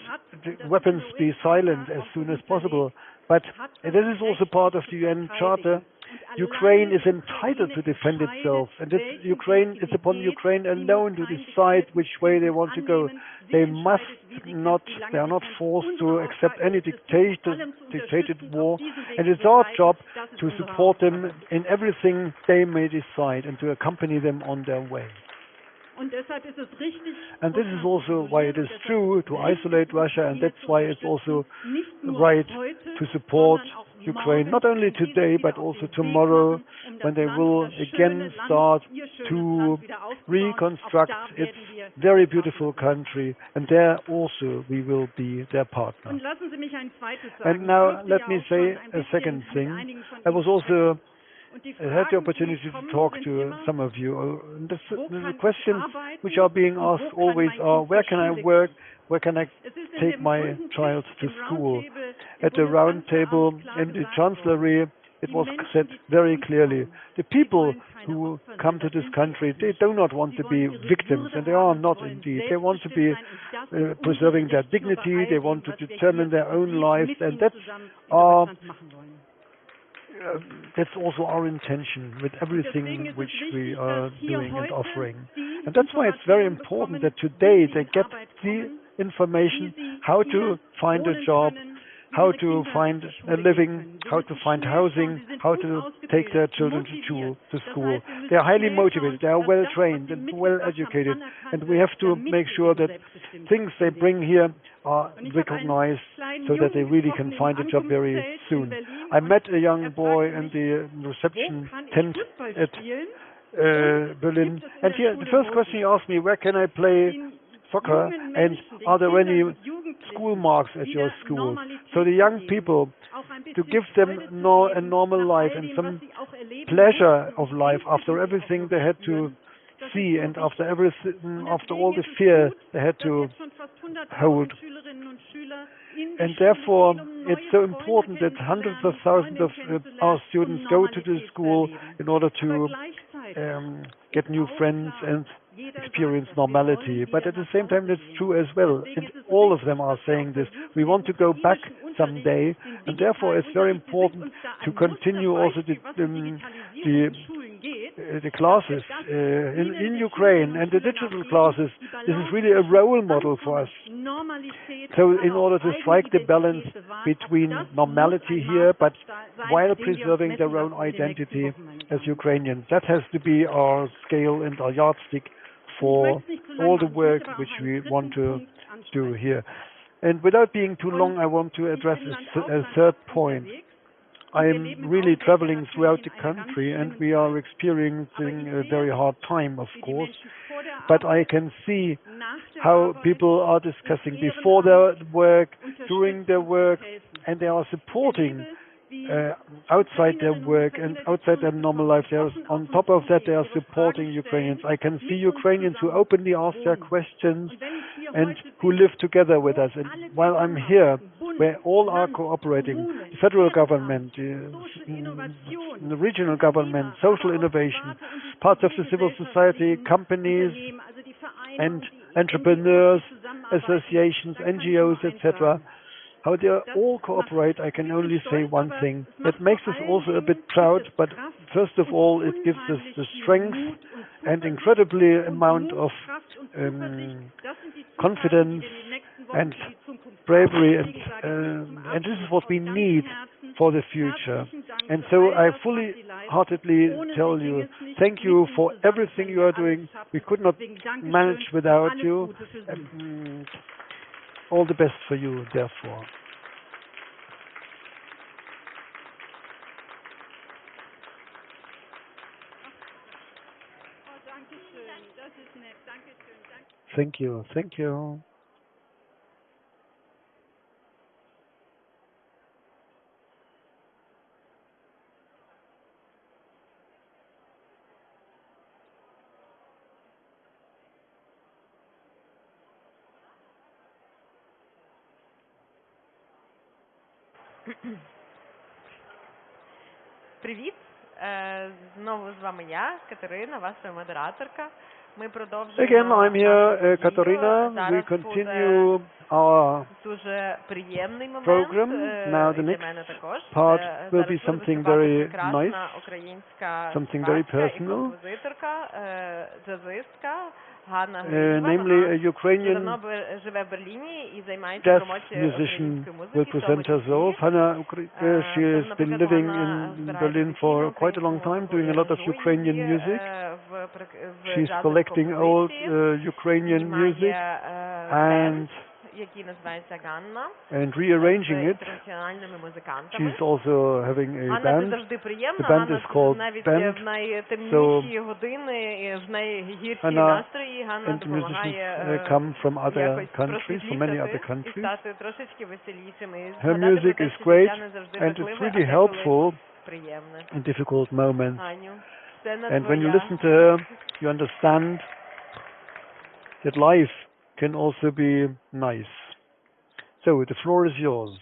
the weapons be silent as soon as possible. But this is also part of the UN Charter. Ukraine is entitled to defend itself, and it's upon Ukraine alone to decide which way they want to go. They are not forced to accept any dictated war, and it's our job to support them in everything they may decide and to accompany them on their way. And this is also why it is true to isolate Russia, and that's why it's also right to support Ukraine, not only today but also tomorrow, when they will again start to reconstruct its very beautiful country, and there also we will be their partner. And now let me say a second thing. I had the opportunity to talk to some of you. The questions which are being asked always are, where can I work? Where can I take my child to school? At the round table in the Chancellery, it was said very clearly. The people who come to this country, they do not want to be victims, and they are not indeed. They want to be preserving their dignity, they want to determine their own lives, and that's also our intention with everything which we are doing and offering. And that's why it's very important that today they get the information how to find a job, how to find a living, how to find housing, how to take their children to school. They are highly motivated, they are well trained and well educated, and we have to make sure that things they bring here are recognized so that they really can find a job very soon. I met a young boy in the reception tent at Berlin, and here the first question he asked me, where can I play soccer, and are there any school marks at your school? So the young people, to give them a normal life and some pleasure of life after everything they had to see and after all the fear they had to hold. And therefore it's so important that hundreds of thousands of our students go to the school in order to get new friends and experience normality. But at the same time, it's true as well, and all of them are saying this. We want to go back someday, and therefore it's very important to continue also the classes in Ukraine and the digital classes. This is really a role model for us. So in order to strike the balance between normality here, but while preserving their own identity as Ukrainians, that has to be our scale and our yardstick for all the work which we want to do here. And without being too long, I want to address a third point. I am really traveling throughout the country, and we are experiencing a very hard time, of course. But I can see how people are discussing before their work, during their work, and they are supporting outside their work and outside their normal life. On top of that, they are supporting Ukrainians. I can see Ukrainians who openly ask their questions and who live together with us. And while I'm here, where all are cooperating, the federal government, the regional government, social innovation, parts of the civil society, companies and entrepreneurs, associations, NGOs, etc., how they all cooperate, I can only say one thing. It makes us also a bit proud, but first of all, it gives us the strength and incredibly amount of confidence and bravery, and this is what we need for the future. And so I fully heartedly tell you, thank you for everything you are doing. We could not manage without you. All the best for you, therefore. Thank you, thank you. Привіт! Знову з вами я, Катерина, ваша модераторка. Ми продовжуємо. Again, I'm here, Katarina. We continue our program. Now the next part will be something very nice, something very personal. Namely, a Ukrainian jazz musician will present herself. Hannah, she has been living in Berlin for quite a long time, doing a lot of Ukrainian music. She's collecting old Ukrainian music and rearranging it. She's also having a band. The band is called Band. So Hannah and the musicians come from other countries, from many other countries. Her music is great and it's really helpful in difficult moments. And when you listen to her, you understand that life can also be nice. So the floor is yours.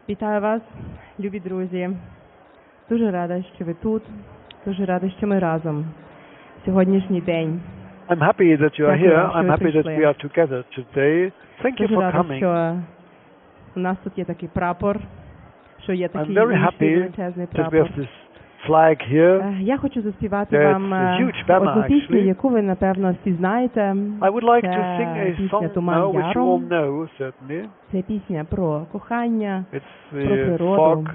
Вітаю вас, любі друзі. Дуже рада, що ви тут. Дуже рада, що ми разом. Сьогоднішній день. I'm happy that you are here. I'm happy that we are together today. Thank you Дуже for рада, coming. що у нас тут є такий прапор, що є такий I'm very happy величезний that we прапор. have this flag here. Я хочу заспівати It's вам a huge banner, одну пісню, actually. яку ви, напевно, всі знаєте. I would like to Це sing a пісня song «Туман now, which you all яром». know, certainly. Це пісня про кохання, It's про the природу. fog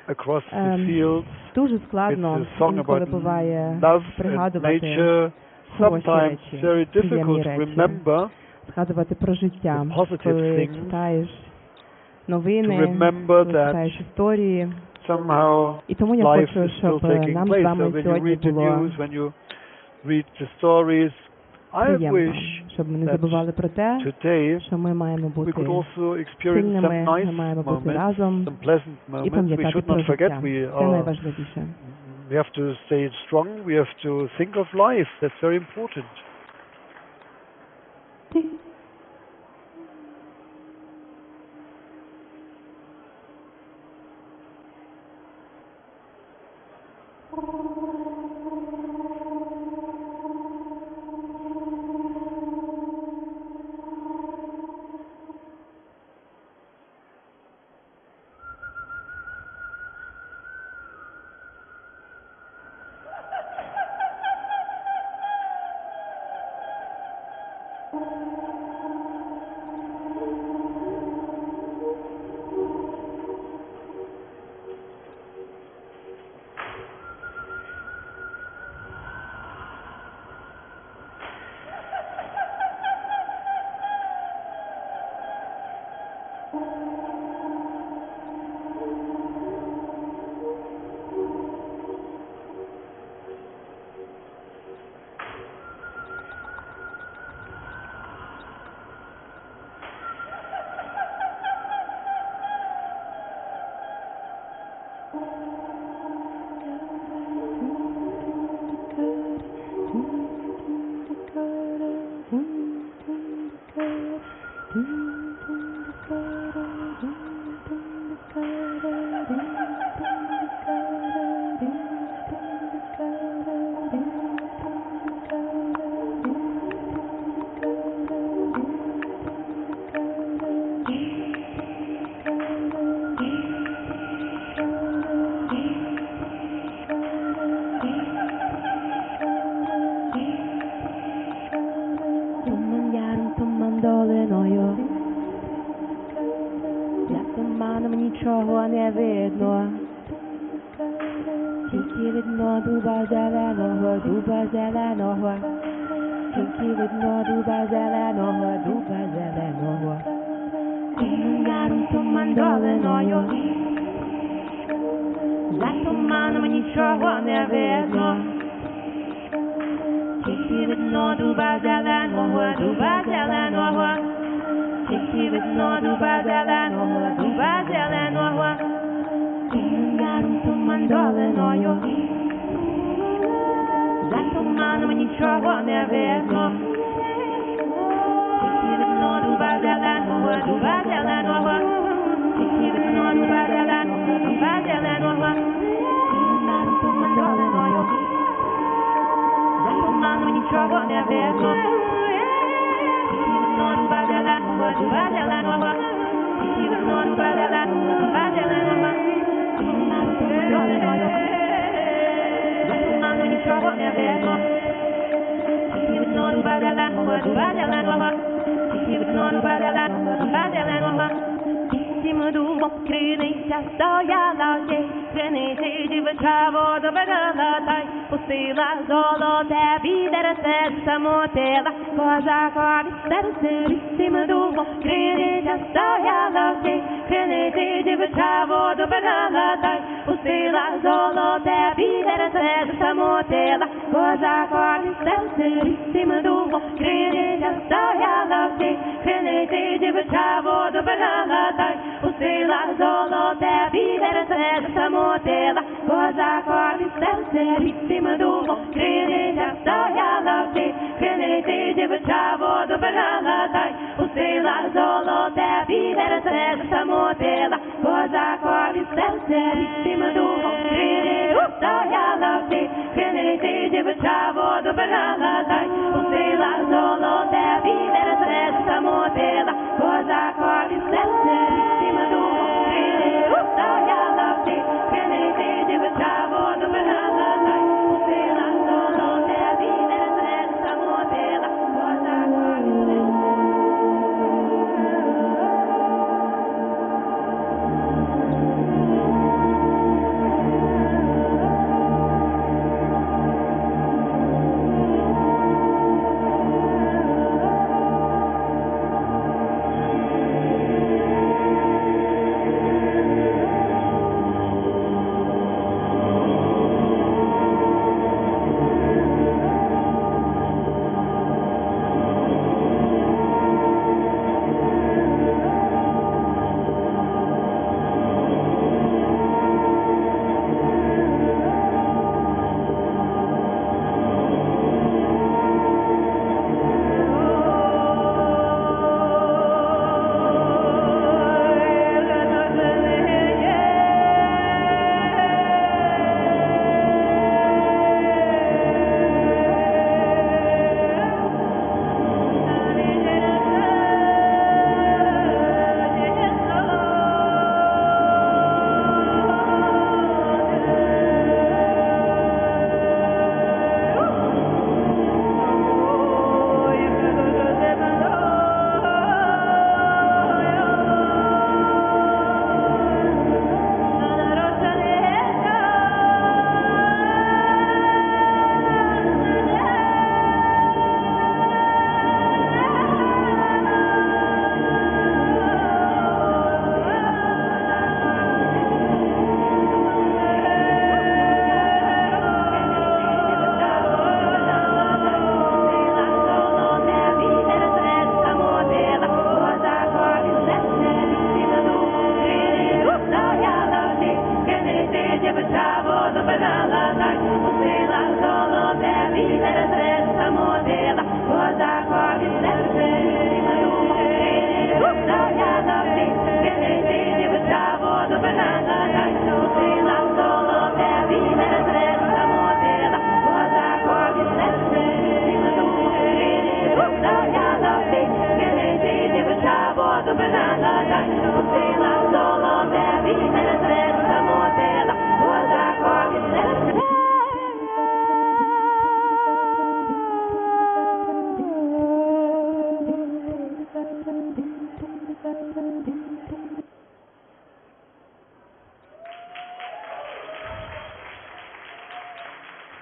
across the fields. Дуже складно It's a song інколи about буває love and пригадувати nature. хороші Sometimes речі, very приємні difficult to речі, remember згадувати про життя, the positive коли things, читаєш to новини, remember коли that читаєш історії. somehow І тому я life хочу, is still щоб taking нам з place. So вами when you сьогодні read the було news, when you read the stories, I приємно, wish щоб ми не that забували про те, today що ми маємо we бути could also experience сильними, some ми nice маємо бути moments, разом some pleasant і moments. We пам'ятати should про not forget життя. Це найважливіше. we have to stay strong. We have to think of life. That's very important. Нічого не видно, тільки видно дуба зеленого, дуба зеленого, тільки видно дуба зеленого, дуба зеленого. Яром туман долиною, за туманом нічого не видно, тільки видно дуба зеленого, дуба зеленого. Тільки видно дуба зеленого, дуба зеленого, яром туман долиною, за туманом нічого не видно, тільки видно дуба зеленого, дуба зеленого, тільки видно дуба зеленого, дуба зеленого, яром туман долиною, за туманом нічого не видно. Дуба зеленого, дуба зеленого, тільки видно дуба зеленого, дуба зеленого, за туманом нічого не видно, тільки видно дуба зеленого, дуба зеленого, тільки видно дуба зеленого, дуба зеленого. Під цим дубом криниця стояла, Криничі дівчаво до виглядай, пустила золоте відер серце самотила, козакові серце вісім дубо, криниця стояла в тій, криничі дівчаво до виглядай, пустила золоте відер серце самотила, козакові серце вісім дубо, криниця стояла в тій, криничі дівчаво до виглядай, пустила золоте відер серце самотила, козакові серце вісім дубо, криниця стояла в тій, криничі дівча воду виглядай, пустила золоте відер серце самотила, козакові серце вісім дубо, криниця стояла в тій, криничі дівча воду виглядай, пустила золоте відер серце самотила, козакові серце вісім дубо, криниця стояла в тій, криничі дівча воду виглядай, пустила золоте відер серце самотила, козакові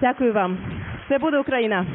Дякую вам. Все буде Україна.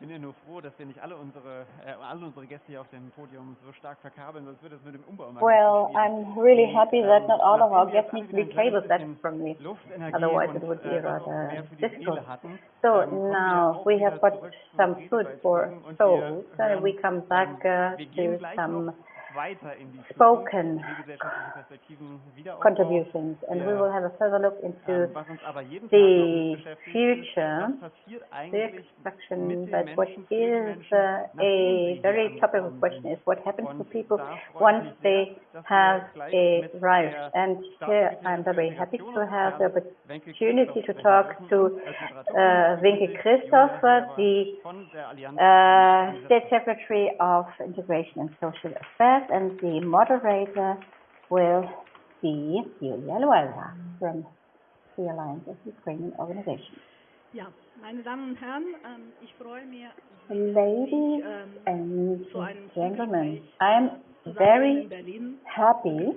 Ich bin ja nur froh, dass wir nicht alle unsere Gäste hier auf dem Podium so stark verkabeln, sonst würde es mit dem Umbau mal Well, I'm really happy that not all of our guests need to be cable set from me, otherwise it would be rather difficult. So now we have got some food for souls, we come back to some spoken contributions, and we will have a further look into the future, the extraction. But what is a very topical question is what happens to people once they have arrived. And here I'm very happy to have the opportunity to talk to Winke Christoph, the State Secretary of Integration and Social Affairs, and the moderator will be Julia Loelda from the Alliance of Ukrainian Organizations. Ja, meine Damen und Herren, ich freue mich, Ladies and gentlemen, I'm very happy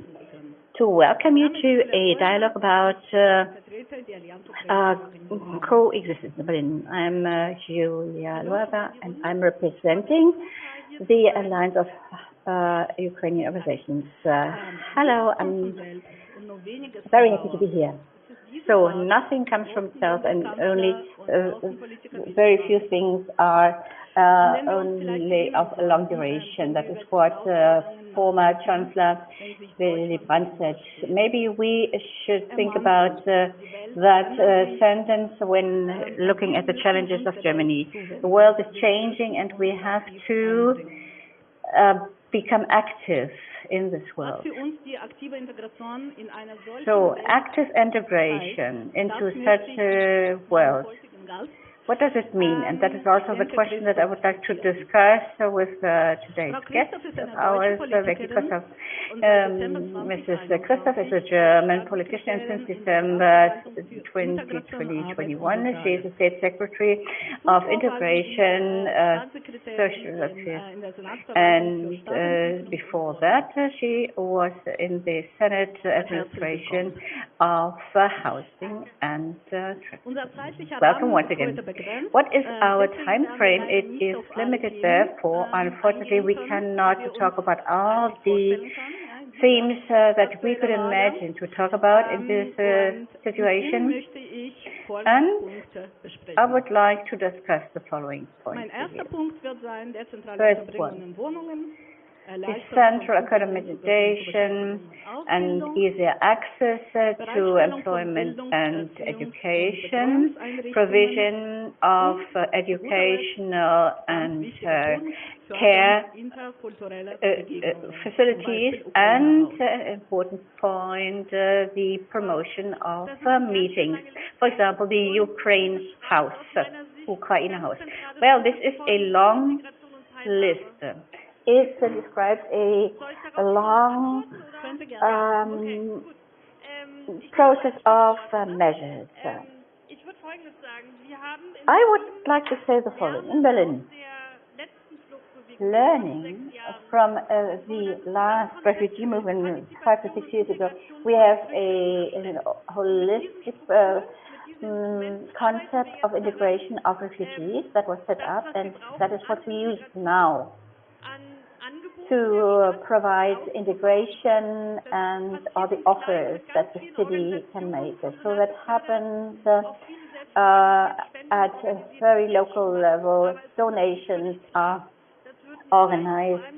to welcome you to a dialogue about coexistence in Berlin. I'm Julia Loelda, and I'm representing the Alliance of Ukrainian Organizations. Hello, I'm very happy to be here. So nothing comes from itself, and only very few things are only of a long duration. That is what former Chancellor Willy Brandt said. Maybe we should think about that sentence when looking at the challenges of Germany. The world is changing, and we have to become active in this world. So active integration into such a world, what does it mean? And that is also the question that I would like to discuss with today's guest of ours, Winke Christoph. Mrs. Christoph is a German politician since December 2021. She is the State Secretary of Integration, Social Affairs. And before that, she was in the Senate Administration of Housing and Transport. Welcome once again. What is our time frame? It is limited, therefore, unfortunately, we cannot talk about all the themes that we could imagine to talk about in this situation. And I would like to discuss the following points. First one, central accommodation and easier access to employment and education, provision of educational and care facilities, and important point, the promotion of meetings. For example, the Ukraine House, Ukraine House. Well, this is a long list. It describes a long process of measures. I would like to say the following. In Berlin, learning from the last refugee movement 5 to 6 years ago, we have a holistic concept of integration of refugees that was set up, and that is what we use now to provide integration and all the offers that the city can make. So that happens at a very local level. Donations are organized,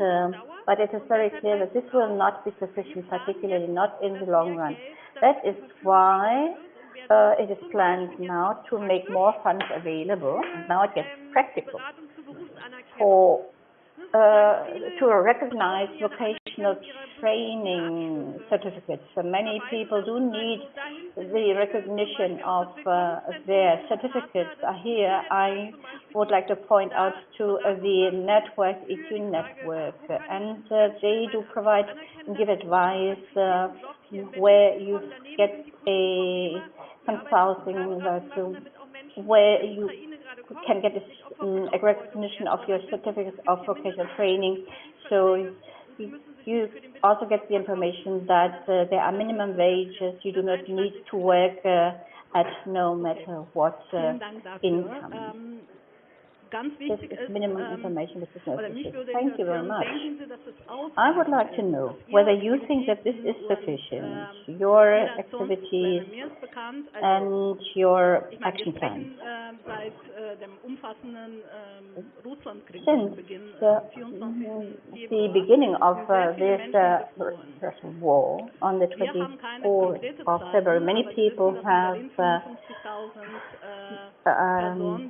but it is very clear that this will not be sufficient, particularly not in the long run. That is why it is planned now to make more funds available. Now it gets practical for to recognize vocational training certificates. So many people do need the recognition of their certificates. Here I would like to point out to the network, EQ network, and they do provide and give advice where you get a consulting, where you can get a recognition of your certificates of vocational training. So you also get the information that there are minimum wages. You do not need to work at no matter what income. This is minimum information which is necessary. Thank you very much. I would like to know whether you think that this is sufficient, your activities and your action plan. Since the beginning of this Russian war on the 24th of February, many people have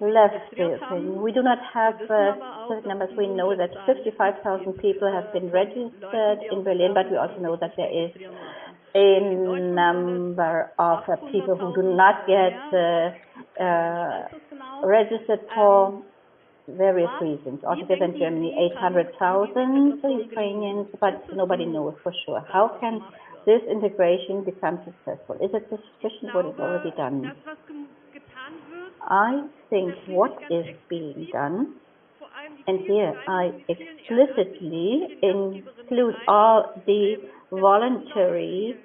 left Ukraine. We do not have certain numbers. We know that 55,000 people have been registered in Berlin, but we also know that there is a number of people who do not get registered for various reasons. Altogether in Germany, 800,000 Ukrainians, but nobody knows for sure. How can this integration become successful? Is it sufficient what is already done? I think what is being done, and here I explicitly include all the voluntary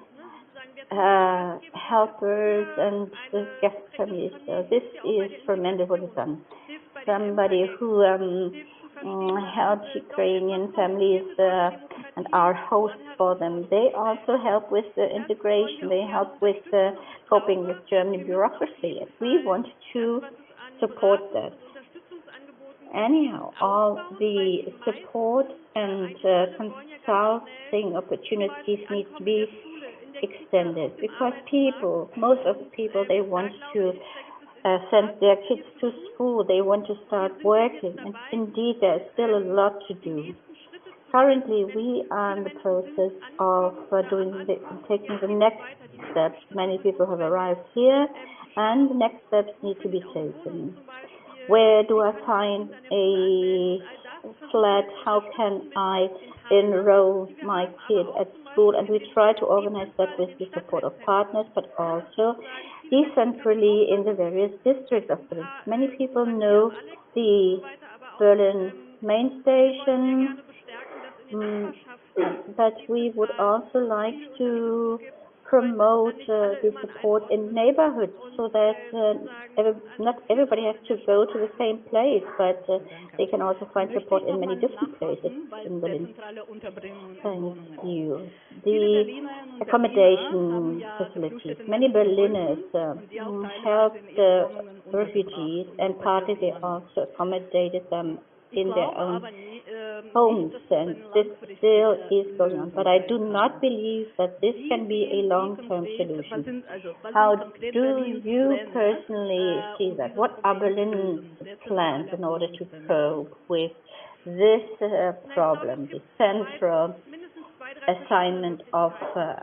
helpers and the guest families. This is tremendous what is done. Somebody who helps Ukrainian families and are hosts for them. They also help with the integration. They help with coping with German bureaucracy. And we want to support that. Anyhow, all the support and consulting opportunities need to be extended because most of the people, they want to send their kids to school. They want to start working. And indeed, there's still a lot to do. Currently, we are in the process of taking the next steps. Many people have arrived here, and the next steps need to be taken. Where do I find a flat? How can I enroll my kid at school? And we try to organize that with the support of partners, but also decentrally in the various districts of Berlin. Many people know the Berlin main station, but we would also like to promote the support in neighborhoods so that not everybody has to go to the same place, but they can also find support in many different places in Berlin. Thank you. The accommodation facilities. Many Berliners help the refugees, and partly they also accommodated them in their own homes, and this still is going on. But I do not believe that this can be a long-term solution. How do you personally see that? What are Berlin's plans in order to cope with this problem, the central assignment of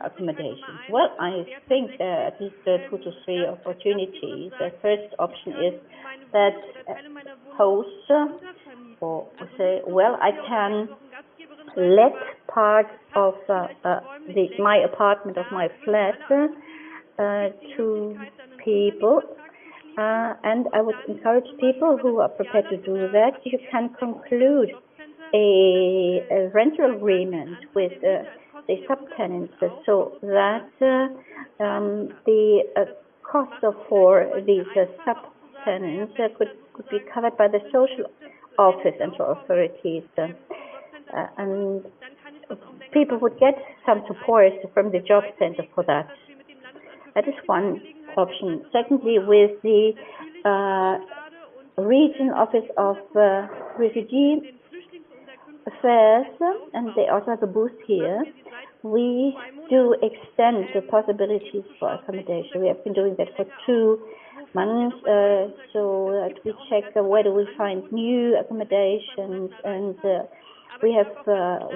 accommodation? Well, I think there are at least 2 to 3 opportunities. The first option is that hosts or say, well, I can let part of my apartment, of my flat, to people, and I would encourage people who are prepared to do that. You can conclude a rental agreement with the subtenants so that the cost for these subtenants could be covered by the social office and authorities, and people would get some support from the job center for that. That is one option. Secondly, with the regional office of refugee affairs, and they also have a booth here, we do extend the possibilities for accommodation. We have been doing that for 2 months, so that we check where do we find new accommodations, and we have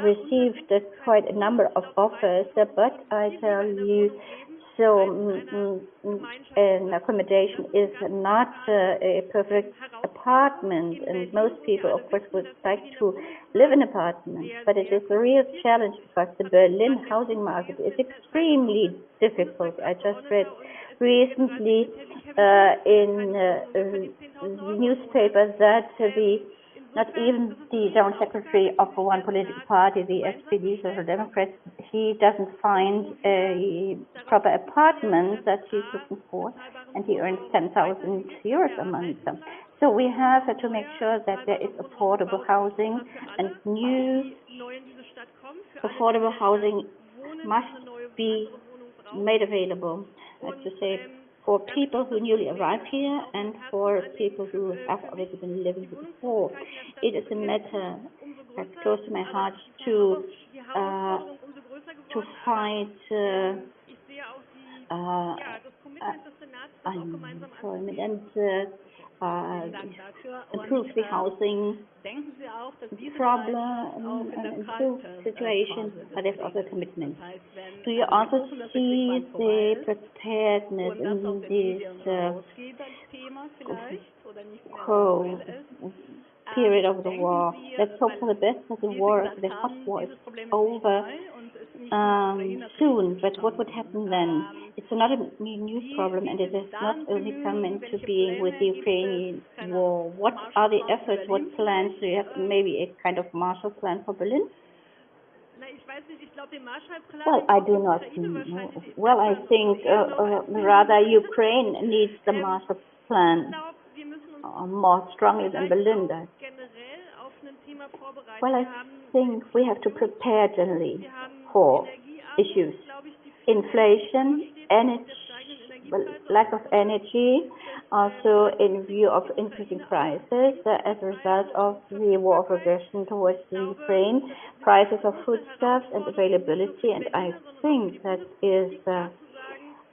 received quite a number of offers, but I tell you, so an accommodation is not a perfect apartment, and most people, of course, would like to live in apartments, but it is a real challenge because the Berlin housing market is extremely difficult. I just read recently in the newspaper that not even the General Secretary of one political party, the SPD, Social Democrats, he doesn't find a proper apartment that he's looking for, and he earns 10,000 euros a month. So we have to make sure that there is affordable housing, and new affordable housing must be made available, to say, for people who newly arrive here and for people who have already been living here before. It is a matter that's close to my heart to fight unemployment and improve the housing problem and improve situation, but there's also commitment. Do you also see the preparedness in this whole period of the war? Let's hope for the best that the hot war is over soon, but what would happen then? It's not a new problem, and it has not only come into being with the Ukrainian war. What are the efforts, what plans? Do you have maybe a kind of Marshall Plan for Berlin? Well, I do not know. Well, I think rather Ukraine needs the Marshall Plan more strongly than Berlin does. Well, I think we have to prepare generally for issues. Inflation, lack of energy, also in view of increasing prices as a result of the war of aggression towards Ukraine, prices of foodstuffs and availability, and I think that is the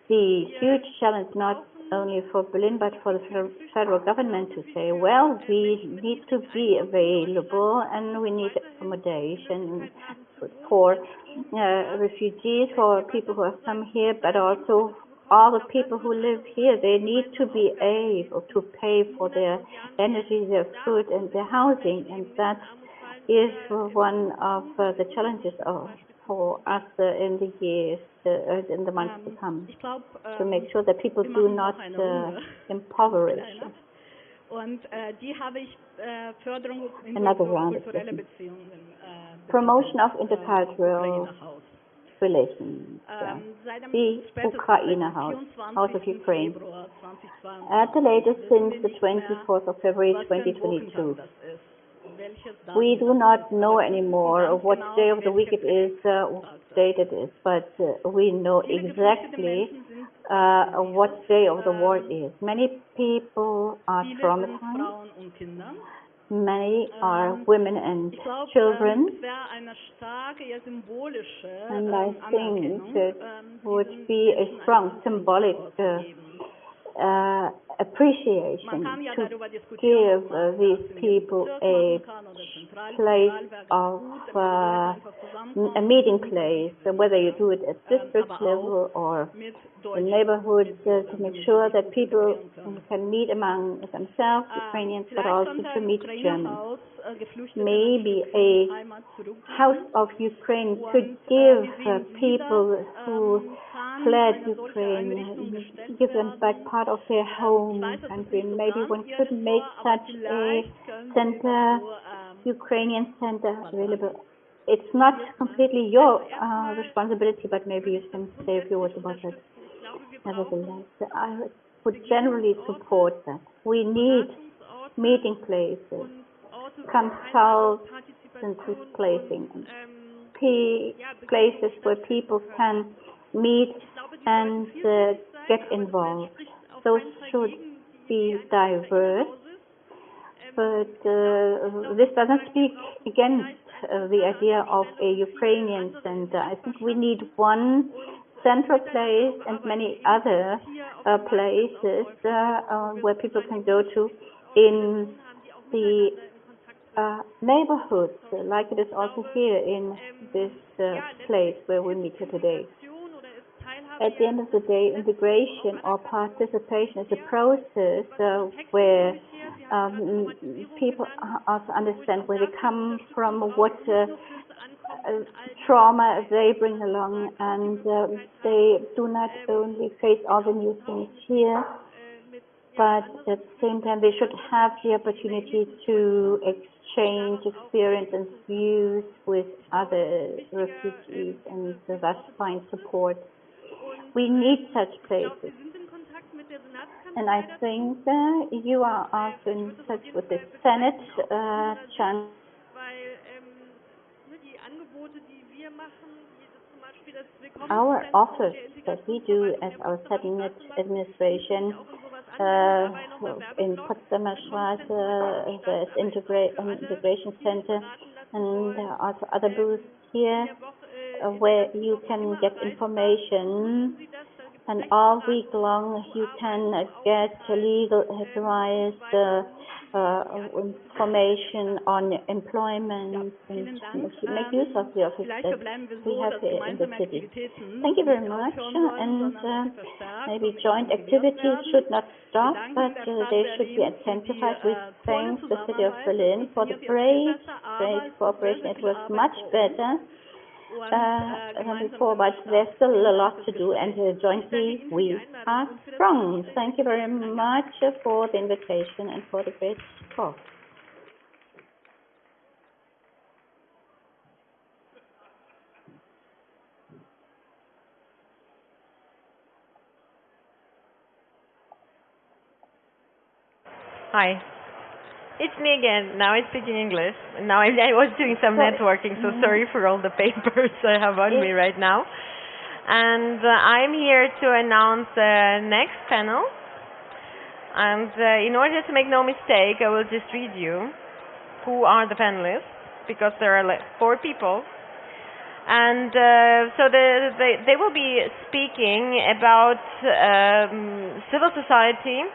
huge challenge not only for Berlin but for the federal government to say, well, we need to be available and we need accommodation for refugees, for people who have come here, but also all the people who live here. They need to be able to pay for their energy, their food and their housing, and that is one of the challenges for us in the years, in the months to come, to make sure that people do not impoverish. Another round of promotion of intercultural relations. The Ukraine House of Ukraine. At the latest since the 24th of February 2022. We do not know anymore what day of the week it is, what date it is, but we know exactly what day of the war it is. Many people are traumatized. Many are women and children. And I think it would be a strong symbolic appreciation to give these people a place of a meeting place, whether you do it at district level or in neighborhoods, to make sure that people can meet among themselves, Ukrainians, but also to meet Germans. Maybe a House of Ukraine could give people who fled Ukraine, give them back part of their home country. Maybe one could make such a center, Ukrainian center, available. It's not completely your responsibility, but maybe you can say a few words about that. Nevertheless, I would generally support that. We need meeting places, consultancy places, places where people can meet and get involved. Those should be diverse, but this doesn't speak against the idea of a Ukrainian center. I think we need one central place and many other places where people can go to in the neighborhoods, like it is also here in this place where we meet here today. At the end of the day, integration or participation is a process where people also understand where they come from, what trauma they bring along, and they do not only face all the new things here, but at the same time they should have the opportunity to exchange experience and views with other refugees and thus find support. We need such places. And I think you are also in touch with the Senate channel. Our offers that we do as our Senate administration in Potsdamer Straße, there's integration center, and also other booths here where you can get information, and all week long you can get legal advice, information on employment, and make use of the office that we have here in the city. Thank you very much, and maybe joint activities should not stop, but they should be intensified. We thank the city of Berlin for the great cooperation. It was much better than before, but there's still a lot to do, and jointly we are strong. Thank you very much for the invitation and for the great talk. Hi. It's me again. Now I'm speaking English. Now I was doing some networking, so sorry for all the papers I have on me right now. And I'm here to announce the next panel. And in order to make no mistake, I will just read you who are the panelists, because there are like 4 people. And so they will be speaking about civil society,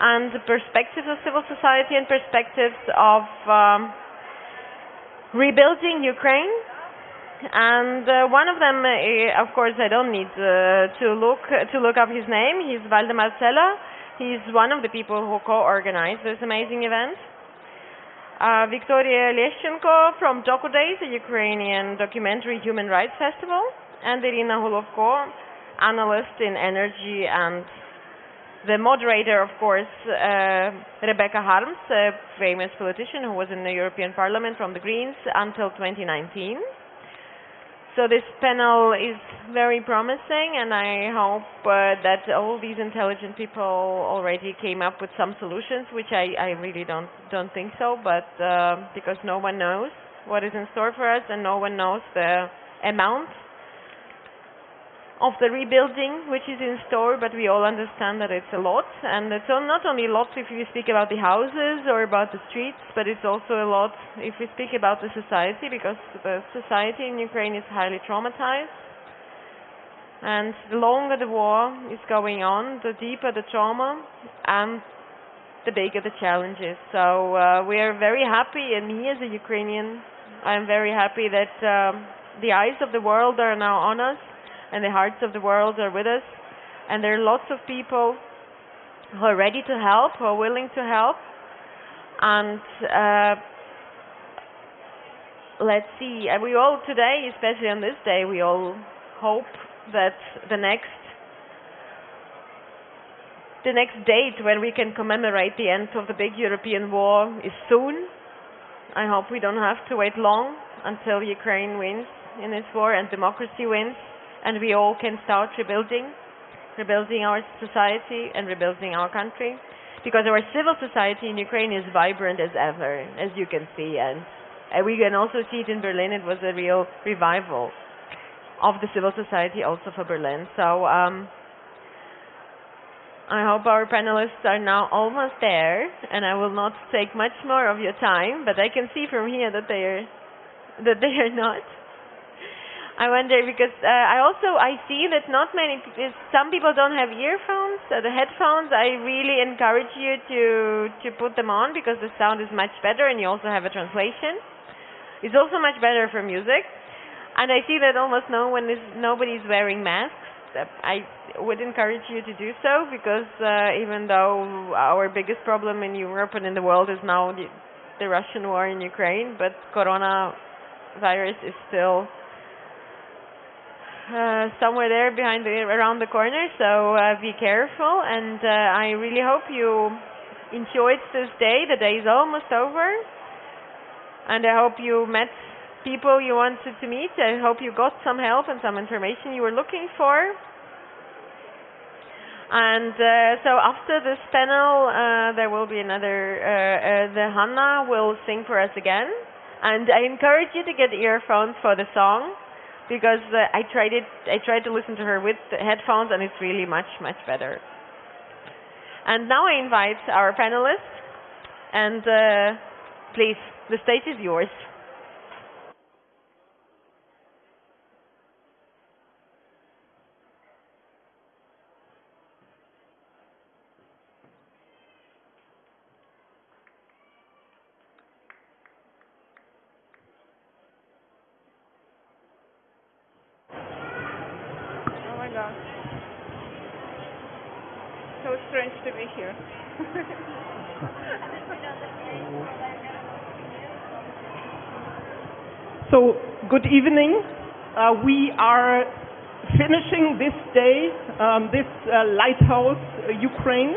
and the perspectives of civil society and perspectives of rebuilding Ukraine. And one of them, of course, I don't need to look up his name. He's Waldemar Zeller. He's one of the people who co-organized this amazing event. Victoria Leshchenko from Doku Days, a Ukrainian documentary human rights festival, and Irina Hulovko, analyst in energy, and the moderator, of course, Rebecca Harms, a famous politician who was in the European Parliament from the Greens until 2019. So this panel is very promising, and I hope that all these intelligent people already came up with some solutions, which I really don't think so, but because no one knows what is in store for us, and no one knows the amount of the rebuilding which is in store, but we all understand that it's a lot, and it's not only a lot if we speak about the houses or about the streets, but it's also a lot if we speak about the society, because the society in Ukraine is highly traumatized, and the longer the war is going on, the deeper the trauma and the bigger the challenges. So we are very happy, and me as a Ukrainian, I'm very happy that the eyes of the world are now on us, and the hearts of the world are with us, and there are lots of people who are ready to help, who are willing to help, and let's see, we all today, especially on this day, we all hope that the next date when we can commemorate the end of the big European war is soon. I hope we don't have to wait long until Ukraine wins in this war and democracy wins, and we all can start rebuilding our society and rebuilding our country, because our civil society in Ukraine is vibrant as ever, as you can see, and we can also see it in Berlin. It was a real revival of the civil society also for Berlin. So I hope our panelists are now almost there, and I will not take much more of your time, but I can see from here that they are not. I wonder, because I see that not many, some people don't have earphones, the headphones. I really encourage you to put them on, because the sound is much better, and you also have a translation. It's also much better for music, and I see that almost nobody is wearing masks. I would encourage you to do so, because even though our biggest problem in Europe and in the world is now the Russian war in Ukraine, but coronavirus is still somewhere there around the corner, so be careful, and I really hope you enjoyed this day. The day is almost over, and I hope you met people you wanted to meet. I hope you got some help and some information you were looking for. And so after this panel, there will be another, the Hanna will sing for us again. And I encourage you to get earphones for the song, because I tried to listen to her with headphones, and it's really much, much better. And now I invite our panelists, and please, the stage is yours. Oh my God. So strange to be here. So, good evening. We are finishing this day, this Lighthouse Ukraine.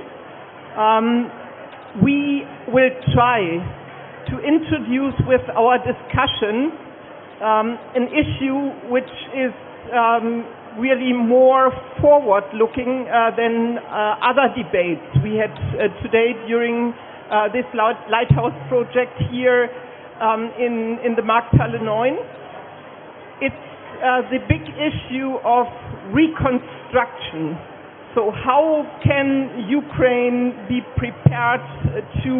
We will try to introduce with our discussion an issue which is really more forward-looking than other debates we had today during this Lighthouse project here in the Markthalle 9. It's the big issue of reconstruction. So how can Ukraine be prepared to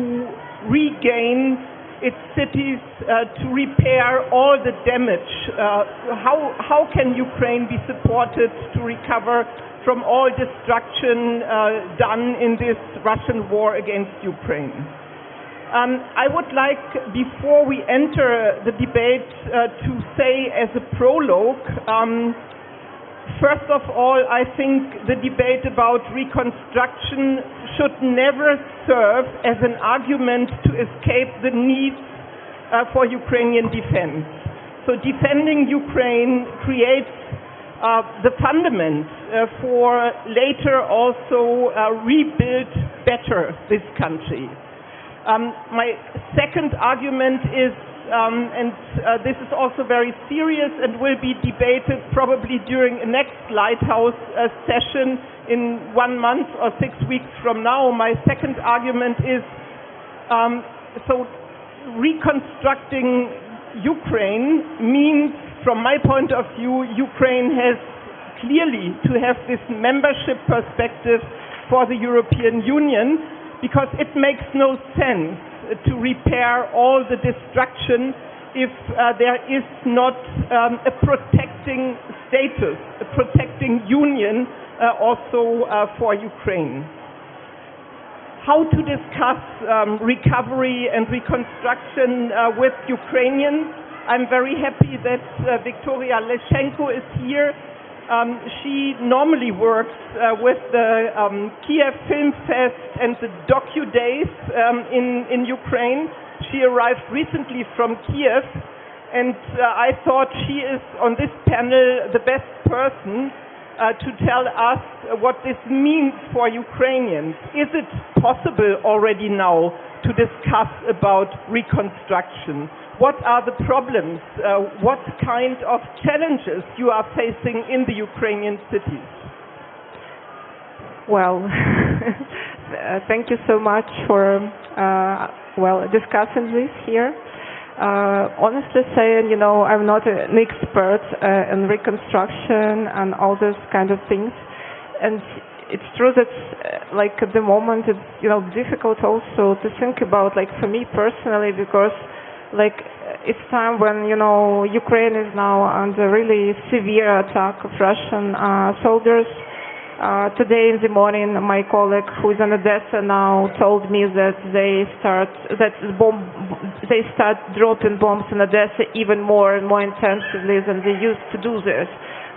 regain its cities, to repair all the damage? How can Ukraine be supported to recover from all destruction done in this Russian war against Ukraine? I would like, before we enter the debate, to say as a prologue, first of all, I think the debate about reconstruction should never serve as an argument to escape the needs for Ukrainian defense. So defending Ukraine creates the fundament for later also rebuild better this country. My second argument is, and this is also very serious and will be debated probably during a next Lighthouse session in 1 month or 6 weeks from now. My second argument is, so reconstructing Ukraine means, from my point of view, Ukraine has clearly to have this membership perspective for the European Union, because it makes no sense to repair all the destruction if there is not a protecting status, a protecting union also for Ukraine. How to discuss recovery and reconstruction with Ukrainians? I'm very happy that Victoria Leshenko is here. She normally works with the Kiev Film Fest and the Docu Days in Ukraine. She arrived recently from Kiev, and I thought she is on this panel the best person to tell us what this means for Ukrainians. Is it possible already now to discuss about reconstruction? What are the problems? What kind of challenges you are facing in the Ukrainian cities? Well, thank you so much for discussing this here. Honestly saying, I'm not an expert in reconstruction and all those kind of things, and it's true that at the moment it's difficult also to think about, for me personally, because it's time when Ukraine is now under really severe attack of Russian soldiers. Today in the morning, my colleague who is in Odessa now told me that they start dropping bombs in Odessa even more and more intensively than they used to do this.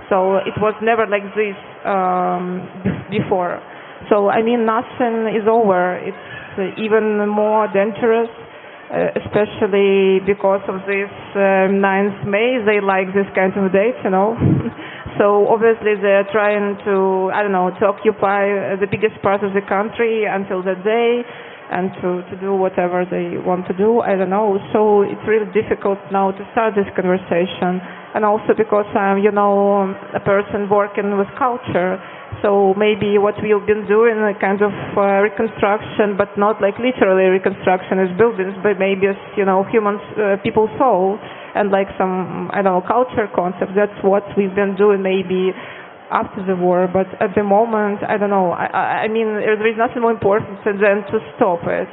So it was never like this before. So nothing is over. It's even more dangerous. Especially because of this 9th May, they like this kind of date, So obviously they're trying to occupy the biggest part of the country until that day. and to do whatever they want to do. I don't know. So it's really difficult now to start this conversation. And also because I'm, a person working with culture. So maybe what we've been doing, a kind of reconstruction, but not like literally reconstruction as buildings, but maybe as, humans, people's soul, and like some, culture concept. That's what we've been doing maybe after the war, but at the moment, I don't know. I mean, there is nothing more important than to stop it,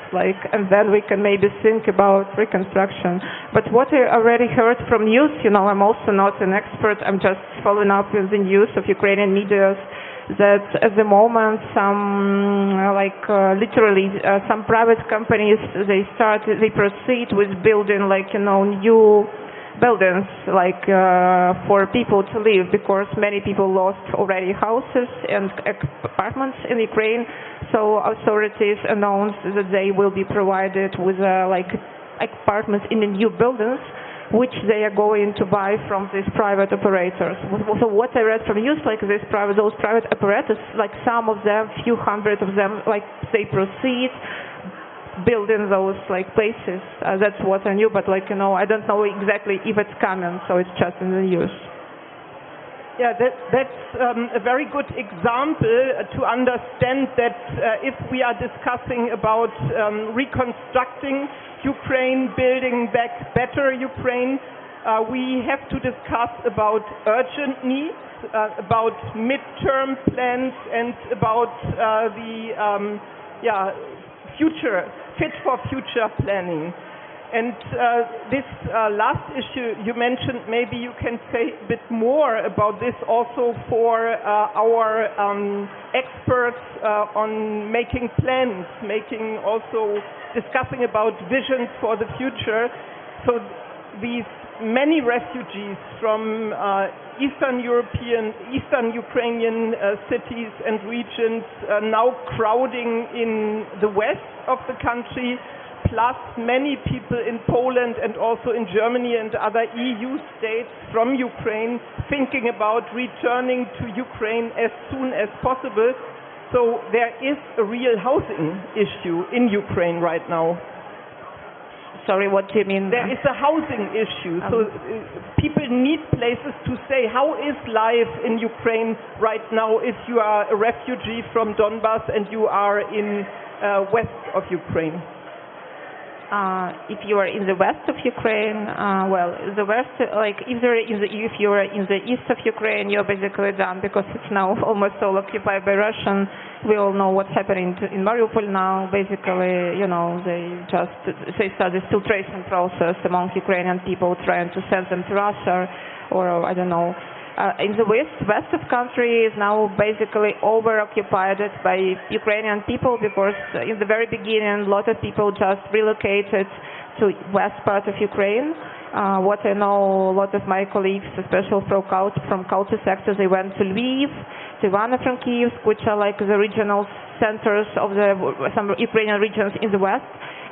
and then we can maybe think about reconstruction. But what I already heard from news, I'm also not an expert. I'm just following up with the news of Ukrainian media that at the moment some, some private companies they proceed with building new buildings for people to live, because many people lost already houses and apartments in Ukraine. So authorities announced that they will be provided with apartments in the new buildings, which they are going to buy from these private operators. So what I read from news, those private operators, some of them, few hundred of them, they proceed building those places. That's what I knew, but I don't know exactly if it's coming, so it's just in the news. Yeah, that's a very good example to understand that if we are discussing about reconstructing Ukraine, building back better Ukraine, we have to discuss about urgent needs, about midterm plans, and about fit for future planning. And this last issue you mentioned, maybe you can say a bit more about this also for our experts on making plans, discussing about visions for the future. So these many refugees from Eastern Ukrainian cities and regions now crowding in the west of the country, plus many people in Poland and also in Germany and other EU states from Ukraine thinking about returning to Ukraine as soon as possible. So there is a real housing issue in Ukraine right now. Sorry, what do you mean? There is a housing issue. So people need places to stay. How is life in Ukraine right now if you are a refugee from Donbas and you are in west of Ukraine? If you are in the west of Ukraine, the west, if you are in the east of Ukraine, you're basically done, because it's now almost all occupied by Russians. We all know what's happening in Mariupol now. Basically, they start this filtration process among Ukrainian people, trying to send them to Russia, or I don't know. In the west of country is now basically over-occupied by Ukrainian people, because in the very beginning a lot of people just relocated to west part of Ukraine. What I know, a lot of my colleagues, especially from culture sector, they went to Lviv, to Ivano-Frankivsk, which are the regional centers of some Ukrainian regions in the west.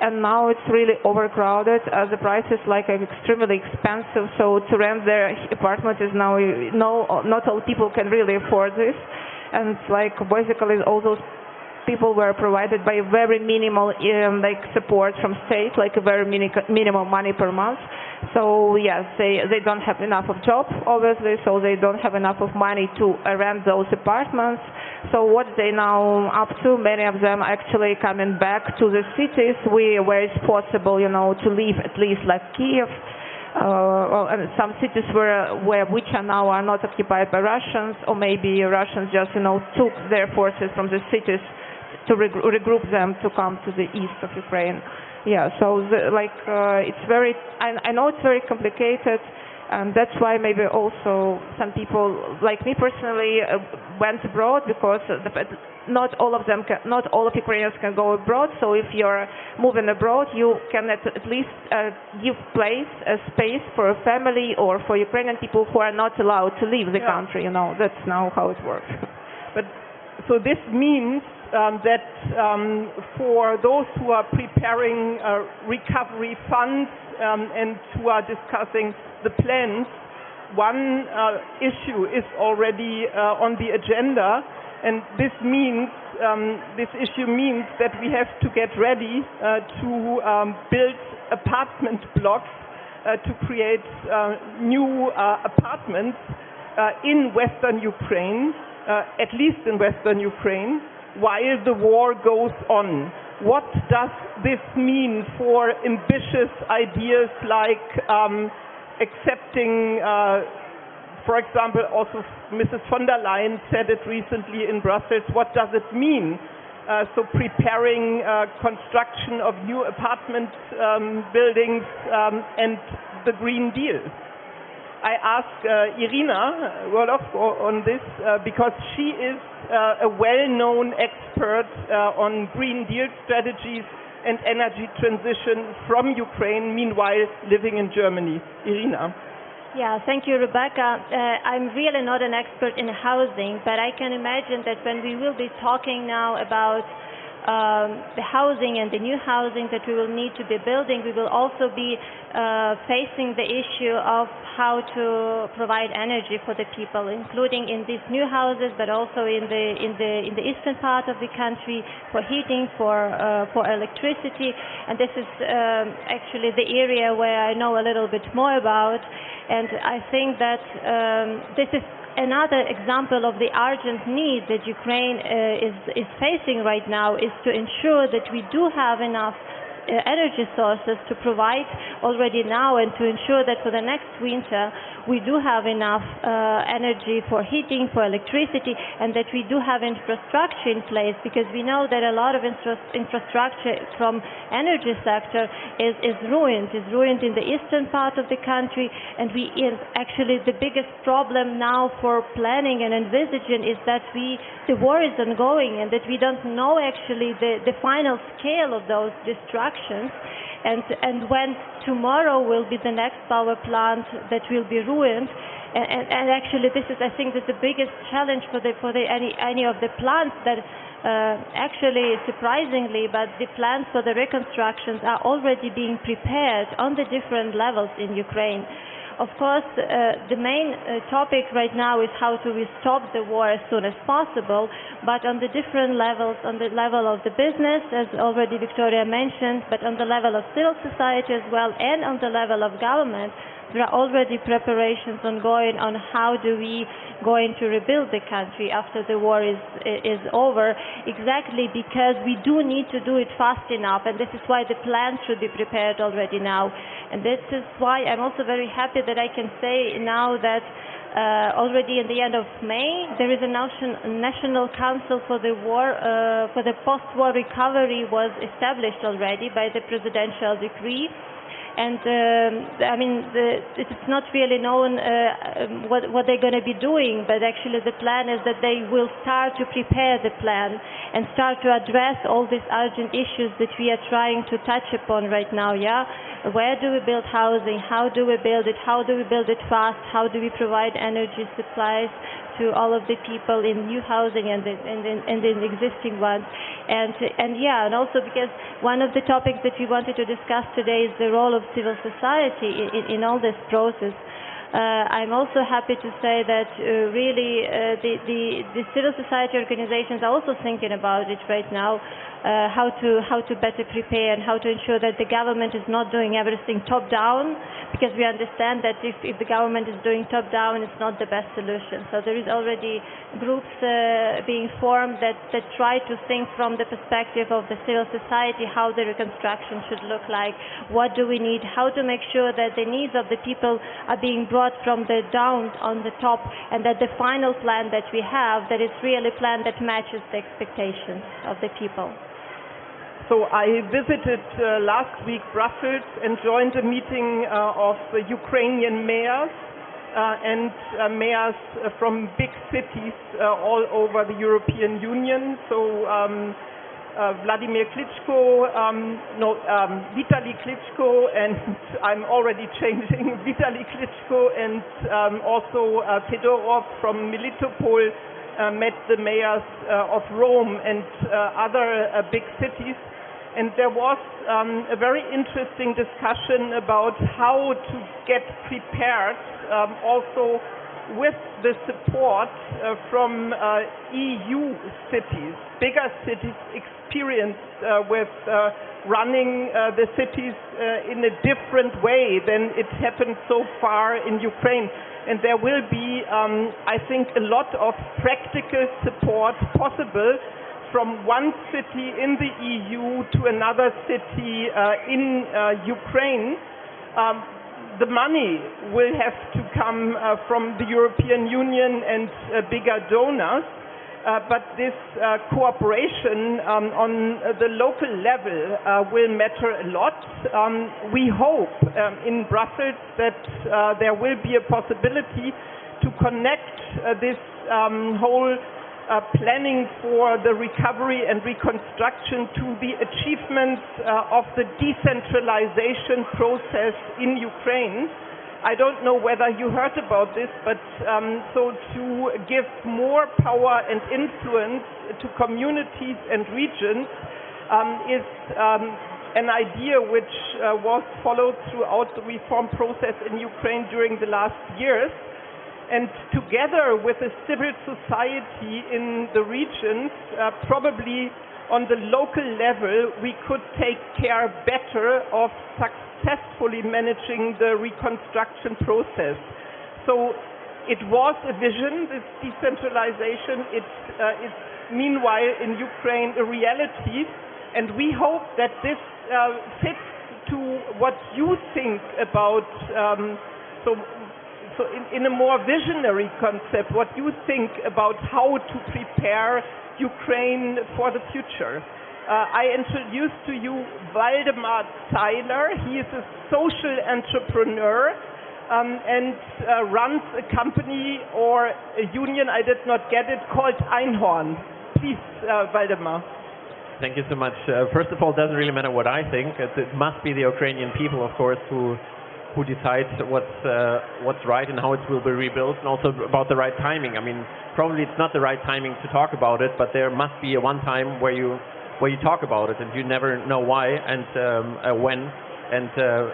And now it's really overcrowded. The price is extremely expensive. So to rent their apartment is now not all people can really afford this. And basically all those people were provided by very minimal support from state, a very minimal money per month. So yes, they don't have enough of job, obviously, so they don't have enough of money to rent those apartments. So what they now up to, many of them actually coming back to the cities where it's possible, to live, at least like Kiev, and some cities which are now not occupied by Russians, or maybe Russians just, took their forces from the cities to regroup them to come to the east of Ukraine. Yeah, so it's very, I know it's very complicated, and that's why maybe also some people, like me personally, went abroad, because not all of Ukrainians can go abroad. So if you're moving abroad, you can at least give space for a family or for Ukrainian people who are not allowed to leave the country. That's now how it works. But so this means that for those who are preparing recovery funds and who are discussing the plans, one issue is already on the agenda, And this means, this issue means that we have to get ready to build apartment blocks to create new apartments in Western Ukraine, at least in Western Ukraine, while the war goes on. What does this mean for ambitious ideas like accepting, for example, also Mrs. von der Leyen said it recently in Brussels, what does it mean? So preparing construction of new apartment buildings and the Green Deal. I asked Irina Roloff on this because she is a well-known expert on Green Deal strategies and energy transition from Ukraine, meanwhile living in Germany. Irina. Yeah, thank you, Rebecca. I'm really not an expert in housing, but I can imagine that when we will be talking now about the housing and the new housing that we will need to be building, we will also be facing the issue of how to provide energy for the people, including in these new houses, but also in the eastern part of the country for heating, for electricity. And this is actually the area where I know a little bit more about. And I think that this is another example of the urgent need that Ukraine is facing right now, is to ensure that we do have enough energy sources to provide already now, and to ensure that for the next winter we do have enough energy for heating, for electricity, and that we do have infrastructure in place, because we know that a lot of infrastructure from energy sector is ruined in the eastern part of the country. And actually the biggest problem now for planning and envisaging is that the war is ongoing, and that we don't know actually the final scale of those destructions. And when tomorrow will be the next power plant that will be ruined, and actually this is, I think, the biggest challenge for any of the plants that actually, surprisingly, but the plans for the reconstructions are already being prepared on the different levels in Ukraine. Of course, the main topic right now is how to stop the war as soon as possible, but on the different levels, on the level of the business, as already Victoria mentioned, but on the level of civil society as well, and on the level of government, there are already preparations ongoing on how do we going to rebuild the country after the war is over, exactly because we do need to do it fast enough, and this is why the plans should be prepared already now. And this is why I'm also very happy that I can say now that already in the end of May there is a National Council for the war, for the post-war recovery was established already by the presidential decree. And I mean, it's not really known what they're going to be doing, but actually the plan is that they will start to prepare the plan and start to address all these urgent issues that we are trying to touch upon right now. Yeah, where do we build housing? How do we build it? How do we build it fast? How do we provide energy supplies to all of the people in new housing and in existing ones? And yeah, and also because one of the topics that we wanted to discuss today is the role of civil society in all this process. I'm also happy to say that really the civil society organizations are also thinking about it right now, how to better prepare and how to ensure that the government is not doing everything top down, because we understand that if the government is doing top down, it's not the best solution. So there is already groups being formed that try to think from the perspective of the civil society how the reconstruction should look like, what do we need, how to make sure that the needs of the people are being brought from the down on the top, and that the final plan that we have, that it's really a plan that matches the expectations of the people. So I visited last week Brussels and joined a meeting of Ukrainian mayors and mayors from big cities all over the European Union. So Vladimir Klitschko, Vitaly Klitschko, and I'm already changing, Vitaly Klitschko, and also Fedorov from Melitopol met the mayors of Rome and other big cities. And there was a very interesting discussion about how to get prepared also with the support from EU cities, bigger cities experienced with running the cities in a different way than it happened so far in Ukraine. And there will be, I think, a lot of practical support possible from one city in the EU to another city in Ukraine. The money will have to come from the European Union and bigger donors, but this cooperation on the local level will matter a lot. We hope in Brussels that there will be a possibility to connect this whole planning for the recovery and reconstruction to the achievements of the decentralization process in Ukraine. I don't know whether you heard about this, but so to give more power and influence to communities and regions is an idea which was followed throughout the reform process in Ukraine during the last years. And together with the civil society in the regions, probably on the local level, we could take care better of successfully managing the reconstruction process. So it was a vision, this decentralization. It is meanwhile in Ukraine a reality, and we hope that this fits to what you think about So in a more visionary concept, what you think about how to prepare Ukraine for the future. I introduced to you Waldemar Zeiler. He is a social entrepreneur and runs a company or a union, I did not get it, called Einhorn. Please, Waldemar. Thank you so much. First of all, it doesn't really matter what I think. It must be the Ukrainian people, of course, who decides what's right and how it will be rebuilt, and also about the right timing. I mean, probably it's not the right timing to talk about it, but there must be a one time where you talk about it, and you never know why and when. And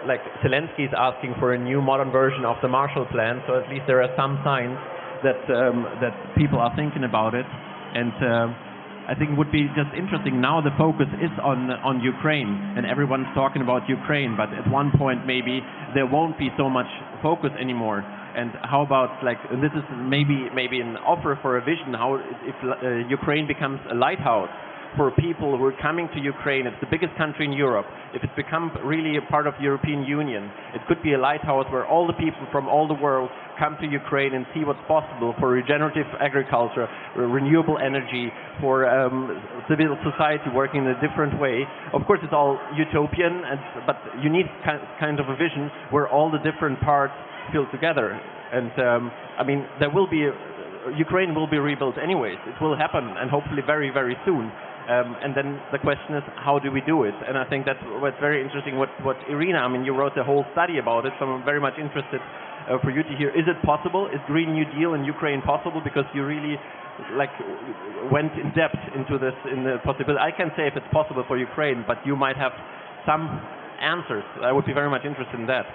like Zelensky is asking for a new modern version of the Marshall Plan, so at least there are some signs that people are thinking about it. And I think it would be just interesting. Now the focus is on Ukraine, and everyone's talking about Ukraine, but at one point maybe there won't be so much focus anymore. And how about, like, this is maybe an offer for a vision, how if Ukraine becomes a lighthouse for people who are coming to Ukraine. It's the biggest country in Europe. If it becomes really a part of the European Union, it could be a lighthouse where all the people from all the world come to Ukraine and see what's possible for regenerative agriculture, renewable energy, for civil society working in a different way. Of course, it's all utopian, but you need kind of a vision where all the different parts feel together. And I mean, Ukraine will be rebuilt anyways. It will happen, and hopefully very, very soon. And then the question is, how do we do it? And I think that's what's very interesting. What Irina, I mean, you wrote a whole study about it, so I'm very much interested for you to hear. Is it possible? Is Green New Deal in Ukraine possible? Because you really went in depth into this, in the possibility. I can say if it's possible for Ukraine, but you might have some answers. I would be very much interested in that.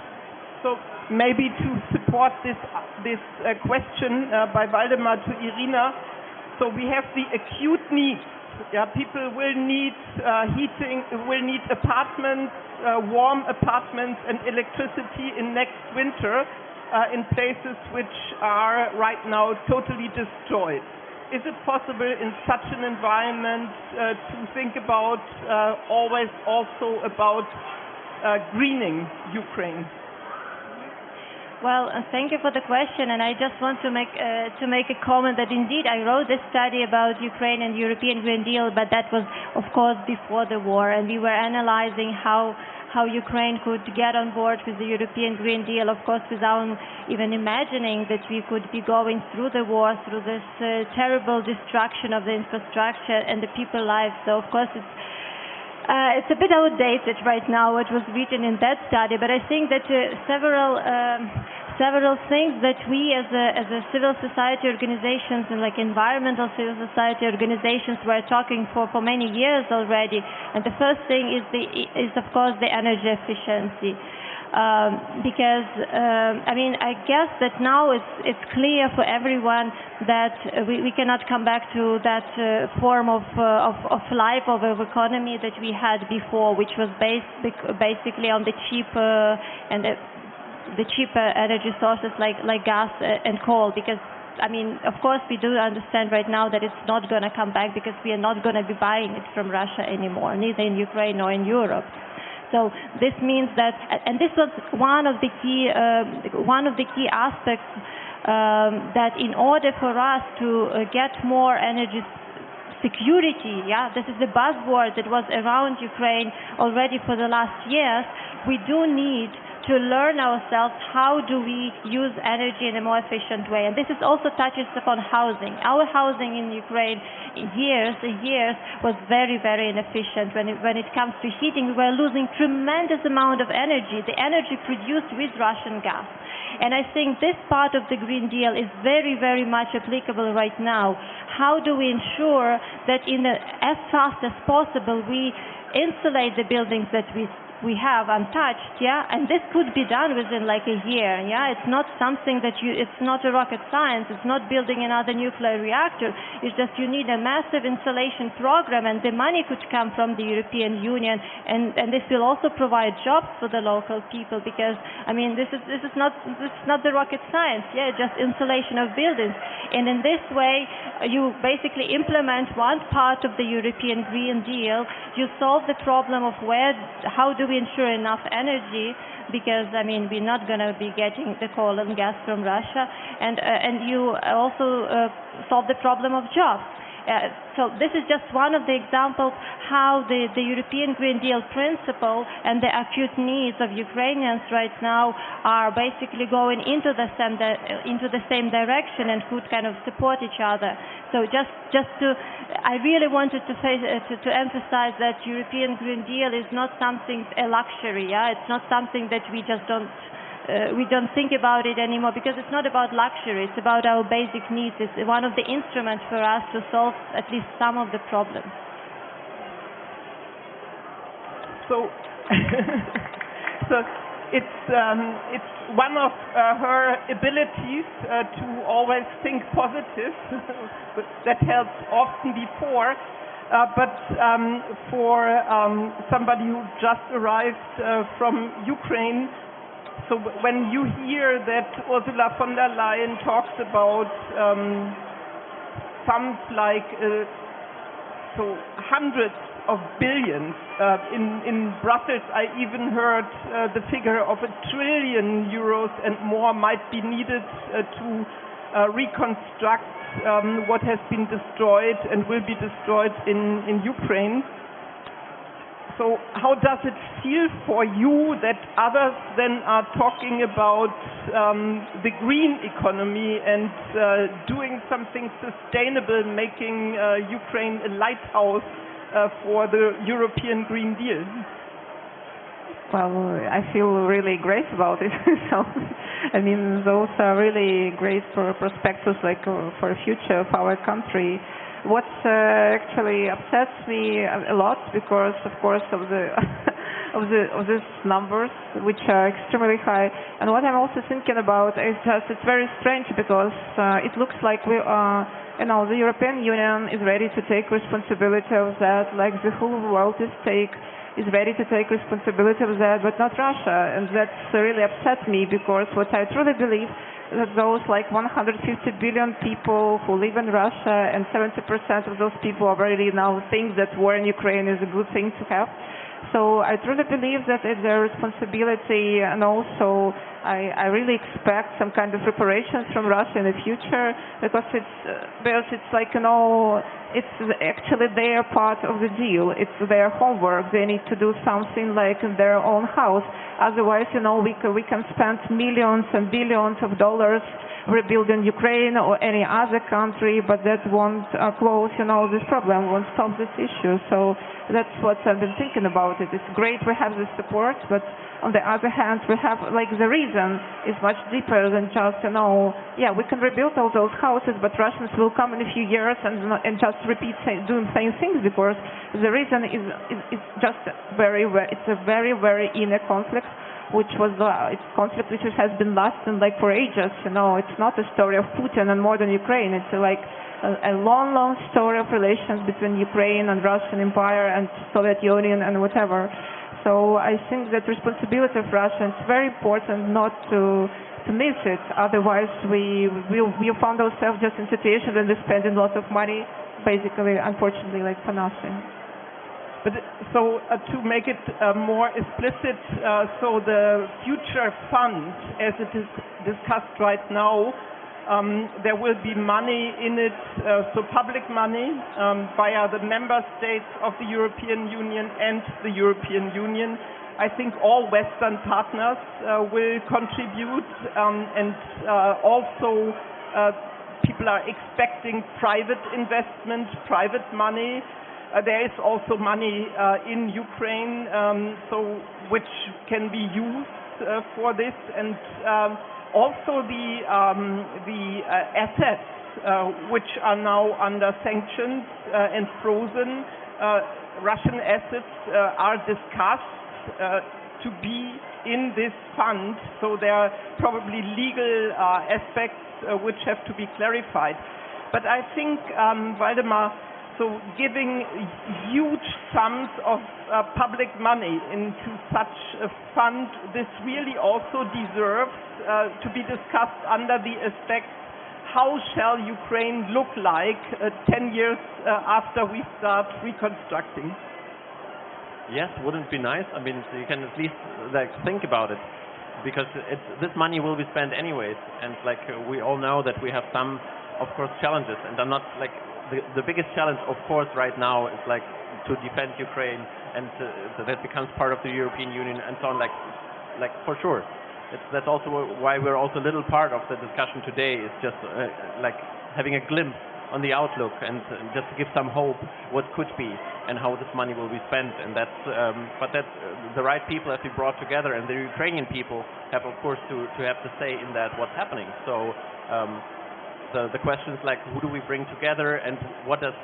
So maybe to support this question by Waldemar to Irina, so we have the acute needs. Yeah, people will need heating, will need apartments, warm apartments and electricity in next winter in places which are right now totally destroyed. Is it possible in such an environment to think about always also about greening Ukraine? Well, thank you for the question, and I just want to make a comment that indeed I wrote this study about Ukraine and European Green Deal, but that was, of course, before the war, and we were analyzing how Ukraine could get on board with the European Green Deal, of course, without even imagining that we could be going through the war, through this terrible destruction of the infrastructure and the people's lives. So, of course, it's a bit outdated right now what was written in that study, but I think that several things that we as a civil society organizations and like environmental civil society organizations were talking for many years already. And the first thing is of course the energy efficiency. because I mean, I guess that now it's clear for everyone that we cannot come back to that form of life, of economy that we had before, which was basically on the cheaper and the cheaper energy sources like gas and coal. Because I mean, of course, we do understand right now that it's not going to come back because we are not going to be buying it from Russia anymore, neither in Ukraine nor in Europe. So this means that, and this was one of the key aspects that in order for us to get more energy security, this is the buzzword that was around Ukraine already for the last years, we do need to learn ourselves how do we use energy in a more efficient way. And this is also touches upon housing. Our housing in Ukraine years was very, very inefficient. When it comes to heating, we were losing tremendous amount of energy, the energy produced with Russian gas. And I think this part of the Green Deal is very, very much applicable right now. How do we ensure that as fast as possible we insulate the buildings that we have untouched, and this could be done within like a year, It's not something that it's not a rocket science, it's not building another nuclear reactor, it's just you need a massive insulation program, and the money could come from the European Union, and this will also provide jobs for the local people, because, I mean, this is not the rocket science, just insulation of buildings. And in this way, you basically implement one part of the European Green Deal, you solve the problem of how do we ensure enough energy, because I mean we're not going to be getting the coal and gas from Russia, and you also solve the problem of jobs. So this is just one of the examples how the European Green Deal principle and the acute needs of Ukrainians right now are basically going into the same direction and could kind of support each other. So I really wanted to emphasize that European Green Deal is not something a luxury. It's not something that we just don't think about it anymore, because it's not about luxury, it's about our basic needs. It's one of the instruments for us to solve at least some of the problems. So, it's one of her abilities to always think positive, that helped often before. But for somebody who just arrived from Ukraine, so when you hear that Ursula von der Leyen talks about sums like hundreds of billions, in Brussels I even heard the figure of €1 trillion and more might be needed to reconstruct what has been destroyed and will be destroyed in Ukraine. So how does it feel for you that others then are talking about the green economy and doing something sustainable, making Ukraine a lighthouse for the European Green Deal? Well, I feel really great about it. So, I mean, those are really great perspectives, like for the future of our country. What actually upsets me a lot, because of course of these numbers, which are extremely high, and what I'm also thinking about is just it's very strange, because it looks like we are, the European Union is ready to take responsibility of that, like the whole world is ready to take responsibility of that, but not Russia, and that's really upset me, because what I truly believe that those like 150 billion people who live in Russia, and 70% of those people already now think that war in Ukraine is a good thing to have. So I truly believe that it's their responsibility, and also I really expect some kind of reparations from Russia in the future, because it's like, it's actually their part of the deal. It's their homework. They need to do something like in their own house. Otherwise, we can spend millions and billions of dollars rebuilding Ukraine or any other country, but that won't close, this problem, won't solve this issue. So that's what I've been thinking about it. It's great we have this support, but on the other hand, we have, like, the reason is much deeper than just, we can rebuild all those houses, but Russians will come in a few years and just repeat doing same things, because the reason is just it's a very, very inner conflict. which was its conflict which has been lasting like for ages. It's not a story of Putin and modern Ukraine. It's like a long, long story of relations between Ukraine and Russian Empire and Soviet Union and whatever. So I think that responsibility of Russia, it's very important not to miss it. Otherwise, we found ourselves just in situations and we're spending lots of money, basically, unfortunately, like for nothing. But so to make it more explicit, so the future fund, as it is discussed right now, there will be money in it, so public money via the member states of the European Union and the European Union. I think all Western partners will contribute, and also people are expecting private investment, private money. There is also money in Ukraine, so which can be used for this, and also the assets which are now under sanctions and frozen. Russian assets are discussed to be in this fund, so there are probably legal aspects which have to be clarified. But I think, Waldemar, so giving huge sums of public money into such a fund, this really also deserves to be discussed under the aspect, how shall Ukraine look like 10 years after we start reconstructing? Yes, wouldn't it be nice? I mean, you can at least think about it, because this money will be spent anyways, and we all know that we have some, of course, challenges, and I'm not the biggest challenge, of course, right now is to defend Ukraine, and that becomes part of the European Union and so on, for sure. That's also why we're also a little part of the discussion today, is just having a glimpse on the outlook and just to give some hope what could be and how this money will be spent. And but the right people have to be brought together, and the Ukrainian people have, of course, to have to say in that what's happening. So the questions who do we bring together, and what does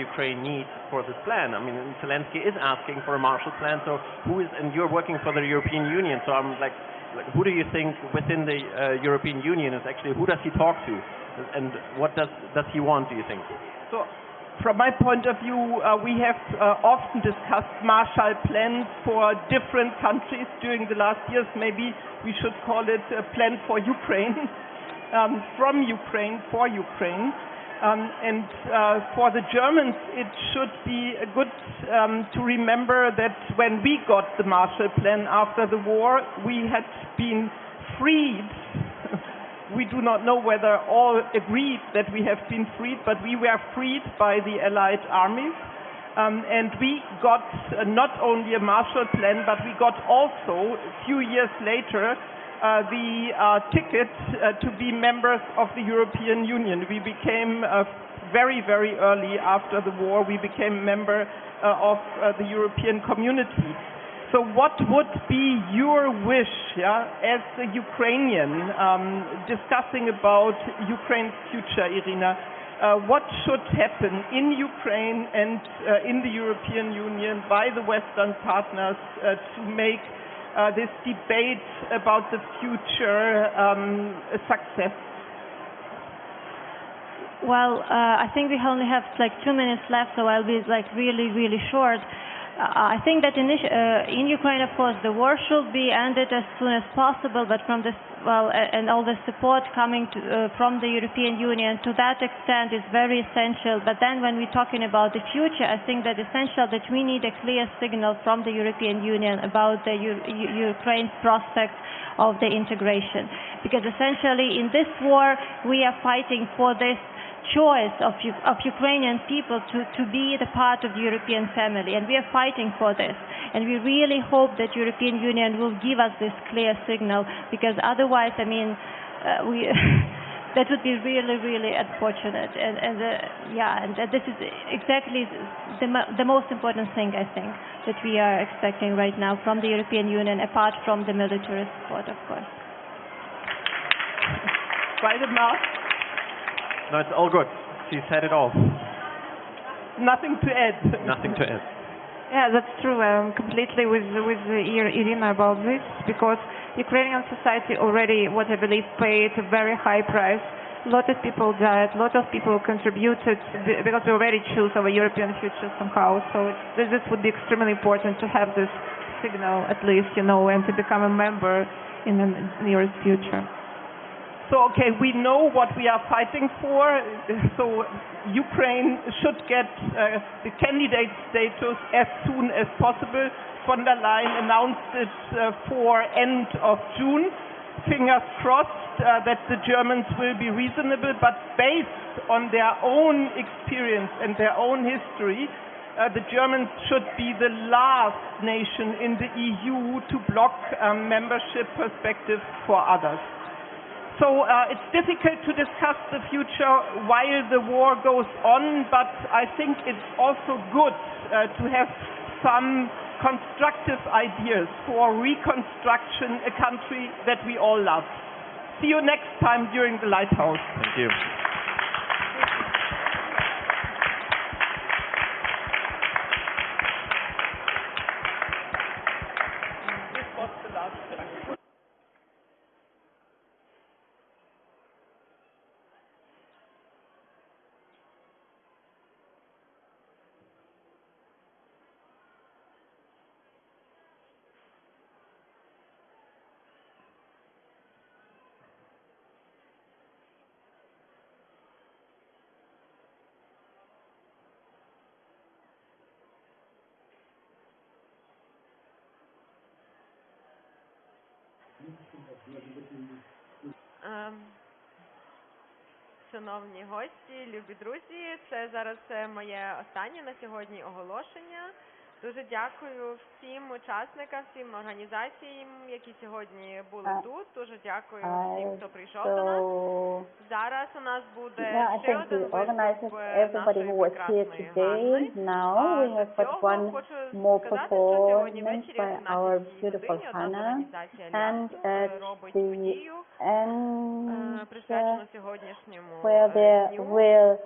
Ukraine need for this plan? I mean, Zelensky is asking for a Marshall Plan. So and you're working for the European Union. So I'm who do you think within the European Union is actually, who does he talk to, and what does he want, do you think? So from my point of view, we have often discussed Marshall Plans for different countries during the last years. Maybe we should call it a plan for Ukraine, from Ukraine, for Ukraine. And for the Germans, it should be good to remember that when we got the Marshall Plan after the war, we had been freed. We do not know whether all agreed that we have been freed, but we were freed by the Allied armies. And we got not only a Marshall Plan, but we got also, a few years later, the ticket to be members of the European Union. We became very, very early after the war, we became a member of the European community. So what would be your wish, as a Ukrainian, discussing about Ukraine's future, Irina? What should happen in Ukraine and in the European Union by the Western partners to make this debate about the future a success? Well, I think we only have 2 minutes left, so I'll be really, really short. I think that in Ukraine, of course, the war should be ended as soon as possible, but from this, and all the support coming from the European Union to that extent is very essential. But then when we're talking about the future, I think that essential that we need a clear signal from the European Union about the Ukraine's prospects of the integration. Because essentially in this war, we are fighting for this choice of Ukrainian people to be the part of the European family, and we are fighting for this, and we really hope that European Union will give us this clear signal, because otherwise, I mean, that would be really, really unfortunate, and this is exactly the most important thing, I think, that we are expecting right now from the European Union, apart from the military support, of course. Waldemar? No, it's all good. She said it all. Nothing to add. Nothing to add. Yeah, that's true. I'm completely with Irina about this, because Ukrainian society already, what I believe, paid a very high price. A lot of people died, a lot of people contributed, because we already choose our European future somehow. So this would be extremely important to have this signal, at least, and to become a member in the nearest future. So, okay, we know what we are fighting for. So Ukraine should get the candidate status as soon as possible. Von der Leyen announced it for end of June. Fingers crossed that the Germans will be reasonable, but based on their own experience and their own history, the Germans should be the last nation in the EU to block membership perspectives for others. So it's difficult to discuss the future while the war goes on, but I think it's also good to have some constructive ideas for reconstruction, a country that we all love. See you next time during the Lighthouse. Thank you. This was the last time. Шановні гості, любі друзі, це зараз моє останнє на сьогодні оголошення. Дуже дякую всім учасникам, всім організаціям, які сьогодні були тут. Дуже дякую всім, хто прийшов до нас. Зараз у нас буде ще один виступ нашої прекрасної Ганни. До цього хочу сказати, що сьогодні ввечері о 17 годині одна з організацій Альянсу робить подію, присвячену сьогоднішньому where there дню. will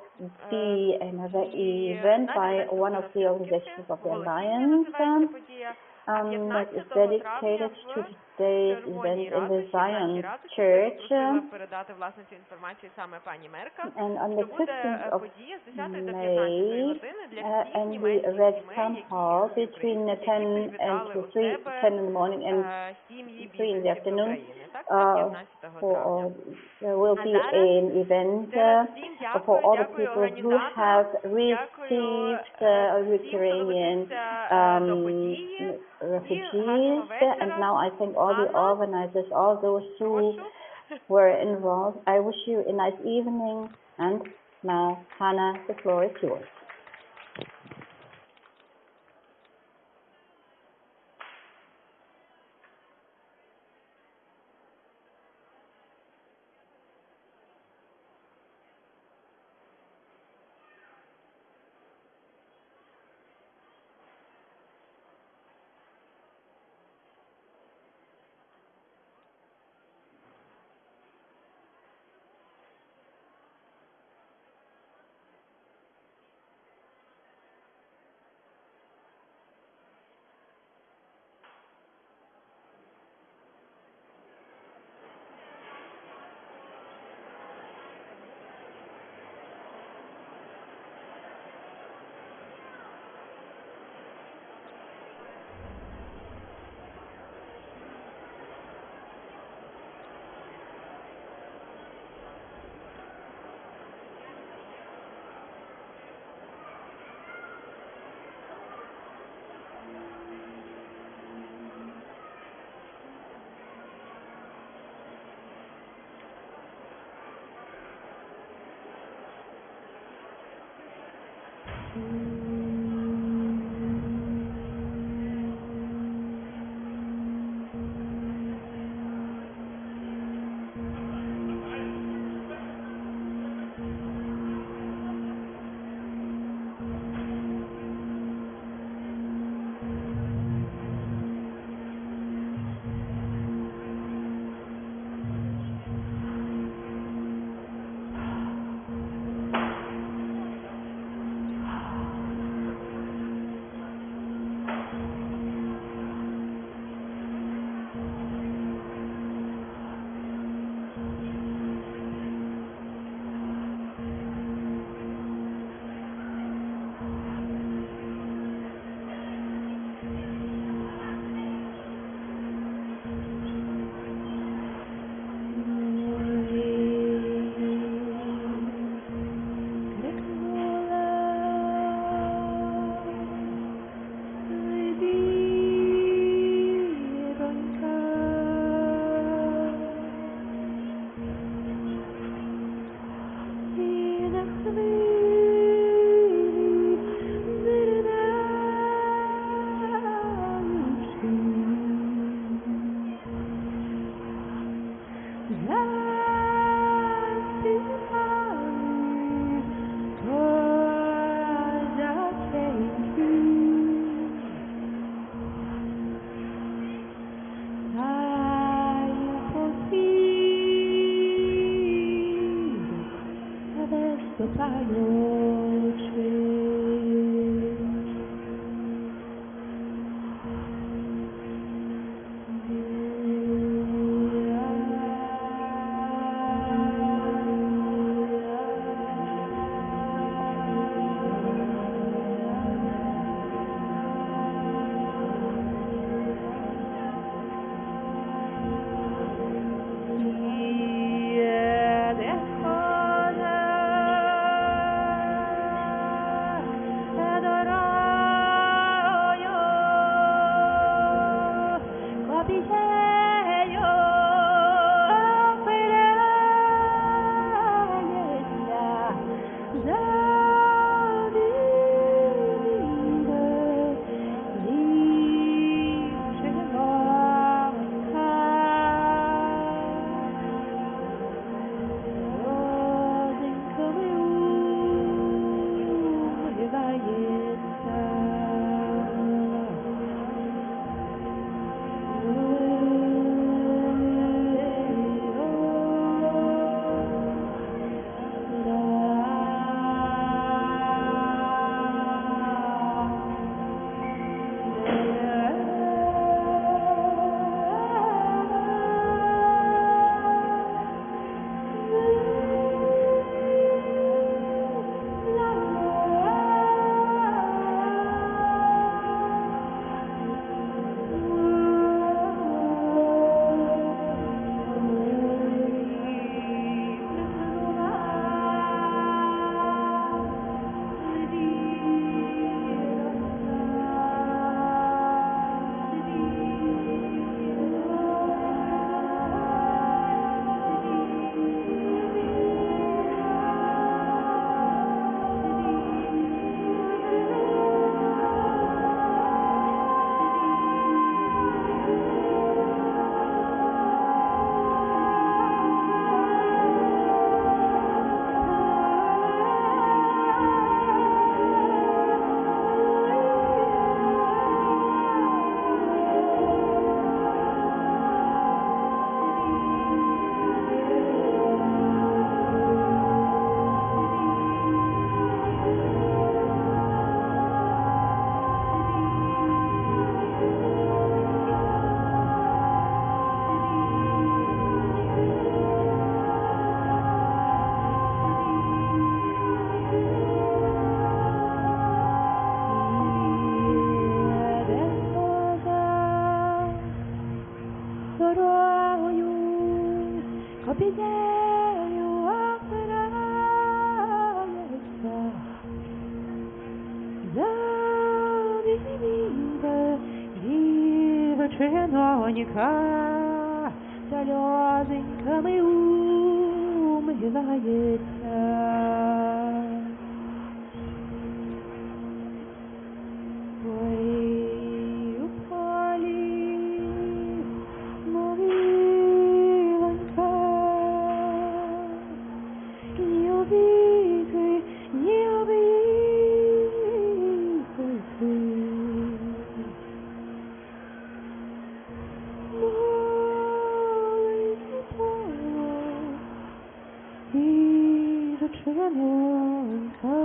be another event by one of the organizations of the Alliance that is dedicated to today's event in the Zion Church. And on the 15th of May, in the Red Town Hall, between 10 and 10 in the morning and 3 in the afternoon, there will be an event for all the people who have received Ukrainian refugees. And now I thank all the organizers, all those who were involved. I wish you a nice evening. And now, Hannah, the floor is yours. Чиновника слезинками умивается. Ой, упали могилонька, не убитый, не убитый сын. Червонка,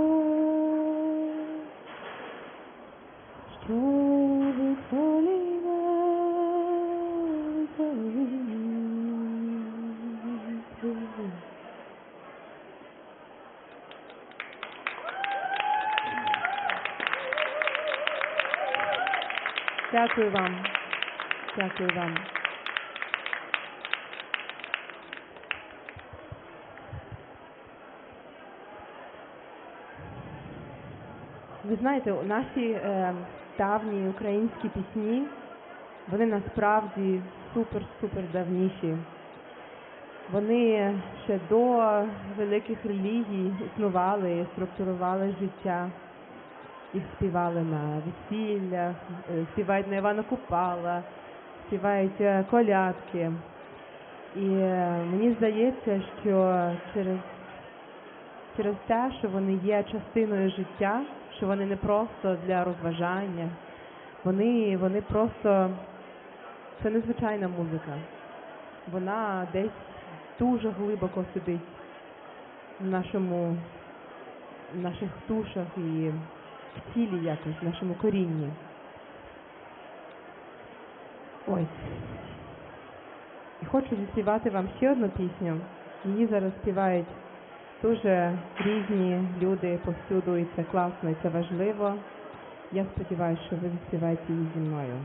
що визволила Дякую вам. Дякую вам. Ви знаєте, наші давні українські пісні, вони насправді супер давніші. Вони ще до великих релігій існували, структурували життя. Їх співали на весіллях, співають на Івана Купала, співають колядки. І мені здається, що через те, що вони є частиною життя, що вони не просто для розважання, вони просто, це незвичайна музика. Вона десь дуже глибоко сидить в наших душах і в тілі якось, в нашому корінні. Ось. І хочу заспівати вам ще одну пісню. Її зараз співають дуже різні люди повсюду, і це класно, і це важливо. Я сподіваюся, що ви заспіваєте її зі мною.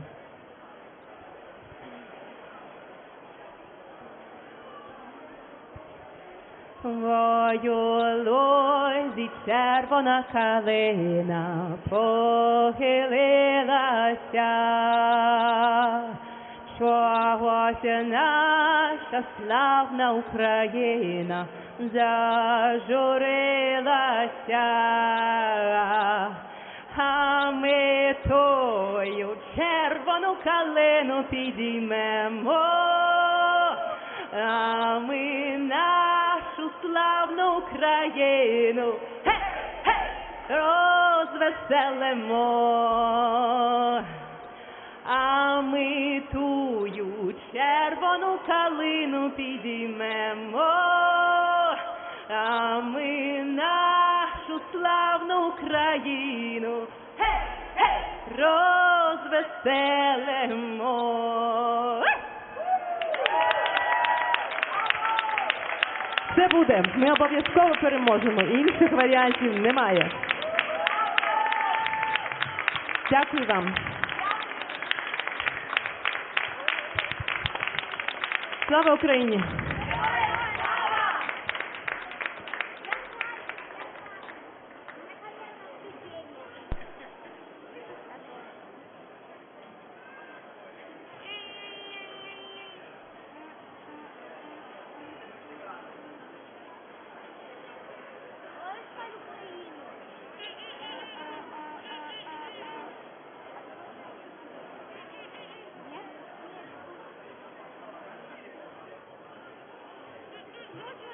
Твою лозі червона калина похилилася, чогось наша славна Україна зажурилася, а ми тою червону калину підіймемо, а ми нашу славну Україну розвеселимо. А ми тую червону калину підіймемо, а ми нашу славну Україну розвеселимо. Це буде. Ми обов'язково переможемо. Інших варіантів немає. Дякую вам. Слава Україні! Yes.